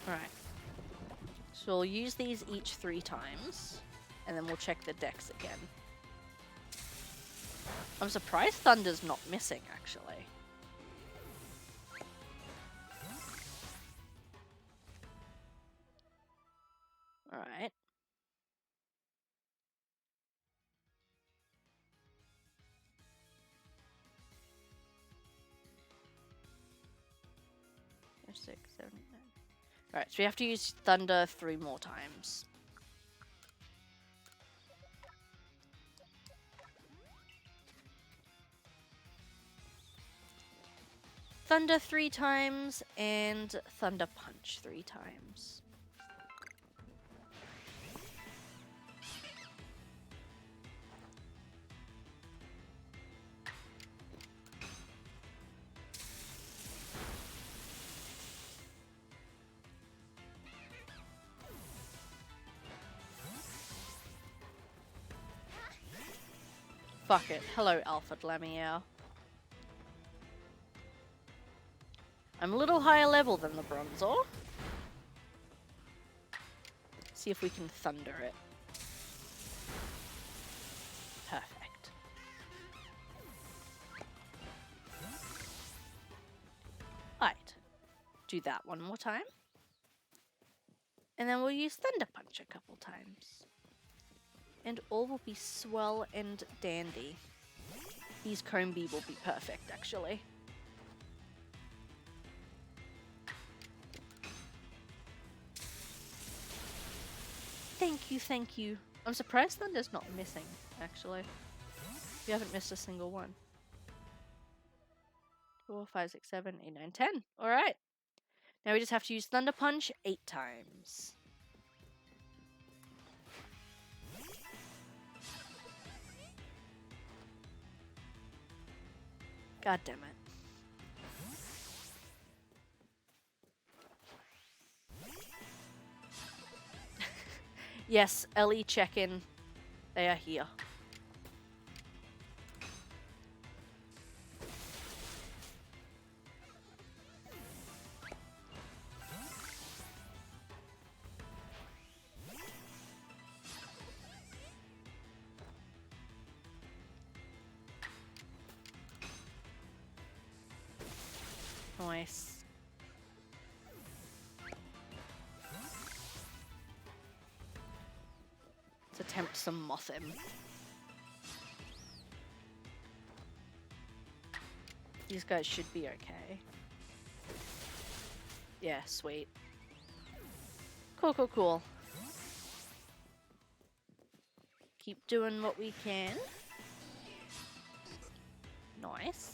Alright. So we'll use these each 3 times. And then we'll check the decks again. I'm surprised Thunder's not missing, actually. Alright. Six, seven, nine. Alright, so we have to use Thunder 3 more times. Thunder 3 times and Thunder Punch 3 times. Fuck it. Hello, Alpha Lamiao. I'm a little higher level than the Bronzor. See if we can thunder it. Perfect. Right. Do that one more time. And then we'll use Thunder Punch a couple times. And all will be swell and dandy. These Combi will be perfect, actually. Thank you, thank you. I'm surprised Thunder's not missing, actually. You haven't missed a single one. 4, 5, 6, 7, 8, 9, 10. Alright. Now we just have to use Thunder Punch 8 times. God damn it. Yes, Ellie check-in. They are here. Nice. Let's attempt some moth him. These guys should be okay. Yeah, sweet. Cool, cool, cool. Keep doing what we can. Nice.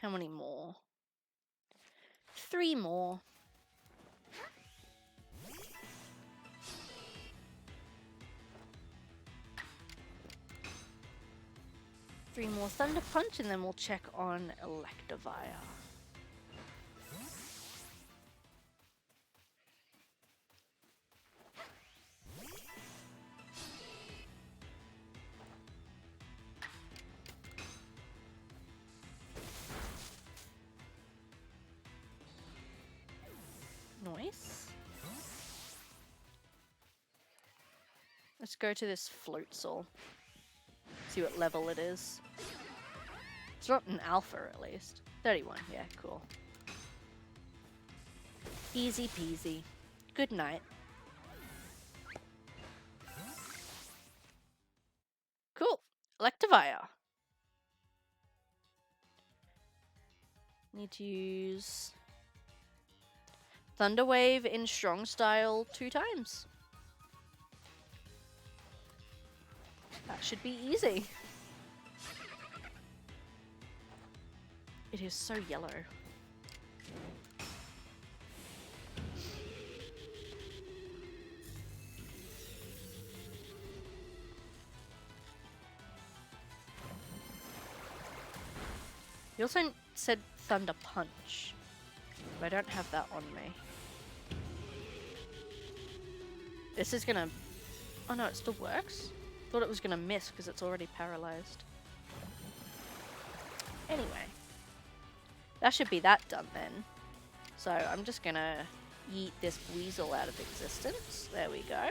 How many more? 3 more. Three more Thunder Punch and then we'll check on Electivire. Nice. Let's go to this Floatzel. See what level it is. It's not an alpha, at least. 31, yeah, cool. Easy peasy. Good night. Cool. Electivire. Need to use Thunder Wave in Strong Style 2 times. That should be easy. It is so yellow. He also said Thunder Punch, but I don't have that on me. This is gonna... Oh no, it still works? Thought it was gonna miss because it's already paralyzed. Anyway. That should be that done then. So I'm just gonna yeet this weasel out of existence. There we go.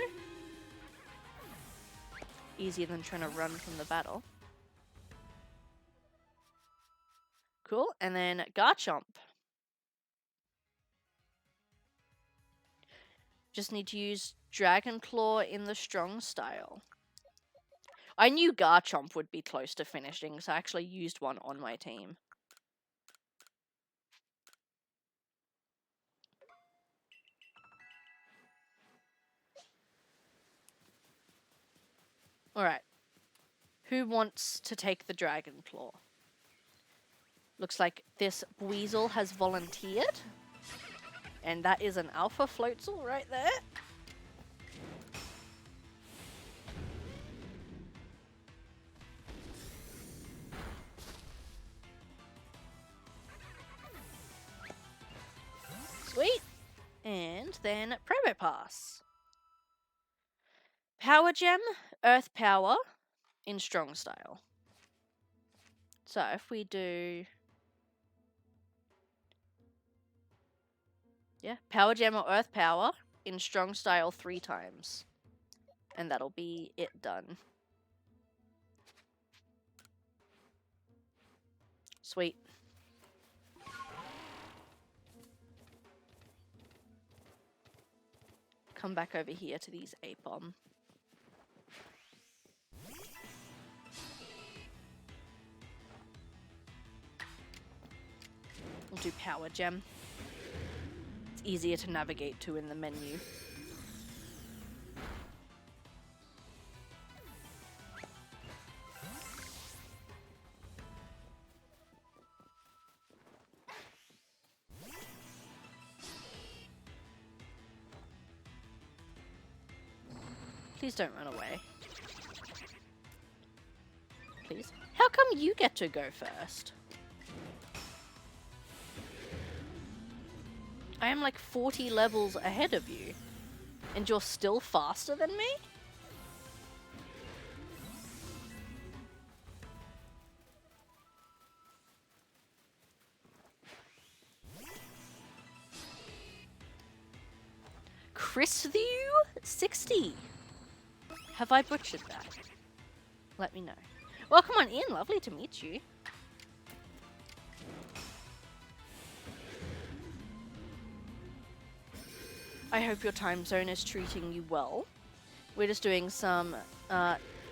Easier than trying to run from the battle. Cool, and then Garchomp. Just need to use Dragon Claw in the strong style. I knew Garchomp would be close to finishing, so I actually used one on my team. Alright. Who wants to take the Dragon Claw? Looks like this Weasel has volunteered. And that is an Alpha Floatzel right there. Sweet. And then Promo Pass. Power Gem, Earth Power in strong style. So if we do... Yeah, Power Gem or Earth Power in strong style 3 times. And that'll be it done. Sweet. Come back over here to these Apom. We'll do Power Gem. It's easier to navigate to in the menu. Please don't run away. Please. How come you get to go first? I am like 40 levels ahead of you. And you're still faster than me? Christhew 60. Have I butchered that? Let me know. Welcome on in. Lovely to meet you. I hope your time zone is treating you well. We're just doing some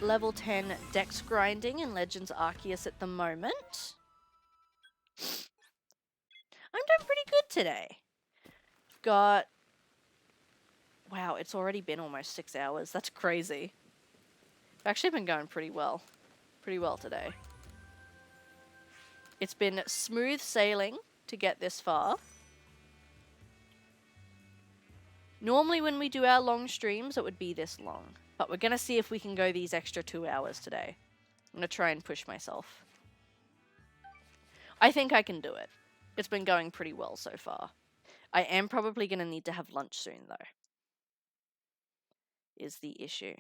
level 10 dex grinding in Legends Arceus at the moment. I'm doing pretty good today. Got... Wow, it's already been almost 6 hours. That's crazy. I've actually been going pretty well. Pretty well today. It's been smooth sailing to get this far. Normally when we do our long streams, it would be this long. But we're going to see if we can go these extra 2 hours today. I'm going to try and push myself. I think I can do it. It's been going pretty well so far. I am probably going to need to have lunch soon, though. Is the issue.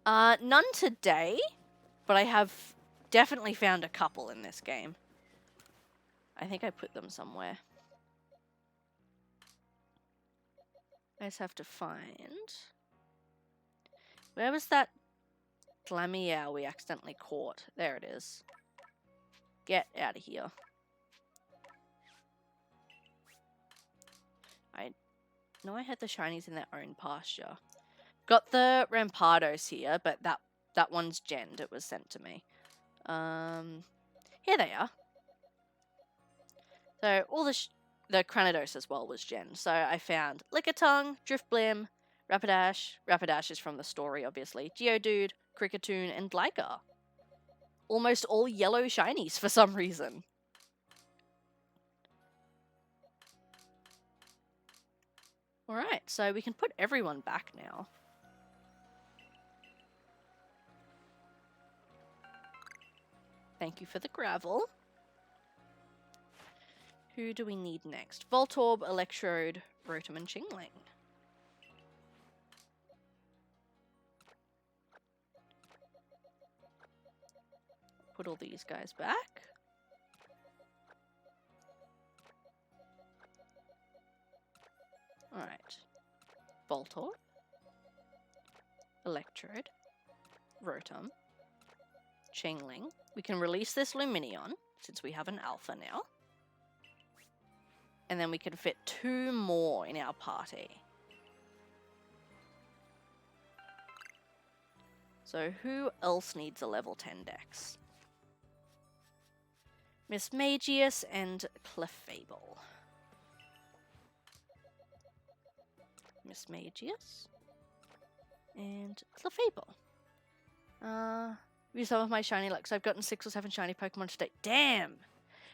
None today, but I have definitely found a couple in this game. I think I put them somewhere. I just have to find... Where was that Glameow we accidentally caught? There it is. Get out of here. I know I had the shinies in their own pasture. Got the Rampardos here, but that one's genned. It was sent to me. Here they are. So all the Cranidos as well was genned. So I found Lickitung, Driftblim, Rapidash. Rapidash is from the story, obviously. Geodude, Kricketune, and Gligar. Almost all yellow shinies for some reason. Alright, so we can put everyone back now. Thank you for the gravel. Who do we need next? Voltorb, Electrode, Rotom, and Chingling. Put all these guys back. Alright. Voltorb, Electrode, Rotom, Chingling. We can release this Lumineon, since we have an Alpha now. And then we can fit 2 more in our party. So who else needs a level 10 dex? Miss Magius and Clefable. Miss Magius and Clefable. Use some of my shiny luck. So I've gotten 6 or 7 shiny Pokemon today. Damn!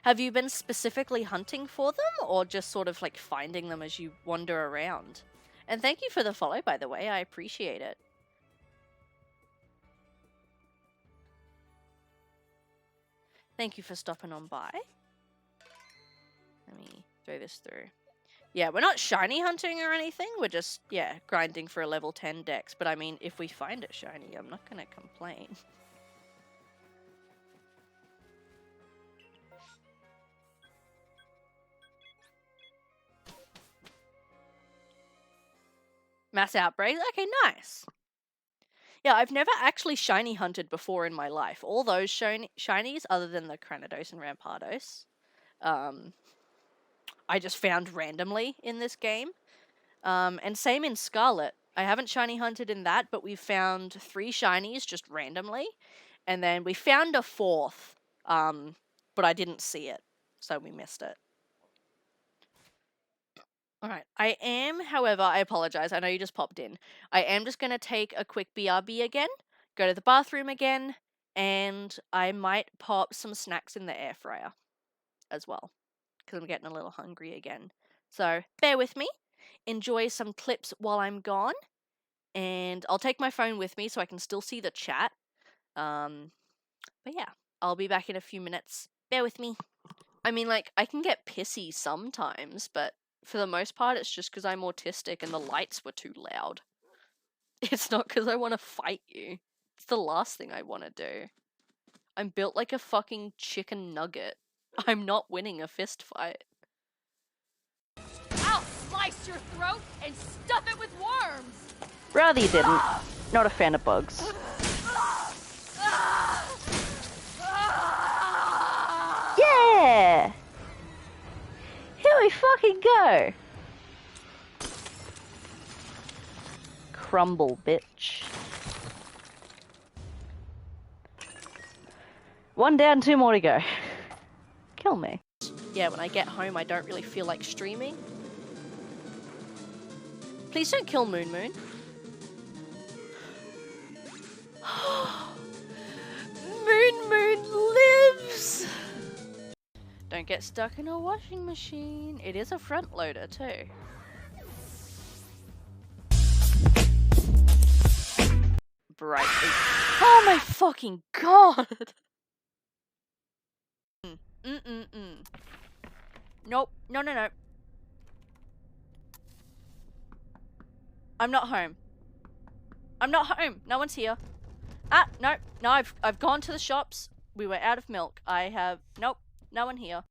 Have you been specifically hunting for them, or just sort of like finding them as you wander around? And thank you for the follow, by the way. I appreciate it. Thank you for stopping on by. Let me throw this through. Yeah, we're not shiny hunting or anything. We're just, yeah, grinding for a level 10 dex. But I mean, if we find it shiny, I'm not going to complain. Mass outbreak? Okay, nice. Yeah, I've never actually shiny hunted before in my life. All those shinies, other than the Cranidos and Rampardos, I just found randomly in this game. And same in Scarlet. I haven't shiny hunted in that, but we've found 3 shinies just randomly. And then we found a 4th, but I didn't see it, so we missed it. Alright, I am, however, I apologize, I know you just popped in. I am just going to take a quick BRB again, go to the bathroom again, and I might pop some snacks in the air fryer as well, because I'm getting a little hungry again. So, bear with me, enjoy some clips while I'm gone, and I'll take my phone with me so I can still see the chat. But yeah, I'll be back in a few minutes. Bear with me. I mean, like, I can get pissy sometimes, but for the most part, it's just because I'm autistic and the lights were too loud. It's not because I want to fight you. It's the last thing I want to do. I'm built like a fucking chicken nugget. I'm not winning a fist fight. I'll slice your throat and stuff it with worms! Rather you didn't. Not a fan of bugs. Yeah! Here we fucking go! Crumble, bitch. 1 down, 2 more to go. Kill me. Yeah, when I get home, I don't really feel like streaming. Please don't kill Moon Moon. Moon Moon lives! Don't get stuck in a washing machine. It is a front loader too. Brightly. Oh my fucking god! Nope. No, no, no. I'm not home. I'm not home. No one's here. Ah, no. No, I've gone to the shops. We were out of milk. Nope. No one here.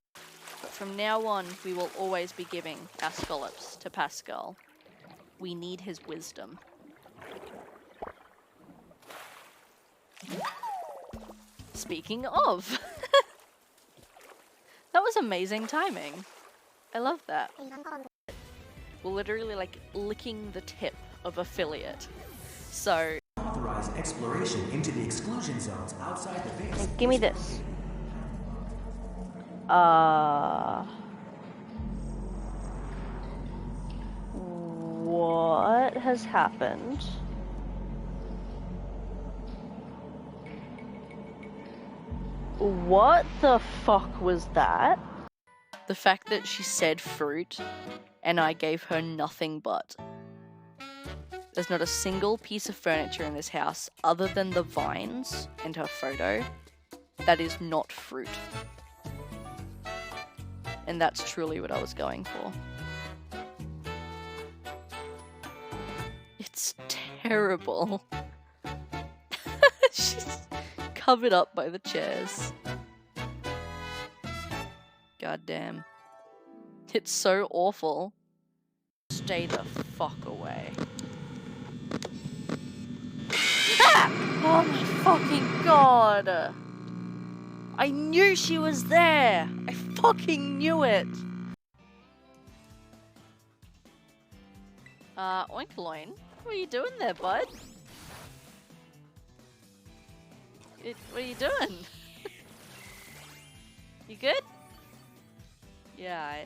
But from now on, we will always be giving our scallops to Pascal. We need his wisdom. Speaking of, that was amazing timing. I love that. We're literally like licking the tip of affiliate. So authorize exploration into the exclusion zones outside the base. Give me this. What has happened? What the fuck was that? The fact that she said fruit and I gave her nothing but. There's not a single piece of furniture in this house other than the vines and her photo. that is not fruit. And that's truly what I was going for. It's terrible. She's covered up by the chairs. God damn. It's so awful. Stay the fuck away. Ah! Oh my fucking god! I knew she was there! I fucking knew it! Oinkaloin, what are you doing there, bud? What are you doing? You good? Yeah,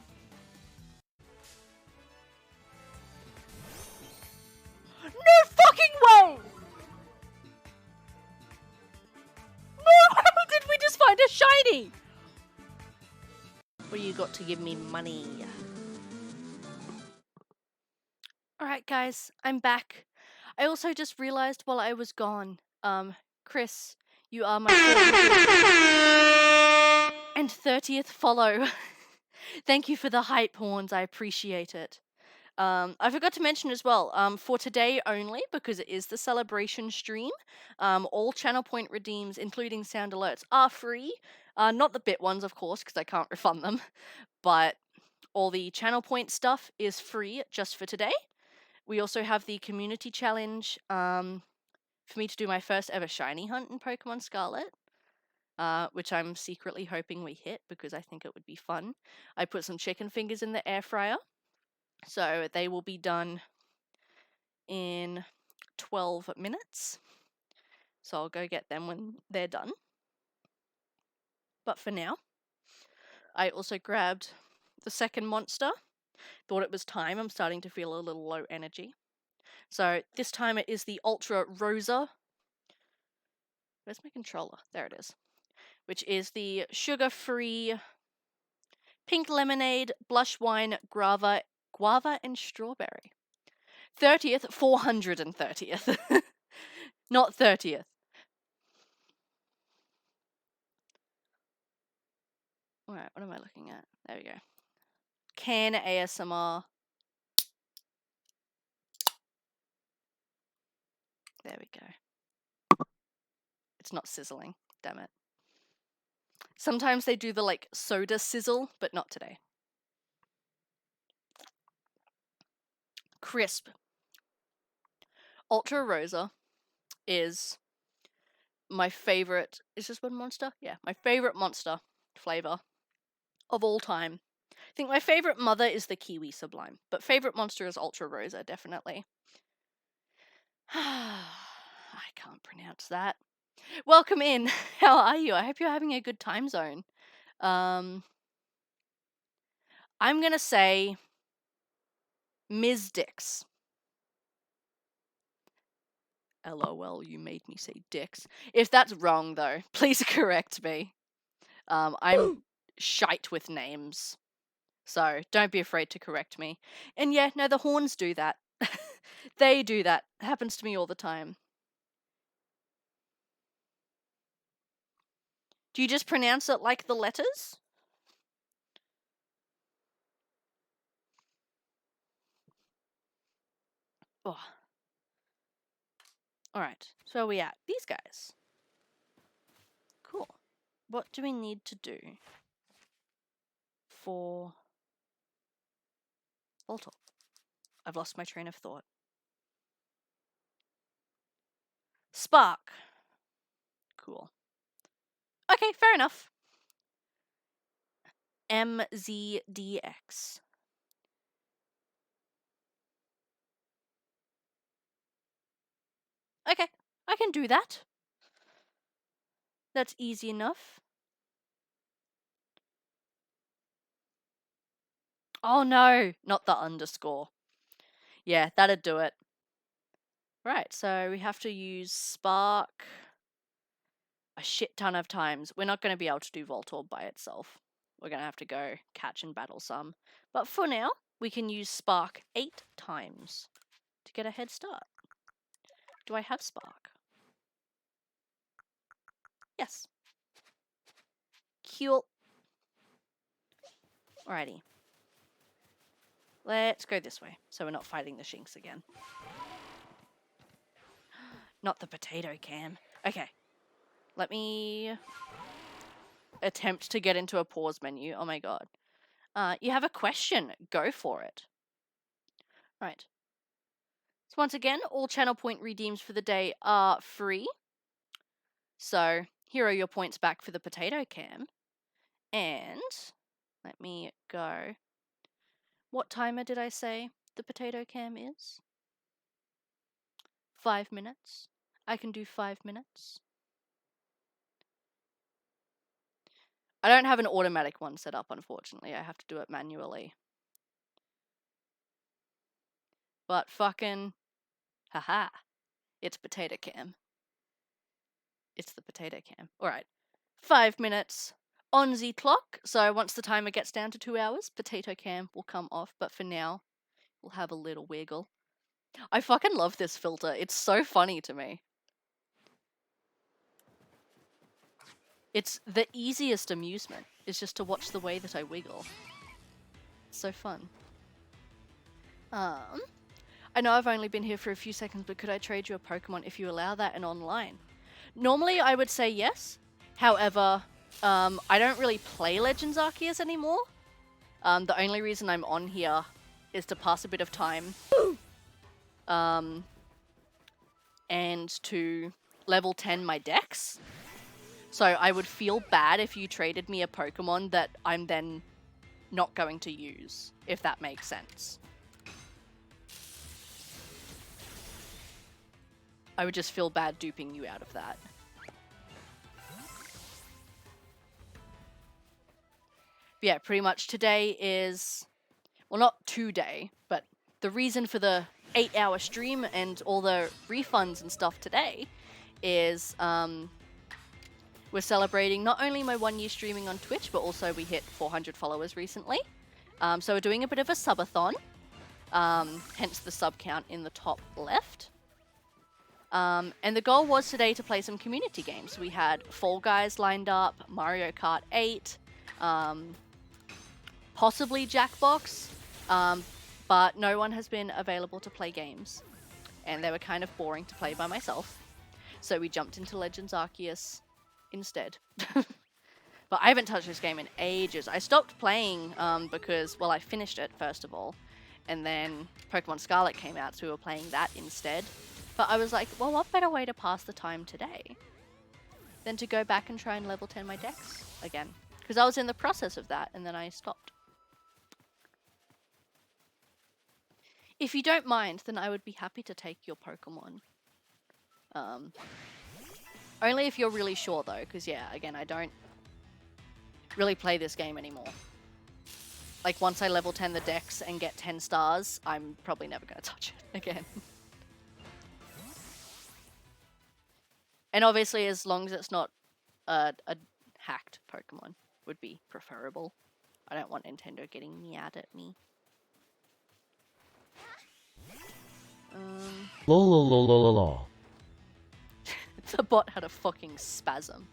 No fucking way! No, how did we just find a shiny? What do you got to give me money? Alright guys, I'm back. I also just realized while I was gone, Chris, you are my 400th and 30th follow. Thank you for the hype horns, I appreciate it. I forgot to mention as well, for today only, because it is the celebration stream, all channel point redeems, including sound alerts, are free. Not the bit ones, of course, because I can't refund them, but all the channel point stuff is free just for today. We also have the community challenge for me to do my first ever shiny hunt in Pokemon Scarlet, which I'm secretly hoping we hit because I think it would be fun. I put some chicken fingers in the air fryer, so they will be done in 12 minutes. So I'll go get them when they're done. But for now, I also grabbed the second monster. Thought it was time. I'm starting to feel a little low energy. So this time it is the Ultra Rosa. Where's my controller? There it is. Which is the sugar-free pink lemonade, blush wine, guava, and strawberry. 30th, 430th. Not 30th. Alright, what am I looking at? There we go. Can ASMR. There we go. It's not sizzling. Damn it. Sometimes they do the, like, soda sizzle, but not today. Crisp. Ultra Rosa is my favorite. Is this one monster? Yeah, my favorite monster flavor of all time. I think my favorite mother is the Kiwi Sublime, but favorite monster is Ultra Rosa, definitely. I can't pronounce that. Welcome in. How are you? I hope you're having a good time zone. I'm gonna say Ms. Dix. LOL, you made me say Dix. If that's wrong, though, please correct me. I'm shite with names, so don't be afraid to correct me. And yeah, no, the horns do that. They do that. It happens to me all the time. Do you just pronounce it like the letters? Oh. Alright, so where are we at? These guys. Cool. What do we need to do for Voltorb? I've lost my train of thought. Spark. Cool. Okay, fair enough. MZDX. Okay, I can do that. That's easy enough. Oh no, not the underscore. Yeah, that'd do it. Right, so we have to use Spark a shit ton of times. We're not going to be able to do Voltorb by itself. We're going to have to go catch and battle some. But for now, we can use Spark 8 times to get a head start. Do I have Spark? Yes. Cool. Alrighty. Let's go this way, so we're not fighting the Shinx again. Not the potato cam. Okay. Let me attempt to get into a pause menu. Oh my god. You have a question. Go for it. Right. So once again, all channel point redeems for the day are free. So here are your points back for the potato cam. And let me go. What timer did I say the potato cam is? 5 minutes. I can do 5 minutes. I don't have an automatic one set up, unfortunately. I have to do it manually. But fucking, haha, it's potato cam. It's the potato cam. Alright, 5 minutes on the clock. So once the timer gets down to 2 hours, potato cam will come off. But for now, we'll have a little wiggle. I fucking love this filter. It's so funny to me. It's the easiest amusement, is just to watch the way that I wiggle. It's so fun. I know I've only been here for a few seconds, but could I trade you a Pokemon if you allow that and online? Normally I would say yes. However, I don't really play Legends Arceus anymore. The only reason I'm on here is to pass a bit of time. And to level 10 my Dex. So I would feel bad if you traded me a Pokemon that I'm then not going to use, if that makes sense. I would just feel bad duping you out of that. But yeah, pretty much today is, well, not today, but the reason for the 8-hour stream and all the refunds and stuff today is we're celebrating not only my 1 year streaming on Twitch, but also we hit 400 followers recently. So we're doing a bit of a subathon, hence the sub count in the top left. And the goal was today to play some community games. We had Fall Guys lined up, Mario Kart 8, possibly Jackbox, but no one has been available to play games. And they were kind of boring to play by myself. So we jumped into Legends Arceus instead. But I haven't touched this game in ages. I stopped playing because, well, I finished it, first of all. And then Pokemon Scarlet came out, so we were playing that instead. But I was like, well, what better way to pass the time today than to go back and try and level 10 my Dex again? Because I was in the process of that, and then I stopped. If you don't mind, then I would be happy to take your Pokemon. Only if you're really sure, though, because, yeah, again, I don't really play this game anymore. Like, once I level 10 the Dex and get 10 stars, I'm probably never going to touch it again. And obviously, as long as it's not a hacked Pokemon, would be preferable. I don't want Nintendo getting mad at me. Lol. The bot had a fucking spasm.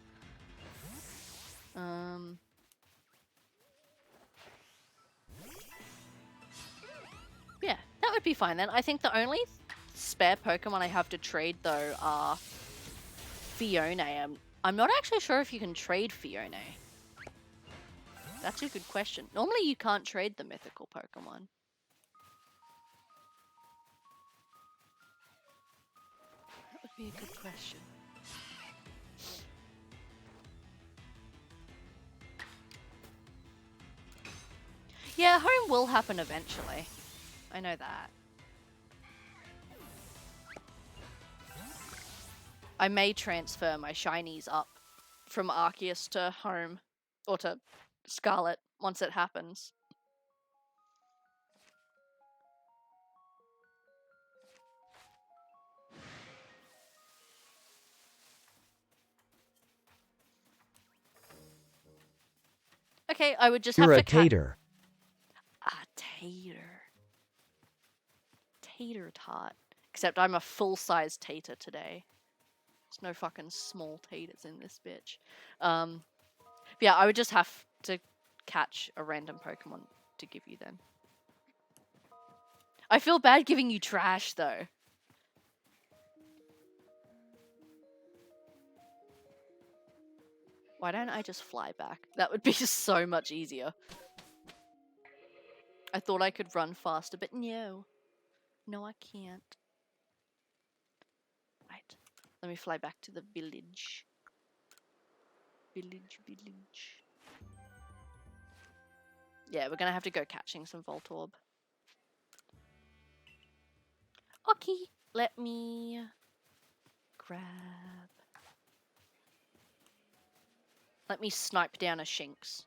Yeah, that would be fine then. I think the only spare Pokemon I have to trade, though, are Fiona. I'm not actually sure if you can trade Fiona. That's a good question. Normally you can't trade the mythical Pokemon. That would be a good question. Yeah, home will happen eventually. I know that. I may transfer my shinies up from Arceus to home, or to Scarlet, once it happens. Okay, I would just You're have a to tater. Ah, tater. Tater tot. Except I'm a full-size tater today. There's no fucking small taters in this bitch. Yeah, I would just have to catch a random Pokemon to give you then. I feel bad giving you trash, though. Why don't I just fly back? That would be so much easier. I thought I could run faster, but no. No, I can't. Right. Let me fly back to the village. Village. Yeah, we're gonna have to go catching some Voltorb. Okay, let me grab... Let me snipe down a Shinx.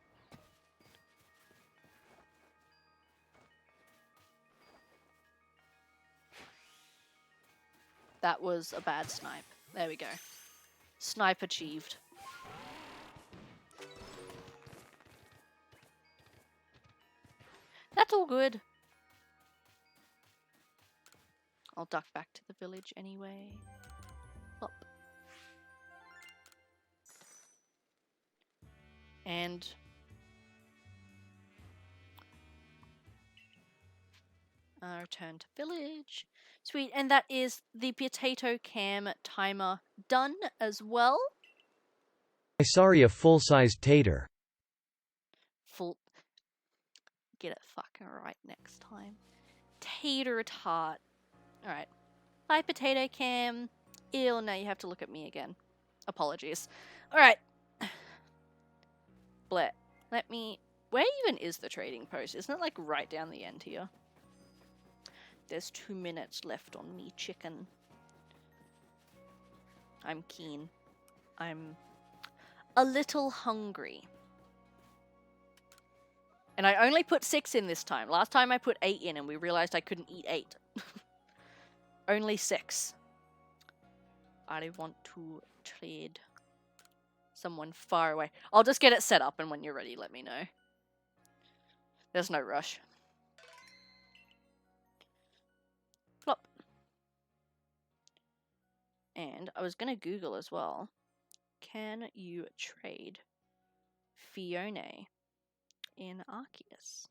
That was a bad snipe. There we go. Snipe achieved. That's all good. I'll duck back to the village anyway. Plop. And... return to village. Sweet, and that is the potato cam timer done as well. Sorry, a full-sized tater. Full... Get it fucking right next time. Tater tart. Alright. Bye, potato cam. Ew, now you have to look at me again. Apologies. Alright. Bleh. Let me... Where even is the trading post? Isn't it like right down the end here? There's 2 minutes left on me, chicken. I'm keen. I'm a little hungry. And I only put 6 in this time. Last time I put 8 in and we realized I couldn't eat 8. Only 6. I want to trade someone far away. I'll just get it set up and when you're ready, let me know. There's no rush. Flop. And I was going to Google as well. Can you trade Fiona in Arceus?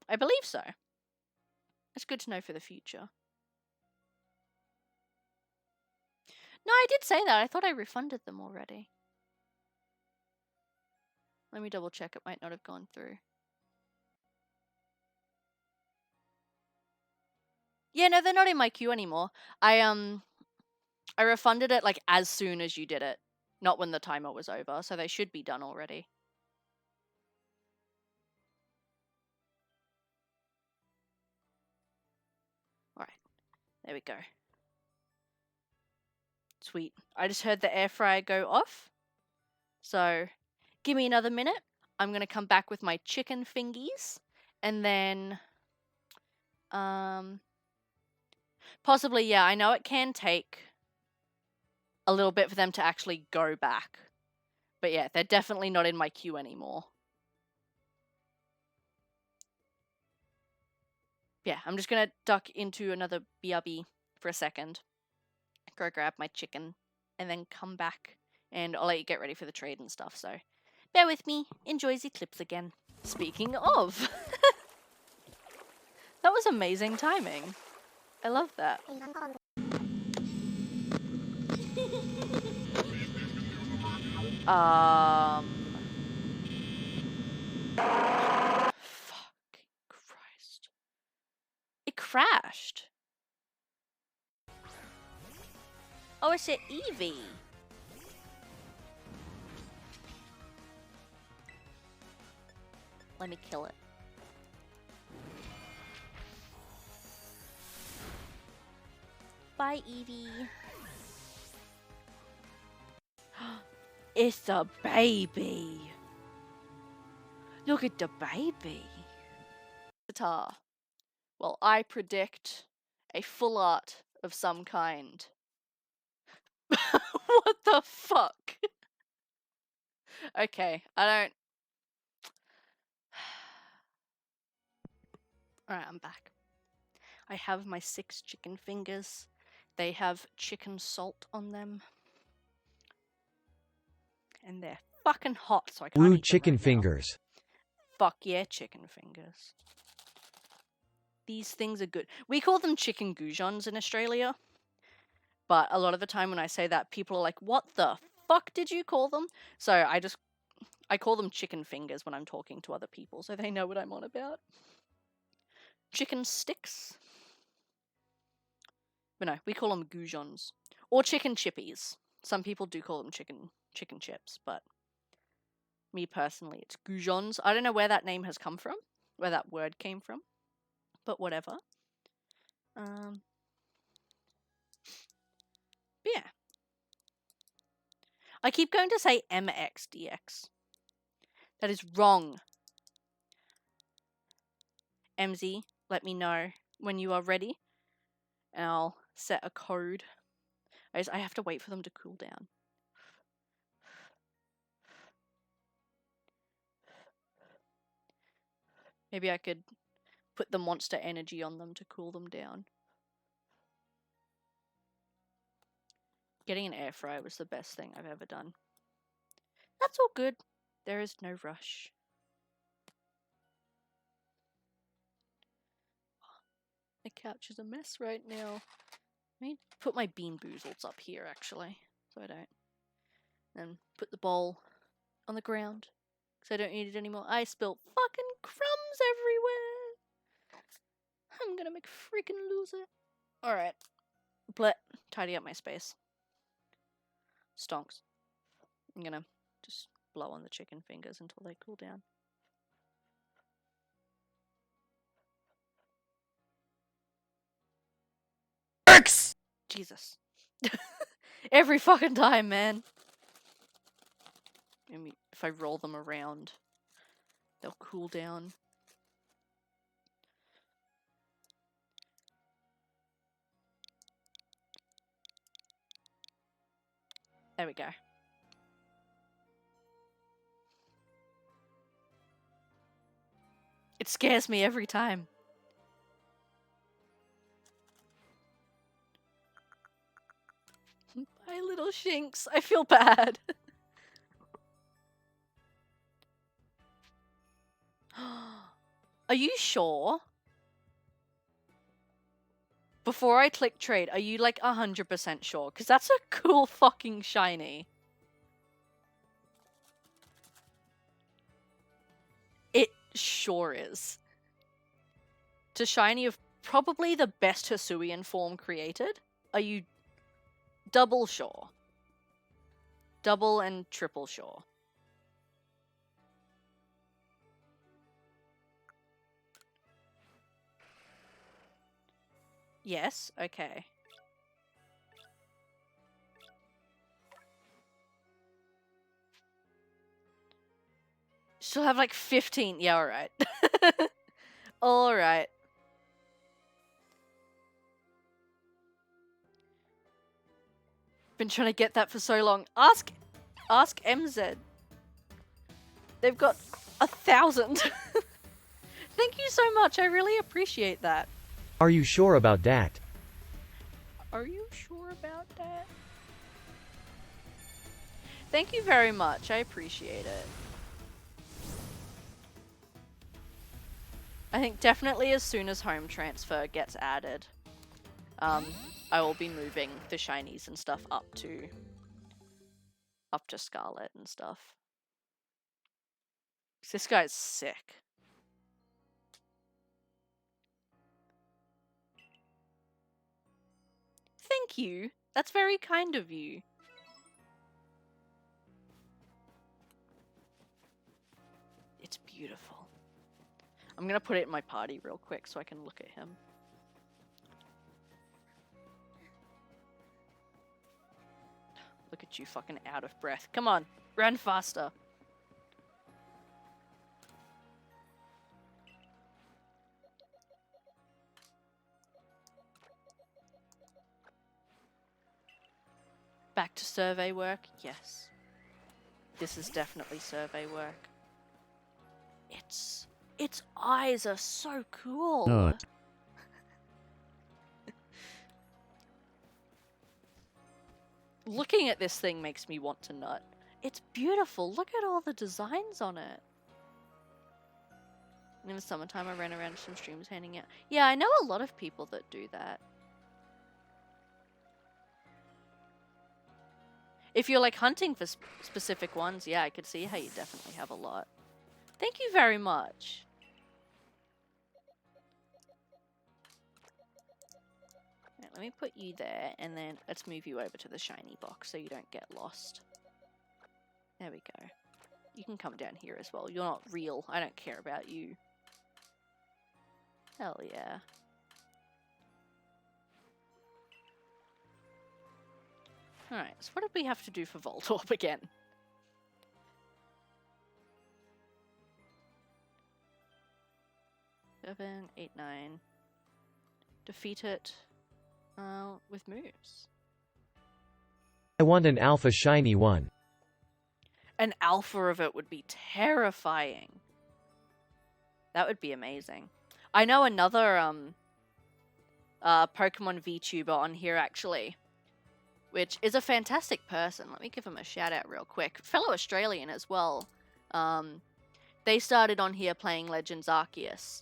I believe so. It's good to know for the future. No, I did say that. I thought I refunded them already. Let me double check. It might not have gone through. Yeah, no, they're not in my queue anymore. I refunded it like as soon as you did it, not when the timer was over, so they should be done already. Alright, there we go. Sweet. I just heard the air fryer go off. So, give me another minute. I'm going to come back with my chicken fingies. And then, possibly, yeah, I know it can take a little bit for them to actually go back. But yeah, they're definitely not in my queue anymore. Yeah, I'm just going to duck into another BRB for a second. Go grab my chicken, and then come back. And I'll let you get ready for the trade and stuff, so bear with me. Enjoy the clips again. Speaking of... That was amazing timing. I love that. Fuck Christ. It crashed. Oh, it's an Eevee. Let me kill it. Bye, Eevee. It's a baby. Look at the baby. Guitar. Well, I predict a full art of some kind. What the fuck? Okay, I don't... Alright, I'm back. I have my 6 chicken fingers. They have chicken salt on them. And they're fucking hot, so I can't Woo eat them chicken right now. fingers. Fuck yeah, chicken fingers. These things are good. We call them chicken goujons in Australia. But a lot of the time when I say that, people are like, what the fuck did you call them? So I call them chicken fingers when I'm talking to other people, so they know what I'm on about. Chicken sticks. But no, we call them goujons. Or chicken chippies. Some people do call them chicken chips, but me personally, it's goujons. I don't know where that name has come from, where that word came from, but whatever. But yeah. I keep going to say MXDX. That is wrong. MZ, let me know when you are ready, and I'll set a code. I have to wait for them to cool down. Maybe I could put the monster energy on them to cool them down. Getting an air fryer was the best thing I've ever done. That's all good. There is no rush. The couch is a mess right now. I need to put my bean boozles up here, actually, so I don't. And put the bowl on the ground, because I don't need it anymore. I spilled fucking crumbs everywhere. I'm gonna make a freaking loser. Alright. Tidy up my space. Stonks. I'm gonna just blow on the chicken fingers until they cool down. Works! Jesus. Every fucking time, man. I mean, if I roll them around, they'll cool down. There we go. It scares me every time. My little shinks. I feel bad. Are you sure? Before I click trade, are you like 100% sure? Because that's a cool fucking shiny. It sure is. It's a shiny of probably the best Hisuian form created. Are you double sure? Double and triple sure. Yes, okay. She'll have like 15. Yeah, alright. Alright. Been trying to get that for so long. Ask MZ. They've got 1,000. Thank you so much. I really appreciate that. Are you sure about that? Are you sure about that? Thank you very much. I appreciate it. I think definitely as soon as home transfer gets added, I will be moving the shinies and stuff up to Scarlet and stuff. This guy's sick. Thank you. That's very kind of you. It's beautiful. I'm gonna put it in my party real quick so I can look at him. Look at you fucking out of breath. Come on, run faster. Back to survey work? Yes. This is definitely survey work. Its eyes are so cool. Oh. Looking at this thing makes me want to nut. It's beautiful. Look at all the designs on it. And in the summertime, I ran around some streams handing out. Yeah, I know a lot of people that do that. If you're like hunting for specific ones, yeah, I could see how you definitely have a lot. Thank you very much. Right, let me put you there, and then let's move you over to the shiny box so you don't get lost. There we go. You can come down here as well. You're not real. I don't care about you. Hell yeah. Alright, so what did we have to do for Voltorb again? 7, 8, 9. Defeat it with moves. I want an alpha shiny one. An alpha of it would be terrifying. That would be amazing. I know another Pokemon VTuber on here actually, which is a fantastic person. Let me give him a shout out real quick. Fellow Australian as well. They started on here playing Legends Arceus.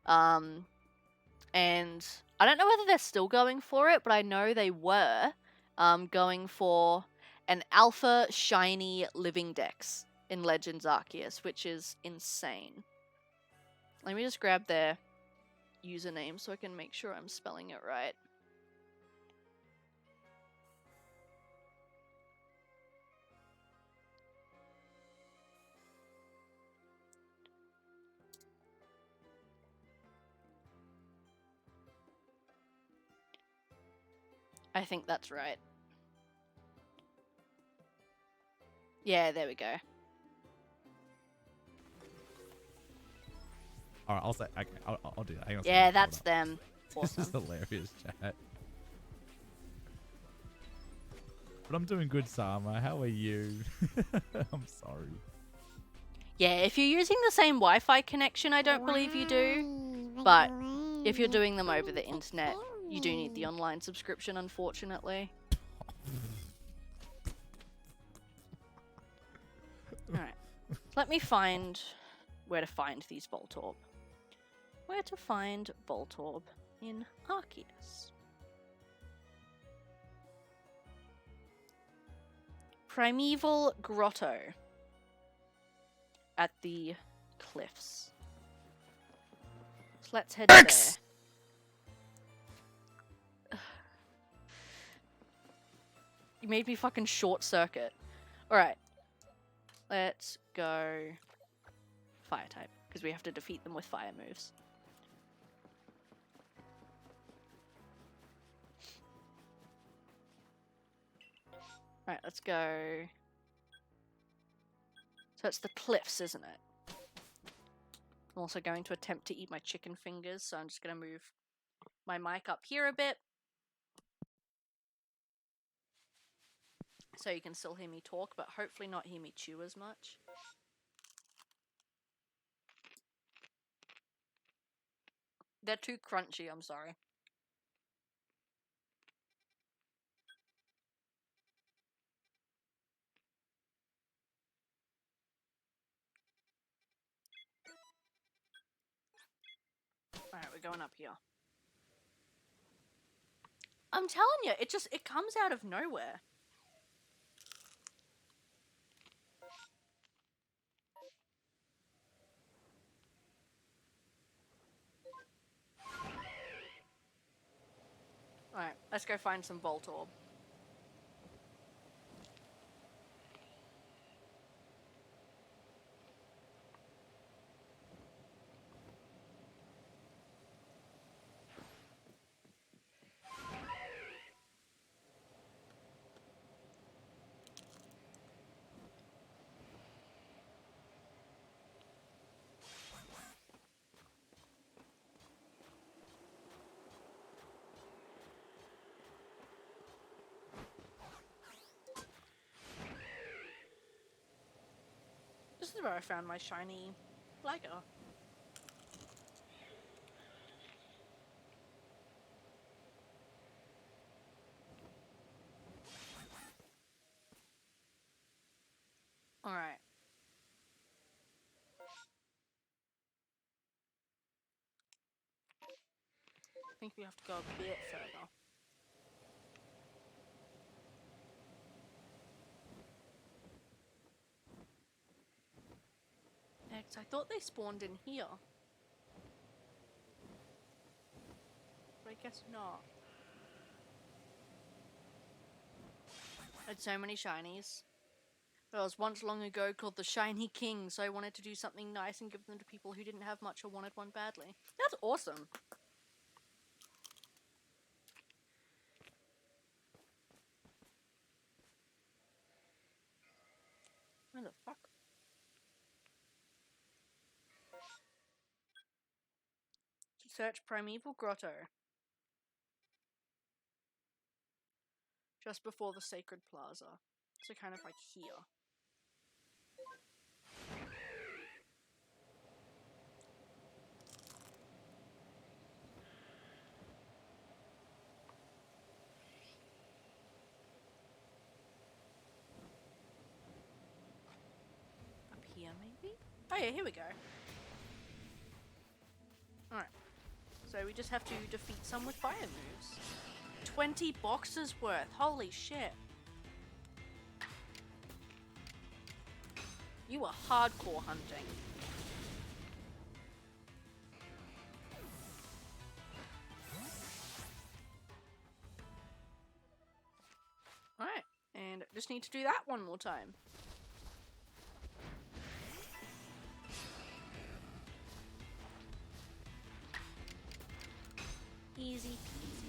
And I don't know whether they're still going for it, but I know they were going for an alpha shiny living dex in Legends Arceus, which is insane. Let me just grab their username so I can make sure I'm spelling it right. I think that's right. Yeah, there we go. All right, I'll say. Okay, I'll do that. Hang on a Yeah, second. that's them. This is hilarious, chat. But I'm doing good, Sama. How are you? I'm sorry. Yeah, if you're using the same Wi-Fi connection, I don't believe you do. But if you're doing them over the internet, you do need the online subscription, unfortunately. Alright. Let me find where to find these Voltorb. Where to find Voltorb in Arceus. Primeval Grotto. At the cliffs. So let's head there. You made me fucking short circuit. Alright. Let's go fire type, because we have to defeat them with fire moves. Alright, let's go. So it's the cliffs, isn't it? I'm also going to attempt to eat my chicken fingers, so I'm just going to move my mic up here a bit. So you can still hear me talk, but hopefully not hear me chew as much. They're too crunchy, I'm sorry. Alright, we're going up here. I'm telling you, it comes out of nowhere. Alright, let's go find some Voltorb. This is where I found my shiny flagger. Alright. I think we have to go a bit further. X, I thought they spawned in here. But I guess not. I had so many shinies. There was once long ago called the Shiny King, so I wanted to do something nice and give them to people who didn't have much or wanted one badly. That's awesome! Where the fuck? Search Primeval Grotto. Just before the Sacred Plaza. So kind of like here. Up here maybe? Oh yeah, here we go. Alright. So we just have to defeat some with fire moves. 20 boxes worth. Holy shit. You are hardcore hunting. Alright, and just need to do that one more time. Easy peasy.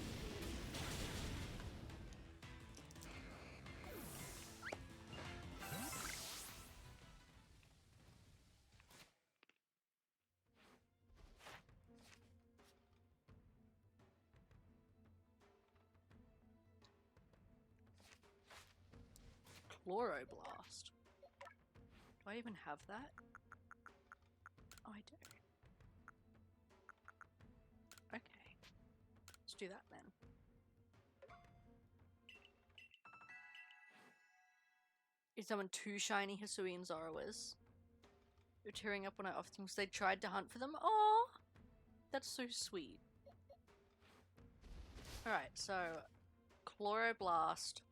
Chloroblast. Do I even have that? Oh, I do. Okay. Let's do that then. Is someone too shiny Hisui and Zoroas? You're tearing up when I often because they tried to hunt for them. Oh, that's so sweet. Alright, so Chloroblast.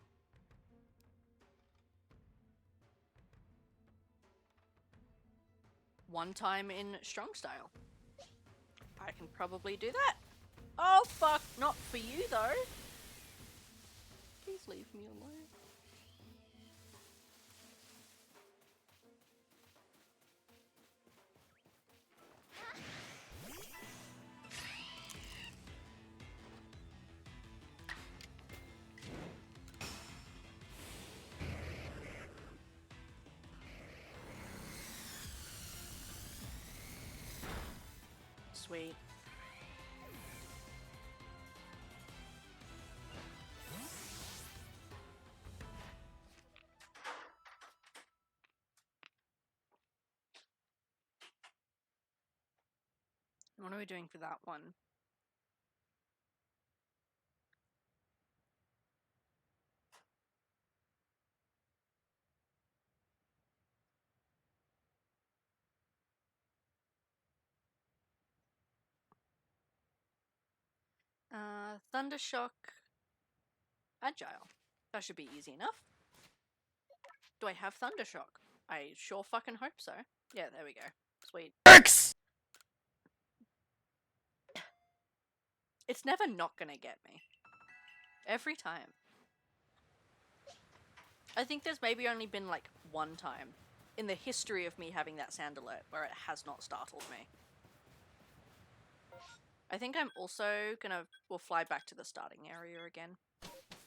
One time in strong style. I can probably do that. Oh fuck, not for you though. Please leave me alone. Sweet. What are we doing for that one? Thundershock. Agile. That should be easy enough. Do I have Thundershock? I sure fucking hope so. Yeah, there we go. Sweet. X! It's never not gonna get me. Every time. I think there's maybe only been like one time in the history of me having that sound alert where it has not startled me. I think I'm also gonna, we'll fly back to the starting area again.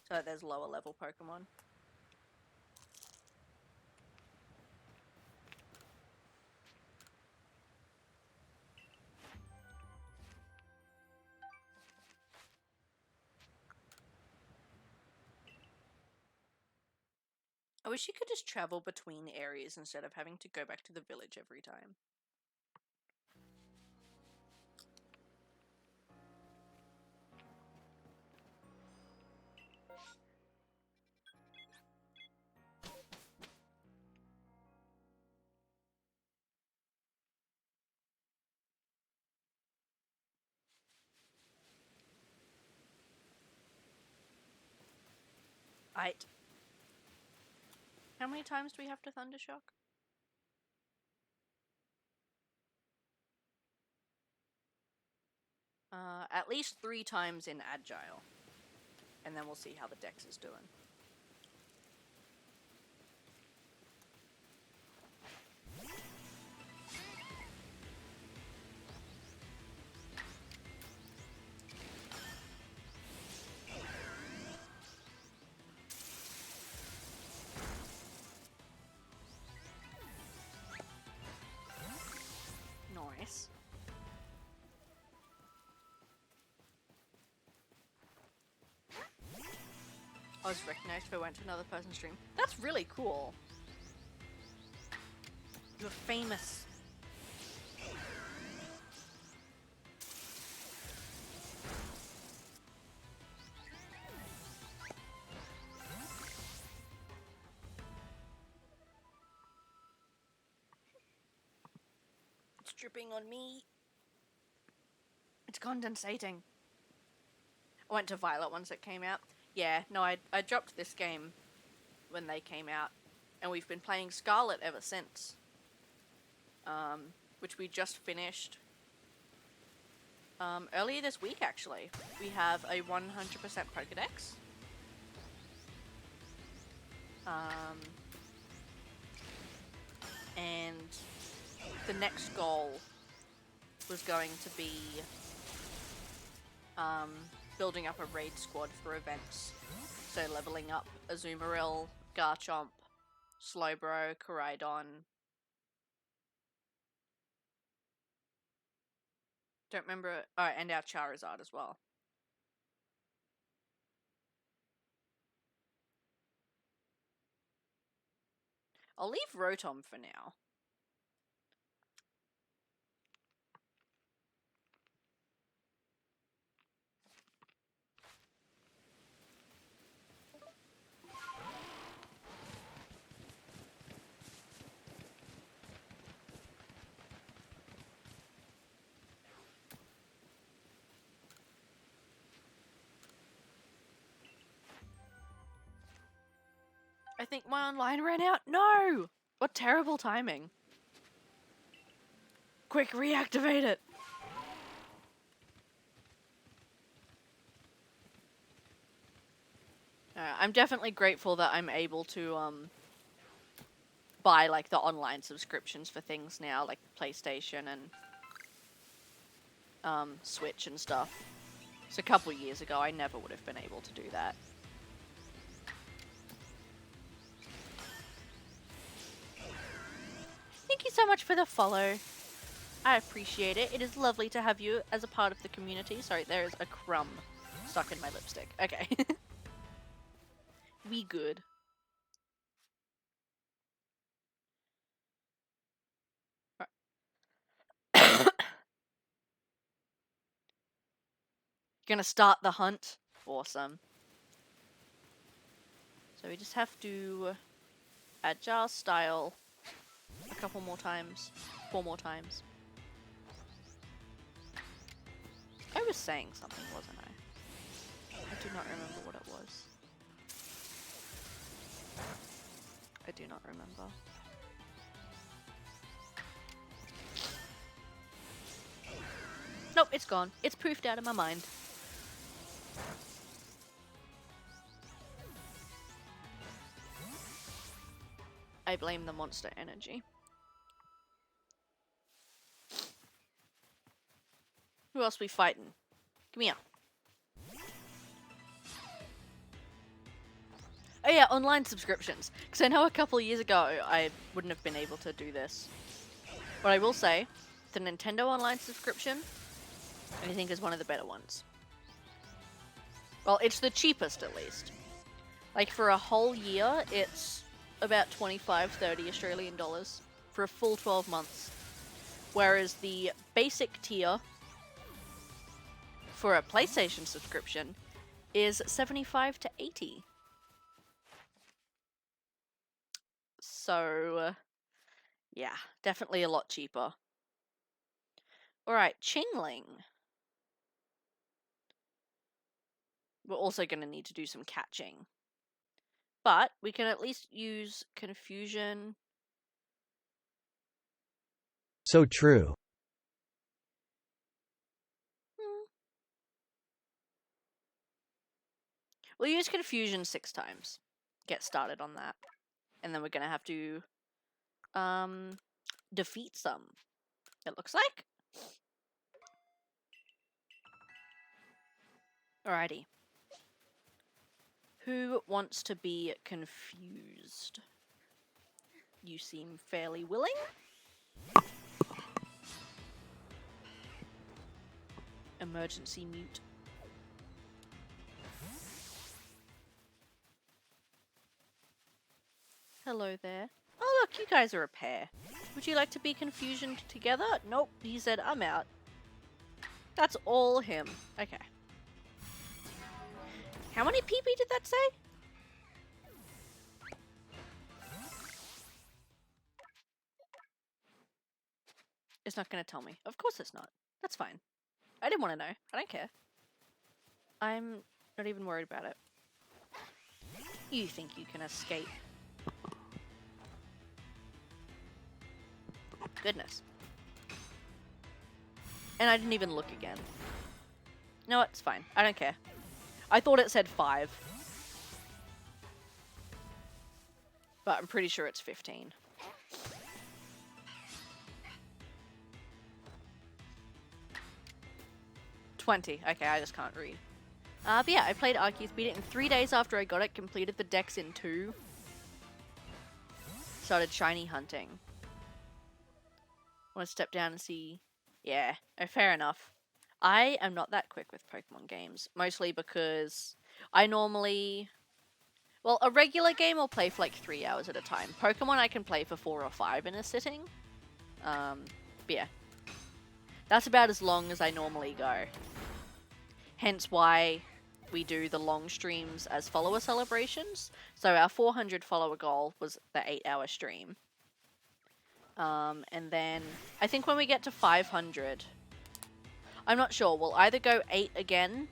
So that there's lower level Pokemon. wish you could just travel between areas instead of having to go back to the village every time. Right. How many times do we have to Thundershock? At least 3 times in Agile. And then we'll see how the Dex is doing. Nice. I was recognized if I went to another person's stream. That's really cool. You're famous. It's dripping on me. It's condensating. I went to Violet once it came out. Yeah, no, I dropped this game when they came out, and we've been playing Scarlet ever since. Which we just finished earlier this week, actually. We have a 100% Pokedex. And the next goal was going to be building up a raid squad for events. So leveling up Azumarill, Garchomp, Slowbro, Koraidon. Don't remember. Oh, and our Charizard as well. I'll leave Rotom for now. I think my online ran out. No! What terrible timing. Quick, reactivate it! I'm definitely grateful that I'm able to, buy, like, the online subscriptions for things now, like PlayStation and, Switch and stuff. So a couple years ago, I never would have been able to do that. Thank you so much for the follow. I appreciate it. It is lovely to have you as a part of the community. Sorry, there is a crumb stuck in my lipstick. Okay. We good. Gonna start the hunt. Awesome. So we just have to Agile style a couple more times. 4 more times. I was saying something, wasn't I? I do not remember what it was. I do not remember. Nope, it's gone. It's poofed out of my mind. I blame the monster energy. Who else we fighting? Come here. Oh yeah, online subscriptions. Because I know a couple of years ago I wouldn't have been able to do this. But I will say, the Nintendo online subscription, I think is one of the better ones. Well, it's the cheapest at least. Like for a whole year, it's about 25-30 Australian dollars for a full 12 months. Whereas the basic tier for a PlayStation subscription is 75 to 80. So, yeah, definitely a lot cheaper. Alright, Chingling. We're also going to need to do some catching. But we can at least use Confusion. So true. We'll use Confusion 6 times. Get started on that. And then we're going to have to defeat some, it looks like. Alrighty. Who wants to be confused? You seem fairly willing. Emergency mute. Hello there. Oh look, you guys are a pair. Would you like to be confusion together? Nope, he said I'm out. That's all him. Okay. How many PP did that say? It's not going to tell me. Of course it's not. That's fine. I didn't want to know. I don't care. I'm not even worried about it. You think you can escape. Goodness. And I didn't even look again. No, it's fine. I don't care. I thought it said 5. But I'm pretty sure it's 15. $20. Okay, I just can't read. But yeah, I played Arceus, beat it in 3 days after I got it, completed the Dex in 2. Started shiny hunting. Want to step down and see... Yeah, fair enough. I am not that quick with Pokemon games, mostly because I normally... Well, a regular game I'll play for like 3 hours at a time. Pokemon I can play for 4 or 5 in a sitting. But yeah. That's about as long as I normally go. Hence why we do the long streams as follower celebrations. So our 400 follower goal was the 8-hour stream. And then I think when we get to 500, I'm not sure, we'll either go 8 again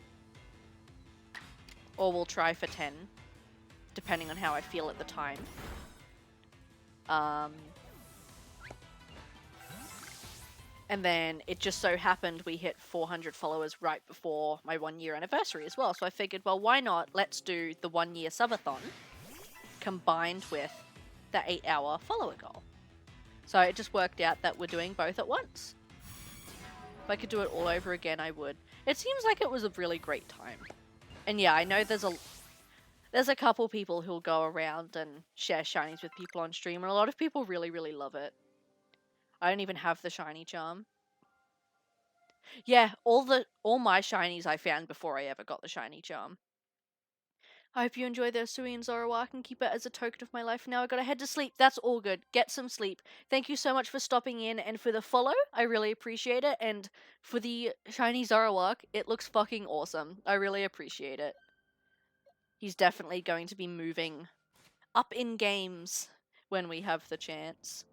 or we'll try for 10, depending on how I feel at the time. And then it just so happened we hit 400 followers right before my 1-year anniversary as well. So I figured, well, why not? Let's do the 1-year subathon combined with the 8-hour follower goal. So it just worked out that we're doing both at once. If I could do it all over again, I would. It seems like it was a really great time. And yeah, I know there's a couple people who'll go around and share shinies with people on stream, and a lot of people really, really love it. I don't even have the shiny charm. Yeah, all my shinies I found before I ever got the shiny charm. I hope you enjoy the Sui and Zoroark and keep it as a token of my life. Now I gotta head to sleep. That's all good. Get some sleep. Thank you so much for stopping in and for the follow. I really appreciate it. And for the shiny Zoroark, it looks fucking awesome. I really appreciate it. He's definitely going to be moving up in games when we have the chance.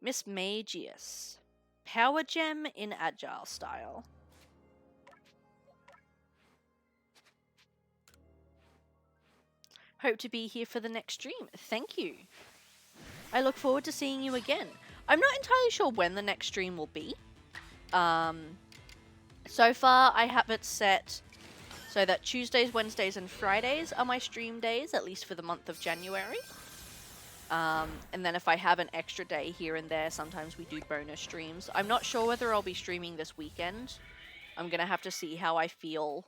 Miss Magius. Power Gem in Agile style. Hope to be here for the next stream. Thank you. I look forward to seeing you again. I'm not entirely sure when the next stream will be. So far, I have it set so that Tuesdays, Wednesdays, and Fridays are my stream days, at least for the month of January. And then if I have an extra day here and there, sometimes we do bonus streams. I'm not sure whether I'll be streaming this weekend. I'm going to have to see how I feel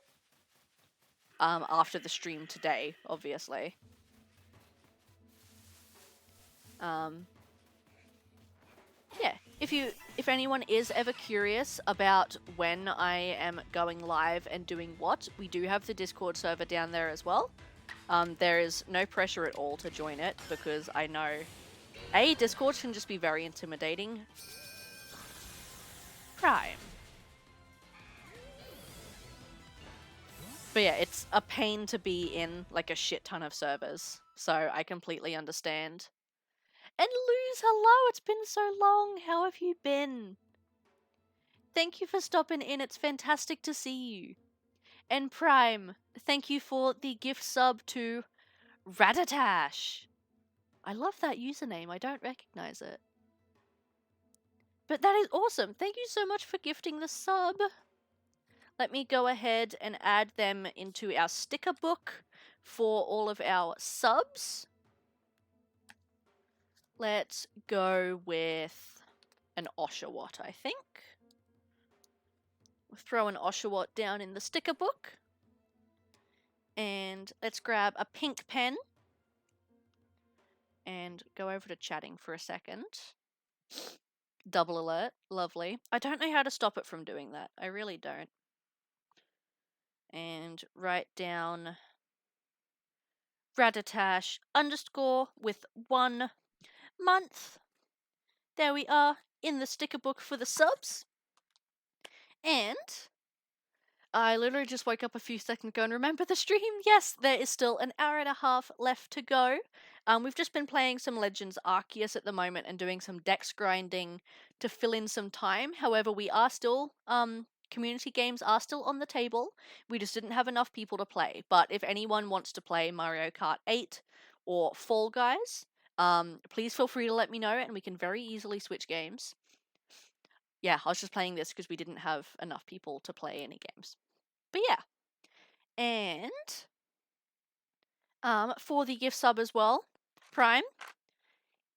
after the stream today, obviously. Yeah, if anyone is ever curious about when I am going live and doing what, we do have the Discord server down there as well. There is no pressure at all to join it because I know, A, Discord can just be very intimidating. Prime. But yeah, it's a pain to be in like a shit ton of servers, so I completely understand. And Luz, hello, it's been so long. How have you been? Thank you for stopping in. It's fantastic to see you. And Prime, thank you for the gift sub to Radatash. I love that username. I don't recognize it. But that is awesome. Thank you so much for gifting the sub. Let me go ahead and add them into our sticker book for all of our subs. Let's go with an Oshawott, I think. We'll throw an Oshawott down in the sticker book. And let's grab a pink pen. And go over to chatting for a second. Double alert. Lovely. I don't know how to stop it from doing that. I really don't. And write down Radatash _ with 1 month. There we are in the sticker book for the subs. And I literally just woke up a few seconds ago and remember the stream. Yes, there is still an hour and a half left to go. We've just been playing some Legends Arceus at the moment and doing some dex grinding to fill in some time. However, we are still, community games are still on the table. We just didn't have enough people to play. But if anyone wants to play Mario Kart 8 or Fall Guys, please feel free to let me know and we can very easily switch games. Yeah, I was just playing this because we didn't have enough people to play any games. But yeah. And for the gift sub as well, Prime,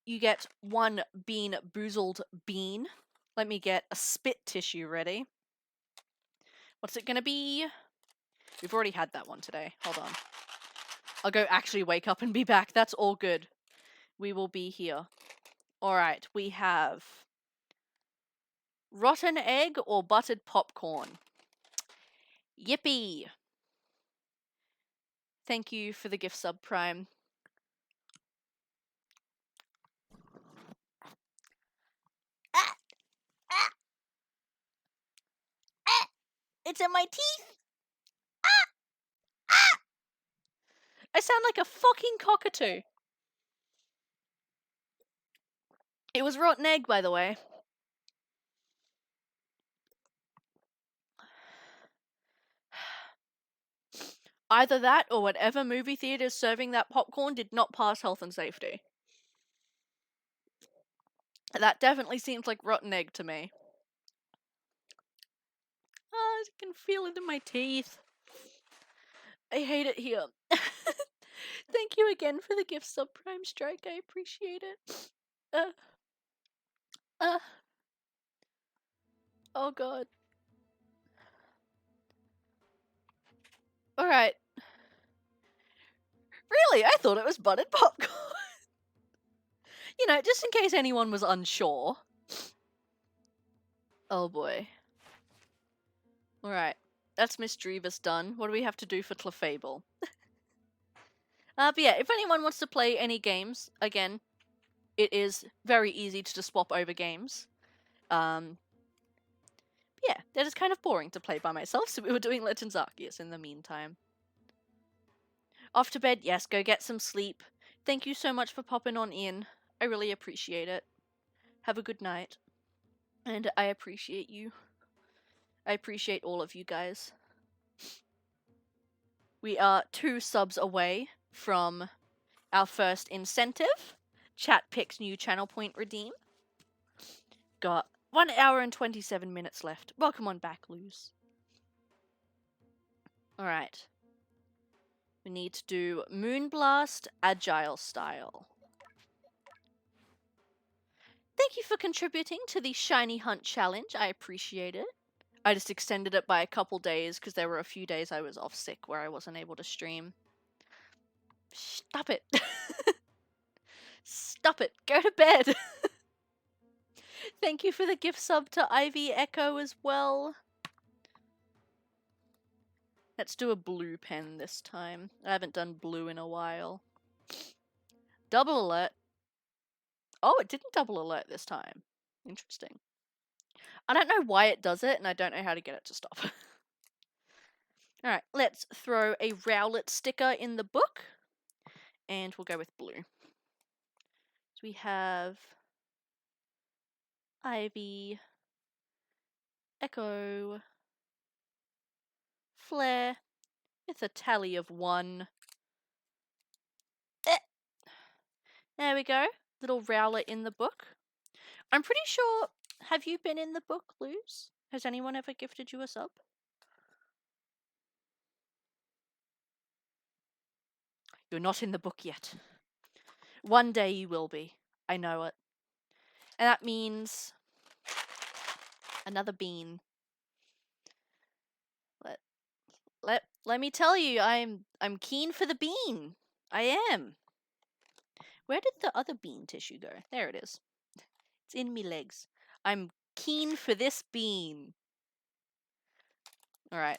you get 1 Bean Boozled bean. Let me get a spit tissue ready. What's it gonna be? We've already had that one today. Hold on. I'll go actually wake up and be back. That's all good. We will be here. Alright, we have rotten egg or buttered popcorn. Yippee! Thank you for the gift sub, Prime. It's in my teeth! I sound like a fucking cockatoo. It was rotten egg, by the way. Either that or whatever movie theater is serving that popcorn did not pass health and safety. That definitely seems like rotten egg to me. Oh, I can feel it in my teeth. I hate it here. Thank you again for the gift sub, Prime Strike. I appreciate it. Oh god. Alright. Really? I thought it was buttered popcorn. You know, just in case anyone was unsure. Oh boy. Alright. That's Miss Drevis done. What do we have to do for Clefable? But yeah, if anyone wants to play any games, again, it is very easy to just swap over games. Yeah, that is kind of boring to play by myself, so we were doing Legends Arceus in the meantime. Off to bed, yes, go get some sleep. Thank you so much for popping on in. I really appreciate it. Have a good night. And I appreciate you. I appreciate all of you guys. We are 2 subs away from our first incentive. Chat picks new channel point redeem. Got 1 hour and 27 minutes left. Welcome on back, Luz. Alright. We need to do Moonblast Agile style. Thank you for contributing to the Shiny Hunt Challenge. I appreciate it. I just extended it by a couple days because there were a few days I was off sick where I wasn't able to stream. Stop it. Stop it. Go to bed. Thank you for the gift sub to Ivy Echo as well. Let's do a blue pen this time. I haven't done blue in a while. Double alert. Oh, it didn't double alert this time. Interesting. I don't know why it does it, and I don't know how to get it to stop. Alright, let's throw a Rowlet sticker in the book. And we'll go with blue. So we have Ivy, Echo, Flare, with a tally of 1. There we go. Little Rowlet in the book. I'm pretty sure... Have you been in the book, Luz? Has anyone ever gifted you a sub? You're not in the book yet. One day you will be. I know it. And that means... another bean. Let me tell you, I'm keen for the bean. I am. Where did the other bean tissue go? There it is. It's in me legs. I'm keen for this bean. Alright.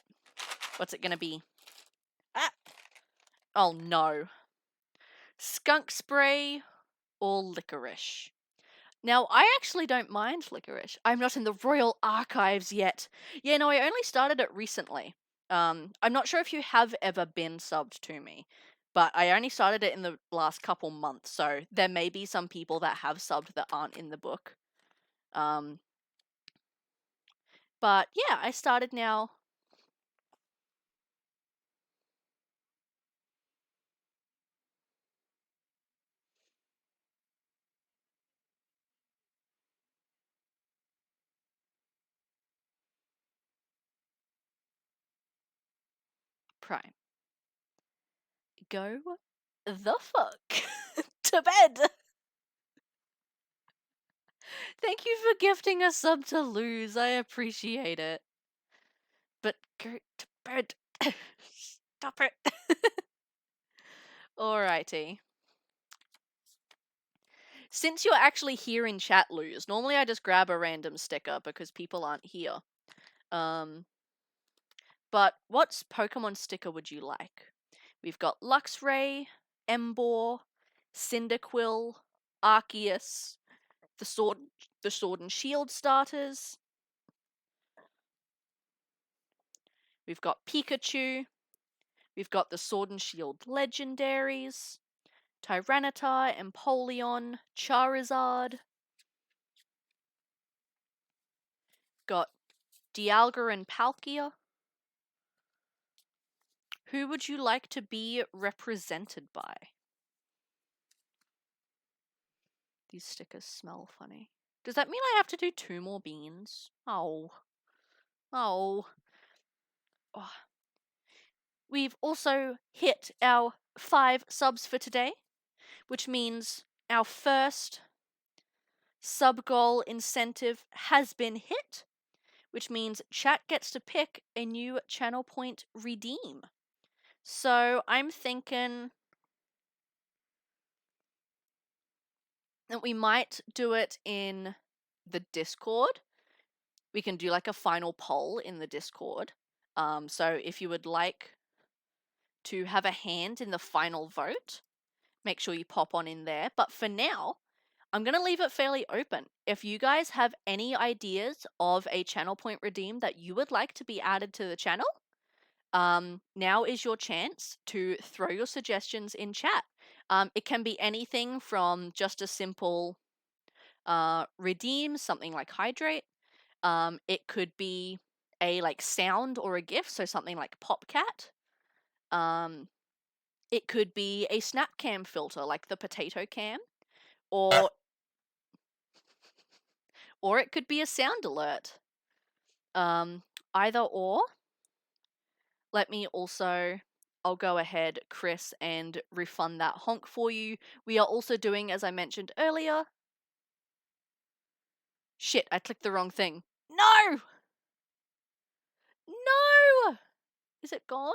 What's it gonna be? Ah! Oh no. Skunk spray or licorice? Now, I actually don't mind licorice. I'm not in the Royal Archives yet. Yeah, no, I only started it recently. I'm not sure if you have ever been subbed to me, but I only started it in the last couple months, so there may be some people that have subbed that aren't in the book. But yeah, I started now. Prime. Go the fuck to bed. Thank you for gifting a sub to Luz. I appreciate it. But go to bed. Stop it. Alrighty. Since you're actually here in chat, Luz, normally I just grab a random sticker because people aren't here. But what Pokemon sticker would you like? We've got Luxray, Emboar, Cyndaquil, Arceus, the Sword and Shield starters. We've got Pikachu. We've got the Sword and Shield legendaries. Tyranitar, Empoleon, Charizard. Got Dialga and Palkia. Who would you like to be represented by? These stickers smell funny. Does that mean I have to do 2 more beans? Oh. Oh. Oh. We've also hit our 5 subs for today, which means our first sub goal incentive has been hit, which means chat gets to pick a new channel point redeem. So I'm thinking that we might do it in the Discord. We can do like a final poll in the Discord. So if you would like to have a hand in the final vote, make sure you pop on in there. But for now, I'm going to leave it fairly open. If you guys have any ideas of a channel point redeem that you would like to be added to the channel, now is your chance to throw your suggestions in chat. It can be anything from just a simple redeem, something like hydrate. It could be a like sound or a GIF, so something like Popcat. It could be a snap cam filter, like the potato cam, or it could be a sound alert. Either or. Let me also, I'll go ahead, Chris, and refund that honk for you. We are also doing, as I mentioned earlier... Shit, I clicked the wrong thing. No! No! Is it gone?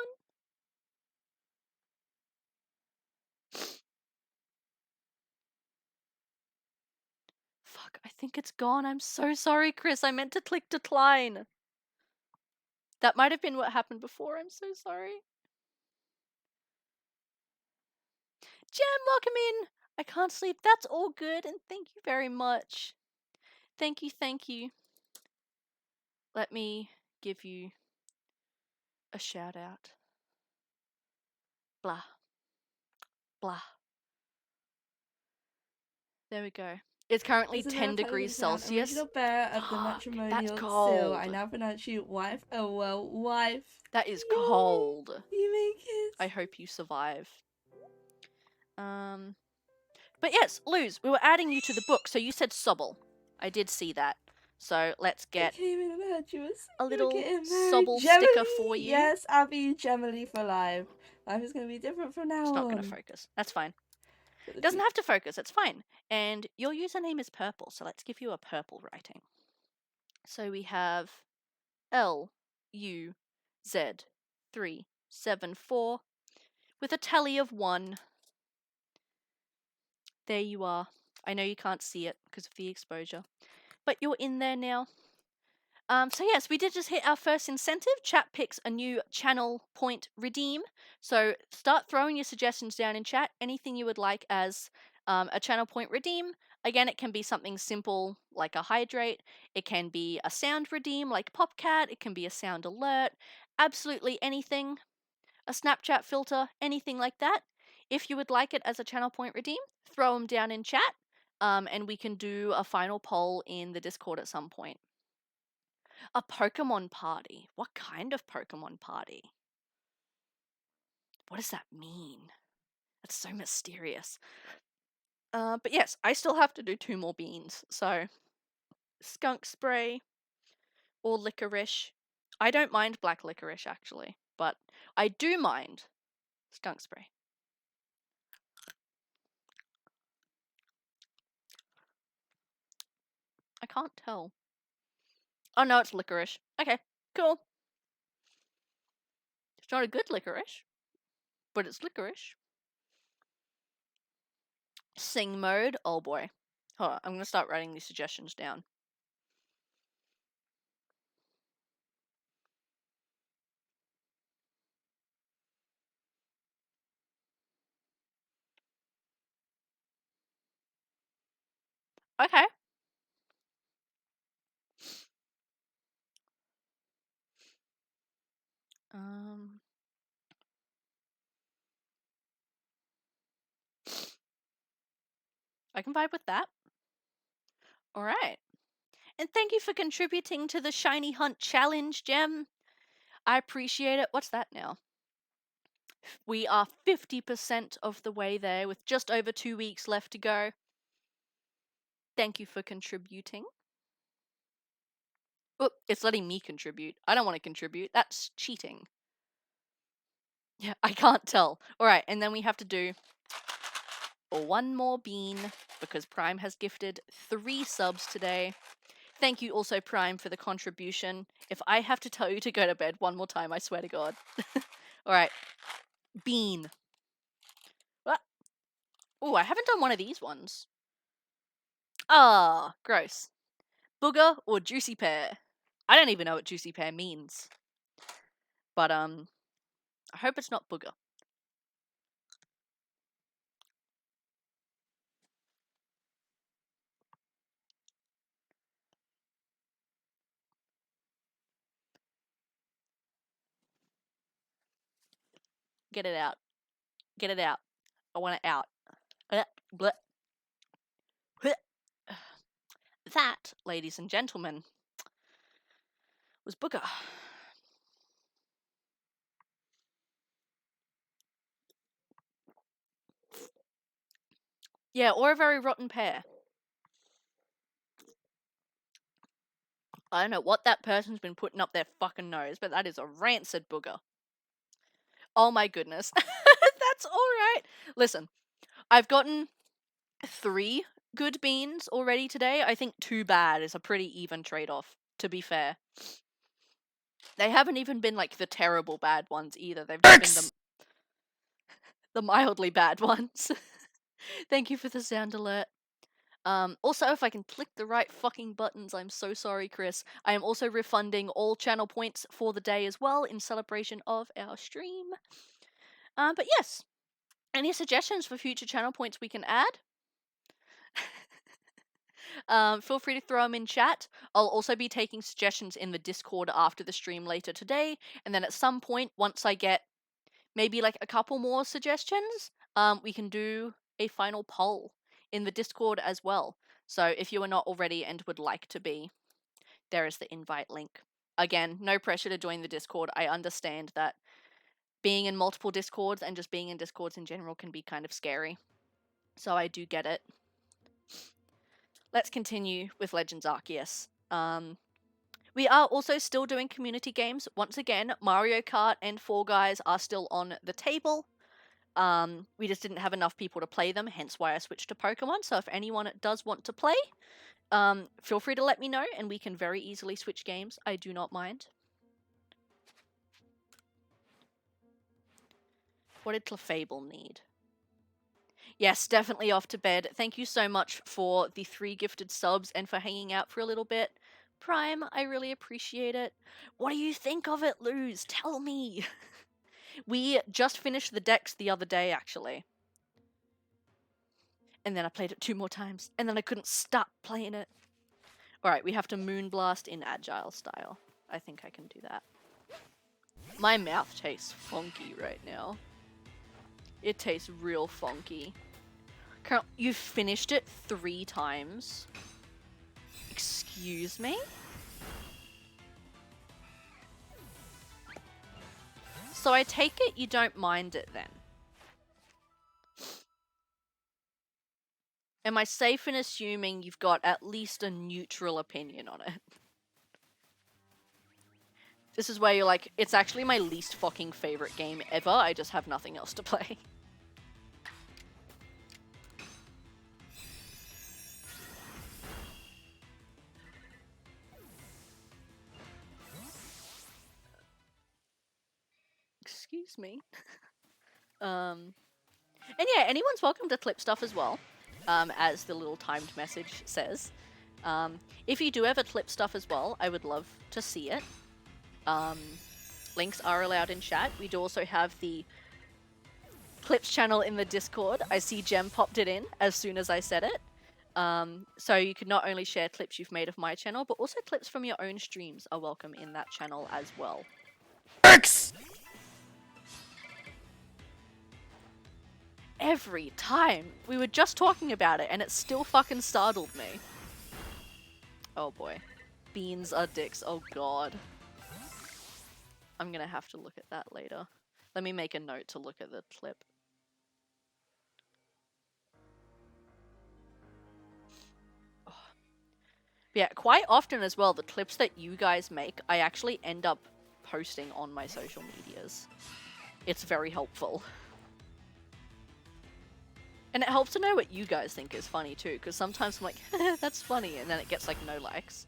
Fuck, I think it's gone. I'm so sorry, Chris. I meant to click decline. That might have been what happened before. I'm so sorry. Gem, welcome in. I can't sleep. That's all good, and thank you very much. Thank you, thank you. Let me give you a shout out. Blah. Blah. There we go. It's currently 10 degrees Celsius. Original bearer of the Fuck, matrimonial that's seal. cold. I now pronounce you wife. Oh well, wife. That is cold. You make kids. I hope you survive. But yes, Luz, we were adding you to the book, so you said Sobble. I did see that. So let's get a little Sobble sticker for you. Yes, I'll be Gemily for life. Life is going to be different from now on. It's not going to focus. That's fine. It doesn't have to focus. It's fine. And your username is purple, so let's give you a purple writing. So we have LUZ374 with a tally of 1. There you are. I know you can't see it because of the exposure, but you're in there now. So yes, we did just hit our first incentive. Chat picks a new channel point redeem. So start throwing your suggestions down in chat. Anything you would like as a channel point redeem. Again, it can be something simple like a hydrate. It can be a sound redeem like Popcat. It can be a sound alert. Absolutely anything. A Snapchat filter, anything like that. If you would like it as a channel point redeem, throw them down in chat. And we can do a final poll in the Discord at some point. A Pokemon party? What kind of Pokemon party? What does that mean? That's so mysterious. But yes, I still have to do 2 more beans. So, skunk spray or licorice. I don't mind black licorice actually, but I do mind skunk spray. I can't tell. Oh no, it's licorice. Okay, cool. It's not a good licorice, but it's licorice. Sing mode. Oh boy. Hold on, I'm gonna start writing these suggestions down. Okay. I can vibe with that. Alright. And thank you for contributing to the Shiny Hunt Challenge, Gem. I appreciate it. What's that now? We are 50% of the way there with just over 2 weeks left to go. Thank you for contributing. Oh, it's letting me contribute. I don't want to contribute. That's cheating. Yeah, I can't tell. Alright, and then we have to do 1 more bean because Prime has gifted 3 subs today. Thank you also, Prime, for the contribution. If I have to tell you to go to bed 1 more time, I swear to God. Alright. Bean. What? Oh, I haven't done one of these ones. Ah, gross. Booger or juicy pear? I don't even know what juicy pear means. But, I hope it's not booger. Get it out. Get it out. I want it out. Bleh. That, ladies and gentlemen, was booger. Yeah, or a very rotten pear. I don't know what that person's been putting up their fucking nose, but that is a rancid booger. Oh my goodness. That's alright. Listen, I've gotten 3 good beans already today. I think 2 bad is a pretty even trade-off, to be fair. They haven't even been like the terrible bad ones either. They've just been the mildly bad ones. Thank you for the sound alert. Also, if I can click the right fucking buttons, I'm so sorry, Chris. I am also refunding all channel points for the day as well in celebration of our stream. But yes, any suggestions for future channel points we can add? Feel free to throw them in chat. I'll also be taking suggestions in the Discord after the stream later today, and then at some point, once I get maybe like a couple more suggestions, we can do a final poll in the Discord as well. So if you are not already and would like to be, there is the invite link. Again, no pressure to join the Discord. I understand that being in multiple Discords and just being in Discords in general can be kind of scary. So I do get it. Let's continue with Legends Arceus. We are also still doing community games. Once again, Mario Kart and Fall Guys are still on the table. We just didn't have enough people to play them, hence why I switched to Pokemon. So if anyone does want to play, feel free to let me know, and we can very easily switch games. I do not mind. What did Clefable need? Yes, definitely off to bed. Thank you so much for the 3 gifted subs and for hanging out for a little bit. Prime, I really appreciate it. What do you think of it, Luz? Tell me. We just finished the Dex the other day, actually. And then I played it 2 more times, and then I couldn't stop playing it. Alright, we have to Moonblast in Agile style. I think I can do that. My mouth tastes funky right now. It tastes real funky. You've finished it 3 times? Excuse me? So I take it you don't mind it then? Am I safe in assuming you've got at least a neutral opinion on it? This is where you're like, it's actually my least fucking favorite game ever, I just have nothing else to play. Excuse me. And yeah, anyone's welcome to clip stuff as well, as the little timed message says. If you do ever clip stuff as well, I would love to see it. Links are allowed in chat. We do also have the clips channel in the Discord. I see Jem popped it in as soon as I said it. So you can not only share clips you've made of my channel, but also clips from your own streams are welcome in that channel as well. X! Every time! We were just talking about it and it still fucking startled me. Oh boy. Beans are dicks. Oh god. I'm gonna have to look at that later. Let me make a note to look at the clip. Oh. Yeah, quite often as well, the clips that you guys make, I actually end up posting on my social medias. It's very helpful. And it helps to know what you guys think is funny too, because sometimes I'm like, that's funny, and then it gets like no likes.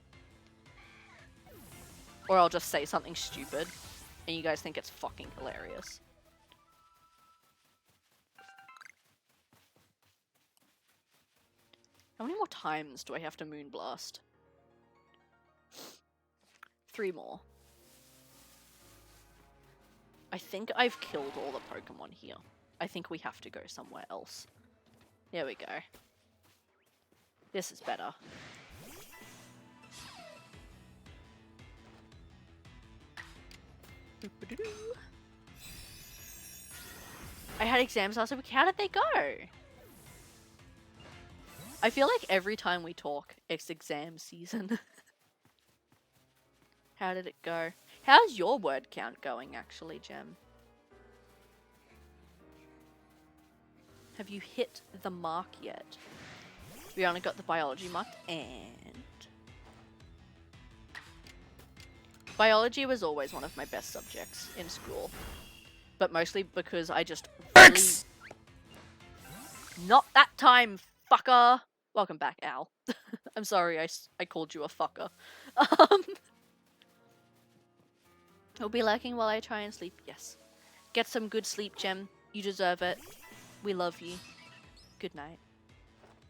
Or I'll just say something stupid, and you guys think it's fucking hilarious. How many more times do I have to Moonblast? 3 more. I think I've killed all the Pokemon here. I think we have to go somewhere else. There we go. This is better. I had exams last week. How did they go? I feel like every time we talk, it's exam season. How did it go? How's your word count going, actually, Jem? Have you hit the mark yet? We only got the biology mark, and... biology was always one of my best subjects in school. But mostly because I just really... Not that time, fucker! Welcome back, Al. I'm sorry I called you a fucker. I'll be lurking while I try and sleep. Yes. Get some good sleep, Jem. You deserve it. We love you. Good night.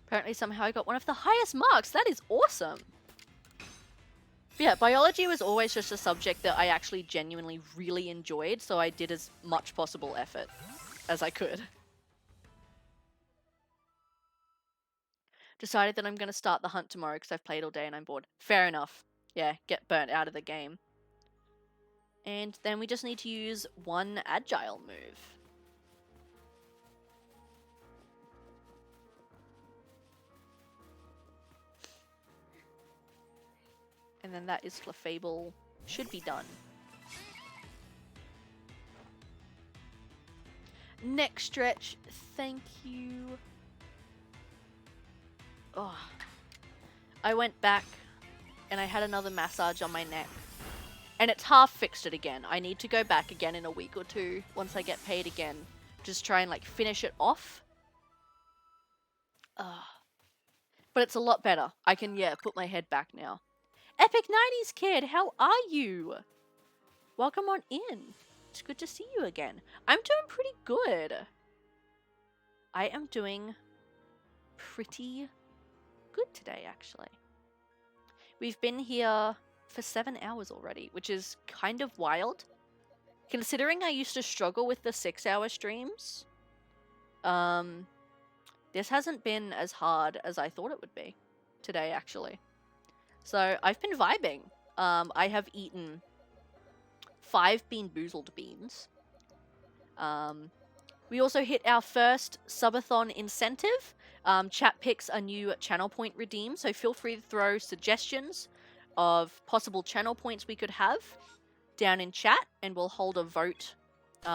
Apparently somehow I got one of the highest marks. That is awesome. But yeah, biology was always just a subject that I actually genuinely really enjoyed, so I did as much possible effort as I could. Decided that I'm going to start the hunt tomorrow because I've played all day and I'm bored. Fair enough. Yeah, get burnt out of the game. And then we just need to use one agile move. And then that is Clefable. Should be done. Neck stretch. Thank you. Oh. I went back and I had another massage on my neck. And it's half fixed it again. I need to go back again in a week or two once I get paid again. Just try and like finish it off. But it's a lot better. I can, yeah, put my head back now. Epic 90s kid, how are you? Welcome on in. It's good to see you again. I'm doing pretty good. I am doing pretty good today, actually. We've been here for 7 hours already, which is kind of wild. Considering I used to struggle with the 6-hour streams, this hasn't been as hard as I thought it would be today, actually. So I've been vibing. I have eaten 5 Bean Boozled beans. We also hit our first subathon incentive. Chat picks a new channel point redeem, so feel free to throw suggestions of possible channel points we could have down in chat, and we'll hold a vote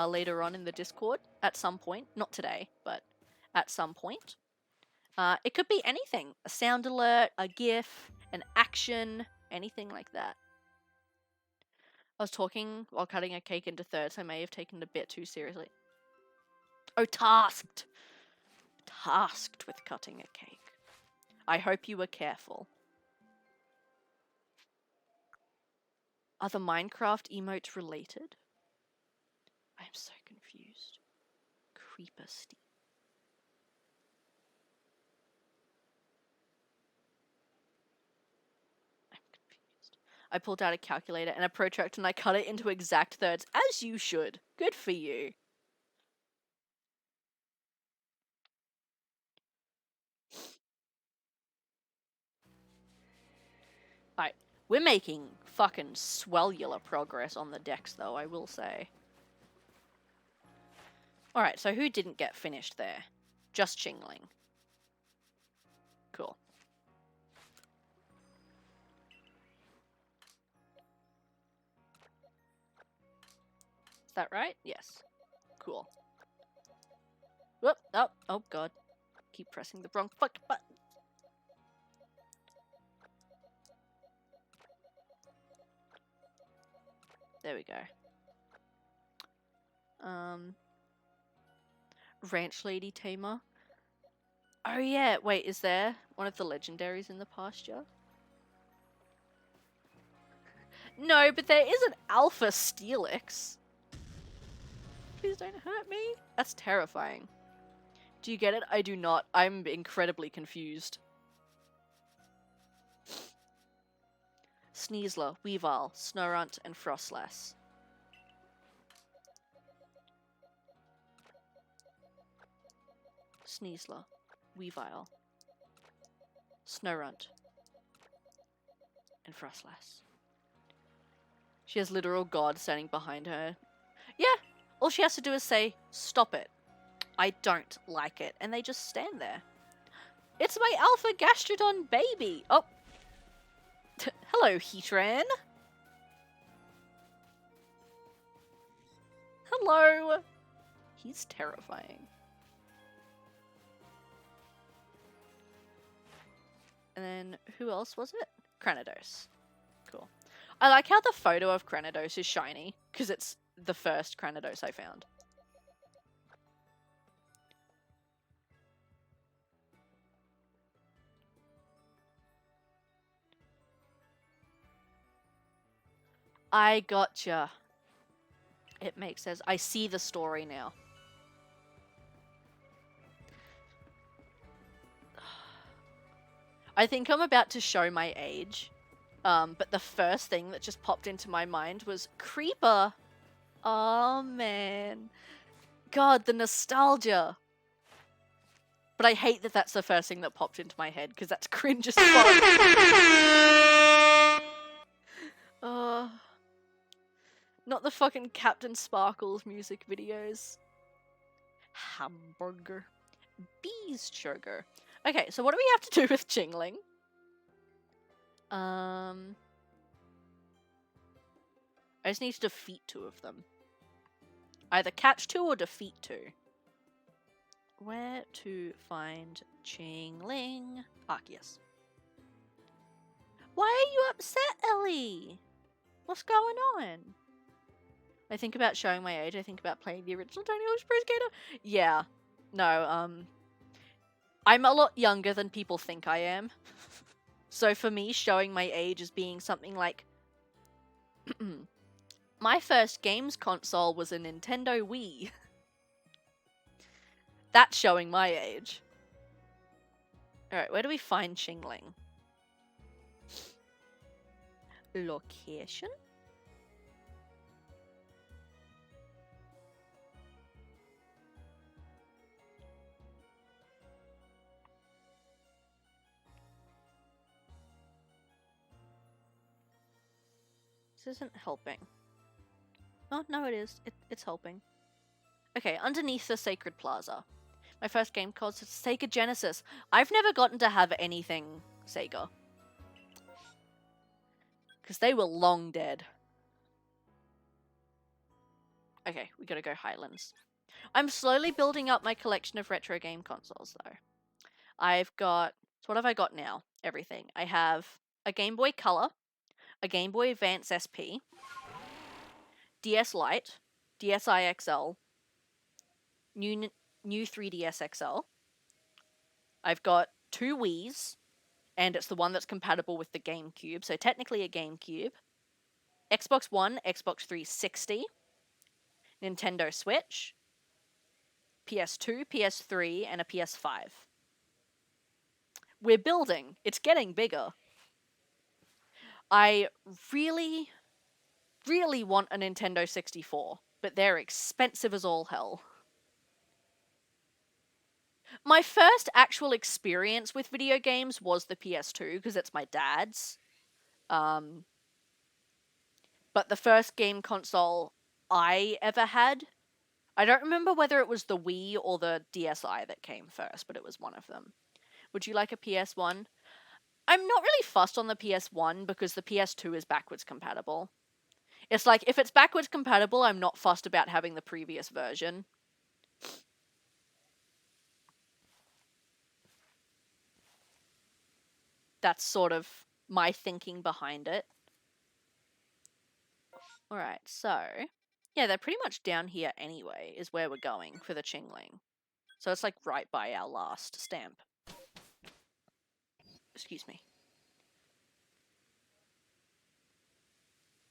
later on in the Discord at some point. Not today, but at some point. It could be anything. A sound alert, a GIF, an action, anything like that. I was talking while cutting a cake into thirds. I may have taken it a bit too seriously. Oh, tasked! Tasked with cutting a cake. I hope you were careful. Are the Minecraft emotes related? I am so confused. Creeper Steve. I pulled out a calculator and a protractor and I cut it into exact thirds, as you should. Good for you. Alright, we're making fucking swellular progress on the decks though, I will say. Alright, so who didn't get finished there? Just Chingling. Cool. Is that right? Yes. Cool. Whoop! Oh, oh god. Keep pressing the wrong fuck button. There we go. Ranch Lady Tamer. Oh yeah, wait, is there one of the legendaries in the pasture? No, but there is an Alpha Steelix. Please don't hurt me. That's terrifying. Do you get it? I do not. I'm incredibly confused. Sneasler, Weavile, Snorunt, and Frostlass. Sneasler, Weavile, Snorunt, and Frostlass. She has literal God standing behind her. Yeah, all she has to do is say, "Stop it. I don't like it." And they just stand there. It's my Alpha Gastrodon baby! Oh! Hello, Heatran! Hello! He's terrifying. And then, who else was it? Cranidos. Cool. I like how the photo of Cranidos is shiny, because it's the first Cranidos I found. I gotcha. It makes sense. I see the story now. I think I'm about to show my age. But the first thing that just popped into my mind was Creeper. Oh man. God, the nostalgia. But I hate that that's the first thing that popped into my head, because that's cringe as fuck. Not the fucking Captain Sparkles music videos. Hamburger. Bees sugar. Okay, so what do we have to do with Chingling? I just need to defeat 2 of them. Either catch 2 or defeat 2. Where to find Chingling? Arceus. Why are you upset, Ellie? What's going on? I think about showing my age. I think about playing the original Tony Hawk's Pro Skater. Yeah. No, I'm a lot younger than people think I am. So for me, showing my age as being something like... my first games console was a Nintendo Wii. That's showing my age. Alright, where do we find Chingling? Location? This isn't helping. Oh, no it is. It's helping. Okay, underneath the Sacred Plaza. My first game called Sega Genesis. I've never gotten to have anything Sega. Because they were long dead. Okay, we gotta go Highlands. I'm slowly building up my collection of retro game consoles, though. I've got... So what have I got now? Everything. I have a Game Boy Color, a Game Boy Advance SP, DS Lite, DSi XL, new 3DS XL. I've got 2 Wiis, and it's the one that's compatible with the GameCube, so technically a GameCube. Xbox One, Xbox 360, Nintendo Switch, PS2, PS3, and a PS5. We're building. It's getting bigger. I really, really want a Nintendo 64, but they're expensive as all hell. My first actual experience with video games was the PS2, because it's my dad's. But the first game console I ever had, I don't remember whether it was the Wii or the DSi that came first, but it was one of them. Would you like a PS1? I'm not really fussed on the PS1 because the PS2 is backwards compatible. It's like, if it's backwards compatible, I'm not fussed about having the previous version. That's sort of my thinking behind it. Alright, so... yeah, they're pretty much down here anyway, is where we're going for the Chingling. So it's like right by our last stamp. Excuse me.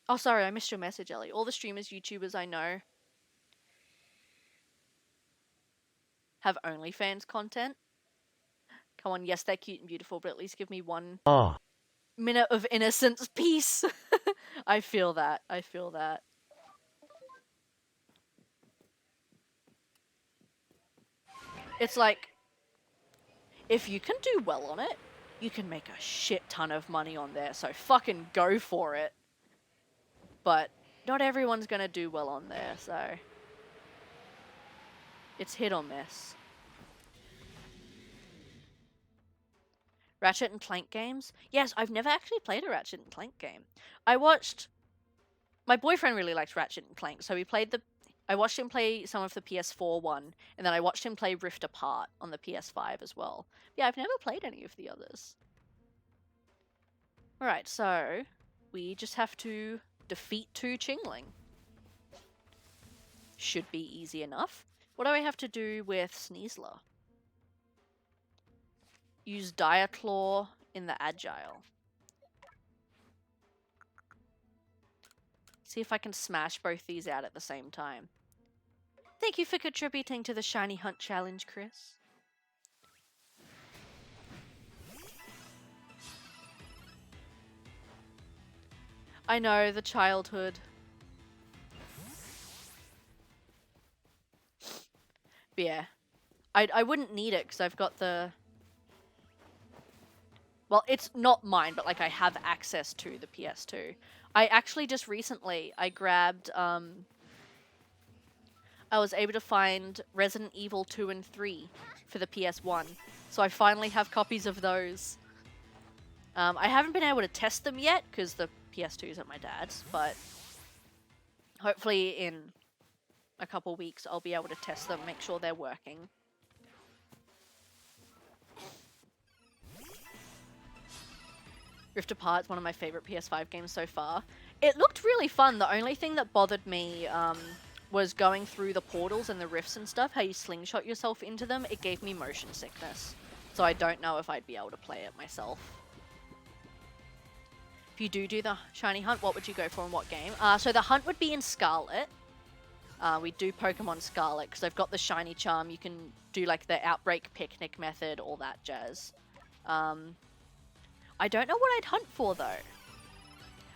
Oh, sorry, I missed your message, Ellie. All the streamers, YouTubers I know have OnlyFans content. Come on, yes, they're cute and beautiful, but at least give me 1 minute of innocence, peace. I feel that. I feel that. It's like, if you can do well on it, you can make a shit ton of money on there, so fucking go for it. But not everyone's gonna do well on there, so... it's hit or miss. Ratchet and Clank games? Yes, I've never actually played a Ratchet and Clank game. I watched... my boyfriend really likes Ratchet and Clank, so we played the... I watched him play some of the PS4 one, and then I watched him play Rift Apart on the PS5 as well. Yeah, I've never played any of the others. Alright, so... we just have to defeat 2 Chingling. Should be easy enough. What do I have to do with Sneasler? Use Dire Claw in the Agile. See if I can smash both these out at the same time. Thank you for contributing to the Shiny Hunt Challenge, Chris. I know, the childhood. But yeah. I wouldn't need it because I've got the... Well, it's not mine, but like I have access to the PS2. I actually just recently, I grabbed... I was able to find Resident Evil 2 and 3 for the PS1. So I finally have copies of those. I haven't been able to test them yet because the PS2 is at my dad's, but hopefully in a couple weeks I'll be able to test them, make sure they're working. Rift Apart's one of my favorite PS5 games so far. It looked really fun. The only thing that bothered me was going through the portals and the rifts and stuff, how you slingshot yourself into them. It gave me motion sickness. So I don't know if I'd be able to play it myself. If you do the shiny hunt, what would you go for in what game? So the hunt would be in Scarlet. We do Pokemon Scarlet because I've got the shiny charm. You can do like the Outbreak Picnic method, all that jazz. I don't know what I'd hunt for though.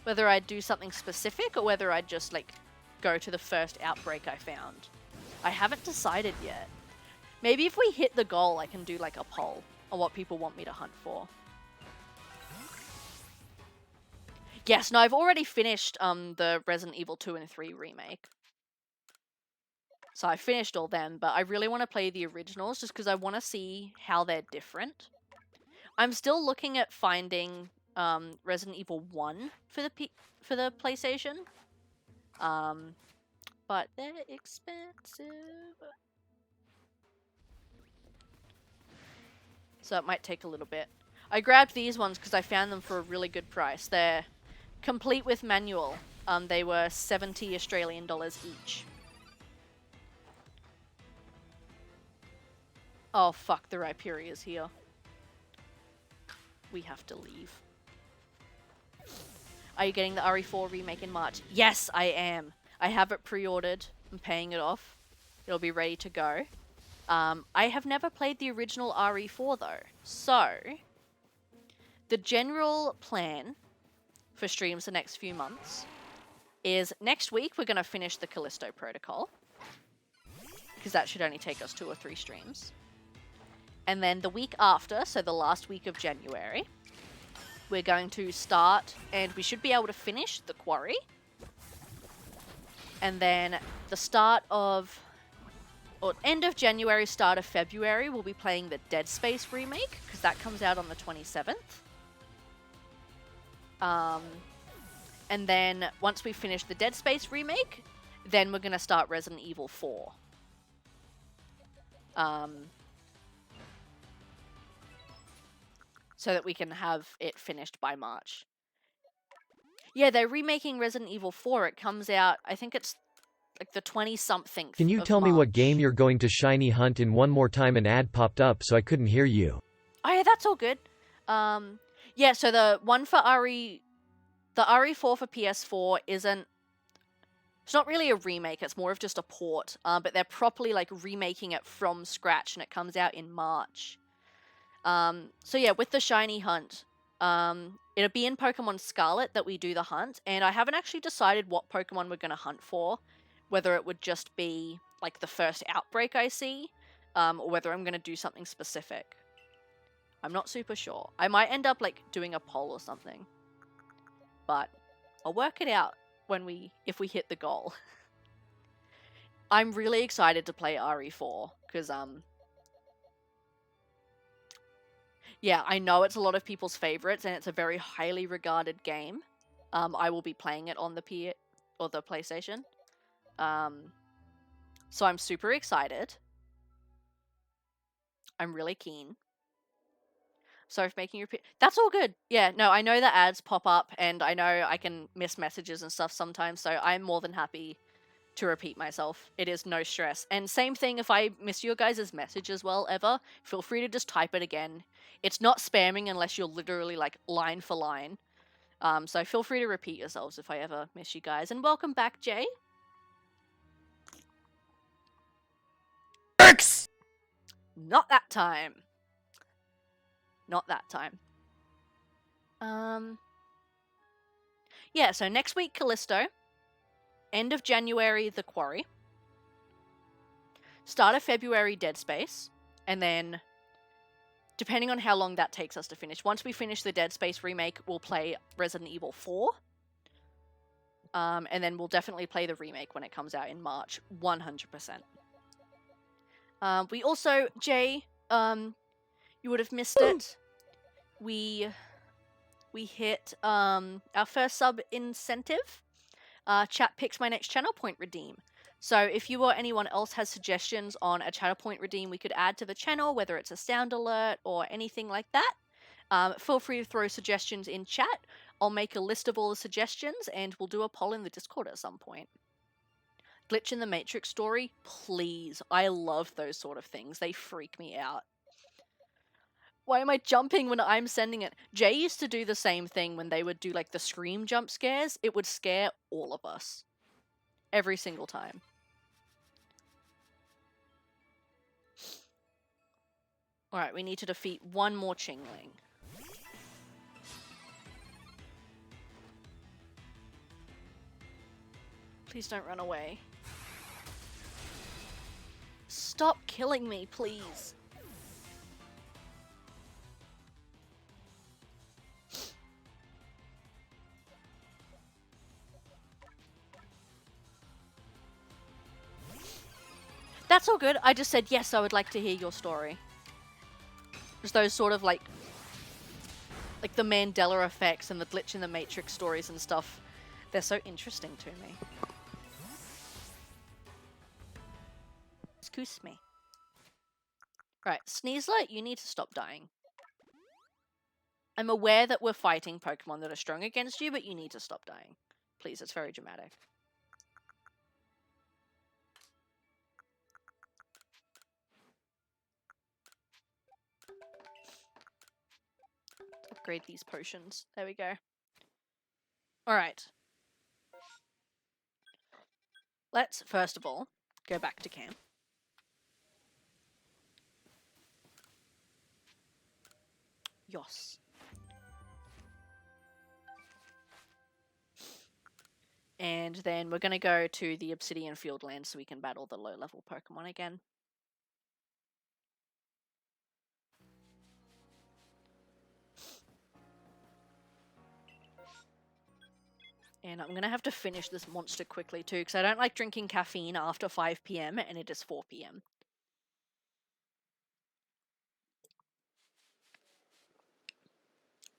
Whether I'd do something specific or whether I'd just like go to the first outbreak I found. I haven't decided yet. Maybe if we hit the goal, I can do like a poll on what people want me to hunt for. Yes, no, I've already finished the Resident Evil 2 and 3 remake. So I finished all them, but I really want to play the originals just because I want to see how they're different. I'm still looking at finding Resident Evil 1 for the PlayStation. But they're expensive. So it might take a little bit. I grabbed these ones because I found them for a really good price. They're complete with manual. They were 70 Australian dollars each. Oh fuck, the Rhyperia's here. We have to leave. Are you getting the RE4 remake in March? Yes, I am. I have it pre-ordered. I'm paying it off. It'll be ready to go. I have never played the original RE4 though. So, the general plan for streams the next few months is next week we're going to finish the Callisto Protocol. Because that should only take us 2 or 3 streams. And then the week after, so the last week of January, we're going to start, and we should be able to finish the Quarry. And then the start of, or end of January, start of February, we'll be playing the Dead Space remake, because that comes out on the 27th. And then once we finish the Dead Space remake, then we're going to start Resident Evil 4. So that we can have it finished by March. Yeah, they're remaking Resident Evil 4. It comes out, I think it's like the 20-something. Can you tell me what game you're going to shiny hunt in one more time? An ad popped up, so I couldn't hear you. Oh yeah, that's all good. Yeah, so the one for the RE4 for PS4 isn't... It's not really a remake, it's more of just a port. But they're properly like remaking it from scratch, and it comes out in March. So yeah, with the shiny hunt, it'll be in Pokemon Scarlet that we do the hunt, and I haven't actually decided what Pokemon we're going to hunt for, whether it would just be like the first outbreak I see, or whether I'm going to do something specific. I'm not super sure. I might end up like doing a poll or something, but I'll work it out if we hit the goal. I'm really excited to play RE4 because yeah, I know it's a lot of people's favorites, and it's a very highly regarded game. I will be playing it on the PlayStation. So I'm super excited. I'm really keen. Sorry for making you repeat. That's all good. Yeah, no, I know the ads pop up, and I know I can miss messages and stuff sometimes, so I'm more than happy to repeat myself. It is no stress. And same thing if I miss your guys' message as well, ever, feel free to just type it again. It's not spamming unless you're literally like line for line. So feel free to repeat yourselves if I ever miss you guys. And welcome back, Jay. X! Not that time. Not that time. Yeah, so next week, Callisto. End of January, The Quarry. Start of February, Dead Space. And then, depending on how long that takes us to finish, once we finish the Dead Space remake, we'll play Resident Evil 4. And then we'll definitely play the remake when it comes out in March, 100%. We also, Jay, you would have missed it. We hit our first sub incentive. Chat picks my next channel point redeem. So if you or anyone else has suggestions on a channel point redeem we could add to the channel, whether it's a sound alert or anything like that, feel free to throw suggestions in chat. I'll make a list of all the suggestions and we'll do a poll in the Discord at some point. Glitch in the Matrix story, please. I love those sort of things. They freak me out. Why am I jumping when I'm sending it? Jay used to do the same thing when they would do like the scream jump scares. It would scare all of us. Every single time. Alright, we need to defeat one more Chingling. Please don't run away. Stop killing me, please. That's all good. I just said, yes, I would like to hear your story. Just those sort of like the Mandela effects and the glitch in the Matrix stories and stuff. They're so interesting to me. Excuse me. Right, Sneasler, you need to stop dying. I'm aware that we're fighting Pokemon that are strong against you, but you need to stop dying. Please, it's very dramatic. Upgrade these potions. There we go. Alright. Let's, first of all, go back to camp. Yos. And then we're going to go to the Obsidian Fieldland so we can battle the low-level Pokemon again. And I'm going to have to finish this monster quickly too, because I don't like drinking caffeine after 5 PM, and it is 4 PM.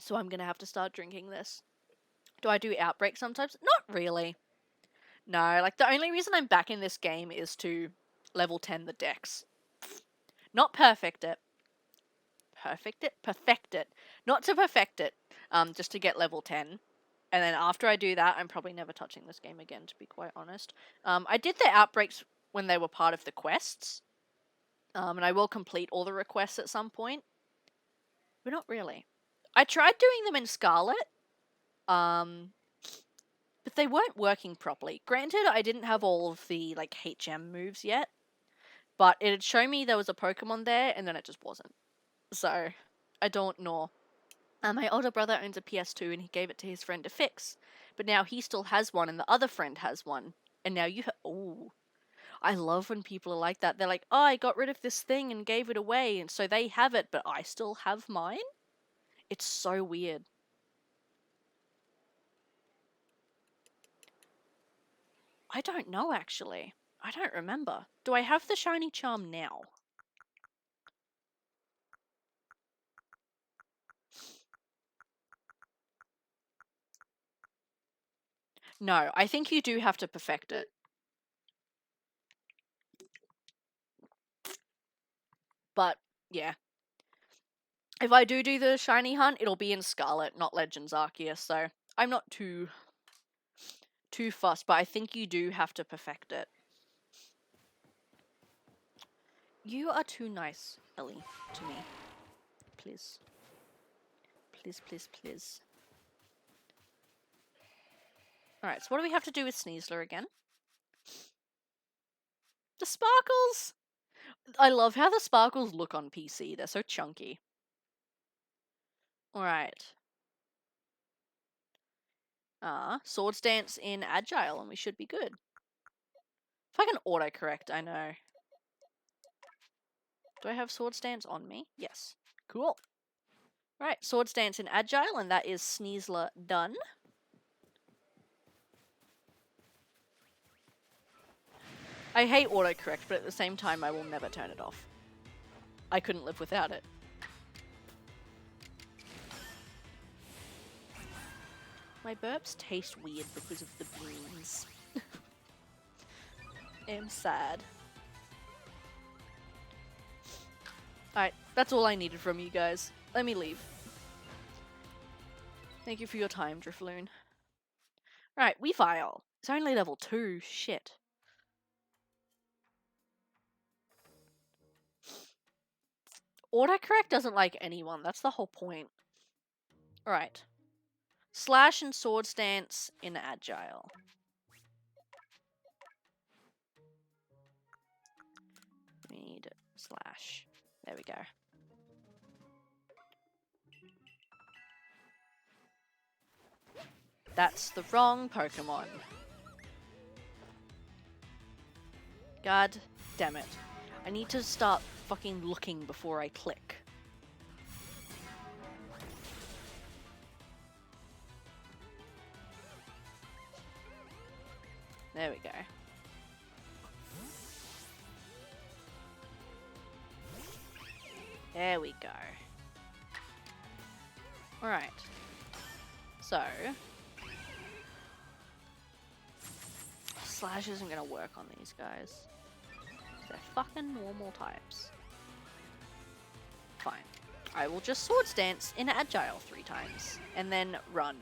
So I'm going to have to start drinking this. Do I do Outbreak sometimes? Not really. No, like the only reason I'm back in this game is to level 10 the Dex. Not perfect it. Perfect it. Not to perfect it, just to get level 10. And then after I do that, I'm probably never touching this game again, to be quite honest. I did the Outbreaks when they were part of the quests. And I will complete all the requests at some point. But not really. I tried doing them in Scarlet. But they weren't working properly. Granted, I didn't have all of the, like, HM moves yet. But it had shown me there was a Pokemon there, and then it just wasn't. So, I don't know. My older brother owns a PS2 and he gave it to his friend to fix. But now he still has one and the other friend has one. And now you oh. I love when people are like that. They're like, oh, I got rid of this thing and gave it away. And so they have it, but I still have mine? It's so weird. I don't know, actually. I don't remember. Do I have the shiny charm now? No, I think you do have to perfect it. But, yeah. If I do the shiny hunt, it'll be in Scarlet, not Legends Arceus, so I'm not too fussed, but I think you do have to perfect it. You are too nice, Ellie, to me. Please. Please, please, please. Alright, so what do we have to do with Sneasler again? The sparkles! I love how the sparkles look on PC. They're so chunky. Alright. Swords Dance in Agile, and we should be good. If I can autocorrect, I know. Do I have Swords Dance on me? Yes. Cool. Right, Swords Dance in Agile, and that is Sneasler done. I hate autocorrect, but at the same time, I will never turn it off. I couldn't live without it. My burps taste weird because of the beans. I'm sad. Alright, that's all I needed from you guys. Let me leave. Thank you for your time, Drifloon. Right, Weavile. It's only level 2. Shit. Autocorrect doesn't like anyone. That's the whole point. Alright. Slash and Swords Dance in Agile. We need slash. There we go. That's the wrong Pokemon. God damn it. I need to start fucking looking before I click. There we go. There we go. Alright. So... Slash isn't gonna work on these guys. They're fucking normal types. Fine. I will just Swords Dance in Agile 3 times. And then run.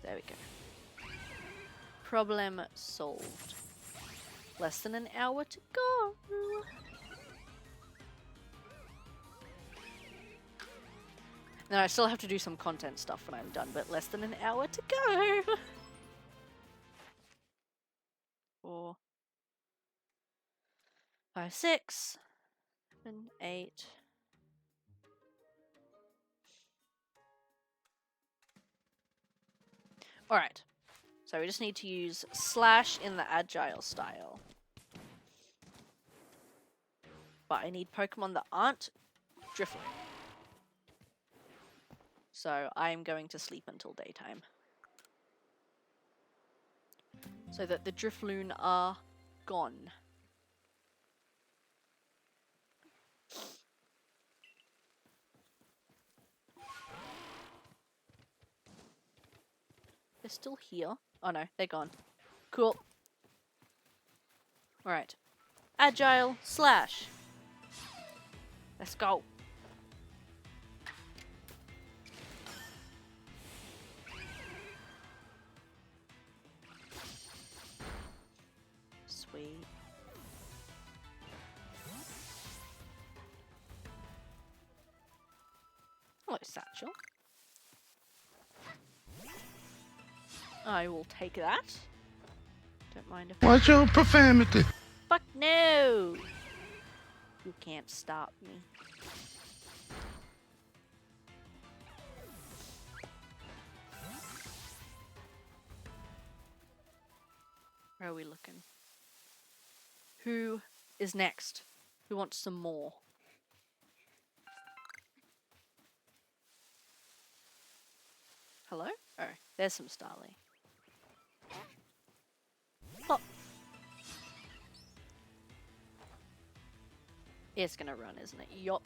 There we go. Problem solved. Less than an hour to go. Now I still have to do some content stuff when I'm done, but less than an hour to go. 4, 5, 6, 7, 8. Alright. So we just need to use slash in the Agile style. But I need Pokemon that aren't Drifloon. So I'm going to sleep until daytime. So that the Drifloon are gone. They're still here. Oh no, they're gone. Cool. Alright. Agile slash. Let's go. Sweet. Hello, Satchel. I will take that. Don't mind if What's your profanity? Fuck no! You can't stop me. Where are we looking? Who is next? Who wants some more? Hello? Oh, there's some Starly. Oh. It's gonna run, isn't it? Yup.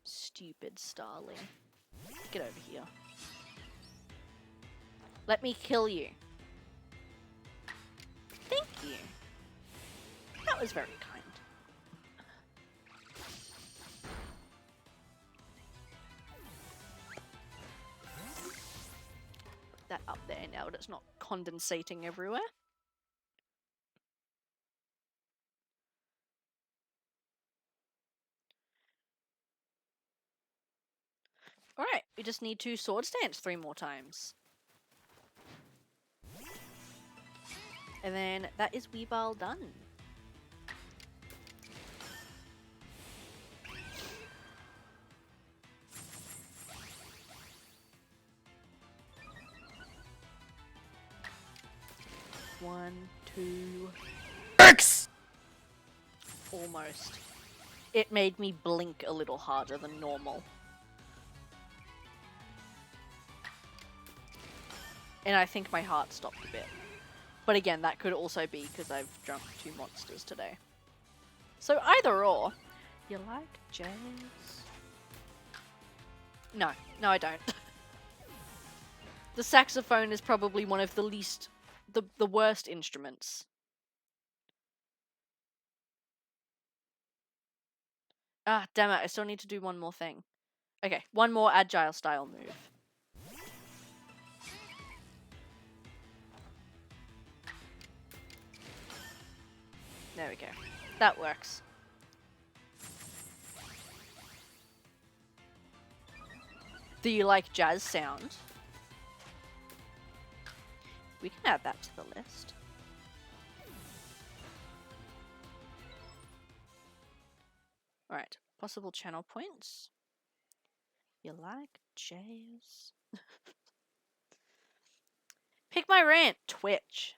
Stupid Starly. Get over here. Let me kill you. Thank you. That was very kind. Put that up there now that it's not condensating everywhere. Alright, we just need to Swords Dance 3 more times. And then that is Weebile done. One, two... X! Almost. It made me blink a little harder than normal. And I think my heart stopped a bit. But again, that could also be because I've drunk 2 monsters today. So either or. You like jazz? No. No, I don't. The saxophone is probably one of the least... the worst instruments. Ah, damn it. I still need to do one more thing. Okay, one more agile style move. There we go. That works. Do you like jazz sound? We can add that to the list. Alright, possible channel points. You like jazz? Pick my rant! Twitch.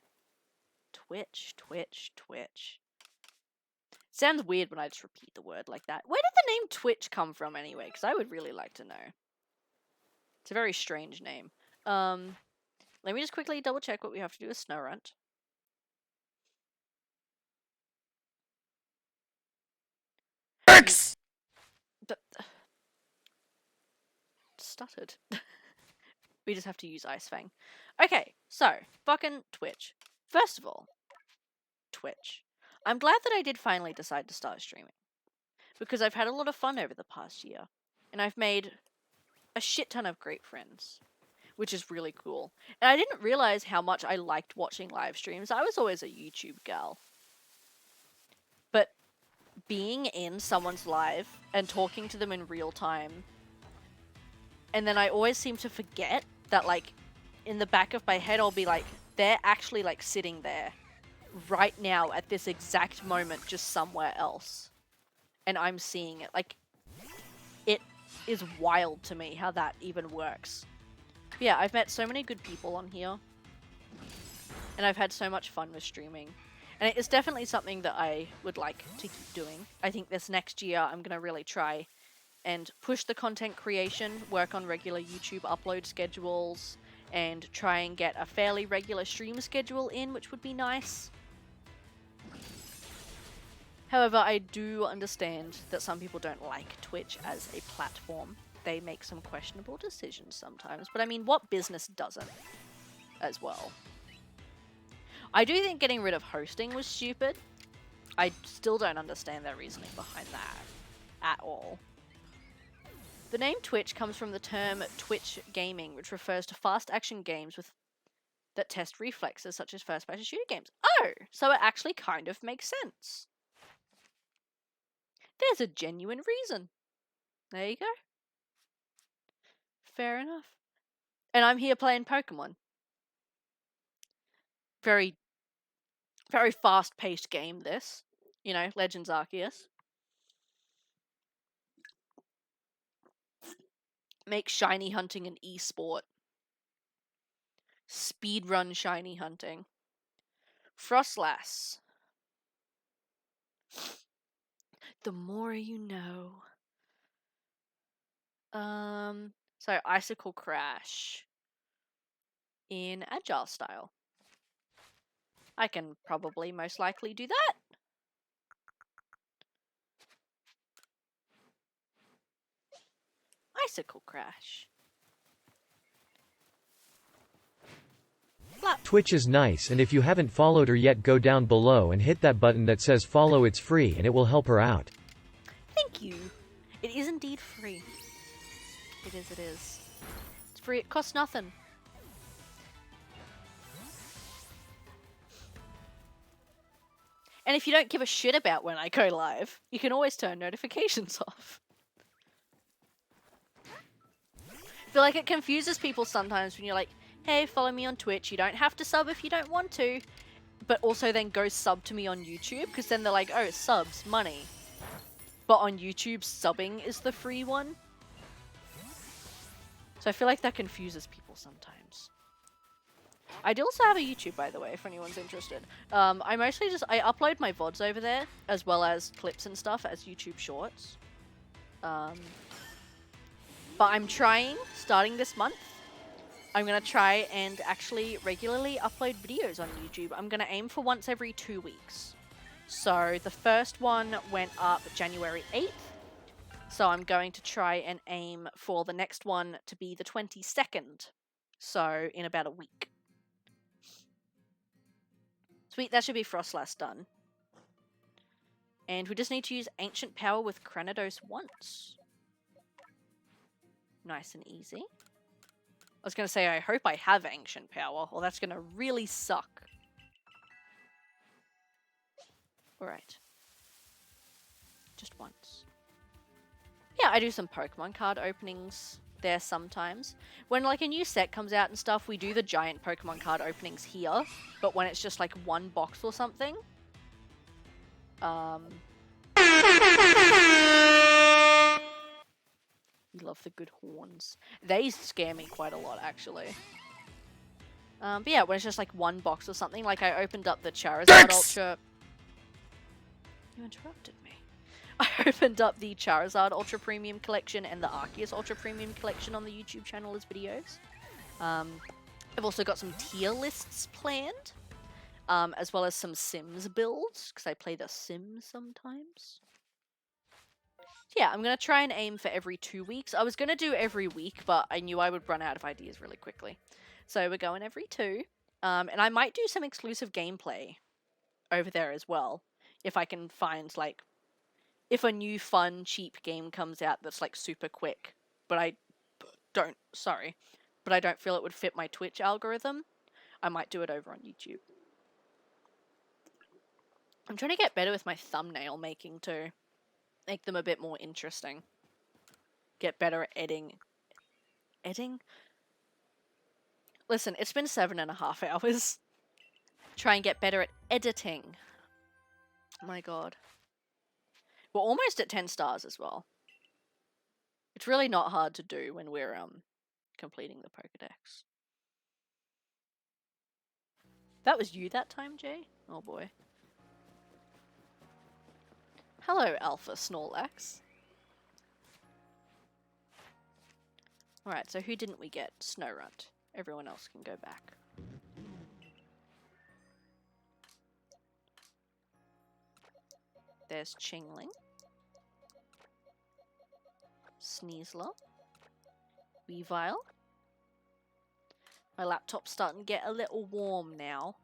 Twitch, Twitch, Twitch. Sounds weird when I just repeat the word like that. Where did the name Twitch come from anyway? Because I would really like to know. It's a very strange name. Let me just quickly double check what we have to do with Snowrunt. X! Stuttered. We just have to use Ice Fang. Okay, so, fucking Twitch. First of all, Twitch. I'm glad that I did finally decide to start streaming. Because I've had a lot of fun over the past year. And I've made a shit ton of great friends. Which is really cool. And I didn't realize how much I liked watching live streams. I was always a YouTube gal. But being in someone's live and talking to them in real time, and then I always seem to forget that, like, in the back of my head I'll be like, they're actually, like, sitting there right now at this exact moment just somewhere else. And I'm seeing it. Like, it is wild to me how that even works. But yeah, I've met so many good people on here. And I've had so much fun with streaming. And it is definitely something that I would like to keep doing. I think this next year I'm going to really try and push the content creation, work on regular YouTube upload schedules, and try and get a fairly regular stream schedule in, which would be nice. However, I do understand that some people don't like Twitch as a platform. They make some questionable decisions sometimes. But I mean, what business doesn't as well? I do think getting rid of hosting was stupid. I still don't understand their reasoning behind that at all. The name Twitch comes from the term Twitch gaming, which refers to fast action games that test reflexes, such as first-person shooter games. Oh, so it actually kind of makes sense. There's a genuine reason. There you go. Fair enough. And I'm here playing Pokemon. Very, very fast-paced game, this. You know, Legends Arceus. Make shiny hunting an e-sport. Speedrun shiny hunting. Frostlass. The more you know. So Icicle Crash. In Agile style. I can probably most likely do that. Icicle Crash. Flap. Twitch is nice, and if you haven't followed her yet, go down below and hit that button that says follow. It's free and it will help her out. Thank you. It is indeed free. It is, it is. It's free, it costs nothing. And if you don't give a shit about when I go live, you can always turn notifications off. I feel like it confuses people sometimes when you're like, hey, follow me on Twitch. You don't have to sub if you don't want to. but also then go sub to me on YouTube, because then they're like, oh, subs, money. But on YouTube, subbing is the free one. So I feel like that confuses people sometimes. I do also have a YouTube, by the way, if anyone's interested. I mostly I upload my VODs over there, as well as clips and stuff as YouTube Shorts. But I'm trying, starting this month, I'm going to try and actually regularly upload videos on YouTube. I'm going to aim for once every 2 weeks. So the first one went up January 8th. So I'm going to try and aim for the next one to be the 22nd. So in about a week. Sweet, that should be Frostlass done. And we just need to use Ancient Power with Cranidos once. Nice and easy. I was going to say, I hope I have Ancient Power, or that's going to really suck. Alright. Just once. Yeah, I do some Pokemon card openings there sometimes. When like a new set comes out and stuff, we do the giant Pokemon card openings here, but when it's just like one box or something. We love the good horns. They scare me quite a lot, actually. But yeah, when it's just like one box or something, like I opened up the Charizard Ultra... You interrupted me. I opened up the Charizard Ultra Premium Collection and the Arceus Ultra Premium Collection on the YouTube channel as videos. I've also got some tier lists planned, as well as some Sims builds, because I play The Sims sometimes. Yeah, I'm going to try and aim for every 2 weeks. I was going to do every week, but I knew I would run out of ideas really quickly. So we're going every 2. And I might do some exclusive gameplay over there as well, if I can find, like, if a new fun, cheap game comes out that's, like, super quick, but I don't feel it would fit my Twitch algorithm, I might do it over on YouTube. I'm trying to get better with my thumbnail making, too. Make them a bit more interesting. Get better at editing. Editing? Listen, it's been 7.5 hours. Try and get better at editing. Oh my god. We're almost at 10 stars as well. It's really not hard to do when we're completing the Pokedex. That was you that time, Jay? Oh boy. Hello, Alpha Snorlax. Alright, so who didn't we get? Snorunt. Everyone else can go back. There's Chingling. Sneasler. Weavile. My laptop's starting to get a little warm now.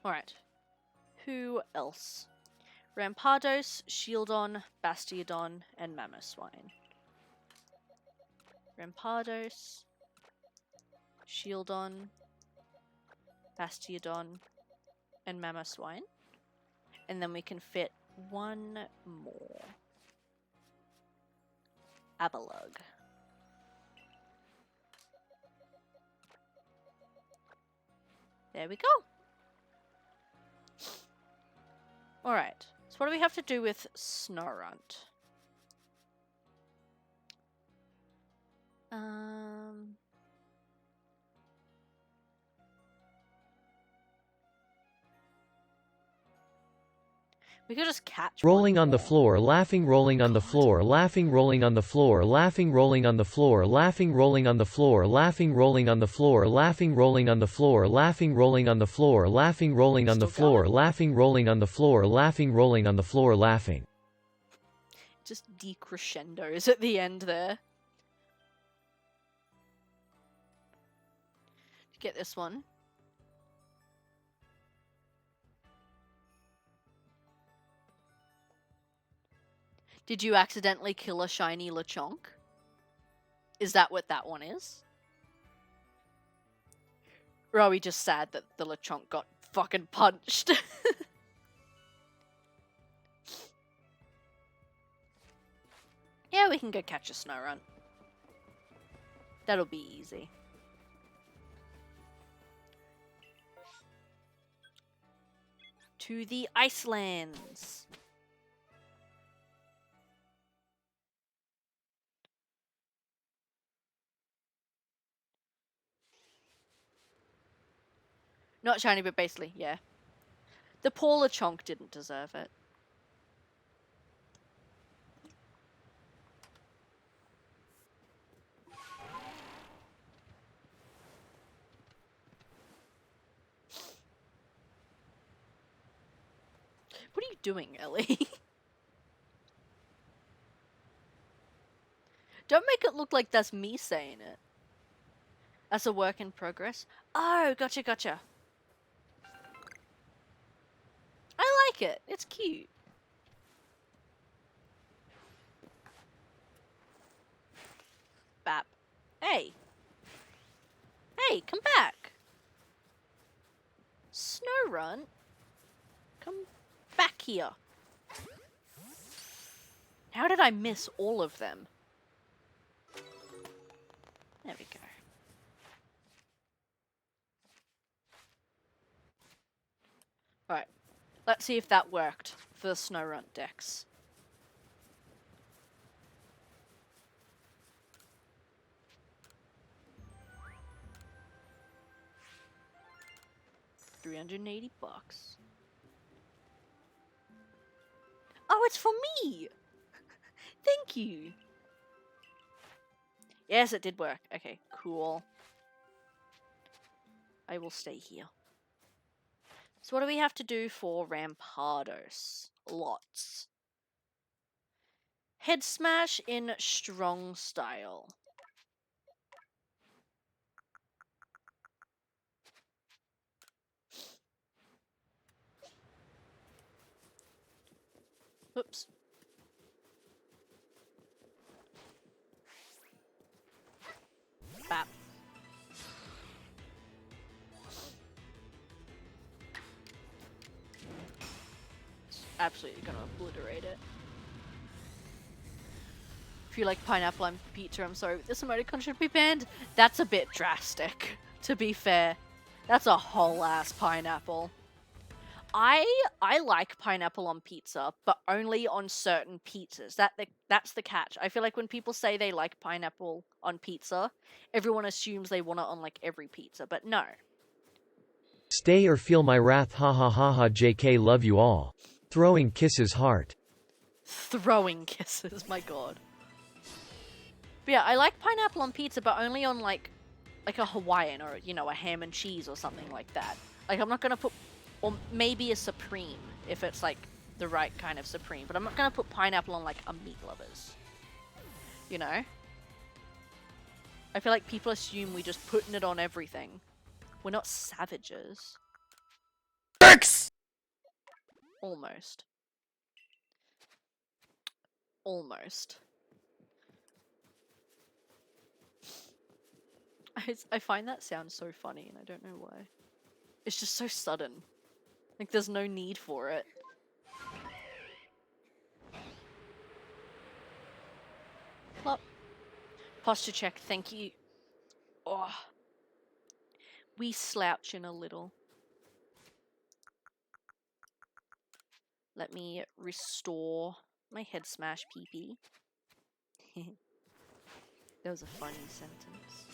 Alright. Who else? Rampardos, Shieldon, Bastiodon, and Mamoswine. Rampardos, Shieldon, Bastiodon, and Mamoswine. And then we can fit one more. Abalug. There we go. Alright, so what do we have to do with Snorunt? We could just catch rolling on the floor, laughing, rolling on the floor, laughing, rolling on the floor, laughing, rolling on the floor, laughing, rolling on the floor, laughing, rolling on the floor, laughing, rolling on the floor, laughing, rolling on the floor, laughing, rolling on the floor, laughing, rolling on the floor, laughing, rolling on the floor, laughing. Just decrescendos at the end there. Get this one. Did you accidentally kill a shiny Lechonk? Is that what that one is? Or are we just sad that the Lechonk got fucking punched? Yeah, we can go catch a Snorunt. That'll be easy. To the Icelands. Not shiny, but basically, yeah. The poor Lechonk didn't deserve it. What are you doing, Ellie? Don't make it look like that's me saying it. As a work in progress. Oh, gotcha, gotcha. I like it. It's cute. Bap. Hey. Hey, come back. Snowrun. Come back here. How did I miss all of them? There we go. Alright. Let's see if that worked for the Snowrun decks. $380. Oh, it's for me! Thank you! Yes, it did work. Okay, cool. I will stay here. So what do we have to do for Rampardos? Lots. Head smash in strong style. Oops. Bap. Absolutely gonna obliterate it. If you like pineapple on pizza, I'm sorry, this emoticon should be banned. That's a bit drastic, to be fair. That's a whole ass pineapple. I like pineapple on pizza, but only on certain pizzas. That's the catch. I feel like when people say they like pineapple on pizza, everyone assumes they want it on like every pizza, but no. Stay or feel my wrath, ha ha ha ha, JK, love you all. Throwing kisses, heart. Throwing kisses, my god. But yeah, I like pineapple on pizza, but only on like a Hawaiian or, you know, a ham and cheese or something like that. Like, I'm not gonna put, or maybe a Supreme, if it's like the right kind of Supreme, but I'm not gonna put pineapple on like a Meat Lovers. You know? I feel like people assume we're just putting it on everything. We're not savages. X! Almost. Almost. I find that sound so funny and I don't know why. It's just so sudden. Like there's no need for it. Plop. Posture check, thank you. Oh. We slouching a little. Let me restore my head smash PP. That was a funny sentence.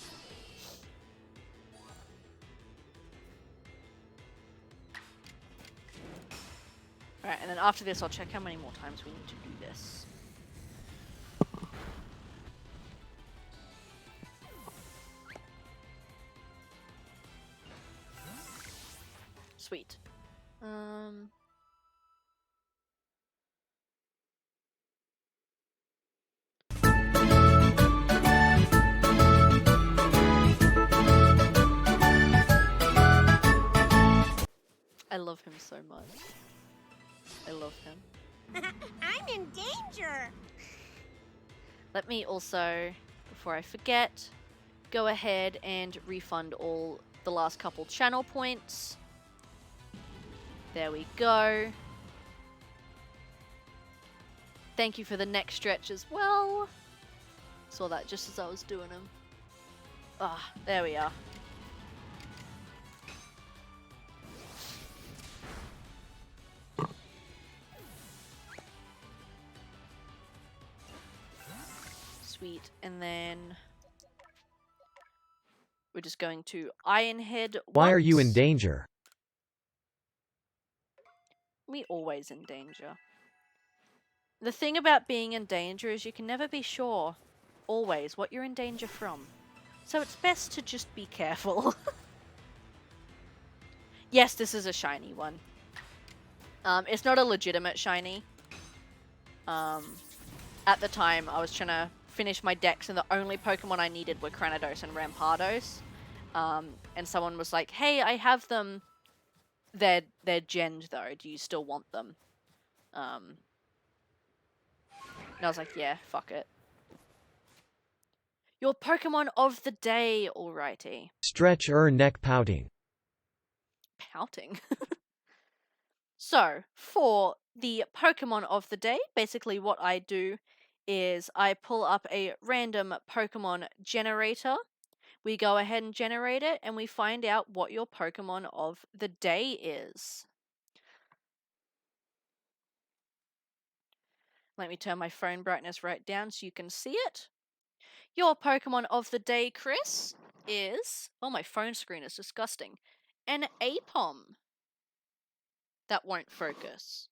Alright, and then after this I'll check how many more times we need to do this. Sweet. I love him so much. I love him. I'm in danger! Let me also, before I forget, go ahead and refund all the last couple channel points. There we go. Thank you for the neck stretch as well. Saw that just as I was doing them. Ah, there we are. Sweet. And then we're just going to Ironhead once. Why are you in danger? We always in danger. The thing about being in danger is you can never be sure, always, what you're in danger from. So it's best to just be careful. Yes, this is a shiny one. It's not a legitimate shiny. At the time, I was trying to finish my decks, and the only Pokemon I needed were Cranidos and Rampardos. And someone was like, "Hey, I have them. They're genned though. Do you still want them?" And I was like, "Yeah, fuck it." Your Pokemon of the day, alrighty. Stretch neck pouting. Pouting. So, for the Pokemon of the day, basically what I do is I pull up a random Pokemon generator. We go ahead and generate it, and we find out what your Pokemon of the day is. Let me turn my phone brightness right down so you can see it. Your Pokemon of the day, Chris, is... Oh, my phone screen is disgusting. An Apom. That won't focus.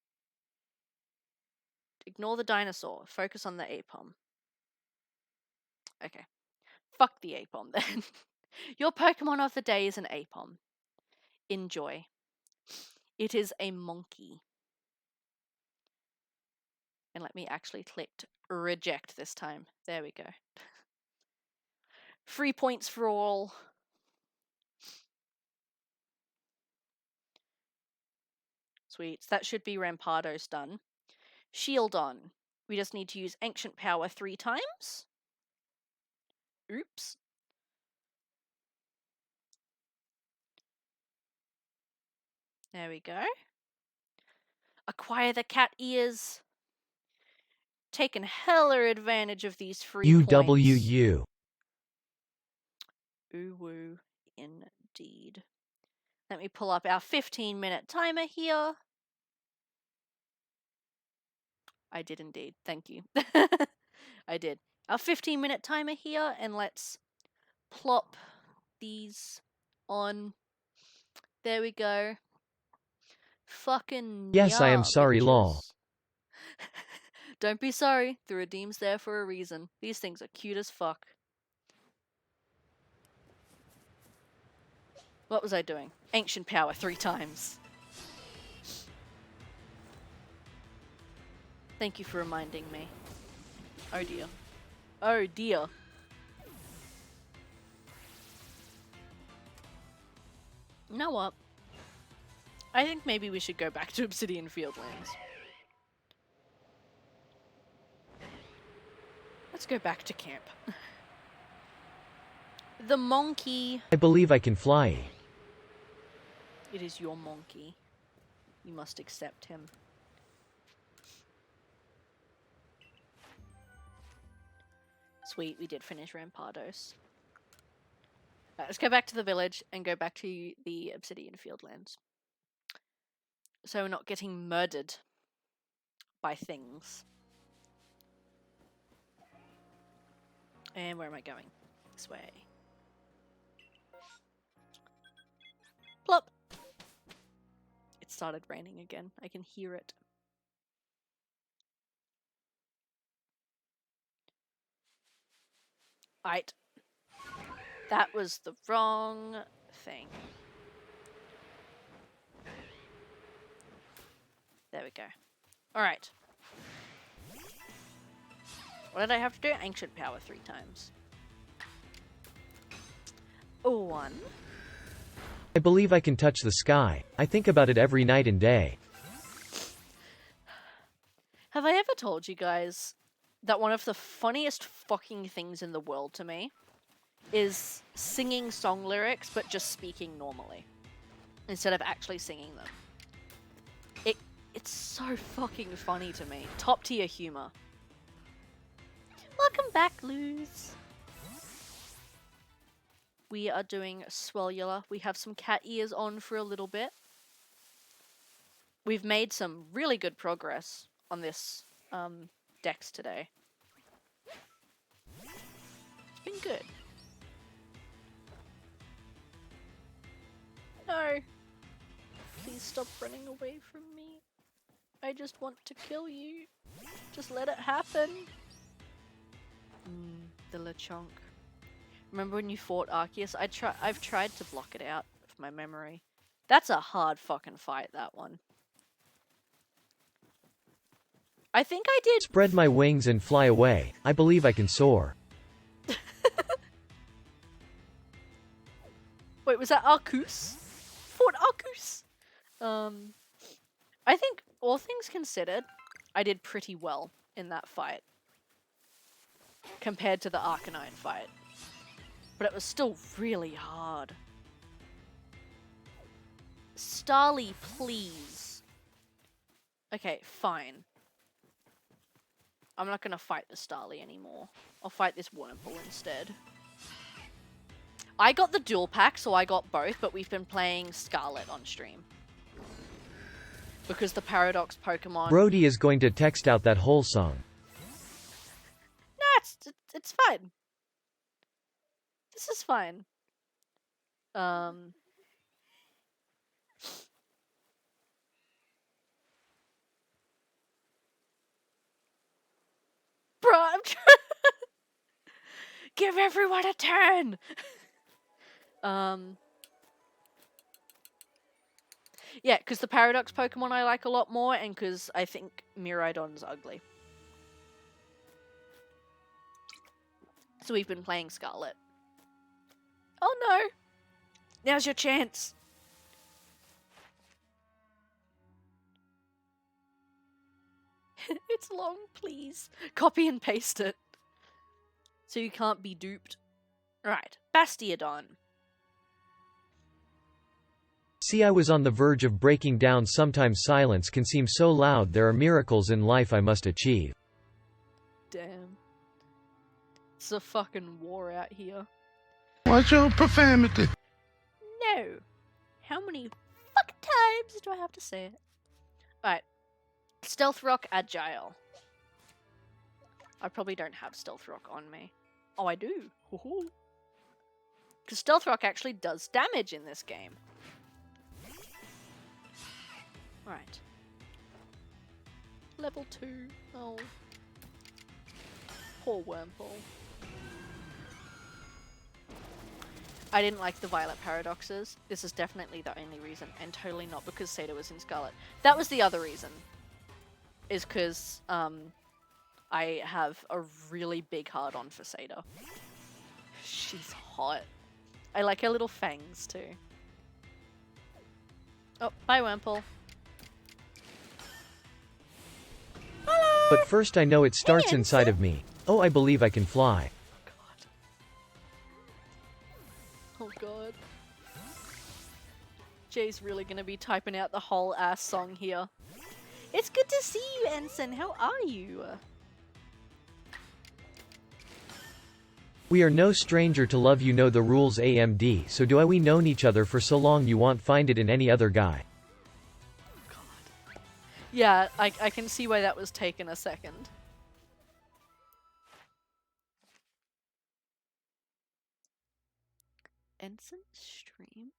Ignore the dinosaur. Focus on the Apom. Okay. Fuck the Apom then. Your Pokemon of the day is an Apom. Enjoy. It is a monkey. And let me actually click reject this time. There we go. 3 points for all. Sweet. So that should be Rampardos done. Shield on. We just need to use Ancient Power 3 times. Oops. There we go. Acquire the cat ears. Taken hella advantage of these free points. UWU. Ooh woo, indeed. Let me pull up our 15-minute timer here. I did indeed. Thank you. I did. Our 15-minute timer here, and let's plop these on. There we go. Fucking Yes, I am yeah, sorry, bitches. lol. Don't be sorry. The redeem's there for a reason. These things are cute as fuck. What was I doing? Ancient Power 3 times. Thank you for reminding me. Oh dear. Oh dear. You know what? I think maybe we should go back to Obsidian Fieldlands. Let's go back to camp. The monkey. I believe I can fly. It is your monkey. You must accept him. Sweet, we did finish Rampardos. Right, let's go back to the village and go back to the Obsidian Fieldlands. So we're not getting murdered by things. And where am I going? This way. Plop! It started raining again. I can hear it. Right. That was the wrong thing. There we go. Alright. What did I have to do? Ancient Power 3 times. 1. I believe I can touch the sky. I think about it every night and day. Have I ever told you guys that one of the funniest fucking things in the world to me is singing song lyrics but just speaking normally instead of actually singing them? It's so fucking funny to me. Top tier humor. Welcome back, Luz. We are doing Swellular. We have some cat ears on for a little bit. We've made some really good progress on this dex today. It's been good. No. Please stop running away from me. I just want to kill you. Just let it happen. The Lechonk. Remember when you fought Arceus? I've tried to block it out of my memory. That's a hard fucking fight, that one. I think I did. Spread my wings and fly away. I believe I can soar. Wait, was that Arceus? Fought Arceus? I think, all things considered, I did pretty well in that fight. Compared to the Arcanine fight. But it was still really hard. Starly, please. Okay, fine. I'm not gonna fight the Starly anymore. I'll fight this Wurmple instead. I got the dual pack, so I got both, but we've been playing Scarlet on stream. Because the Paradox Pokemon... Brody is going to text out that whole song. Nah, it's fine. This is fine. Bruh, I'm trying. Give everyone a turn. Yeah, because the Paradox Pokemon I like a lot more, and because I think Miraidon's ugly. So we've been playing Scarlet. Oh no! Now's your chance! It's long, please. Copy and paste it. So you can't be duped. Right, Bastiodon. See, I was on the verge of breaking down. Sometimes silence can seem so loud. There are miracles in life I must achieve. Damn. It's a fucking war out here. Watch your profanity. No. How many fucking times do I have to say it? Alright. Stealth Rock Agile. I probably don't have Stealth Rock on me. Oh, I do. Because Stealth Rock actually does damage in this game. Alright. Level 2. Oh. Poor Wurmple. I didn't like the Violet Paradoxes. This is definitely the only reason, and totally not because Seda was in Scarlet. That was the other reason. Is because, I have a really big hard-on for Seda. She's hot. I like her little fangs, too. Oh, bye, Wurmple. But first I know it starts inside of me. Oh, I believe I can fly. Oh god. Jay's really gonna be typing out the whole ass song here. It's good to see you, Ensign. How are you? We are no stranger to love, you know the rules, AMD. So do I, we known each other for so long you won't find it in any other guy. God. Yeah, I can see why that was taken a second. Ensign streams?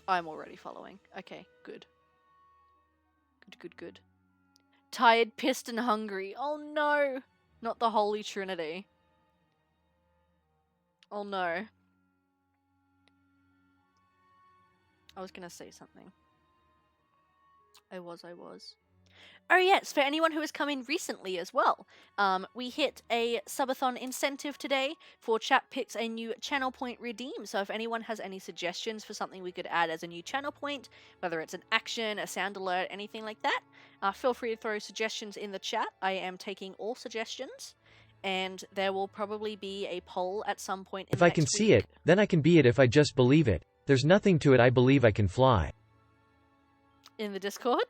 I'm already following. Okay, good. Good. Tired, pissed, and hungry. Oh no! Not the Holy Trinity. Oh no. I was gonna say something. I was. Oh yes, for anyone who has come in recently as well, we hit a subathon incentive today for chat picks a new channel point redeem. So if anyone has any suggestions for something we could add as a new channel point, whether it's an action, a sound alert, anything like that, feel free to throw suggestions in the chat. I am taking all suggestions, and there will probably be a poll at some point in If I can see it, then I can be it if I just believe it. There's nothing to it, I believe I can fly. in the Discord.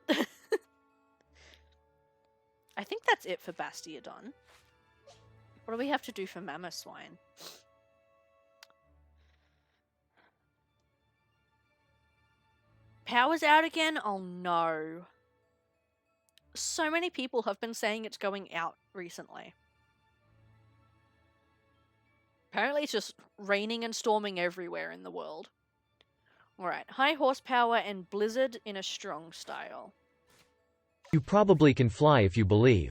I think that's it for Bastiodon. What do we have to do for Mamoswine? Power's out again? Oh no. So many people have been saying it's going out recently. Apparently it's just raining and storming everywhere in the world. Alright, high horsepower and blizzard in a strong style. You probably can fly if you believe.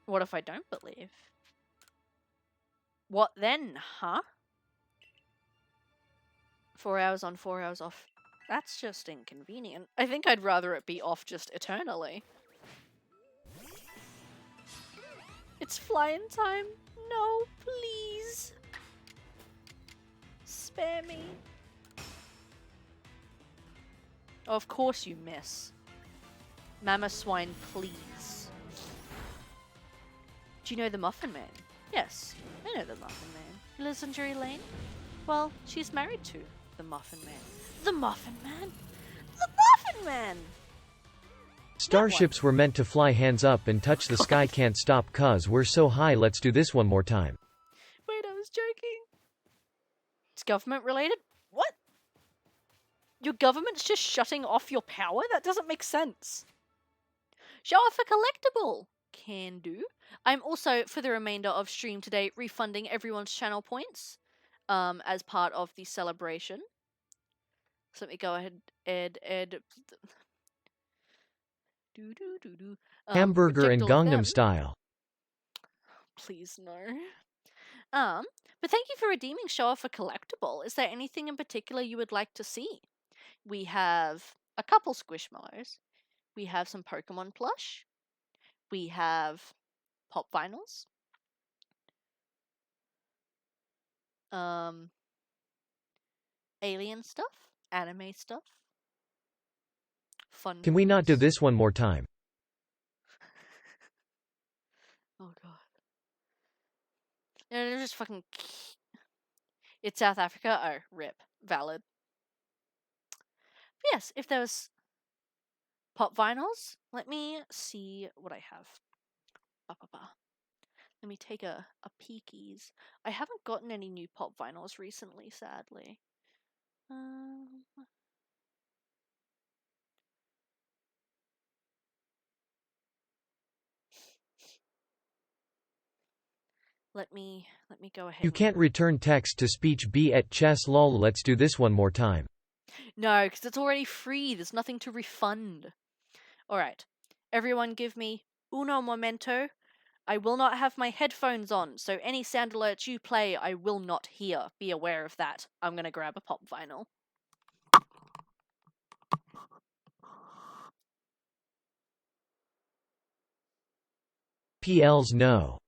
What if I don't believe? What then, huh? 4 hours on, 4 hours off. That's just inconvenient. I think I'd rather it be off just eternally. It's flying time. No, please. Spare me. Oh, of course you miss. Mamoswine, please. Do you know the Muffin Man? Yes, I know the Muffin Man. He lives in Drury Lane. Well, she's married to the Muffin Man. The Muffin Man? The Muffin Man! Starships were meant to fly hands up and touch the sky can't stop cuz we're so high. Let's do this one more time. Wait, I was joking. It's government related? What? Your government's just shutting off your power? That doesn't make sense. Show off a collectible. Can do. I'm also, for the remainder of stream today, refunding everyone's channel points as part of the celebration. So let me go ahead, Ed. Hamburger and reject all of Gangnam them. Style. Please no. But thank you for redeeming Show Off a Collectible. Is there anything in particular you would like to see? We have a couple Squishmallows. We have some Pokemon plush. We have pop vinyls. Alien stuff. Anime stuff. Fun. Can we not do this one more time? Oh god. No, they're just fucking... It's South Africa? Oh, rip. Valid. But yes, if there was pop vinyls, let me see what I have. Let me take a peekies. I haven't gotten any new pop vinyls recently, sadly. Let me go ahead. You can't return text to speech B at chess lol. Let's do this one more time. No, because it's already free. There's nothing to refund. Alright. Everyone give me uno momento. I will not have my headphones on, so any sound alerts you play I will not hear. Be aware of that. I'm gonna grab a pop vinyl. PLs no.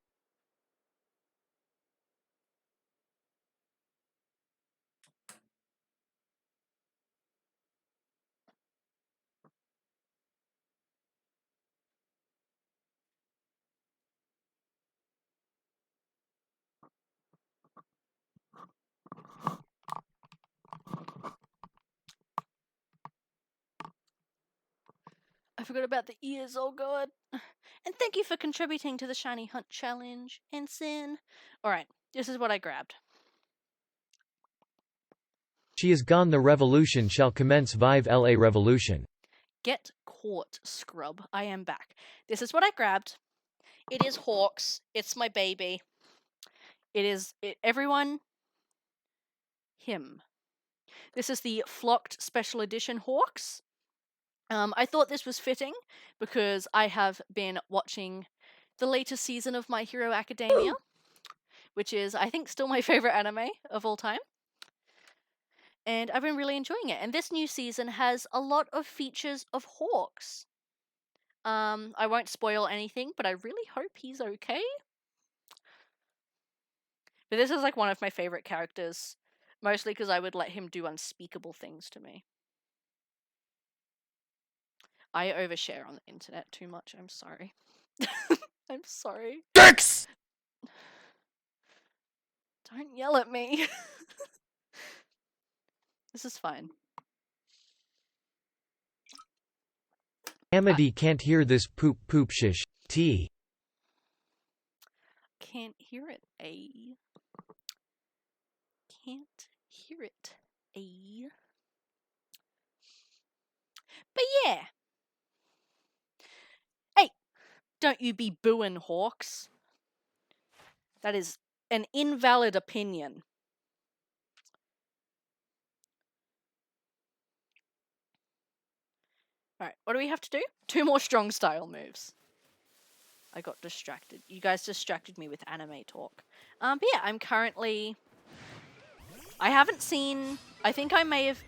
I forgot about the ears, oh god. And thank you for contributing to the Shiny Hunt Challenge, Ensign. Alright, this is what I grabbed. She is gone. The revolution shall commence. Vive la revolution. Get caught, scrub. I am back. This is what I grabbed. It is Hawks. It's my baby. Everyone, him. This is the Flocked Special Edition Hawks. I thought this was fitting because I have been watching the latest season of My Hero Academia, which is, I think, still my favorite anime of all time. And I've been really enjoying it. And this new season has a lot of features of Hawks. I won't spoil anything, but I really hope he's okay. But this is like one of my favorite characters, mostly because I would let him do unspeakable things to me. I overshare on the internet too much. I'm sorry. I'm sorry. Dicks! Don't yell at me. This is fine. Amity can't hear this poop poop shish. T. Can't hear it. A. Can't hear it. A. But yeah. Hey, don't you be booing Hawks. That is an invalid opinion. Alright, what do we have to do? 2 more strong style moves. I got distracted. You guys distracted me with anime talk. But yeah, I'm currently... I haven't seen... I think I may have...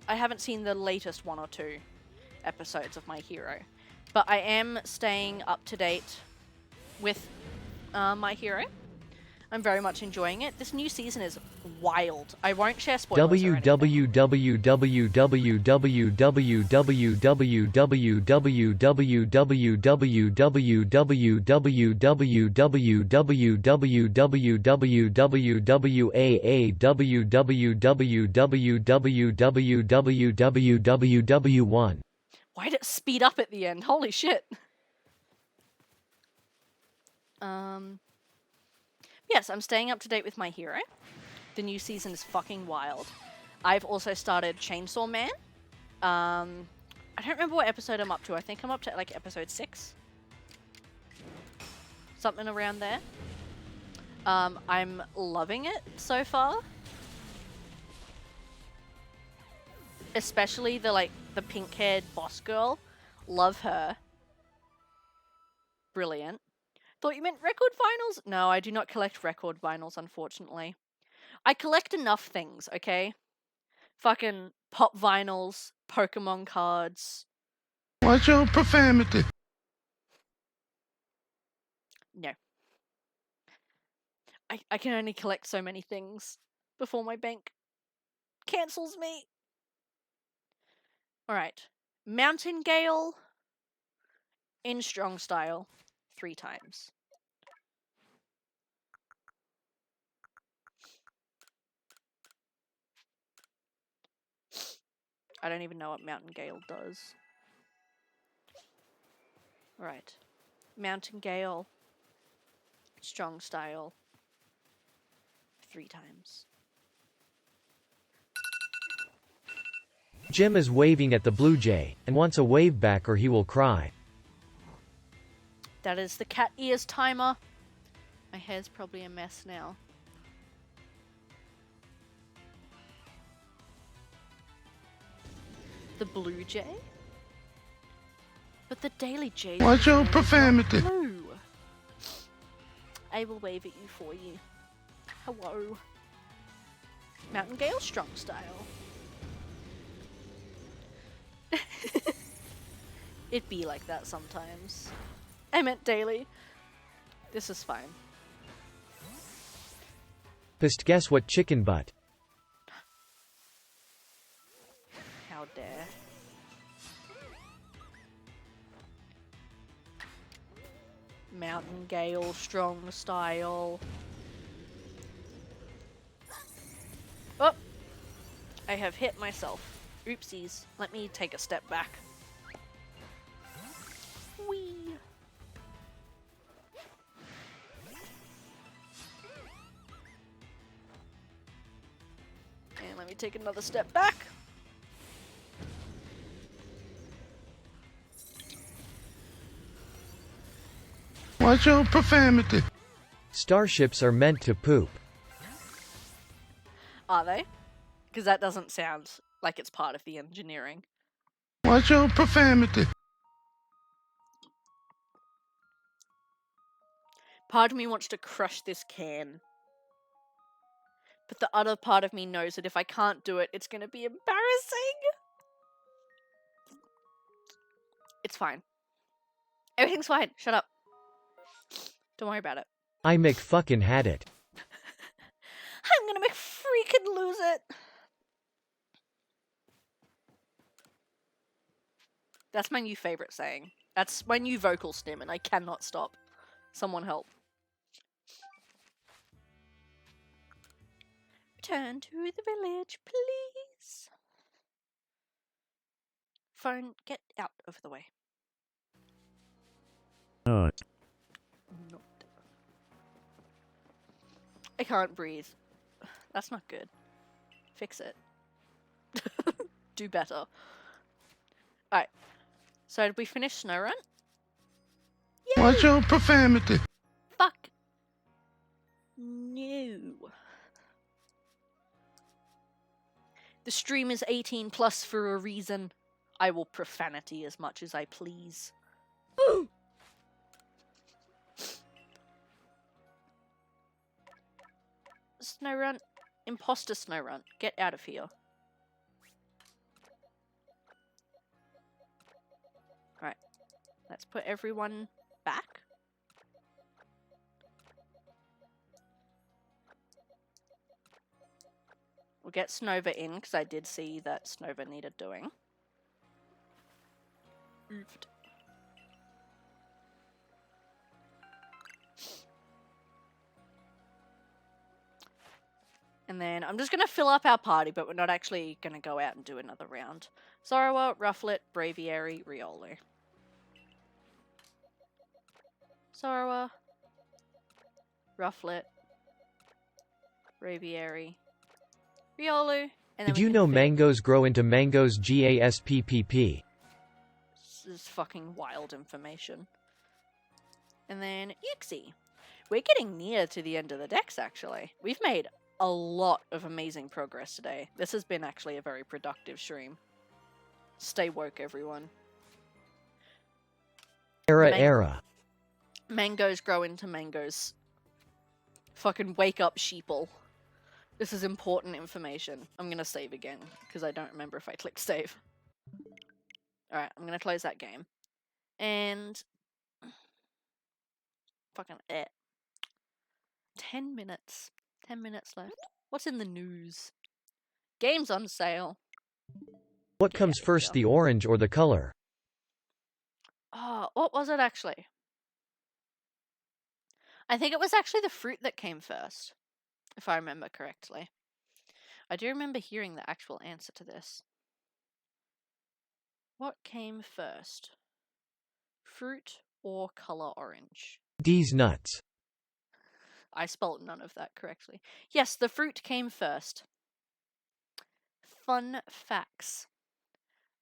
I haven't seen the latest 1 or 2 episodes of My Hero. But I am staying up to date with My Hero. I'm very much enjoying it. This new season is wild. I won't share spoilers or anything. www.www.www.www.www.1. Why did it speed up at the end? Holy shit. Yes, I'm staying up to date with My Hero. The new season is fucking wild. I've also started Chainsaw Man. I don't remember what episode I'm up to. I think I'm up to like episode 6. Something around there. I'm loving it so far. Especially the pink-haired boss girl. Love her. Brilliant. Thought you meant record vinyls? No, I do not collect record vinyls, unfortunately. I collect enough things, okay? Fucking pop vinyls, Pokemon cards. Watch your profanity. No. I can only collect so many things before my bank cancels me. Alright. Mountain Gale in strong style 3 times. I don't even know what Mountain Gale does. Alright. Mountain Gale. Strong style. 3 times. Jim is waving at the Blue Jay, and wants a wave back or he will cry. That is the cat ears timer. My hair's probably a mess now. The Blue Jay? But the Daily Jay. Watch your profanity. Blue. I will wave at you for you. Hello. Mountain Gale strong style. It be like that sometimes. I meant daily. This is fine. Pissed guess what chicken butt. How dare. Mountain Gale strong style. Oh! I have hit myself. Oopsies. Let me take a step back. Whee! And let me take another step back. Watch your profanity. Starships are meant to poop. Are they? Because that doesn't sound like it's part of the engineering. Watch your profanity. Part of me wants to crush this can. But the other part of me knows that if I can't do it, it's going to be embarrassing. It's fine. Everything's fine. Shut up. Don't worry about it. I McFucking had it. I'm gonna freaking lose it. That's my new favorite saying. That's my new vocal stim, and I cannot stop. Someone help. Return to the village, please. Phone, get out of the way. Not. I can't breathe. That's not good. Fix it. Do better. Alright. So did we finish Snow Run? Yay! Watch your profanity. Fuck. No. The stream is 18 plus for a reason. I will profanity as much as I please. Snow Run. Imposter Snow Run. Get out of here. Alright. Let's put everyone back. We'll get Snova in, because I did see that Snova needed doing. Oofed. And then I'm just going to fill up our party, but we're not actually going to go out and do another round. Zoroa, Rufflet, Braviary, Riolu. Zoroa, Rufflet, Braviary, Riolu. And then Did you know mangoes grow into mangoes GASPPP? This is fucking wild information. And then Yixie. We're getting near to the end of the decks, actually. We've made a lot of amazing progress today. This has been actually a very productive stream. Stay woke, everyone. Era. Mangoes grow into mangoes. Fucking wake up, sheeple. This is important information. I'm gonna save again, because I don't remember if I clicked save. Alright, I'm gonna close that game. And... fucking 10 minutes. 10 minutes left. What's in the news? Games on sale. What comes first, the orange or the color? Oh, what was it actually? I think it was actually the fruit that came first, if I remember correctly. I do remember hearing the actual answer to this. What came first? Fruit or color orange? D's nuts. I spelled none of that correctly. Yes, the fruit came first. Fun facts.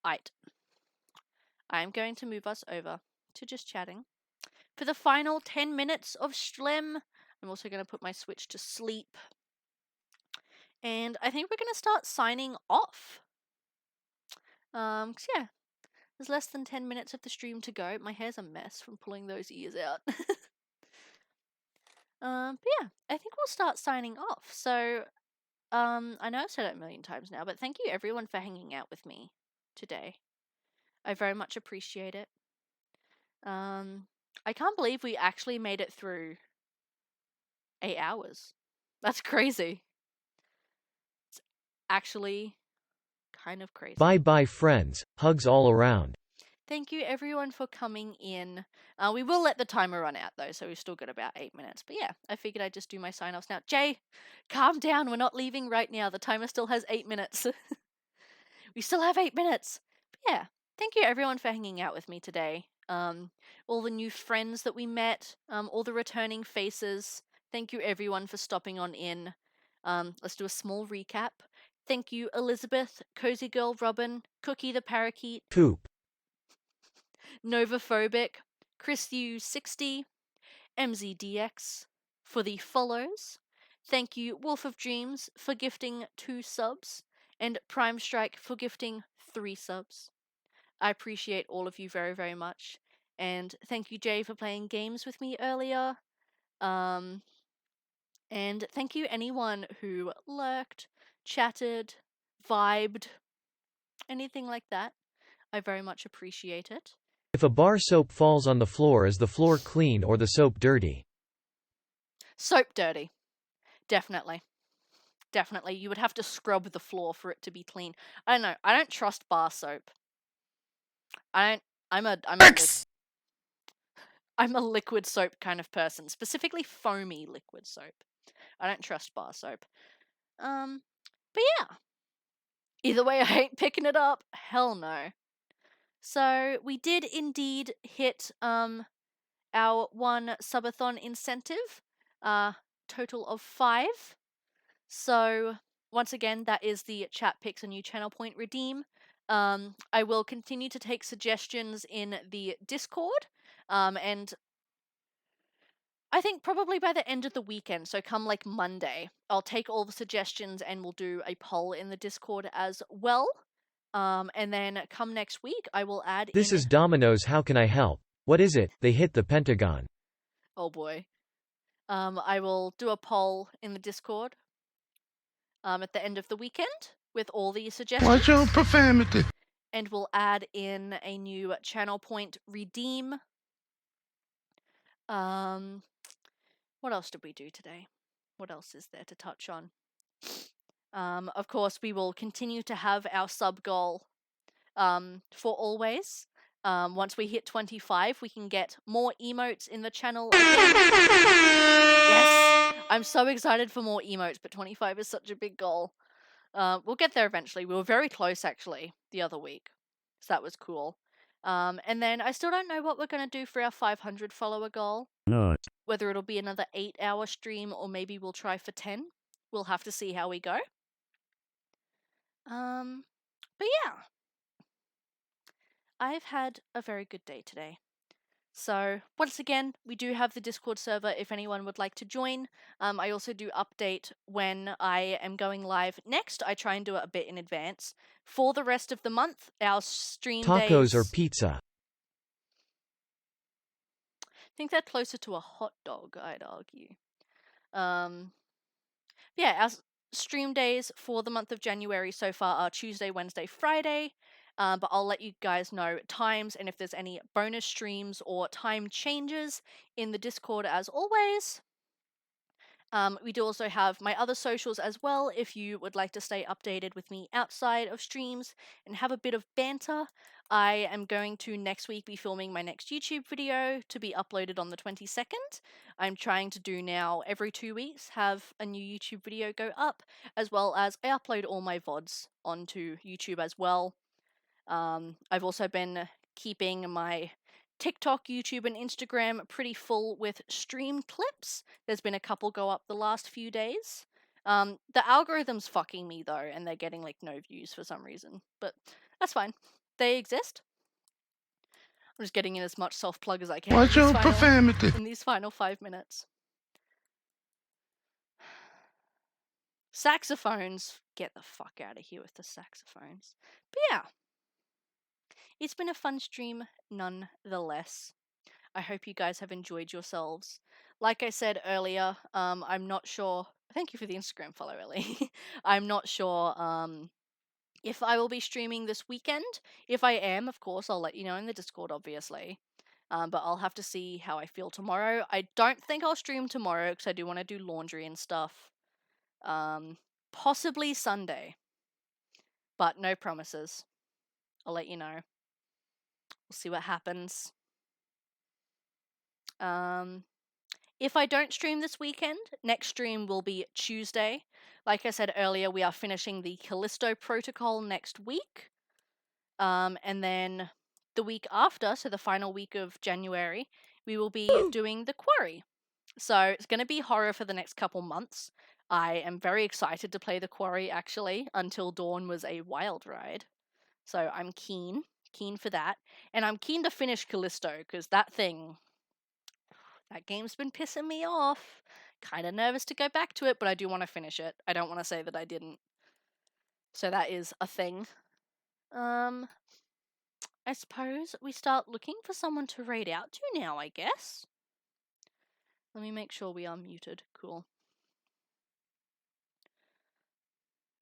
I'm going to move us over to just chatting. For the final 10 minutes of Schlem, I'm also going to put my Switch to sleep. And I think we're going to start signing off. 'Cause yeah, there's less than 10 minutes of the stream to go. My hair's a mess from pulling those ears out. But yeah, I think we'll start signing off. So, I know I've said it a million times now, but thank you everyone for hanging out with me today. I very much appreciate it. I can't believe we actually made it through 8 hours. That's crazy. It's actually kind of crazy. Bye-bye, friends. Hugs all around. Thank you everyone for coming in. We will let the timer run out though, so we've still got about 8 minutes. But yeah, I figured I'd just do my sign-offs now. Jay, calm down. We're not leaving right now. The timer still has 8 minutes. We still have 8 minutes. But yeah, thank you everyone for hanging out with me today. All the new friends that we met, all the returning faces. Thank you everyone for stopping on in. Let's do a small recap. Thank you Elizabeth, Cozy Girl Robin, Cookie the Parakeet, Poop. Novaphobic, Chris U60, MZDX for the follows. Thank you Wolf of Dreams for gifting 2 subs, and Prime Strike for gifting 3 subs. I appreciate all of you very, very much. And thank you, Jay, for playing games with me earlier. And thank you anyone who lurked, chatted, vibed, anything like that. I very much appreciate it. If a bar soap falls on the floor, is the floor clean or the soap dirty? Soap dirty. Definitely. Definitely. You would have to scrub the floor for it to be clean. I don't know. I don't trust bar soap. I'm a liquid soap kind of person, specifically foamy liquid soap. I don't trust bar soap. But yeah. Either way, I ain't picking it up. Hell no. So we did indeed hit our our one subathon incentive, total of 5. So once again, that is the chat picks a new channel point redeem. I will continue to take suggestions in the Discord, and I think probably by the end of the weekend, so come like Monday, I'll take all the suggestions and we'll do a poll in the Discord as well. And then come next week, I will add This in... is Domino's. How can I help? What is it? They hit the Pentagon. Oh boy. I will do a poll in the Discord at the end of the weekend with all the suggestions. Watch your profanity. And we'll add in a new channel point redeem. What else did we do today? What else is there to touch on? Of course, we will continue to have our sub goal for always. Once we hit 25, we can get more emotes in the channel again. Yes! I'm so excited for more emotes, but 25 is such a big goal. We'll get there eventually. We were very close, actually, the other week. So that was cool. And then I still don't know what we're going to do for our 500 follower goal. No. Whether it'll be another 8-hour stream or maybe we'll try for 10. We'll have to see how we go. But yeah. I've had a very good day today. So, once again, we do have the Discord server if anyone would like to join. I also do update when I am going live next. I try and do it a bit in advance. For the rest of the month, our stream Tacos days... or pizza? I think they're closer to a hot dog, I'd argue. Yeah, our stream days for the month of January so far are Tuesday, Wednesday, Friday. But I'll let you guys know times and if there's any bonus streams or time changes in the Discord as always. We do also have my other socials as well if you would like to stay updated with me outside of streams and have a bit of banter. I am going to next week be filming my next YouTube video to be uploaded on the 22nd. I'm trying to do now every 2 weeks have a new YouTube video go up, as well as I upload all my VODs onto YouTube as well. I've also been keeping my TikTok, YouTube, and Instagram pretty full with stream clips. There's been a couple go up the last few days. The algorithm's fucking me though, and they're getting like no views for some reason. But that's fine. They exist. I'm just getting in as much soft plug as I can. Watch your profanity. In these final 5 minutes. Saxophones. Get the fuck out of here with the saxophones. But yeah. It's been a fun stream nonetheless. I hope you guys have enjoyed yourselves. Like I said earlier, I'm not sure... Thank you for the Instagram follow, Ellie. I'm not sure if I will be streaming this weekend. If I am, of course, I'll let you know in the Discord, obviously. But I'll have to see how I feel tomorrow. I don't think I'll stream tomorrow because I do want to do laundry and stuff. Possibly Sunday. But no promises. I'll let you know. We'll see what happens. If I don't stream this weekend, next stream will be Tuesday. Like I said earlier, we are finishing the Callisto Protocol next week. And then the week after, so the final week of January, we will be doing the Quarry. So it's going to be horror for the next couple months. I am very excited to play the Quarry, actually. Until Dawn was a wild ride. So I'm keen for that. And I'm keen to finish Callisto, because that game's been pissing me off. Kind of nervous to go back to it, but I do want to finish it. I don't want to say that I didn't. So that is a thing. I suppose we start looking for someone to raid out to now, I guess. Let me make sure we are muted. Cool.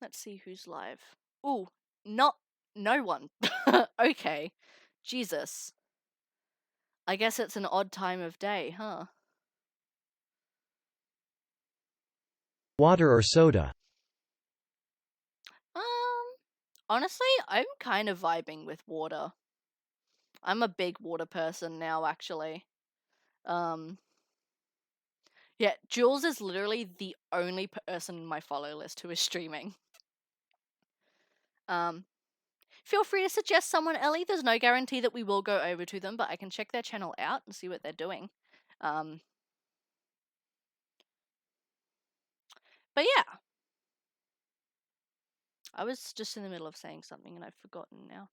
Let's see who's live. Ooh, no one. Okay. Jesus. I guess it's an odd time of day, huh? Water or soda? Honestly, I'm kind of vibing with water. I'm a big water person now, actually. Yeah, Jules is literally the only person in my follow list who is streaming. Feel free to suggest someone, Ellie. There's no guarantee that we will go over to them, but I can check their channel out and see what they're doing. But yeah. I was just in the middle of saying something and I've forgotten now.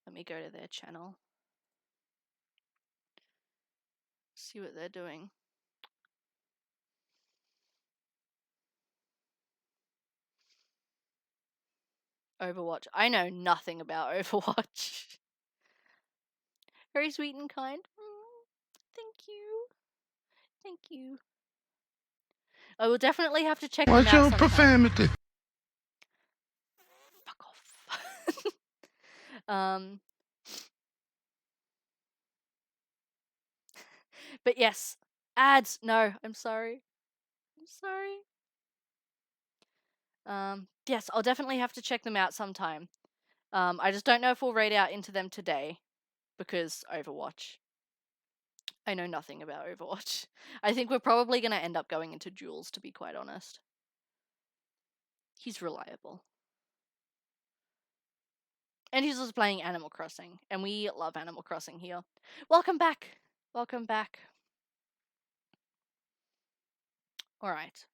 Let me go to their channel. See what they're doing. Overwatch. I know nothing about Overwatch. Very sweet and kind. Thank you. Thank you. I will definitely have to check them out Watch your sometime. profanity. Fuck off. But yes, ads. No, I'm sorry. I'm sorry. Yes, I'll definitely have to check them out sometime. I just don't know if we'll raid out into them today because Overwatch. I know nothing about Overwatch. I think we're probably going to end up going into Jules, to be quite honest. He's reliable. And he's also playing Animal Crossing, and we love Animal Crossing here. Welcome back! Welcome back. Alright.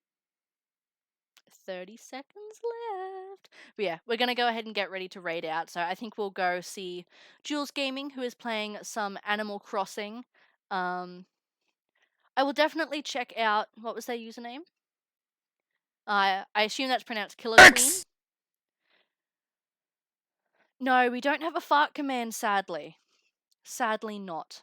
30 seconds left. But yeah, we're going to go ahead and get ready to raid out. So I think we'll go see Jules Gaming, who is playing some Animal Crossing. I will definitely check out, what was their username? I assume that's pronounced Killer Queen. No, we don't have a fart command, sadly. Sadly not.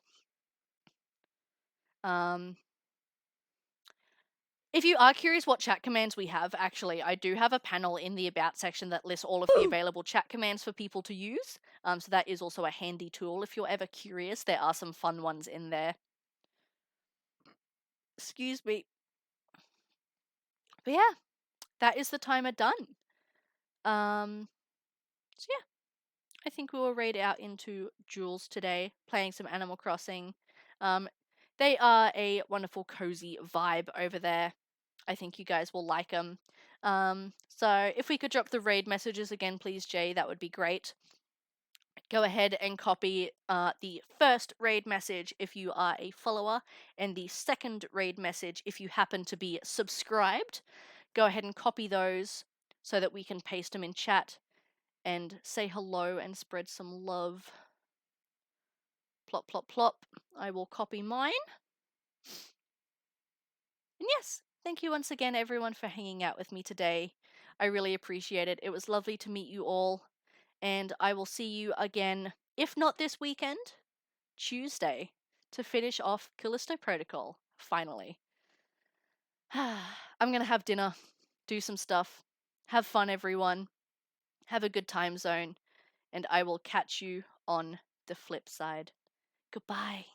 If you are curious what chat commands we have, actually, I do have a panel in the About section that lists all of the available chat commands for people to use. So that is also a handy tool. If you're ever curious, there are some fun ones in there. Excuse me. But yeah, that is the timer done. So yeah, I think we will raid out into Jules today, playing some Animal Crossing. They are a wonderful, cozy vibe over there. I think you guys will like them. So if we could drop the raid messages again, please, Jay, that would be great. Go ahead and copy the first raid message if you are a follower, and the second raid message if you happen to be subscribed. Go ahead and copy those so that we can paste them in chat and say hello and spread some love. Plop, plop, plop. I will copy mine. And yes, thank you once again, everyone, for hanging out with me today. I really appreciate it. It was lovely to meet you all. And I will see you again, if not this weekend, Tuesday, to finish off Callisto Protocol, finally. I'm going to have dinner, do some stuff. Have fun, everyone. Have a good time zone. And I will catch you on the flip side. Goodbye.